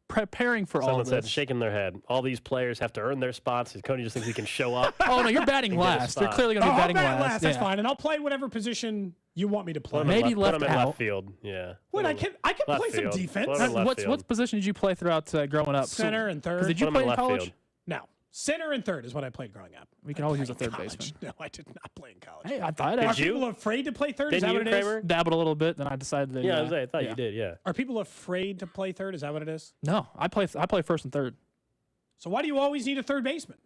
G: preparing for all of this.
H: Someone said shaking their head. All these players have to earn their spots. Cody just thinks he can show up.
G: Oh no, you're batting last. You're clearly going to be batting last.
I: That's fine, and I'll play whatever position you want me to play.
G: Maybe
H: put him in
G: out.
H: left field. Yeah.
I: Wait, I can play some defense.
G: What position did you play throughout growing up?
I: Center and third.
G: Did you play in college?
H: Field.
I: No. Center and third is what I played growing up.
G: We can always use a third baseman.
I: No, I did not play in college.
G: Hey, I thought
I: Are people afraid to play third? Is that what it is?
G: Dabbled a little bit, then I decided that.
H: Yeah, I thought you did. Yeah.
I: Are people afraid to play third? Is that what it is?
G: No, I play first and third.
I: So why do you always need a third baseman?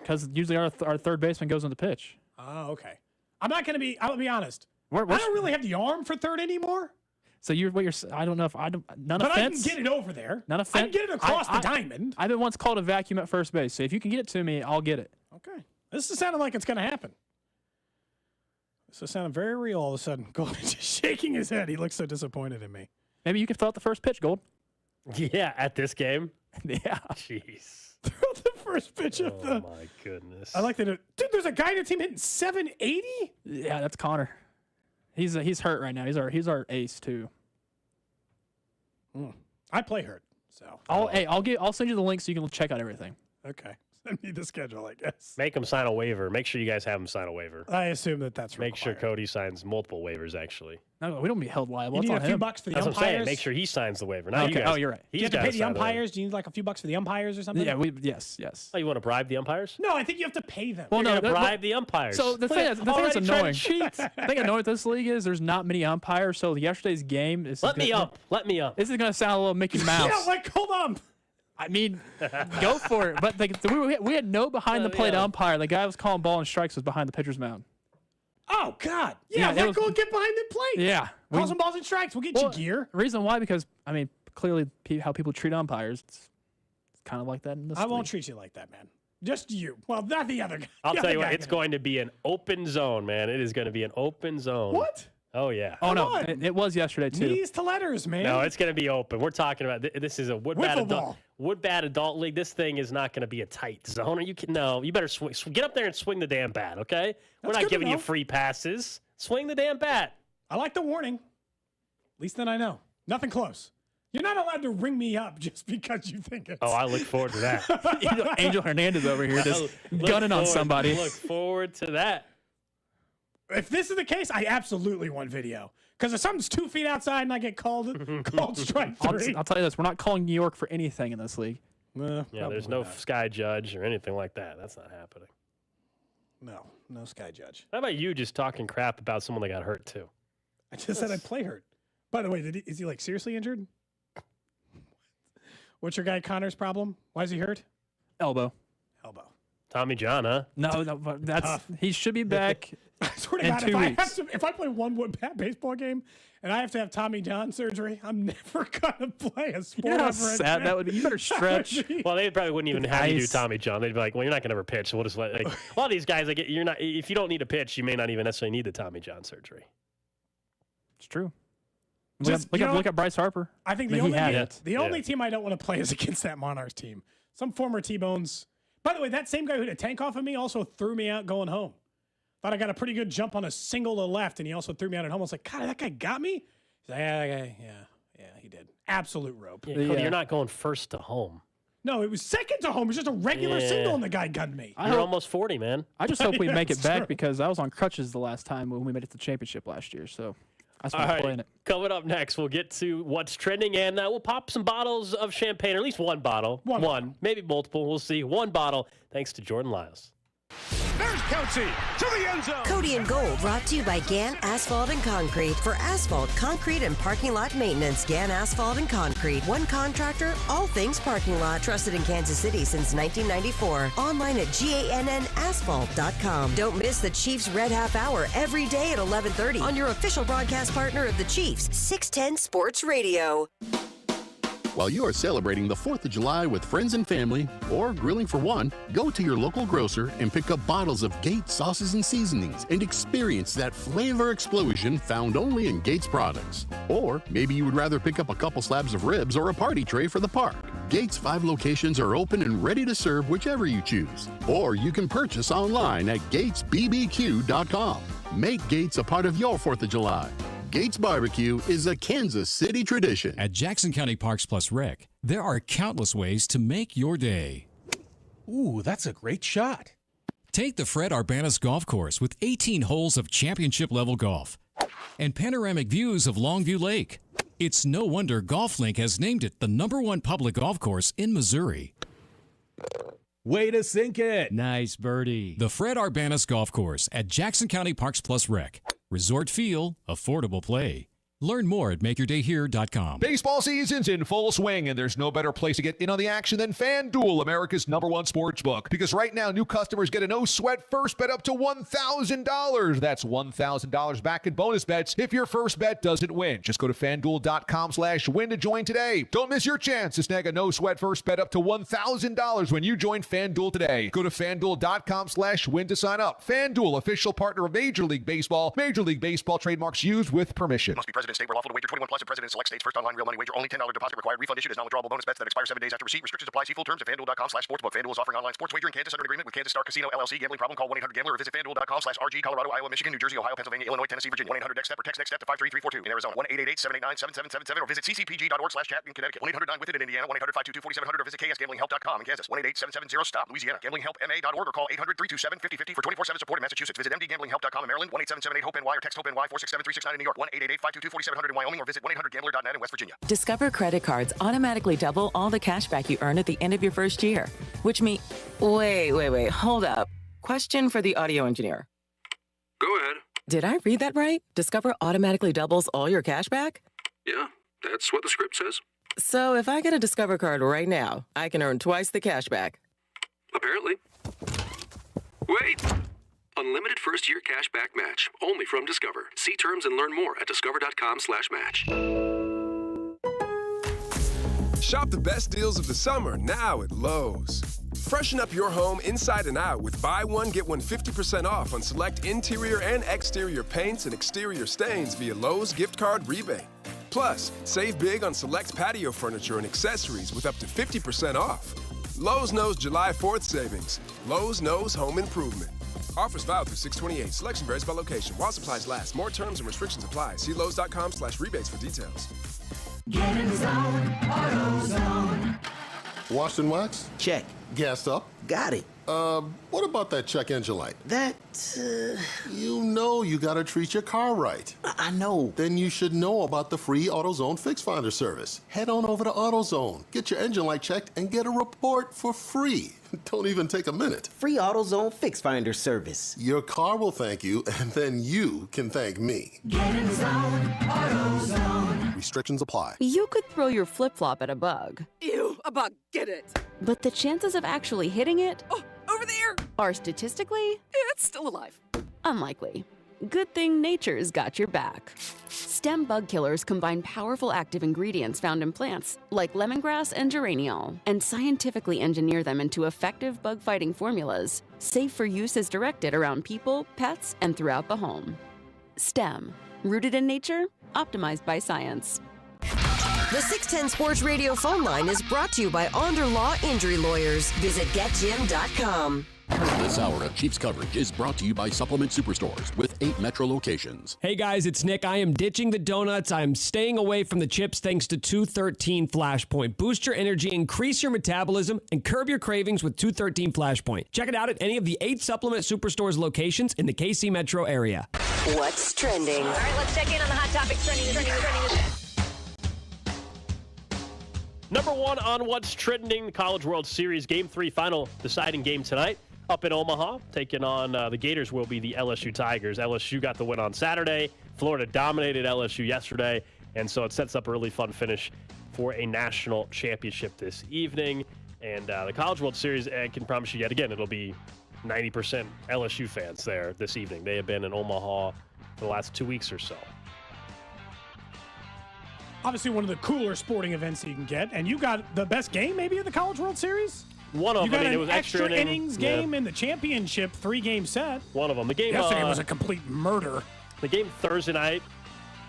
G: Because usually our third baseman goes on the pitch.
I: Oh, okay. I'm not going to be. I'll be honest. I don't really have the arm for third anymore.
G: So I don't know if none
I: but
G: offense.
I: I can get it over there.
G: None offense.
I: I can get it across the diamond.
G: I've been once called a vacuum at first base. So if you can get it to me, I'll get it.
I: Okay. This is sounding like it's going to happen. This is sounding very real all of a sudden. Gold is just shaking his head. He looks so disappointed in me.
G: Maybe you can throw out the first pitch, Gold.
H: Yeah, at this game.
G: Yeah.
H: Jeez.
I: Throw the first pitch of the.
H: Oh my goodness.
I: I like that. Dude, there's a guy in the team hitting 780.
G: Yeah, that's Connor. He's hurt right now. He's our ace too.
I: I play hurt, so.
G: I'll send you the link so you can check out everything.
I: Okay. Send me the schedule, I guess.
H: Make him sign a waiver. Make sure you guys have him sign a waiver.
I: I assume that's
H: Make sure Cody signs multiple waivers, actually.
G: No, we don't be held liable.
I: You
G: It's
I: need
G: on
I: a few
G: him.
I: bucks for the
H: That's what I'm saying.
I: umpires.
H: Make sure he signs the waiver. Not
G: Okay.
H: you guys.
G: Oh, you're right.
I: Do you have to pay the umpires? Do you need like a few bucks for the umpires or something?
G: Yeah, yes.
H: Oh, you want to bribe the umpires?
I: No, I think you have to pay them.
G: Well,
H: You're
G: no,
H: gonna bribe the umpires.
G: So the thing that's annoying.
H: Cheat.
G: The thing annoying with this league is there's not many umpires. So yesterday's game is.
H: Let me up. This
G: is gonna sound a little Mickey Mouse.
I: Yeah, like hold on.
G: I mean, go for it. But we had no behind the plate umpire. The guy was calling ball and strikes was behind the pitcher's mound.
I: Oh God! Yeah, let's go get behind the plate.
G: Yeah,
I: call some balls and strikes. We'll get you gear.
G: Reason why? Because I mean, clearly how people treat umpires, it's kind of like that in this.
I: I won't
G: league.
I: treat you like that, man. Just you. Well, not the other guy.
H: I'll tell you what. It's going to be an open zone, man. It is going to be an open zone.
I: What?
H: Oh yeah.
G: Oh no, it was yesterday too.
I: Knees to letters, man.
H: No, it's going to be open. We're talking about this is a wood bat adult league. This thing is not going to be a tight zone. You better get up there and swing the damn bat, okay? We're not giving you free passes. Swing the damn bat.
I: I like the warning. At least then I know. Nothing close. You're not allowed to ring me up just because you think it's.
H: Oh, I look forward to that.
G: Angel Hernandez over here just gunning on somebody.
H: Look forward to that.
I: If this is the case, I absolutely want video. Because if something's 2 feet outside and I get called strike three.
G: I'll tell you this: we're not calling New York for anything in this league.
H: Yeah, there's no sky judge or anything like that. That's not happening.
I: No sky judge.
H: How about you just talking crap about someone that got hurt too?
I: I just said I play hurt. By the way, is he like seriously injured? What's your guy Connor's problem? Why is he hurt?
G: Elbow.
H: Tommy John, huh?
G: No, but that's he should be back.
I: I swear to
G: in
I: God,
G: 2 weeks.
I: if I play one baseball game and I have to have Tommy John surgery, I'm never gonna play a sport.
G: You know how
I: ever
G: sad that would be. You better stretch.
H: Well, they probably wouldn't even have you do
G: Ice.
H: Tommy John. They'd be like, "Well, you're not gonna ever pitch, so we'll just let." Like, a lot of these guys, like, you're not. If you don't need to pitch, you may not even necessarily need the Tommy John surgery.
G: It's true.
I: Just,
G: Look at Bryce Harper.
I: I think
G: he had it.
I: The only team I don't want to play is against that Monarchs team. Some former T-Bones. By the way, that same guy who hit a tank off of me also threw me out going home. Thought I got a pretty good jump on a single to left, and he also threw me out at home. I was like, God, that guy got me? He's like, yeah, he did. Absolute rope.
H: Yeah, Cody, you're not going first to home.
I: No, it was second to home. It was just a regular single, and the guy gunned me.
H: You're almost 40, man.
G: I just hope we
I: Yeah,
G: make it
I: it's
G: back
I: true.
G: because I was on crutches the last time when we made it to the championship last year. So that's why I'm playing it.
H: Coming up next, we'll get to what's trending, and we'll pop some bottles of champagne, or at least one bottle. One, maybe multiple. We'll see. One bottle, thanks to Jordan Lyles.
Q: There's Kelsey to the end zone.
E: Cody and Gold brought to you by Gann Asphalt and Concrete. For asphalt, concrete, and parking lot maintenance, Gann Asphalt and Concrete. One contractor, all things parking lot. Trusted in Kansas City since 1994. Online at GANNasphalt.com. Don't miss the Chiefs Red Half Hour every day at 11:30 on your official broadcast partner of the Chiefs, 610 Sports Radio.
V: While you are celebrating the 4th of July with friends and family, or grilling for one, go to your local grocer and pick up bottles of Gates sauces and seasonings and experience that flavor explosion found only in Gates products. Or maybe you would rather pick up a couple slabs of ribs or a party tray for the park. Gates 5 locations are open and ready to serve whichever you choose. Or you can purchase online at GatesBBQ.com. Make Gates a part of your 4th of July. Gates Barbecue is a Kansas City tradition.
M: At Jackson County Parks Plus Rec, there are countless ways to make your day.
O: Ooh, that's a great shot.
M: Take the Fred Arbanis Golf Course with 18 holes of championship-level golf and panoramic views of Longview Lake. It's no wonder GolfLink has named it the #1 public golf course in Missouri.
O: Way to sink it.
M: Nice birdie. The Fred Arbanis Golf Course at Jackson County Parks Plus Rec. Resort feel, affordable play. Learn more at makeyourdayhere.com.
T: Baseball season's in full swing, and there's no better place to get in on the action than FanDuel, America's #1 sports book. Because right now, new customers get a no-sweat first bet up to $1,000. That's $1,000 back in bonus bets if your first bet doesn't win. Just go to FanDuel.com/win to join today. Don't miss your chance to snag a no-sweat first bet up to $1,000 when you join FanDuel today. Go to FanDuel.com/win to sign up. FanDuel, official partner of Major League Baseball. Major League Baseball trademarks used with permission.
J: Must be present state where lawful to wager 21 plus in president select states. First online real money wager only $10 deposit required. Refund issued as non-withdrawable bonus bets that expire 7 days after receipt. Restrictions apply. See full terms at FanDuel.com/sportsbook. FanDuel is offering online sports wagering in Kansas under an agreement with Kansas Star Casino LLC. Gambling problem? Call 1-800-GAMBLER or visit FanDuel.com/RG. Colorado, Iowa, Michigan, New Jersey, Ohio, Pennsylvania, Illinois, Tennessee, Virginia. 1-800-NEXT-STEP or text NEXT-STEP to 53342. In Arizona, 1-888-789-7777 or visit ccpg.org/chat in Connecticut. 1-800-9-WITH-IT in Indiana. 1-800-522-4700 or visit KSGamblingHelp.com in Kansas. 1-888-770-STOP Louisiana. GamblingHelpMA.org or call 800-327-5050 for 24/7 support in Massachusetts. Visit MDGamblingHelp.com in Maryland. 1-877-8-HOPE-NY or text HOPE-NY 467-369 in New York. 1-888-522-4700 in Wyoming or visit 1-800-GAMBLER.net in West Virginia.
P: Discover credit cards automatically double all the cash back you earn at the end of your first year, which means... Wait, hold up. Question for the audio engineer.
X: Go ahead.
P: Did I read that right? Discover automatically doubles all your cash back?
X: Yeah, that's what the script says.
P: So if I get a Discover card right now, I can earn twice the cash back.
X: Apparently. Wait! Unlimited first-year cash back match. Only from Discover. See terms and learn more at discover.com/match.
Y: Shop the best deals of the summer now at Lowe's. Freshen up your home inside and out with buy one, get one 50% off on select interior and exterior paints and exterior stains via Lowe's gift card rebate. Plus, save big on select patio furniture and accessories with up to 50% off. Lowe's knows July 4th savings. Lowe's knows home improvement. Offers valid through 6/28. Selection varies by location. While supplies last. More terms and restrictions apply. See Lowe's.com/rebates for details.
B: Get in the zone, AutoZone.
V: Washed and waxed?
L: Check.
V: Gassed up?
L: Got it.
V: What about that check engine light?
L: That,
V: You know you gotta treat your car right.
L: I know.
V: Then you should know about the free AutoZone Fix Finder service. Head on over to AutoZone, get your engine light checked, and get a report for free. Don't even take a minute.
L: Free AutoZone Fix Finder service.
V: Your car will thank you, and then you can thank me.
B: Get in the zone, AutoZone.
V: Restrictions apply.
R: You could throw your flip-flop at a bug.
S: Ew, a bug, get it.
R: But the chances of actually hitting it
S: Over there.
R: are statistically
S: It's still alive.
R: unlikely. Good thing nature's got your back. Stem bug killers combine powerful active ingredients found in plants, like lemongrass and geraniol, and scientifically engineer them into effective bug-fighting formulas, safe for use as directed around people, pets, and throughout the home. Stem, rooted in nature, optimized by science.
E: The 610 Sports Radio phone line is brought to you by Onder Law Injury Lawyers. Visit getjim.com.
V: This hour of Chiefs coverage is brought to you by Supplement Superstores with 8 metro locations.
W: Hey guys, it's Nick. I am ditching the donuts. I'm staying away from the chips thanks to 213 Flashpoint. Boost your energy, increase your metabolism, and curb your cravings with 213 Flashpoint. Check it out at any of the 8 Supplement Superstores locations in the KC metro area.
E: What's trending?
S: All right, let's check in on the hot topics trending.
H: Number one on what's trending, the College World Series Game 3 final deciding game tonight up in Omaha. Taking on the Gators will be the LSU Tigers. LSU got the win on Saturday. Florida dominated LSU yesterday, and so it sets up a really fun finish for a national championship this evening. And the College World Series, I can promise you yet again, it'll be 90% LSU fans there this evening. They have been in Omaha for the last 2 weeks or so.
I: Obviously, one of the cooler sporting events you can get, and you got the best game maybe of the College World Series.
H: One of them.
I: You got
H: I mean,
I: an
H: it was
I: extra innings game in the championship 3-game set.
H: One of them. The game
I: yesterday was a complete murder.
H: The game Thursday night,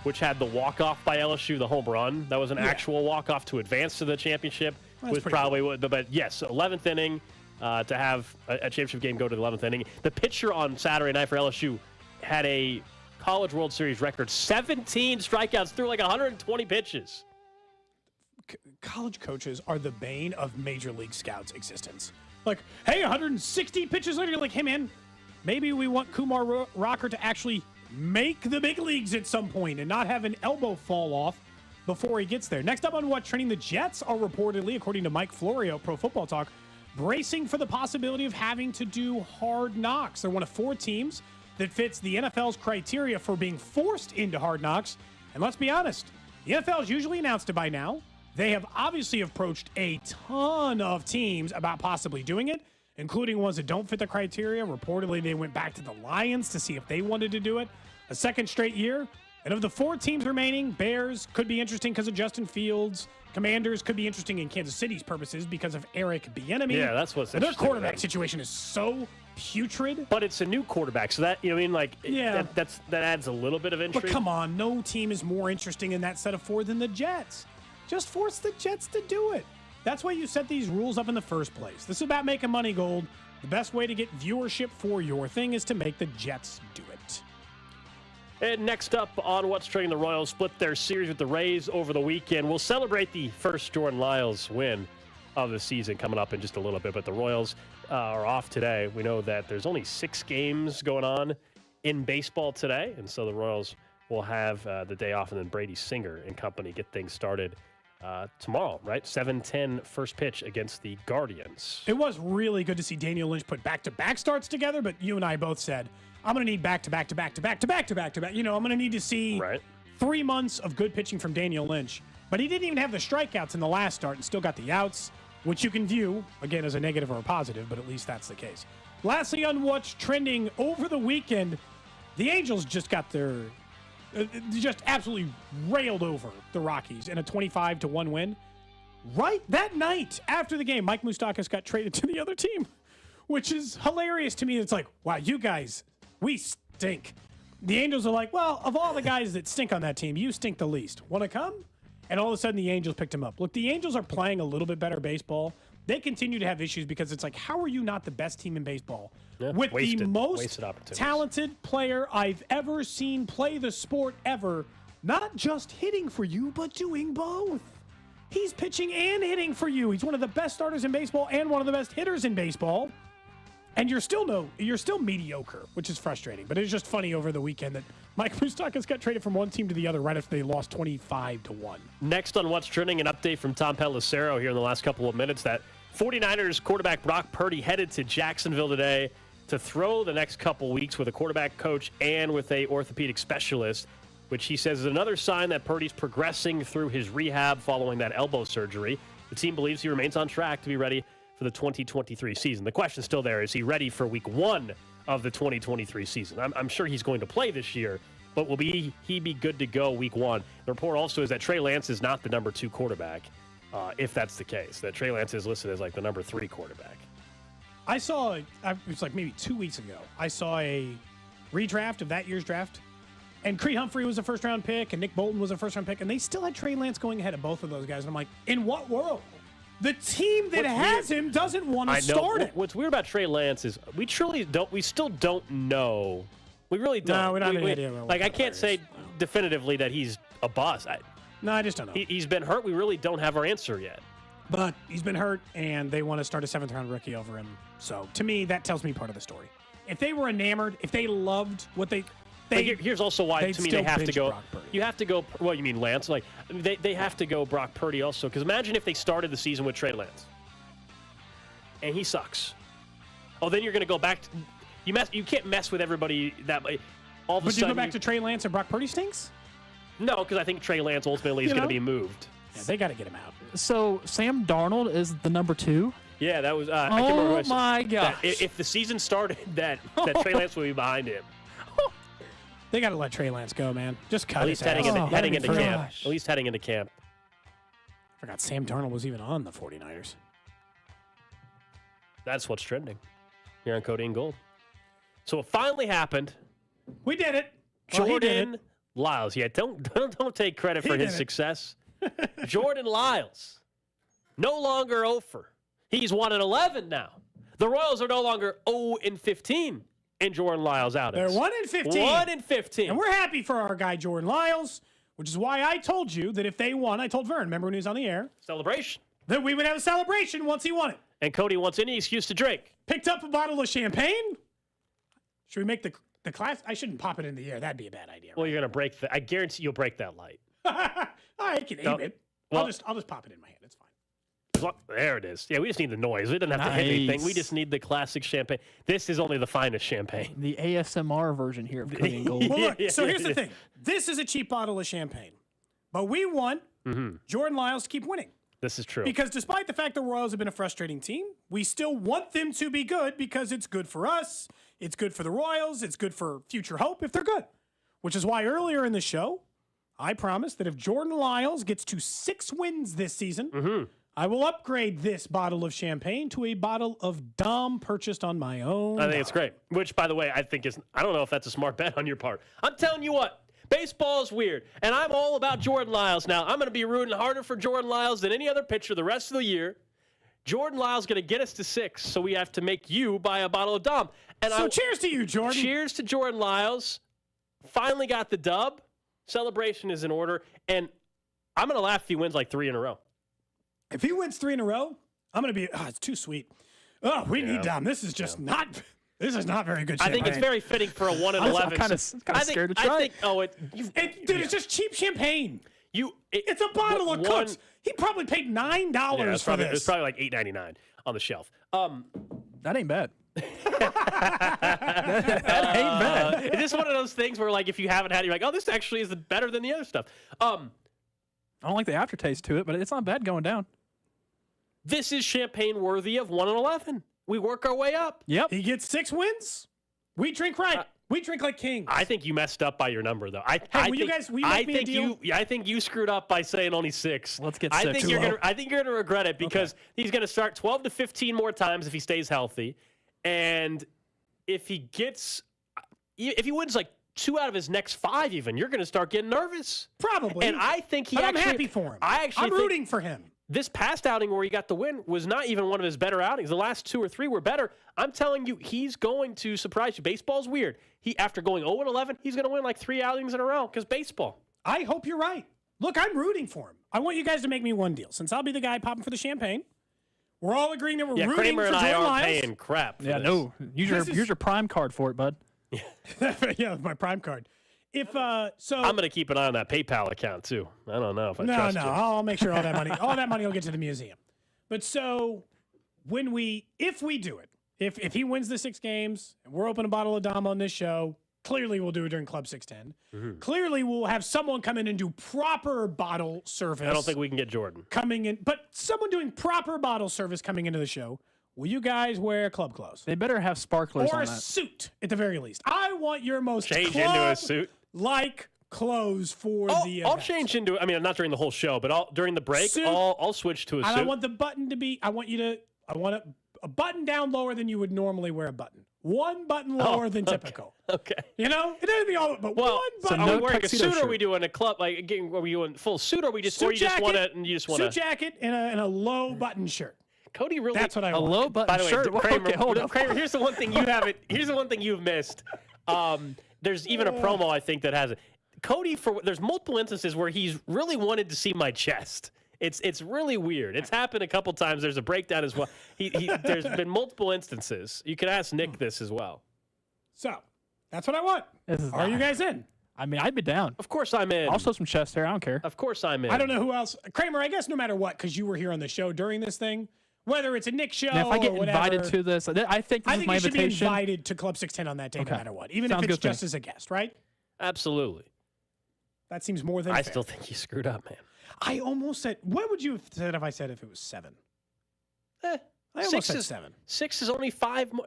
H: which had the walk-off by LSU, the home run, that was an actual walk-off to advance to the championship. Was probably what. But yes, 11th inning to have a championship game go to the 11th inning. The pitcher on Saturday night for LSU had a College World Series record, 17 strikeouts through like 120 pitches.
I: College coaches are the bane of Major League Scouts' existence. Like, hey, 160 pitches later, you're like, hey, man, maybe we want Kumar Rocker to actually make the big leagues at some point and not have an elbow fall off before he gets there. Next up on What's Trending, the Jets are reportedly, according to Mike Florio, Pro Football Talk, bracing for the possibility of having to do Hard Knocks. They're one of 4 teams that fits the NFL's criteria for being forced into Hard Knocks. And let's be honest, the NFL is usually announced it by now. They have obviously approached a ton of teams about possibly doing it, including ones that don't fit the criteria. Reportedly, they went back to the Lions to see if they wanted to do it. A second straight year. And of the 4 teams remaining, Bears could be interesting because of Justin Fields. Commanders could be interesting in Kansas City's purposes because of Eric Bieniemy.
H: Yeah, that's what's
I: their
H: interesting.
I: quarterback situation is so putrid.
H: But it's a new quarterback, so that, you know what I mean, like,
I: yeah,
H: that adds a little bit of intrigue.
I: But come on, no team is more interesting in that set of 4 than the Jets. Just force the Jets to do it. That's why you set these rules up in the first place. This is about making money, Gold. The best way to get viewership for your thing is to make the Jets do it.
H: And next up on What's Trending, the Royals split their series with the Rays over the weekend. We'll celebrate the first Jordan Lyles win of the season coming up in just a little bit, but the Royals are off today. We know that there's only 6 games going on in baseball today, and so the Royals will have the day off, and then Brady Singer and company get things started tomorrow, right? 7:10 first pitch against the Guardians.
I: It was really good to see Daniel Lynch put back-to-back starts together, but you and I both said, I'm going to need back-to-back-to-back-to-back-to-back-to-back. You know, I'm going to need to see 3 months of good pitching from Daniel Lynch. But he didn't even have the strikeouts in the last start and still got the outs, which you can view, again, as a negative or a positive, but at least that's the case. Lastly, on What's Trending over the weekend, the Angels just got their just absolutely railed over the Rockies in a 25-1 win. Right that night after the game, Mike Moustakas got traded to the other team, which is hilarious to me. It's like, wow, you guys, we stink. The Angels are like, well, of all the guys that stink on that team, you stink the least. Want to come? And all of a sudden, the Angels picked him up. Look, the Angels are playing a little bit better baseball. they continue to have issues because it's like, how are you not the best team in baseball with
H: wasted
I: the most
H: opportunities.
I: talented player I've ever seen play the sport ever, not just hitting for you, but doing both? He's pitching and hitting for you. He's one of the best starters in baseball and one of the best hitters in baseball. And you're still mediocre, which is frustrating. But it's just funny over the weekend that Mike Moustakas got traded from one team to the other right after they lost 25-1.
H: Next on What's Trending, an update from Tom Pelissero here in the last couple of minutes that 49ers quarterback Brock Purdy headed to Jacksonville today to throw the next couple weeks with a quarterback coach and with a orthopedic specialist, which he says is another sign that Purdy's progressing through his rehab following that elbow surgery. The team believes he remains on track to be ready for the 2023 season. The question still there, is he ready for week 1 of the 2023 season? I'm sure he's going to play this year, but will he be good to go week 1? The report also is that Trey Lance is not the number 2 quarterback, if that's the case. That Trey Lance is listed as like the number 3 quarterback.
I: I saw, it was like maybe 2 weeks ago, I saw a redraft of that year's draft. And Creed Humphrey was a first-round pick, and Nick Bolton was a first-round pick, and they still had Trey Lance going ahead of both of those guys. And I'm like, in what world? The team that has him doesn't want to start it.
H: What's weird about Trey Lance is we still don't know. We really don't.
I: No, we don't have any idea.
H: I can't say definitively that he's a bust.
I: I just don't know.
H: He's been hurt. We really don't have our answer yet.
I: But he's been hurt, and they want to start a 7th-round rookie over him. So, to me, that tells me part of the story. If they were enamored, if they loved what
H: here's also why, to me, they have to go. You have to go. Well, you mean Lance? Like they have to go Brock Purdy also. Because imagine if they started the season with Trey Lance, and he sucks. Oh, then you're going to go back. You can't mess with everybody that way. All of a sudden,
I: you go back to Trey Lance and Brock Purdy stinks?
H: No, because I think Trey Lance ultimately is going to be moved.
I: Yeah, they got to get him out.
G: So Sam Darnold is the number 2.
H: Yeah, that was. I can't remember
G: oh my gosh!
H: If the season started, that Trey Lance would be behind him.
I: They got to let Trey Lance go, man. Just cut
H: At least heading into camp. At least heading into camp.
I: I forgot Sam Darnold was even on the 49ers.
H: That's what's trending here on Cody and Gold. So it finally happened.
I: We did it.
H: Jordan Lyles. Yeah, don't take credit for his success. Jordan Lyles, no longer 0-for. He's 1-11 now. The Royals are no longer 0-15. And Jordan Lyles out.
I: They're 1-15.
H: 1-15.
I: And we're happy for our guy Jordan Lyles, which is why I told you that if they won, I told Vern, remember when he was on the air?
H: Celebration.
I: That we would have a celebration once he won it.
H: And Cody wants any excuse to drink.
I: Picked up a bottle of champagne. Should we make the class? I shouldn't pop it in the air. That'd be a bad idea.
H: Well, you're going to break I guarantee you'll break that light.
I: I can aim it. Well, I'll just pop it in my hand. It's fine.
H: There it is. Yeah, we just need the noise. We don't have to hit anything. We just need the classic champagne. This is only the finest champagne.
G: The ASMR version here of Cody and Gold.
I: Well, look, so here's the thing. This is a cheap bottle of champagne. But we want Jordan Lyles to keep winning.
H: This is true.
I: Because despite the fact the Royals have been a frustrating team, we still want them to be good because it's good for us. It's good for the Royals. It's good for future hope if they're good. Which is why earlier in the show, I promised that if Jordan Lyles gets to 6 wins this season, I will upgrade this bottle of champagne to a bottle of Dom purchased on my own.
H: I think it's great. Which, by the way, I don't know if that's a smart bet on your part. I'm telling you what, baseball is weird, and I'm all about Jordan Lyles now. I'm going to be rooting harder for Jordan Lyles than any other pitcher the rest of the year. Jordan Lyles going to get us to 6, so we have to make you buy a bottle of Dom. And
I: cheers to you, Jordan.
H: Cheers to Jordan Lyles. Finally got the dub. Celebration is in order, and I'm going to laugh if he wins like 3 in a row.
I: If he wins 3 in a row, I'm going to be, it's too sweet. Oh, we need Dom. This is just not very good champagne.
H: I think it's very fitting for a 1-11.
G: I'm kind of scared to try
I: it. Dude, it's just cheap champagne. It's a bottle of Cooks. He probably paid $9 for this.
H: It's probably like $8.99 on the shelf.
G: That ain't bad.
H: That ain't bad. Is this one of those things where, like, if you haven't had it, you're like, oh, this actually is better than the other stuff?
G: I don't like the aftertaste to it, but it's not bad going down.
H: This is champagne worthy of 1-11. We work our way up.
G: Yep.
I: He gets 6 wins. We drink right. We drink like kings.
H: I think you messed up by your number, though. I think you screwed up by saying only 6.
G: Let's get 6.
H: I think you're gonna regret it because he's gonna start 12 to 15 more times if he stays healthy, and if he wins like 2 out of his next 5, even you're gonna start getting nervous.
I: Probably.
H: And I think
I: I'm happy for him. I'm rooting for him.
H: This past outing where he got the win was not even one of his better outings. The last 2 or 3 were better. I'm telling you, he's going to surprise you. Baseball's weird. After going 0-11, he's going to win like 3 outings in a row because baseball.
I: I hope you're right. Look, I'm rooting for him. I want you guys to make me one deal. Since I'll be the guy popping for the champagne, we're all agreeing that we're rooting
H: Kramer
I: for
H: and I
I: Jordan
H: aren't
I: Lyles.
H: paying crap.
G: Yeah, no. Use your Prime card for it, bud.
I: Yeah, my Prime card. If
H: I'm going to keep an eye on that PayPal account too. I don't know if I trust you.
I: I'll make sure all that money will get to the museum. But so if we do it, if he wins the 6 games and we're opening a bottle of Dom on this show, clearly we'll do it during Club 610.
H: Mm-hmm.
I: Clearly we'll have someone come in and do proper bottle service.
H: I don't think we can get Jordan
I: coming in, but someone doing proper bottle service coming into the show. Will you guys wear club clothes?
G: They better have sparklers
I: or
G: on
I: a
G: that.
I: suit at the very least. I want your most
H: change into a suit.
I: Like clothes for the
H: I'll
I: event.
H: change into I mean, not during the whole show, but during the break,
I: Suit.
H: I'll switch to a
I: And
H: suit.
I: I want the button to be, I want a button down lower than you would normally wear a button. One button lower than typical.
H: Okay.
I: You know? It doesn't be all, but one button.
H: Are we wearing a suit or are we doing a club? Are we doing full suit or are we just,
I: Suit jacket,
H: suit
I: jacket and a low button shirt.
H: Cody really.
I: That's what I want.
G: A low button
H: By the way,
G: shirt.
H: Kramer,
G: Okay, hold up.
H: Kramer, here's the one thing you haven't. Here's the one thing you've missed. There's even a promo I think that has it. Cody, there's multiple instances where he's really wanted to see my chest. It's really weird. It's happened a couple times. There's a breakdown as well. There's been multiple instances. You could ask Nick this as well.
I: So that's what I want. Are you guys in?
G: I mean, I'd be down.
H: Of course I'm in.
G: Also some chest hair. I don't care.
H: Of course I'm in.
I: I don't know who else. Kramer, I guess no matter what, because you were here on the show during this thing, whether it's a Nick show
G: Now, if I get
I: or whatever,
G: invited to this, I think this is my
I: you should be
G: invitation.
I: invited to Club 610 on that day
G: Okay.
I: no matter what, even
G: Sounds
I: if it's
G: good to me.
I: just as a guest, right?
H: Absolutely.
I: That seems more than
H: I
I: fair.
H: still think you screwed up, man.
I: I almost said, what would you have said if I said if it was 7? I almost said 7.
H: 6 is only 5 more.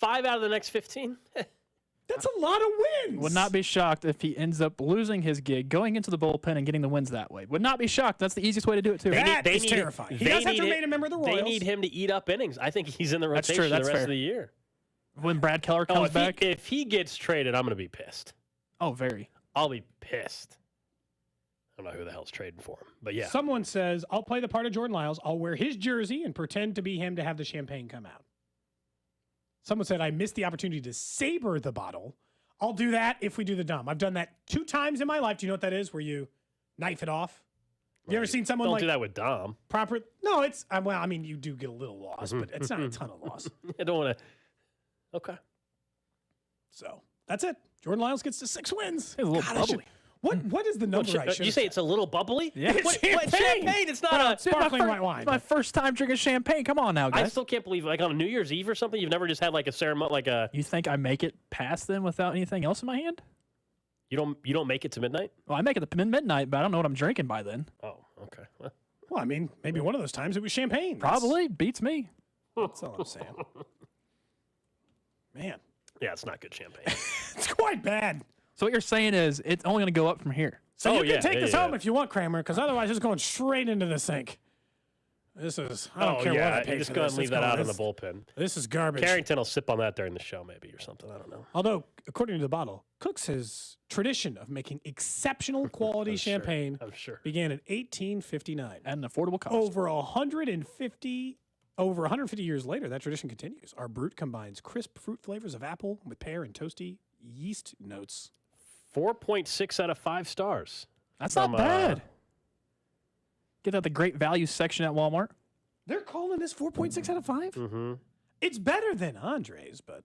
H: 5 out of the next 15.
I: That's a lot of wins.
G: Would not be shocked if he ends up losing his gig, going into the bullpen and getting the wins that way. Would not be shocked. That's the easiest way to do it too.
I: That is terrifying. He does have to remain a member of the Royals.
H: They need him to eat up innings. I think he's in the
G: That's
H: rotation
G: true. That's
H: the rest
G: fair.
H: of the year.
G: When Brad Keller comes back.
H: If he gets traded, I'm going to be pissed.
G: Oh, very.
H: I'll be pissed. I don't know who the hell's trading for him, but yeah.
I: Someone says, I'll play the part of Jordan Lyles. I'll wear his jersey and pretend to be him to have the champagne come out. Someone said, I missed the opportunity to saber the bottle. I'll do that if we do the dumb. I've done that 2 times in my life. Do you know what that is? Where you knife it off? You ever seen someone
H: Don't do that with Dom.
I: proper? No, it's, well, I mean, you do get a little loss, but it's not a ton of loss.
H: I don't want to. Okay.
I: So that's it. Jordan Lyles gets to 6 wins.
G: It's a little bubbly.
I: What is the number I should
H: You say it's a little bubbly?
G: Yeah.
H: What champagne? It's not a
I: sparkling white wine.
G: It's my first time drinking champagne. Come on now, guys.
H: I still can't believe, like on a New Year's Eve or something, you've never just had like a ceremony, like a.
G: You think I make it past then without anything else in my hand?
H: You don't make it to midnight?
G: Well, I make it to midnight, but I don't know what I'm drinking by then.
H: Oh, okay.
I: Well, I mean, maybe one of those times it was champagne.
G: Probably beats me.
I: That's all I'm saying. Man,
H: Yeah, it's not good champagne.
I: it's quite bad.
G: So what you're saying is it's only going to go up from here.
I: So you
H: yeah,
I: can take
H: yeah,
I: this
H: yeah.
I: home if you want, Kramer, because otherwise it's going straight into the sink. This is, I don't care what I pay
H: you just
I: for
H: go
I: this.
H: and leave
I: It's
H: that
I: going-
H: out in the
I: this-
H: bullpen.
I: This is garbage.
H: Carrington will sip on that during the show, maybe, or something. I don't know.
I: Although, according to the bottle, Cook's his tradition of making exceptional quality champagne
H: I'm sure.
I: began in 1859.
G: At an affordable cost.
I: Over 150 years later, that tradition continues. Our Brut combines crisp fruit flavors of apple with pear and toasty yeast notes.
H: 4.6 out of 5 stars.
G: That's not bad. Get that at the great value section at Walmart.
I: They're calling this 4.6 out of 5?
H: Mm-hmm.
I: It's better than Andre's, but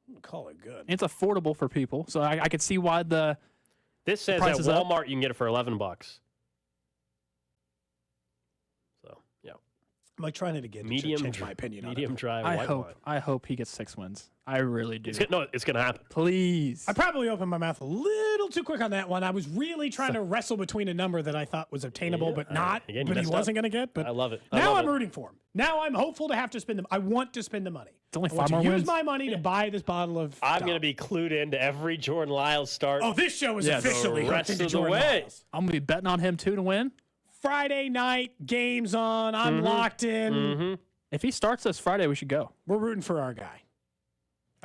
I: we'll call it good.
G: It's affordable for people, so I could see why the
H: This says
G: price
H: at
G: is up.
H: Walmart you can get it for $11. So, yeah.
I: I'm like trying it again to change my opinion on it.
H: Medium dry
G: I
H: white
G: hope
H: wine.
G: I hope he gets 6 wins. I really do.
H: It's going to happen.
G: Please.
I: I probably opened my mouth a little too quick on that one. I was really trying to wrestle between a number that I thought was obtainable,
H: Yeah.
I: but not,
H: Again, you
I: but he
H: messed
I: wasn't
H: up.
I: going to get. But
H: I love it.
I: Now I'm rooting for him. Now I'm hopeful to have to spend them. I want to spend the money.
G: It's only
I: I want
G: 5
I: to
G: more
I: use
G: wins.
I: my money to buy this bottle of.
H: I'm
I: Dom.
H: going to be clued into every Jordan Lyles start.
I: Oh, this show is
G: Yes.
I: officially
H: The
I: hooked
H: rest
I: into
H: of the
I: Jordan
H: way.
I: Lyles.
G: I'm going to be betting on him too to win.
I: Friday night games on. I'm locked in.
H: Mm-hmm.
G: If he starts this Friday, we should go.
I: We're rooting for our guy.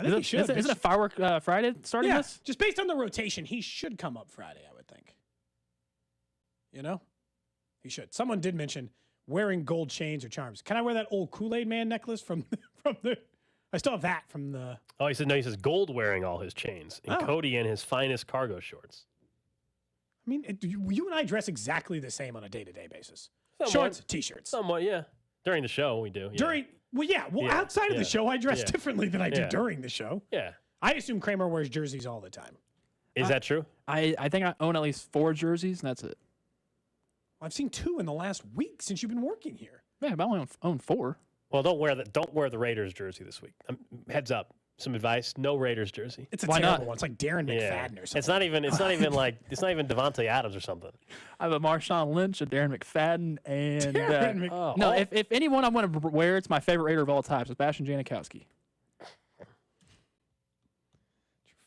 I: I think he should.
G: Is it a firework Friday starting
I: Yeah,
G: this?
I: just based on the rotation, he should come up Friday. I would think. You know, You should. Someone did mention wearing gold chains or charms. Can I wear that old Kool-Aid Man necklace from the? I still have that from the.
H: Oh, he said no. He says Gold wearing all his chains, and
I: Oh.
H: Cody in his finest cargo shorts.
I: I mean, you and I dress exactly the same on a day-to-day basis.
H: Somewhat.
I: Shorts, t-shirts.
H: Somewhat, yeah. During the show, we do. Yeah.
I: Well, outside of the show, I dress
H: yeah.
I: differently than I do
H: Yeah.
I: during the show.
H: Yeah.
I: I assume Kramer wears jerseys all the time.
H: Is that true?
G: I think I own at least 4 jerseys, and that's it.
I: I've seen 2 in the last week since you've been working here.
G: Yeah, but I only own 4.
H: Well, don't wear the Raiders jersey this week. Heads up. Some advice: no Raiders jersey.
I: It's a
G: Why
I: terrible
G: not?
I: one. It's like Darren McFadden or something.
H: It's not even Devontae Adams or something.
G: I have a Marshawn Lynch, a Darren McFadden, and
I: Oh.
G: if anyone I want to wear, it's my favorite Raider of all time, Sebastian Janikowski.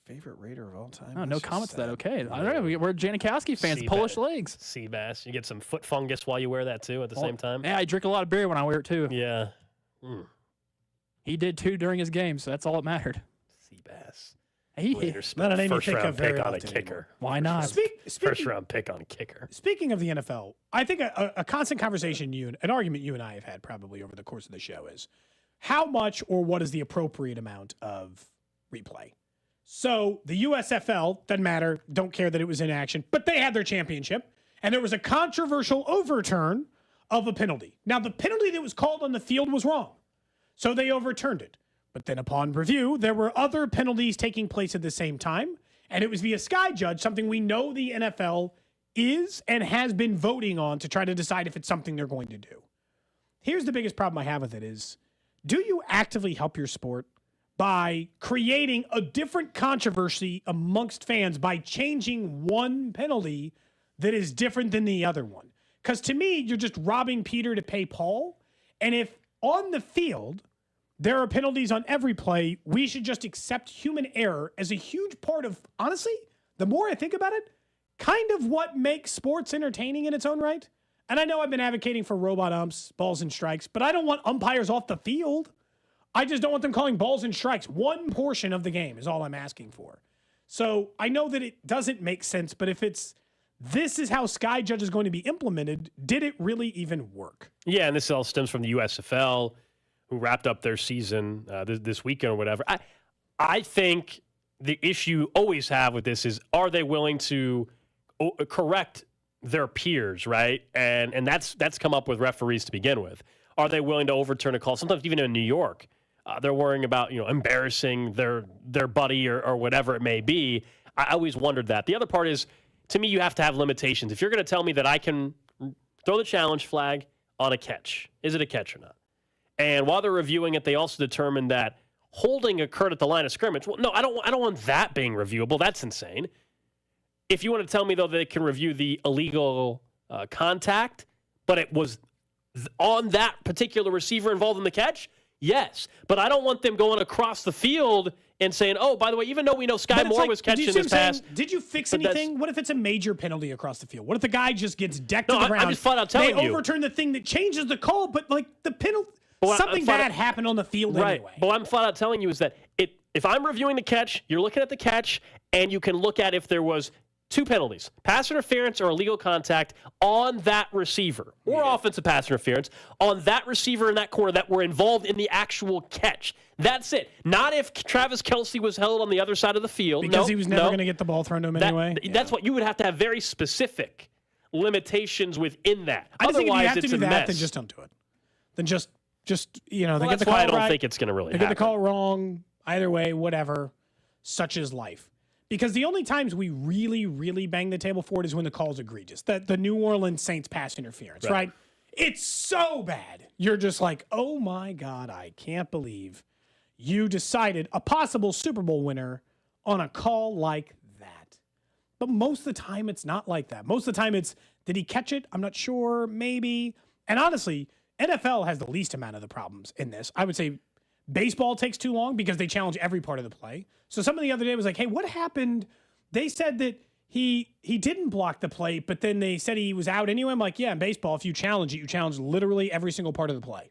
I: Favorite Raider of all time?
G: Oh, no comments to that. Okay, I don't know. We're Janikowski fans. Polish legs.
H: Sea bass. You get some foot fungus while you wear that too at the same time.
G: Yeah, I drink a lot of beer when I wear it too.
H: Yeah.
G: He did too during his game, so that's all that mattered.
H: Sea bass.
G: Raiders
I: Not a name you
H: first
I: think
H: round
I: of very
H: pick on a
I: often
H: kicker.
I: anymore.
G: Why not?
H: First round pick on a kicker.
I: Speaking of the NFL, I think a constant conversation an argument you and I have had probably over the course of the show is how much or what is the appropriate amount of replay? So the USFL, doesn't matter, don't care that it was in action, but they had their championship, and there was a controversial overturn of a penalty. Now, the penalty that was called on the field was wrong, so they overturned it. But then upon review, there were other penalties taking place at the same time, and it was via Sky Judge, something we know the NFL is and has been voting on to try to decide if it's something they're going to do. Here's the biggest problem I have with it is, do you actively help your sport by creating a different controversy amongst fans by changing one penalty that is different than the other one? Because to me, you're just robbing Peter to pay Paul. And if on the field there are penalties on every play, we should just accept human error as a huge part of, honestly, the more I think about it, kind of what makes sports entertaining in its own right. And I know I've been advocating for robot umps, balls and strikes, but I don't want umpires off the field. I just don't want them calling balls and strikes. One portion of the game is all I'm asking for. So I know that it doesn't make sense, but if this is how Sky Judge is going to be implemented, did it really even work?
H: Yeah, and this all stems from the USFL, who wrapped up their season this weekend or whatever. I think the issue you always have with this is, are they willing to correct their peers, right? And that's come up with referees to begin with. Are they willing to overturn a call? Sometimes even in New York, they're worrying about embarrassing their buddy or whatever it may be. I always wondered that. The other part is, to me, you have to have limitations. If you're going to tell me that I can throw the challenge flag on a catch, is it a catch or not? And while they're reviewing it, they also determined that holding occurred at the line of scrimmage. Well, no, I don't want that being reviewable. That's insane. If you want to tell me, though, they can review the illegal contact, but it was on that particular receiver involved in the catch, yes. But I don't want them going across the field and saying, oh, by the way, even though we know Sky Moore was catching this pass.
I: Did you fix anything? What if it's a major penalty across the field? What if the guy just gets decked to the ground?
H: I'm just flat out telling
I: they
H: you.
I: overturn the thing that changes the call, but like the penalty, something bad happened on the field anyway.
H: But what I'm flat out telling you is that if I'm reviewing the catch, you're looking at the catch, and you can look at if there was 2 penalties, pass interference or illegal contact on that receiver, or offensive pass interference on that receiver in that corner that were involved in the actual catch. That's it. Not if Travis Kelce was held on the other side of the field.
I: Because he was never going to get the ball thrown to him anyway.
H: That's what you would have to have very specific limitations within that.
I: I just think if you have to
H: it's
I: do
H: a
I: that,
H: mess.
I: then just don't do it. Then just they
H: Well,
I: get the
H: that's
I: call
H: why I don't
I: right,
H: think it's going to really
I: they get
H: happen.
I: the call wrong. Either way, whatever. Such is life. Because the only times we really, really bang the table for it is when the call's egregious. The New Orleans Saints pass interference, right? It's so bad. You're just like, oh my God, I can't believe you decided a possible Super Bowl winner on a call like that. But most of the time, it's not like that. Most of the time, it's, did he catch it? I'm not sure, maybe. And honestly, NFL has the least amount of the problems in this. I would say baseball takes too long because they challenge every part of the play. So someone the other day was like, hey, what happened? They said that he didn't block the play, but then they said he was out anyway. I'm like, yeah, in baseball, if you challenge it, you challenge literally every single part of the play.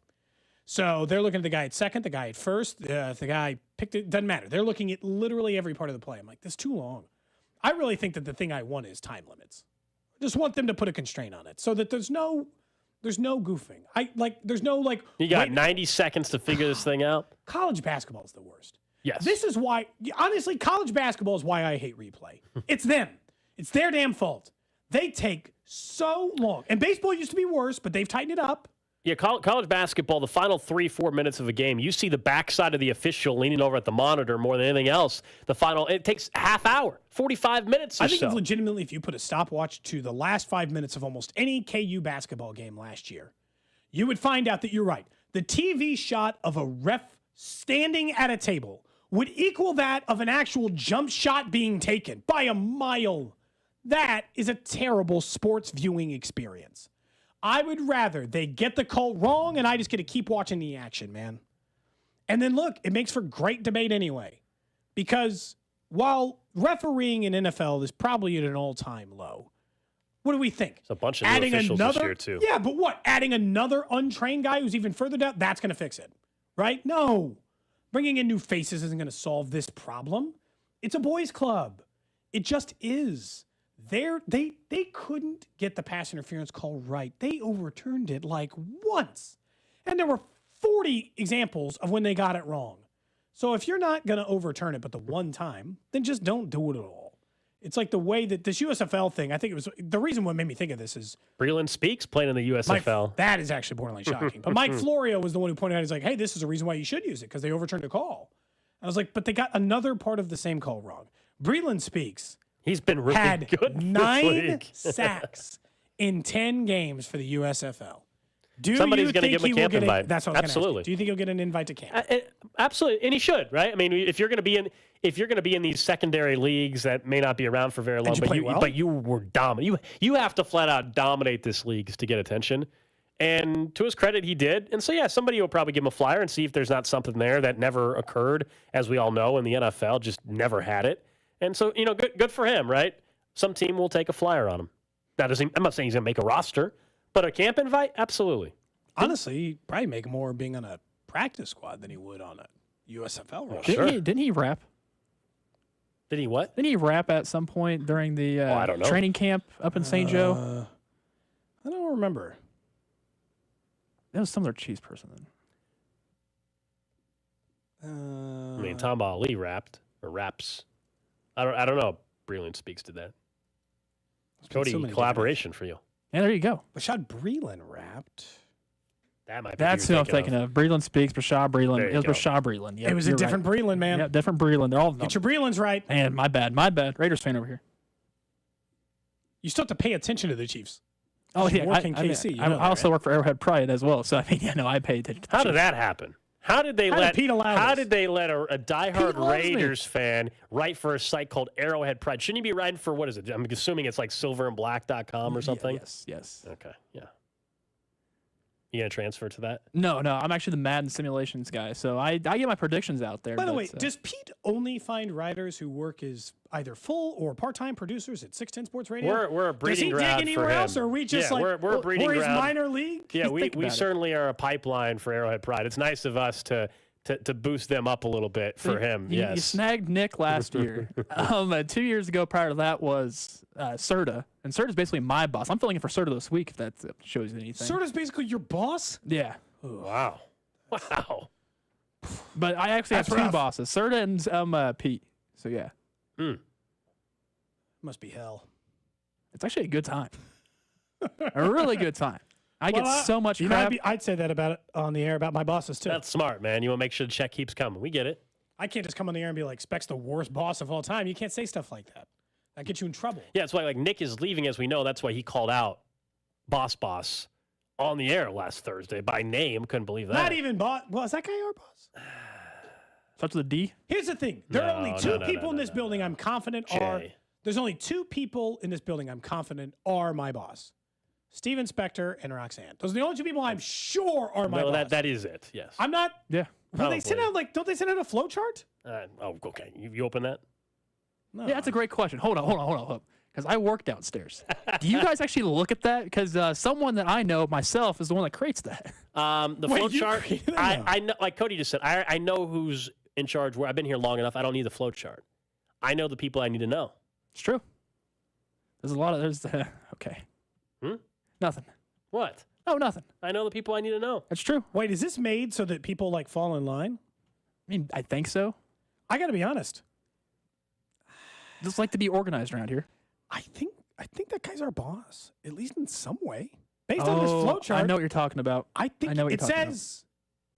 I: So they're looking at the guy at second, the guy at first, if the guy picked it, doesn't matter. They're looking at literally every part of the play. I'm like, this is too long. I really think that the thing I want is time limits. I just want them to put a constraint on it so that there's no goofing. There's no like.
H: You got 90 seconds to figure this thing out.
I: College basketball is the worst.
H: Yes.
I: This is why, honestly, college basketball is why I hate replay. It's them. It's their damn fault. They take so long. And baseball used to be worse, but they've tightened it up.
H: Yeah, college basketball, the final 3-4 minutes of a game, you see the backside of the official leaning over at the monitor more than anything else. It takes half hour, 45 minutes or
I: I think
H: so.
I: if legitimately, if you put a stopwatch to the last 5 minutes of almost any KU basketball game last year, you would find out that you're right. The TV shot of a ref standing at a table would equal that of an actual jump shot being taken by a mile. That is a terrible sports viewing experience. I would rather they get the call wrong and I just get to keep watching the action, man. And then look, it makes for great debate anyway. Because while refereeing in NFL is probably at an all-time low, what do we think?
H: It's a bunch of new officials this year, too.
I: Yeah, but what? Adding another untrained guy who's even further down, that's going to fix it, right? No. Bringing in new faces isn't going to solve this problem. It's a boys' club. It just is. They couldn't get the pass interference call right. They overturned it like once. And there were 40 examples of when they got it wrong. So if you're not going to overturn it but the one time, then just don't do it at all. It's like the way that this USFL thing, I think it was, the reason what made me think of this is
H: Breland Speaks playing in the USFL.
I: that is actually borderline shocking. But Mike Florio was the one who pointed out, he's like, hey, this is a reason why you should use it because they overturned a call. I was like, but they got another part of the same call wrong. Breland Speaks.
H: He's been really
I: had
H: good.
I: 9 sacks in 10 games for the USFL.
H: Somebody's going to give him a camp invite.
I: That's what I was
H: Absolutely.
I: gonna ask you. Do you think he'll get an invite to camp?
H: Absolutely, and he should, right? I mean, if you're going to be in these secondary leagues that may not be around for very long, but you were dominant. You have to flat out dominate this league to get attention. And to his credit, he did. And so, yeah, somebody will probably give him a flyer and see if there's not something there that never occurred, as we all know, in the NFL, just never had it. And so, good for him, right? Some team will take a flyer on him. I'm not saying he's going to make a roster, but a camp invite, absolutely.
I: Honestly, he'd probably make more being on a practice squad than he would on a USFL roster.
G: Didn't he rap?
H: Did he what?
G: Didn't he rap at some point during the
H: I don't know.
G: training camp up in St. Joe?
I: I don't remember.
G: That was some other Chiefs person
I: then.
H: I mean, Tom Ali raps. I don't know. Breland Speaks to that. Cody, collaboration for you.
G: Yeah, there you go.
I: Rashad Breeland rapped.
H: That might be
G: That's who I'm thinking of. Breland Speaks, Rashad Breeland. It was Rashad Breeland. Yep,
I: it was a different Breeland, man.
G: Yeah, different Breeland. They're all
I: Get your Breelands right.
G: Man, my bad. Raiders fan over here.
I: You still have to pay attention to the Chiefs.
G: Oh, yeah.
I: Work in KC.
G: I also work for Arrowhead Pride as well. So, I mean, I pay attention to the
H: How did
G: Chiefs.
H: that happen? How did they let a diehard Raiders fan write for a site called Arrowhead Pride? Shouldn't he be writing for, what is it? I'm assuming it's like silverandblack.com or something?
G: Yes.
H: Okay, yeah. You going to transfer to that?
G: No. I'm actually the Madden simulations guy. So I get my predictions out there.
I: By the way, does Pete only find writers who work as either full or part-time producers at 610 Sports Radio?
H: We're a breeding ground for him.
I: Does he dig anywhere else, or are we just
H: we're a breeding
I: or his
H: ground.
I: minor league?
H: Yeah, we certainly are a pipeline for Arrowhead Pride. It's nice of us to boost them up a little bit for him.
G: You snagged Nick last year. 2 years ago prior to that was Serta. And Serta's basically my boss. I'm filling in for Serta this week, if that shows you anything.
I: Serta's basically your boss?
G: Yeah.
H: Wow.
G: But I actually have two bosses, Serta and Pete. So, yeah.
I: Must be hell.
G: It's actually a good time. A really good time. I get so much crap.
I: I'd say that about it on the air about my bosses, too.
H: That's smart, man. You want to make sure the check keeps coming. We get it.
I: I can't just come on the air and be like, Speck's the worst boss of all time. You can't say stuff like that. That gets you in trouble.
H: Yeah, that's why Nick is leaving, as we know. That's why he called out Boss on the air last Thursday by name. Couldn't believe that.
I: Not even boss. Well, is that guy our boss?
G: Starts with a D?
I: Here's the thing. There are only two people in this building I'm confident are. There's only two people in this building I'm confident are my boss. Steven Spector and Roxanne. Those are the only two people I'm sure are my boss.
H: That is it, yes.
I: I'm not.
G: Yeah.
I: Well, they send out don't they send out a flow chart?
H: Okay. You open that?
I: No.
G: Yeah, that's a great question. Hold on. Because I work downstairs. Do you guys actually look at that? Because someone that I know myself is the one that creates that.
H: The flow chart, I know, like Cody just said, I know who's in charge. Where I've been here long enough. I don't need the flow chart. I know the people I need to know.
G: It's true. There's a lot of Okay.
H: Hmm?
G: Nothing.
H: What?
G: Oh, nothing.
H: I know the people I need to know.
G: That's true.
I: Wait, is this made so that people like fall in line?
G: I mean, I think so.
I: I got to be honest.
G: Just like to be organized around here.
I: I think that guy's our boss, at least in some way. Based on this flow chart,
G: I know what you're talking about.
I: I think it says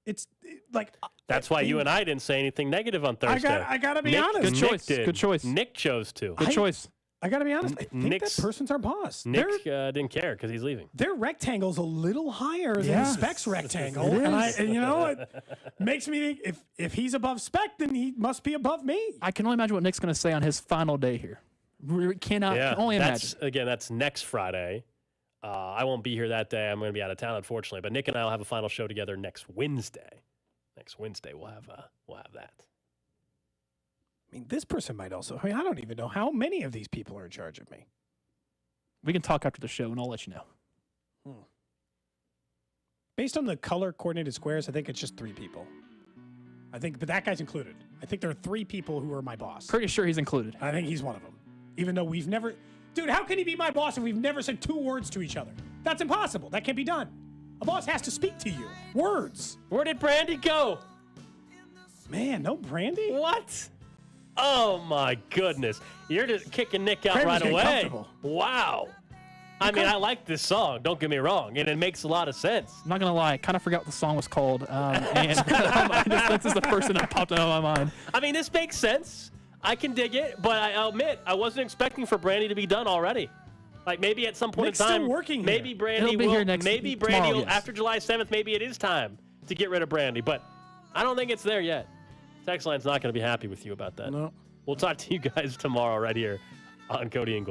I: it's like
H: That's why you and I didn't say anything negative on Thursday.
I: I gotta be honest.
G: Good choice.
H: Nick did.
G: Good choice.
H: Nick chose to.
G: Good choice.
I: I gotta be honest. I think
H: Nick's-
I: that person's our boss.
H: Nick didn't care because he's leaving.
I: Their rectangle's a little higher than
G: Yeah.
I: Spec's rectangle,
G: It
I: and you know it makes me think if he's above Spec, then he must be above me.
G: I can only imagine what Nick's going to say on his final day here. We cannot.
H: Yeah,
G: Can only
H: that's
G: imagine.
H: again. That's next Friday. I won't be here that day. I'm going to be out of town, unfortunately. But Nick and I will have a final show together next Wednesday. Next Wednesday, we'll have that.
I: I mean, this person might also. I mean, I don't even know how many of these people are in charge of me.
G: We can talk after the show, and I'll let you know.
I: Based on the color coordinated squares, I think it's just 3 people. But that guy's included. I think there are 3 people who are my boss.
G: Pretty sure he's included.
I: I think he's one of them. Even though we've never... Dude, how can he be my boss if we've never said 2 words to each other? That's impossible. That can't be done. A boss has to speak to you. Words.
H: Where did Brandy go?
I: Man, no Brandy?
H: What? Oh, my goodness. You're just kicking Nick out
I: Brandy's
H: right
I: getting
H: away.
I: comfortable.
H: Wow. I mean, I like this song. Don't get me wrong. And it makes a lot of sense.
G: I'm not going to lie. I kind of forgot what the song was called. And this is the first thing that popped out of my mind.
H: I mean, this makes sense. I can dig it. But I'll admit, I wasn't expecting for Brandy to be done already. Like maybe at some point
I: Nick's
H: in time,
I: still working
H: maybe
I: here.
H: Brandy
G: He'll be
H: will.
G: here next
H: Maybe
G: tomorrow,
H: Brandy will,
G: yes.
H: after July 7th. Maybe it is time to get rid of Brandy, but I don't think it's there yet. Text line's not going to be happy with you about that.
I: No.
H: We'll talk to you guys tomorrow right here on Cody and Gold.